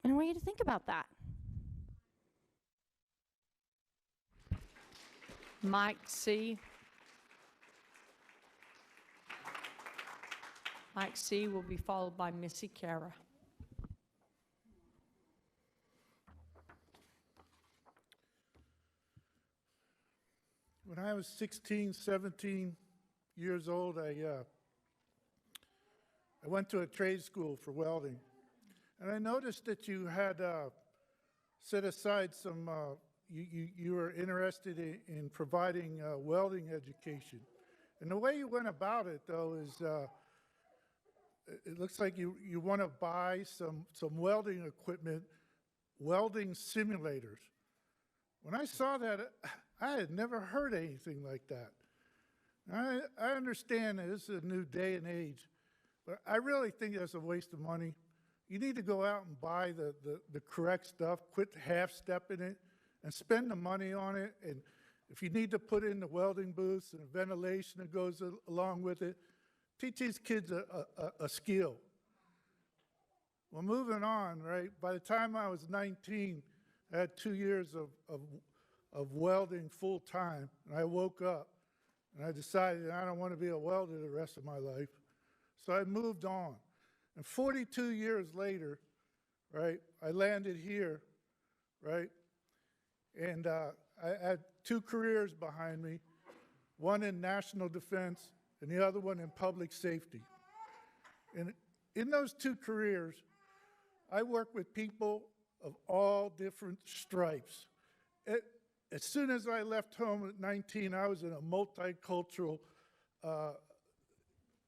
And I want you to think about that. Mike C. Mike C. will be followed by Missy Cara. When I was 16, 17 years old, I went to a trade school for welding. And I noticed that you had set aside some, you were interested in providing welding education. And the way you went about it, though, is it looks like you want to buy some welding equipment, welding simulators. When I saw that, I had never heard anything like that. I understand that this is a new day and age, but I really think that's a waste of money. You need to go out and buy the correct stuff, quit half-stepping it, and spend the money on it. And if you need to put in the welding booths and the ventilation that goes along with it, teach these kids a skill. Well, moving on, right? By the time I was 19, I had 2 years of welding full-time, and I woke up, and I decided I don't want to be a welder the rest of my life. So I moved on. And 42 years later, right, I landed here, right? And I had 2 careers behind me, one in national defense and the other one in public safety. And in those 2 careers, I worked with people of all different stripes. As soon as I left home at 19, I was in a multicultural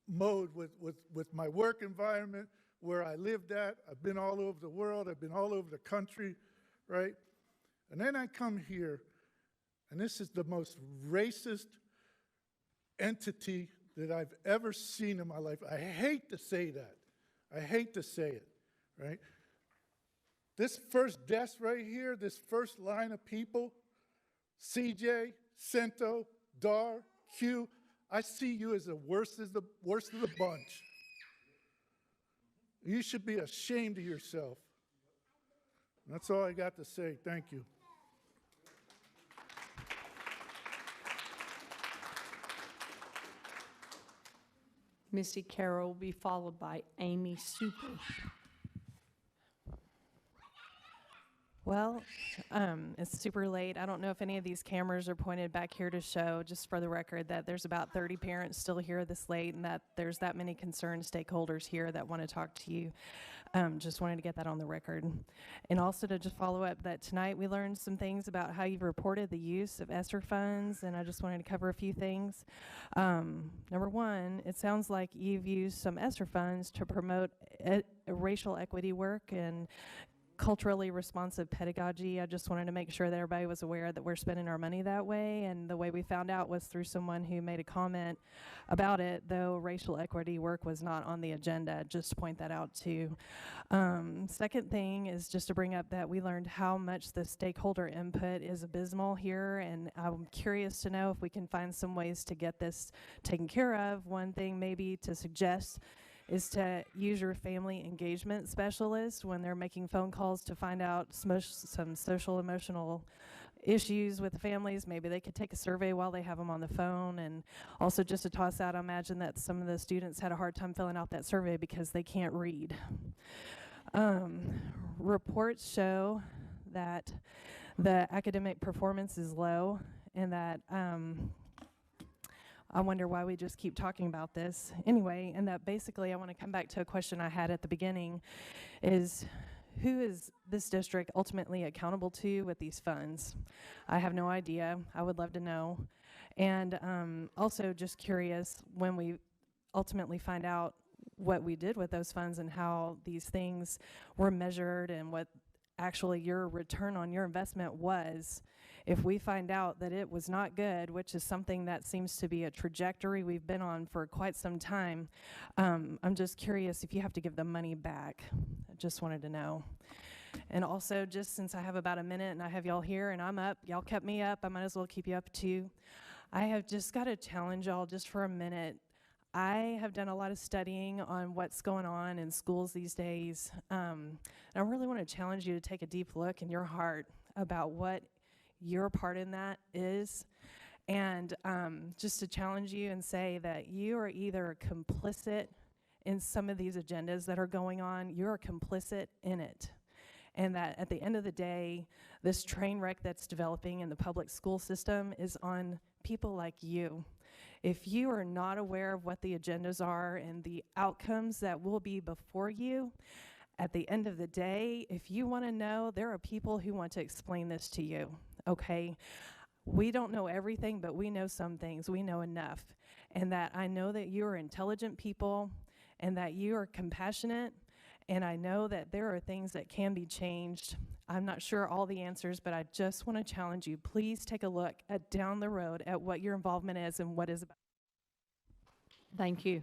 mode with my work environment, where I lived at. I've been all over the world. I've been all over the country, right? And then I come here, and this is the most racist entity that I've ever seen in my life. I hate to say that. I hate to say it, right? This first desk right here, this first line of people, CJ, Cento, Dar, Q, I see you as the worst of the bunch. You should be ashamed of yourself. That's all I got to say. Thank you. Missy Carroll will be followed by Amy Super. Well, it's super late. I don't know if any of these cameras are pointed back here to show, just for the record, that there's about 30 parents still here this late, and that there's that many concerned stakeholders here that want to talk to you. Just wanted to get that on the record. And also to just follow up that tonight we learned some things about how you've reported the use of Esser funds, and I just wanted to cover a few things. Number one, it sounds like you've used some Esser funds to promote racial equity work and culturally responsive pedagogy. I just wanted to make sure that everybody was aware that we're spending our money that way, and the way we found out was through someone who made a comment about it, though racial equity work was not on the agenda, just to point that out too. Second thing is just to bring up that we learned how much the stakeholder input is abysmal here, and I'm curious to know if we can find some ways to get this taken care of. One thing maybe to suggest is to use your family engagement specialist when they're making phone calls to find out some social emotional issues with the families. Maybe they could take a survey while they have them on the phone. And also, just to toss out, I imagine that some of the students had a hard time filling out that survey because they can't read. Reports show that the academic performance is low and that I wonder why we just keep talking about this anyway, and that basically I want to come back to a question I had at the beginning is, who is this district ultimately accountable to with these funds? I have no idea. I would love to know. And also just curious, when we ultimately find out what we did with those funds and how these things were measured and what actually your return on your investment was, if we find out that it was not good, which is something that seems to be a trajectory we've been on for quite some time, I'm just curious if you have to give the money back. I just wanted to know. And also, just since I have about a minute and I have y'all here and I'm up, y'all kept me up, I might as well keep you up too. I have just got to challenge y'all just for a minute. I have done a lot of studying on what's going on in schools these days. And I really want to challenge you to take a deep look in your heart about what your part in that is. And just to challenge you and say that you are either complicit in some of these agendas that are going on, you're complicit in it. And that at the end of the day, this train wreck that's developing in the public school system is on people like you. If you are not aware of what the agendas are and the outcomes that will be before you, at the end of the day, if you want to know, there are people who want to explain this to you, okay? We don't know everything, but we know some things. We know enough. And that I know that you are intelligent people and that you are compassionate, and I know that there are things that can be changed. I'm not sure all the answers, but I just want to challenge you. Please take a look at down the road at what your involvement is and what is about. Thank you.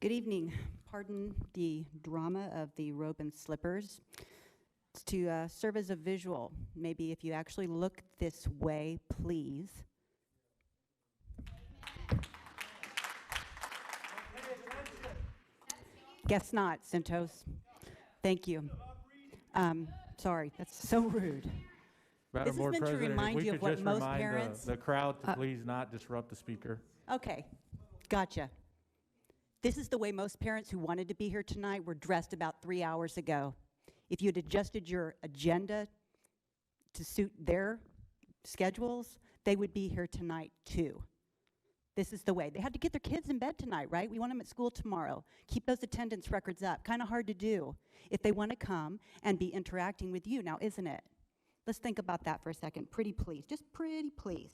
Good evening. Pardon the drama of the robe and slippers. It's to serve as a visual. Maybe if you actually look this way, please. Guess not, Santos. Thank you. Sorry, that's so rude. Madam This is Board meant to President, if remind we you could of what just most remind parents. the crowd to please not disrupt the speaker. Okay, gotcha. This is the way most parents who wanted to be here tonight were dressed about 3 hours ago. If you had adjusted your agenda to suit their schedules, they would be here tonight too. This is the way. They had to get their kids in bed tonight, right? We want them at school tomorrow. Keep those attendance records up. Kind of hard to do if they want to come and be interacting with you now, isn't it? Let's think about that for a second. Pretty please, just pretty please.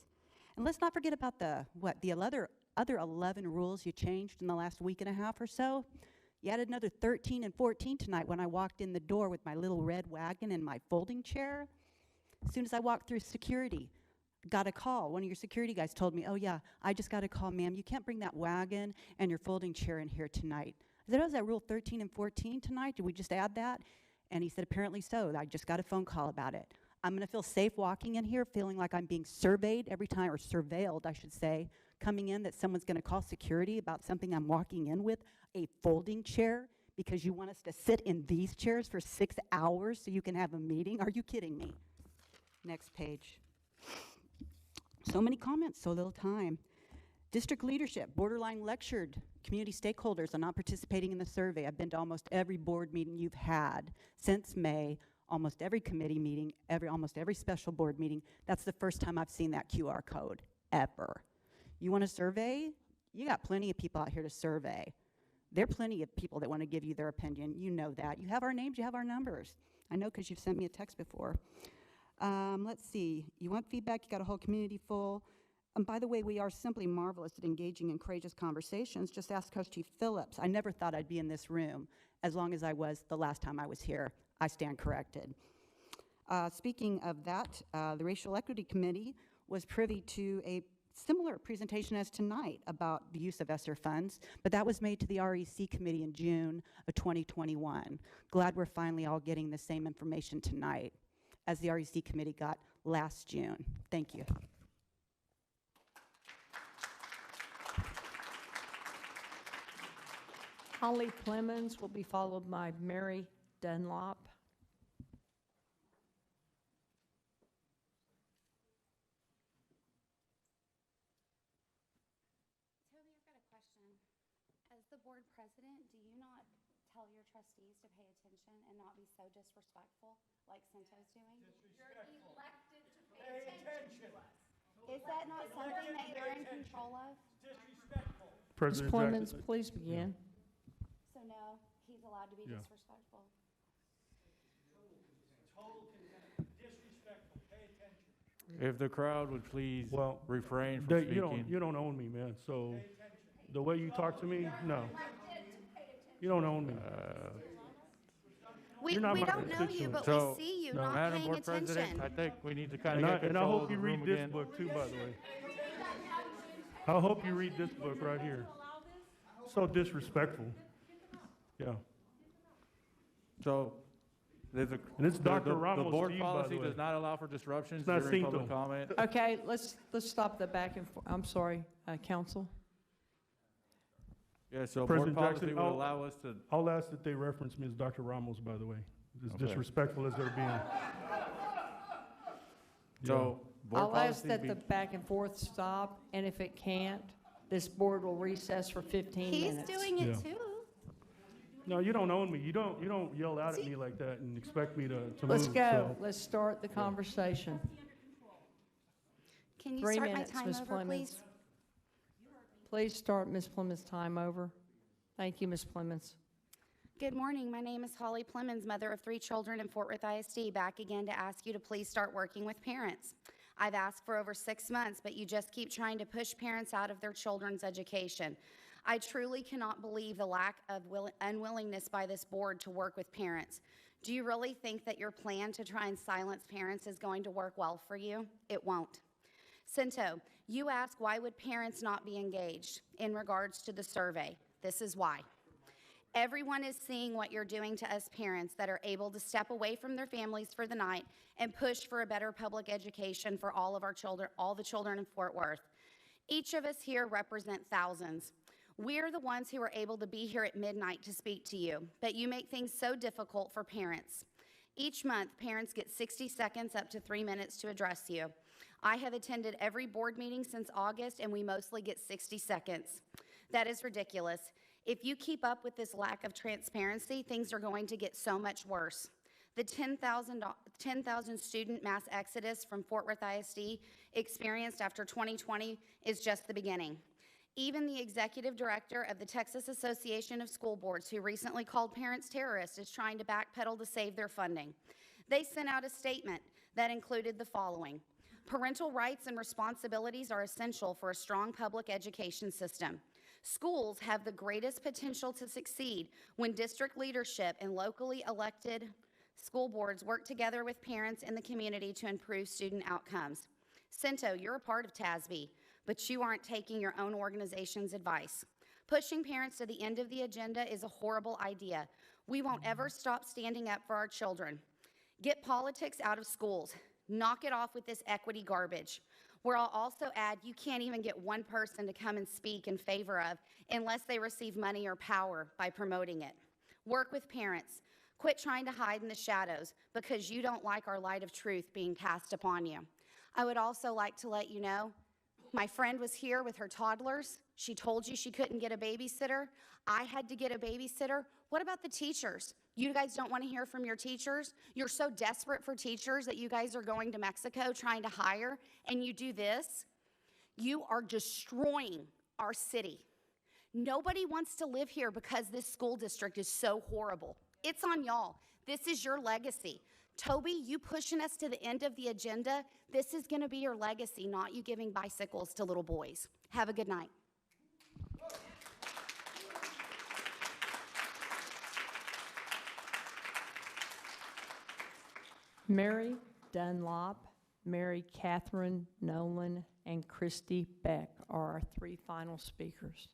And let's not forget about the other 11 rules you changed in the last week and a half or so. You added another 13 and 14 tonight when I walked in the door with my little red wagon and my folding chair. As soon as I walked through security, got a call. One of your security guys told me, oh yeah, I just got a call, ma'am. You can't bring that wagon and your folding chair in here tonight. I said, oh, is that rule 13 and 14 tonight? Did we just add that? And he said, apparently so. I just got a phone call about it. I'm going to feel safe walking in here, feeling like I'm being surveyed every time, or surveilled, I should say, coming in, that someone's going to call security about something I'm walking in with, a folding chair, because you want us to sit in these chairs for 6 hours so you can have a meeting? Are you kidding me? Next page. So many comments, so little time. District leadership, borderline lectured community stakeholders on not participating in the survey. I've been to almost every board meeting you've had since May, almost every committee meeting, almost every special board meeting. That's the first time I've seen that QR code, ever. You want a survey? You got plenty of people out here to survey. There are plenty of people that want to give you their opinion. You know that. You have our names, you have our numbers. I know because you've sent me a text before. Let's see. You want feedback? You got a whole community full. And by the way, we are simply marvelous at engaging in courageous conversations. Just ask Coach Chief Phillips. I never thought I'd be in this room as long as I was the last time I was here. I stand corrected. Speaking of that, the Racial Equity Committee was privy to a similar presentation as tonight about the use of Esser funds, but that was made to the REC committee in June of 2021. Glad we're finally all getting the same information tonight as the REC committee got last June. Thank you. Holly Clemens will be followed by Mary Dunlop. Toby, I've got a question. As the board president, do you not tell your trustees to pay attention and not be so disrespectful like Cinto's doing? You're elected to pay attention to us. Is that not something that you're in control of? Disrespectful. Ms. President Clemens, Jackson. please begin. So no, he's allowed to be Yeah. disrespectful. Total contempt. Disrespectful. Pay attention. If the crowd would please Well, refrain from They- speaking. you don't own me, man, so the way you talk to me, no. You don't own me. We You're not my don't know you, constituent. but So, we see you no. not Madam paying Board President, attention. I think we need to kind And of I, get and I control hope of the you room read this again. book too, by the way. I hope you read this book right here. So disrespectful. Yeah. So, there's a. And it's Dr. The Ramos' board Steve, by the policy way. does not allow for disruptions It's not during public Cinto. comment. Okay, let's stop the back and forth. I'm sorry, counsel. Yeah, so board President policy Jackson, would allow us to. I'll ask that they reference me as Dr. Ramos, by the way, as Okay. disrespectful as they're being. So, board I'll ask policy that be. the back and forth stop, and if it can't, this board will recess for 15 He's minutes. doing it Yeah. too. No, you don't own me. You don't yell out at me like that and expect me to move. Let's go. so- Let's start the conversation. Can you 3 start my minutes, time Ms. over, Clemens. please? Please start Ms. Clemens' time over. Thank you, Ms. Clemens. Good morning. My name is Holly Plemons, mother of 3 children in Fort Worth ISD, back again to ask you to please start working with parents. I've asked for over 6 months, but you just keep trying to push parents out of their children's education. I truly cannot believe the lack of unwillingness by this board to work with parents. Do you really think that your plan to try and silence parents is going to work well for you? It won't. Cinto, you ask why would parents not be engaged in regards to the survey. This is why. Everyone is seeing what you're doing to us parents that are able to step away from their families for the night and push for a better public education for all of our children, all the children in Fort Worth. Each of us here represent thousands. We're the ones who are able to be here at midnight to speak to you, but you make things so difficult for parents. Each month, parents get 60 seconds up to 3 minutes to address you. I have attended every board meeting since August, and we mostly get 60 seconds. That is ridiculous. If you keep up with this lack of transparency, things are going to get so much worse. The 10,000 student mass exodus from Fort Worth ISD experienced after 2020 is just the beginning. Even the executive director of the Texas Association of School Boards, who recently called parents terrorists, is trying to backpedal to save their funding. They sent out a statement that included the following: parental rights and responsibilities are essential for a strong public education system. Schools have the greatest potential to succeed when district leadership and locally elected school boards work together with parents and the community to improve student outcomes. Cinto, you're a part of TASB, but you aren't taking your own organization's advice. Pushing parents to the end of the agenda is a horrible idea. We won't ever stop standing up for our children. Get politics out of schools. Knock it off with this equity garbage. Where I'll also add, you can't even get one person to come and speak in favor of unless they receive money or power by promoting it. Work with parents. Quit trying to hide in the shadows because you don't like our light of truth being cast upon you. I would also like to let you know, my friend was here with her toddlers. She told you she couldn't get a babysitter. I had to get a babysitter. What about the teachers? You guys don't want to hear from your teachers? You're so desperate for teachers that you guys are going to Mexico trying to hire, and you do this? You are destroying our city. Nobody wants to live here because this school district is so horrible. It's on y'all. This is your legacy. Toby, you pushing us to the end of the agenda, this is going to be your legacy, not you giving bicycles to little boys. Have a good night. Mary Dunlop, Mary Catherine Nolan, and Christy Beck are our 3 final speakers.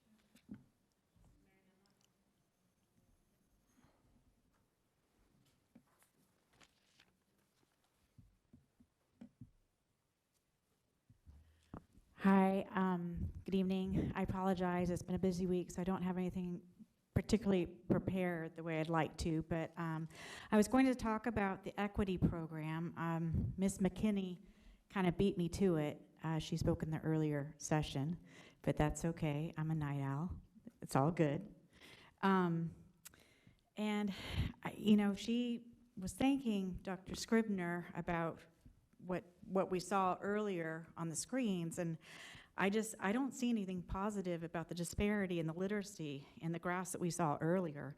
Hi, good evening. I apologize. It's been a busy week, so I don't have anything particularly prepared the way I'd like to, but I was going to talk about the equity program. Ms. McKinney kind of beat me to it. She spoke in the earlier session, but that's okay. I'm a night owl. It's all good. And, she was thanking Dr. Scribner about what we saw earlier on the screens, and I don't see anything positive about the disparity in the literacy in the graphs that we saw earlier,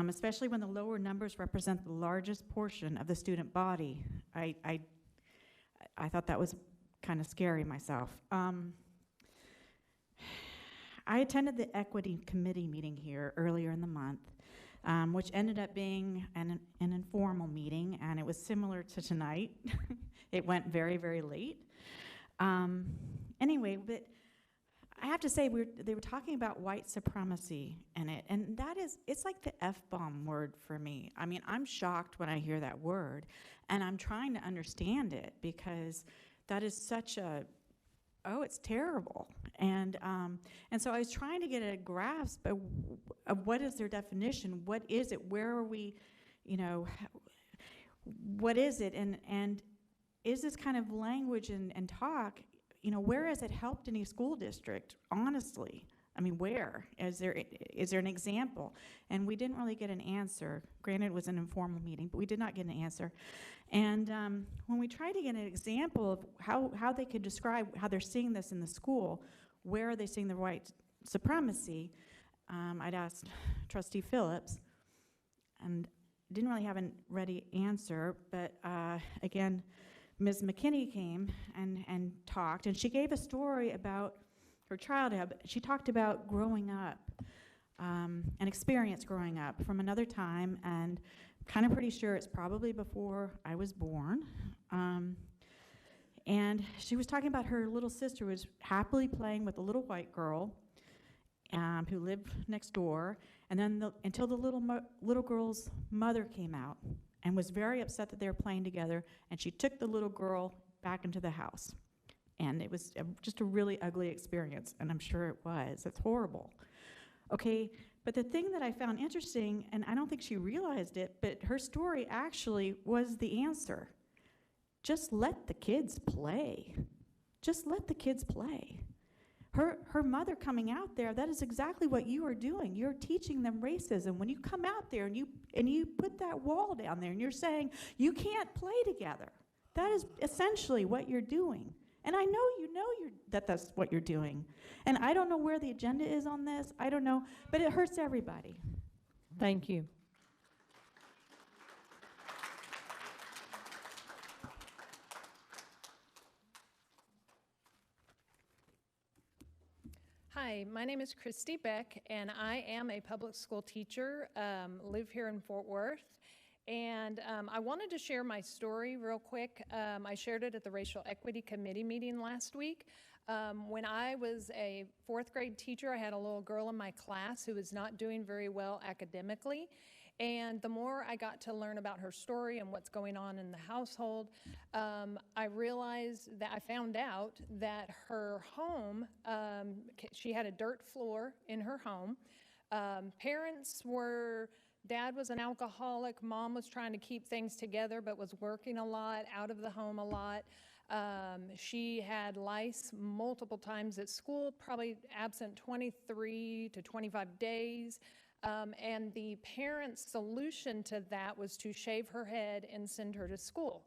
especially when the lower numbers represent the largest portion of the student body. I thought that was kind of scary myself. I attended the Equity Committee meeting here earlier in the month, which ended up being an informal meeting, and it was similar to tonight. It went very, very late. Anyway, but I have to say, they were talking about white supremacy in it, and it's like the F-bomb word for me. I mean, I'm shocked when I hear that word, and I'm trying to understand it, because that is such it's terrible. And so I was trying to get a grasp of what is their definition, what is it, where are we, what is it, and is this kind of language and talk, where has it helped any school district, honestly? I mean, where? Is there an example? And we didn't really get an answer. Granted, it was an informal meeting, but we did not get an answer. And when we tried to get an example of how they could describe how they're seeing this in the school, where are they seeing the white supremacy, I'd asked Trustee Phillips, and didn't really have a ready answer, but again, Ms. McKinney came and talked, and she gave a story about her childhood. She talked about growing up, an experience growing up from another time, and kind of pretty sure it's probably before I was born. And she was talking about her little sister was happily playing with a little white girl who lived next door, and then until the little girl's mother came out and was very upset that they were playing together, and she took the little girl back into the house. And it was just a really ugly experience, and I'm sure it was. It's horrible. Okay, but the thing that I found interesting, and I don't think she realized it, but her story actually was the answer. Just let the kids play. Just let the kids play. Her mother coming out there, that is exactly what you are doing. You're teaching them racism. When you come out there and you put that wall down there and you're saying, you can't play together. That is essentially what you're doing. And I know that's what you're doing. And I don't know where the agenda is on this. I don't know, but it hurts everybody. Thank you. Hi, my name is Christy Beck, and I am a public school teacher, live here in Fort Worth. And I wanted to share my story real quick. I shared it at the Racial Equity Committee meeting last week. When I was a 4th grade teacher, I had a little girl in my class who was not doing very well academically. And the more I got to learn about her story and what's going on in the household, I found out that her home, she had a dirt floor in her home. Dad was an alcoholic, mom was trying to keep things together but was working a lot, out of the home a lot. She had lice multiple times at school, probably absent 23 to 25 days. And the parents' solution to that was to shave her head and send her to school.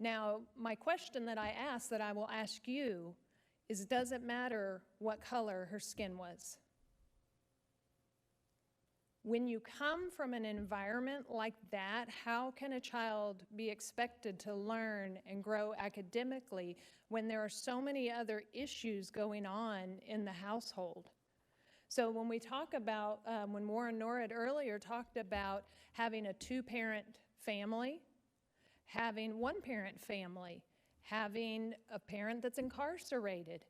Now, my question that I ask, that I will ask you, is does it matter what color her skin was? When you come from an environment like that, how can a child be expected to learn and grow academically when there are so many other issues going on in the household? So when we talk about, when Warren Norrid earlier talked about having a 2-parent family, having 1-parent family, having a parent that's incarcerated,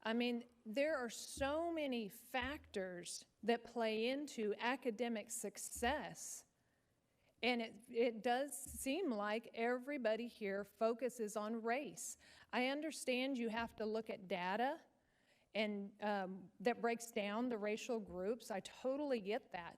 I mean, there are so many factors that play into academic success. And it does seem like everybody here focuses on race. I understand you have to look at data and that breaks down the racial groups. I totally get that.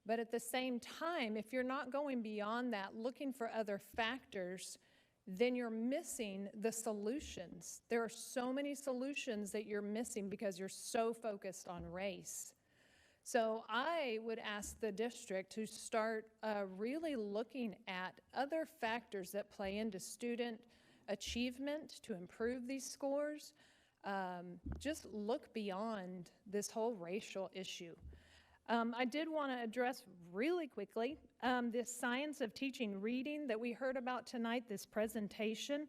But at the same time, if you're not going beyond that, looking for other factors, then you're missing the solutions. There are so many solutions that you're missing because you're so focused on race. So I would ask the district to start really looking at other factors that play into student achievement to improve these scores. Just look beyond this whole racial issue. I did want to address really quickly this science of teaching reading that we heard about tonight, this presentation.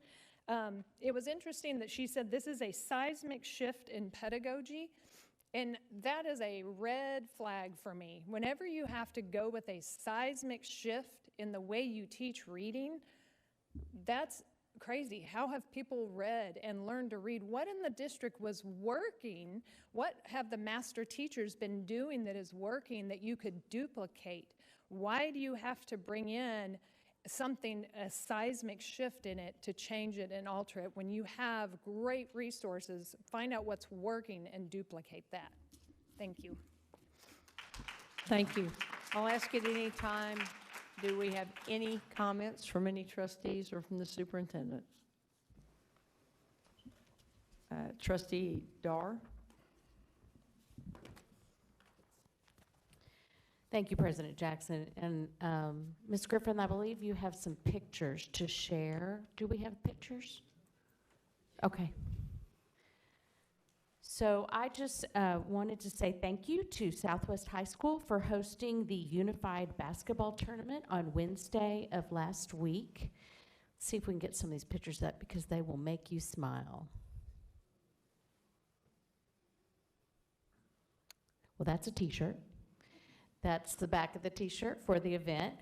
It was interesting that she said this is a seismic shift in pedagogy, and that is a red flag for me. Whenever you have to go with a seismic shift in the way you teach reading, that's crazy. How have people read and learned to read? What in the district was working? What have the master teachers been doing that is working that you could duplicate? Why do you have to bring in something, a seismic shift in it to change it and alter it when you have great resources? Find out what's working and duplicate that. Thank you. Thank you. I'll ask at any time, do we have any comments from any trustees or from the superintendent? Trustee Dar. Thank you, President Jackson. And Ms. Griffin, I believe you have some pictures to share. Do we have pictures? Okay. So I just wanted to say thank you to Southwest High School for hosting the Unified Basketball Tournament on Wednesday of last week. Let's see if we can get some of these pictures up because they will make you smile. Well, that's a t-shirt. That's the back of the t-shirt for the event.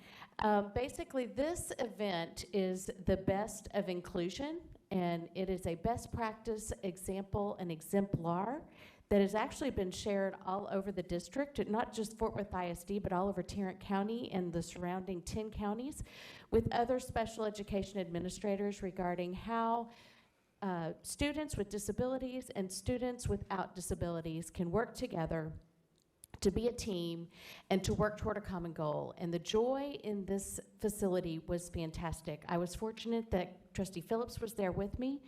Basically, this event is the best of inclusion, and it is a best practice example and exemplar that has actually been shared all over the district, not just Fort Worth ISD, but all over Tarrant County and the surrounding 10 counties, with other special education administrators regarding how students with disabilities and students without disabilities can work together to be a team and to work toward a common goal. And the joy in this facility was fantastic. I was fortunate that Trustee Phillips was there with me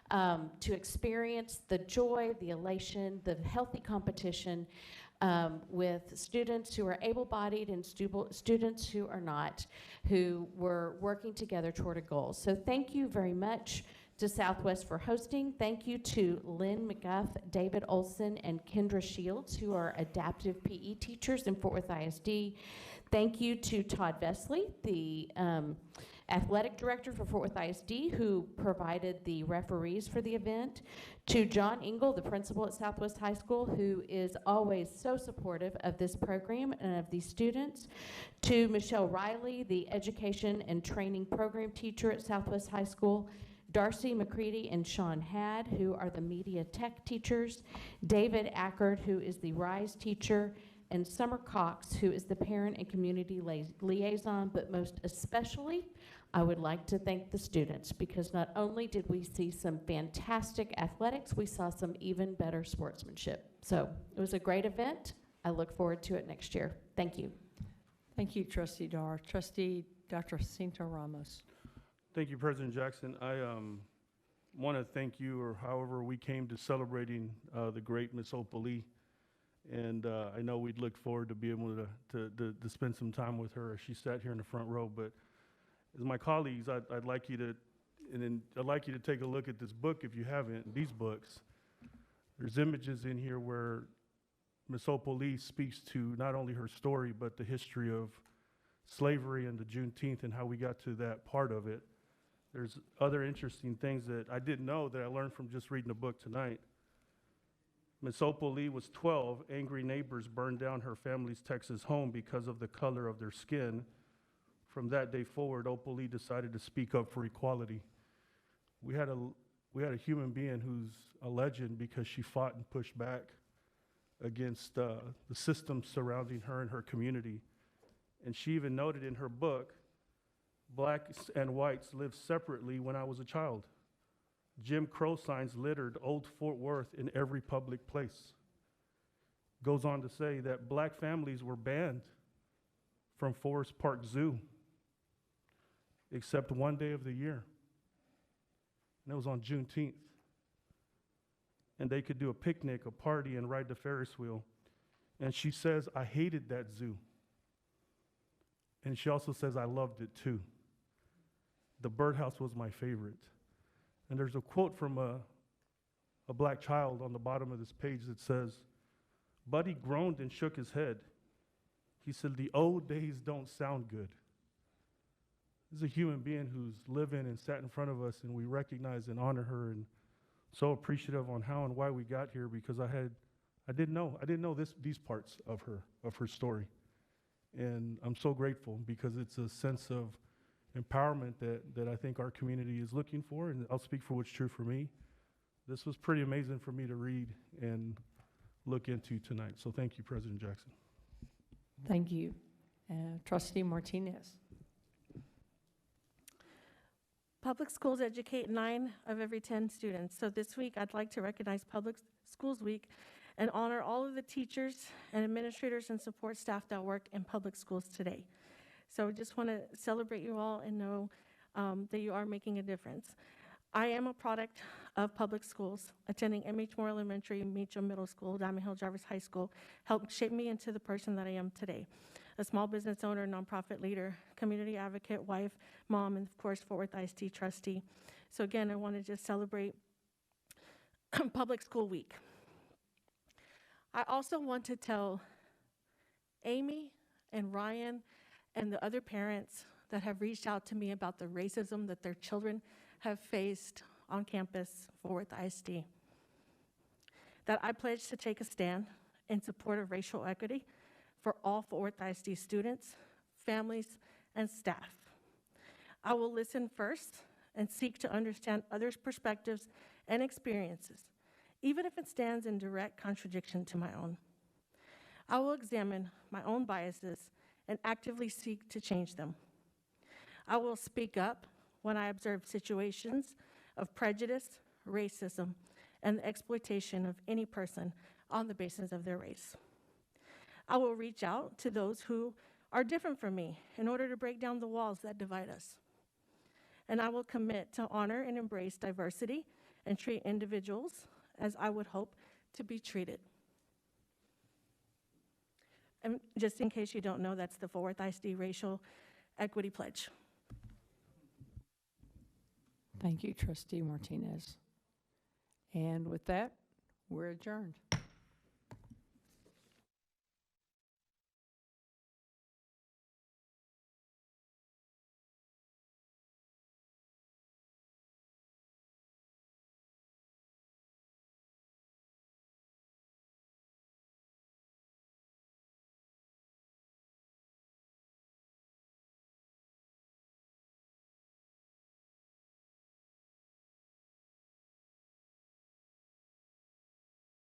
to experience the joy, the elation, the healthy competition with students who are able-bodied and students who are not, who were working together toward a goal. So thank you very much to Southwest for hosting. Thank you to Lynn McGuff, David Olson, and Kendra Shields, who are adaptive PE teachers in Fort Worth ISD. Thank you to Todd Vesley, the athletic director for Fort Worth ISD, who provided the referees for the event. To John Engel, the principal at Southwest High School, who is always so supportive of this program and of these students. To Michelle Riley, the education and training program teacher at Southwest High School. Darcy McCready and Sean Hadd, who are the media tech teachers, David Ackard, who is the RISE teacher, and Summer Cox, who is the parent and community liaison, but most especially, I would like to thank the students, because not only did we see some fantastic athletics, we saw some even better sportsmanship. So it was a great event. I look forward to it next year. Thank you. Thank you, Trustee Dar. Trustee Dr. Jacinto Ramos. Thank you, President Jackson. I want to thank you, or however we came to celebrating the great Miss Opal. And I know we'd look forward to be able to spend some time with her as she sat here in the front row. But as my colleagues, I'd like you to take a look at this book if you haven't. These books, there's images in here where Miss Opal speaks to not only her story but the history of slavery and the Juneteenth and how we got to that part of it. There's other interesting things that I didn't know that I learned from just reading the book tonight. Miss Opal was 12. Angry neighbors burned down her family's Texas home because of the color of their skin. From that day forward, Opal decided to speak up for equality. We had a human being who's a legend because she fought and pushed back against the system surrounding her and her community. And she even noted in her book, blacks and whites lived separately when I was a child. Jim Crow signs littered old Fort Worth in every public place. Goes on to say that black families were banned from Forest Park Zoo, except one day of the year. And it was on Juneteenth. And they could do a picnic, a party, and ride the Ferris wheel. And she says, I hated that zoo. And she also says, I loved it too. The birdhouse was my favorite. And there's a quote from a black child on the bottom of this page that says, Buddy groaned and shook his head. He said, the old days don't sound good. This is a human being who's living and sat in front of us, and we recognize and honor her, and so appreciative on how and why we got here, because I didn't know these parts of her story. And I'm so grateful, because it's a sense of empowerment that I think our community is looking for, and I'll speak for what's true for me. This was pretty amazing for me to read and look into tonight. So thank you, President Jackson. Thank you. Trustee Martinez. Public schools educate 9 of every 10 students. So this week, I'd like to recognize Public Schools Week and honor all of the teachers and administrators and support staff that work in public schools today. So I just want to celebrate you all and know that you are making a difference. I am a product of public schools. Attending MH Moore Elementary, Meacham Middle School, Diamond Hill Jarvis High School helped shape me into the person that I am today. A small business owner, nonprofit leader, community advocate, wife, mom, and of course, Fort Worth ISD trustee. So again, I want to just celebrate Public School Week. I also want to tell Amy and Ryan and the other parents that have reached out to me about the racism that their children have faced on campus, Fort Worth ISD, that I pledge to take a stand in support of racial equity for all Fort Worth ISD students, families, and staff. I will listen first and seek to understand others' perspectives and experiences, even if it stands in direct contradiction to my own. I will examine my own biases and actively seek to change them. I will speak up when I observe situations of prejudice, racism, and the exploitation of any person on the basis of their race. I will reach out to those who are different from me in order to break down the walls that divide us. And I will commit to honor and embrace diversity and treat individuals as I would hope to be treated. And just in case you don't know, that's the Fort Worth ISD Racial Equity Pledge. Thank you, Trustee Martinez. And with that, we're adjourned.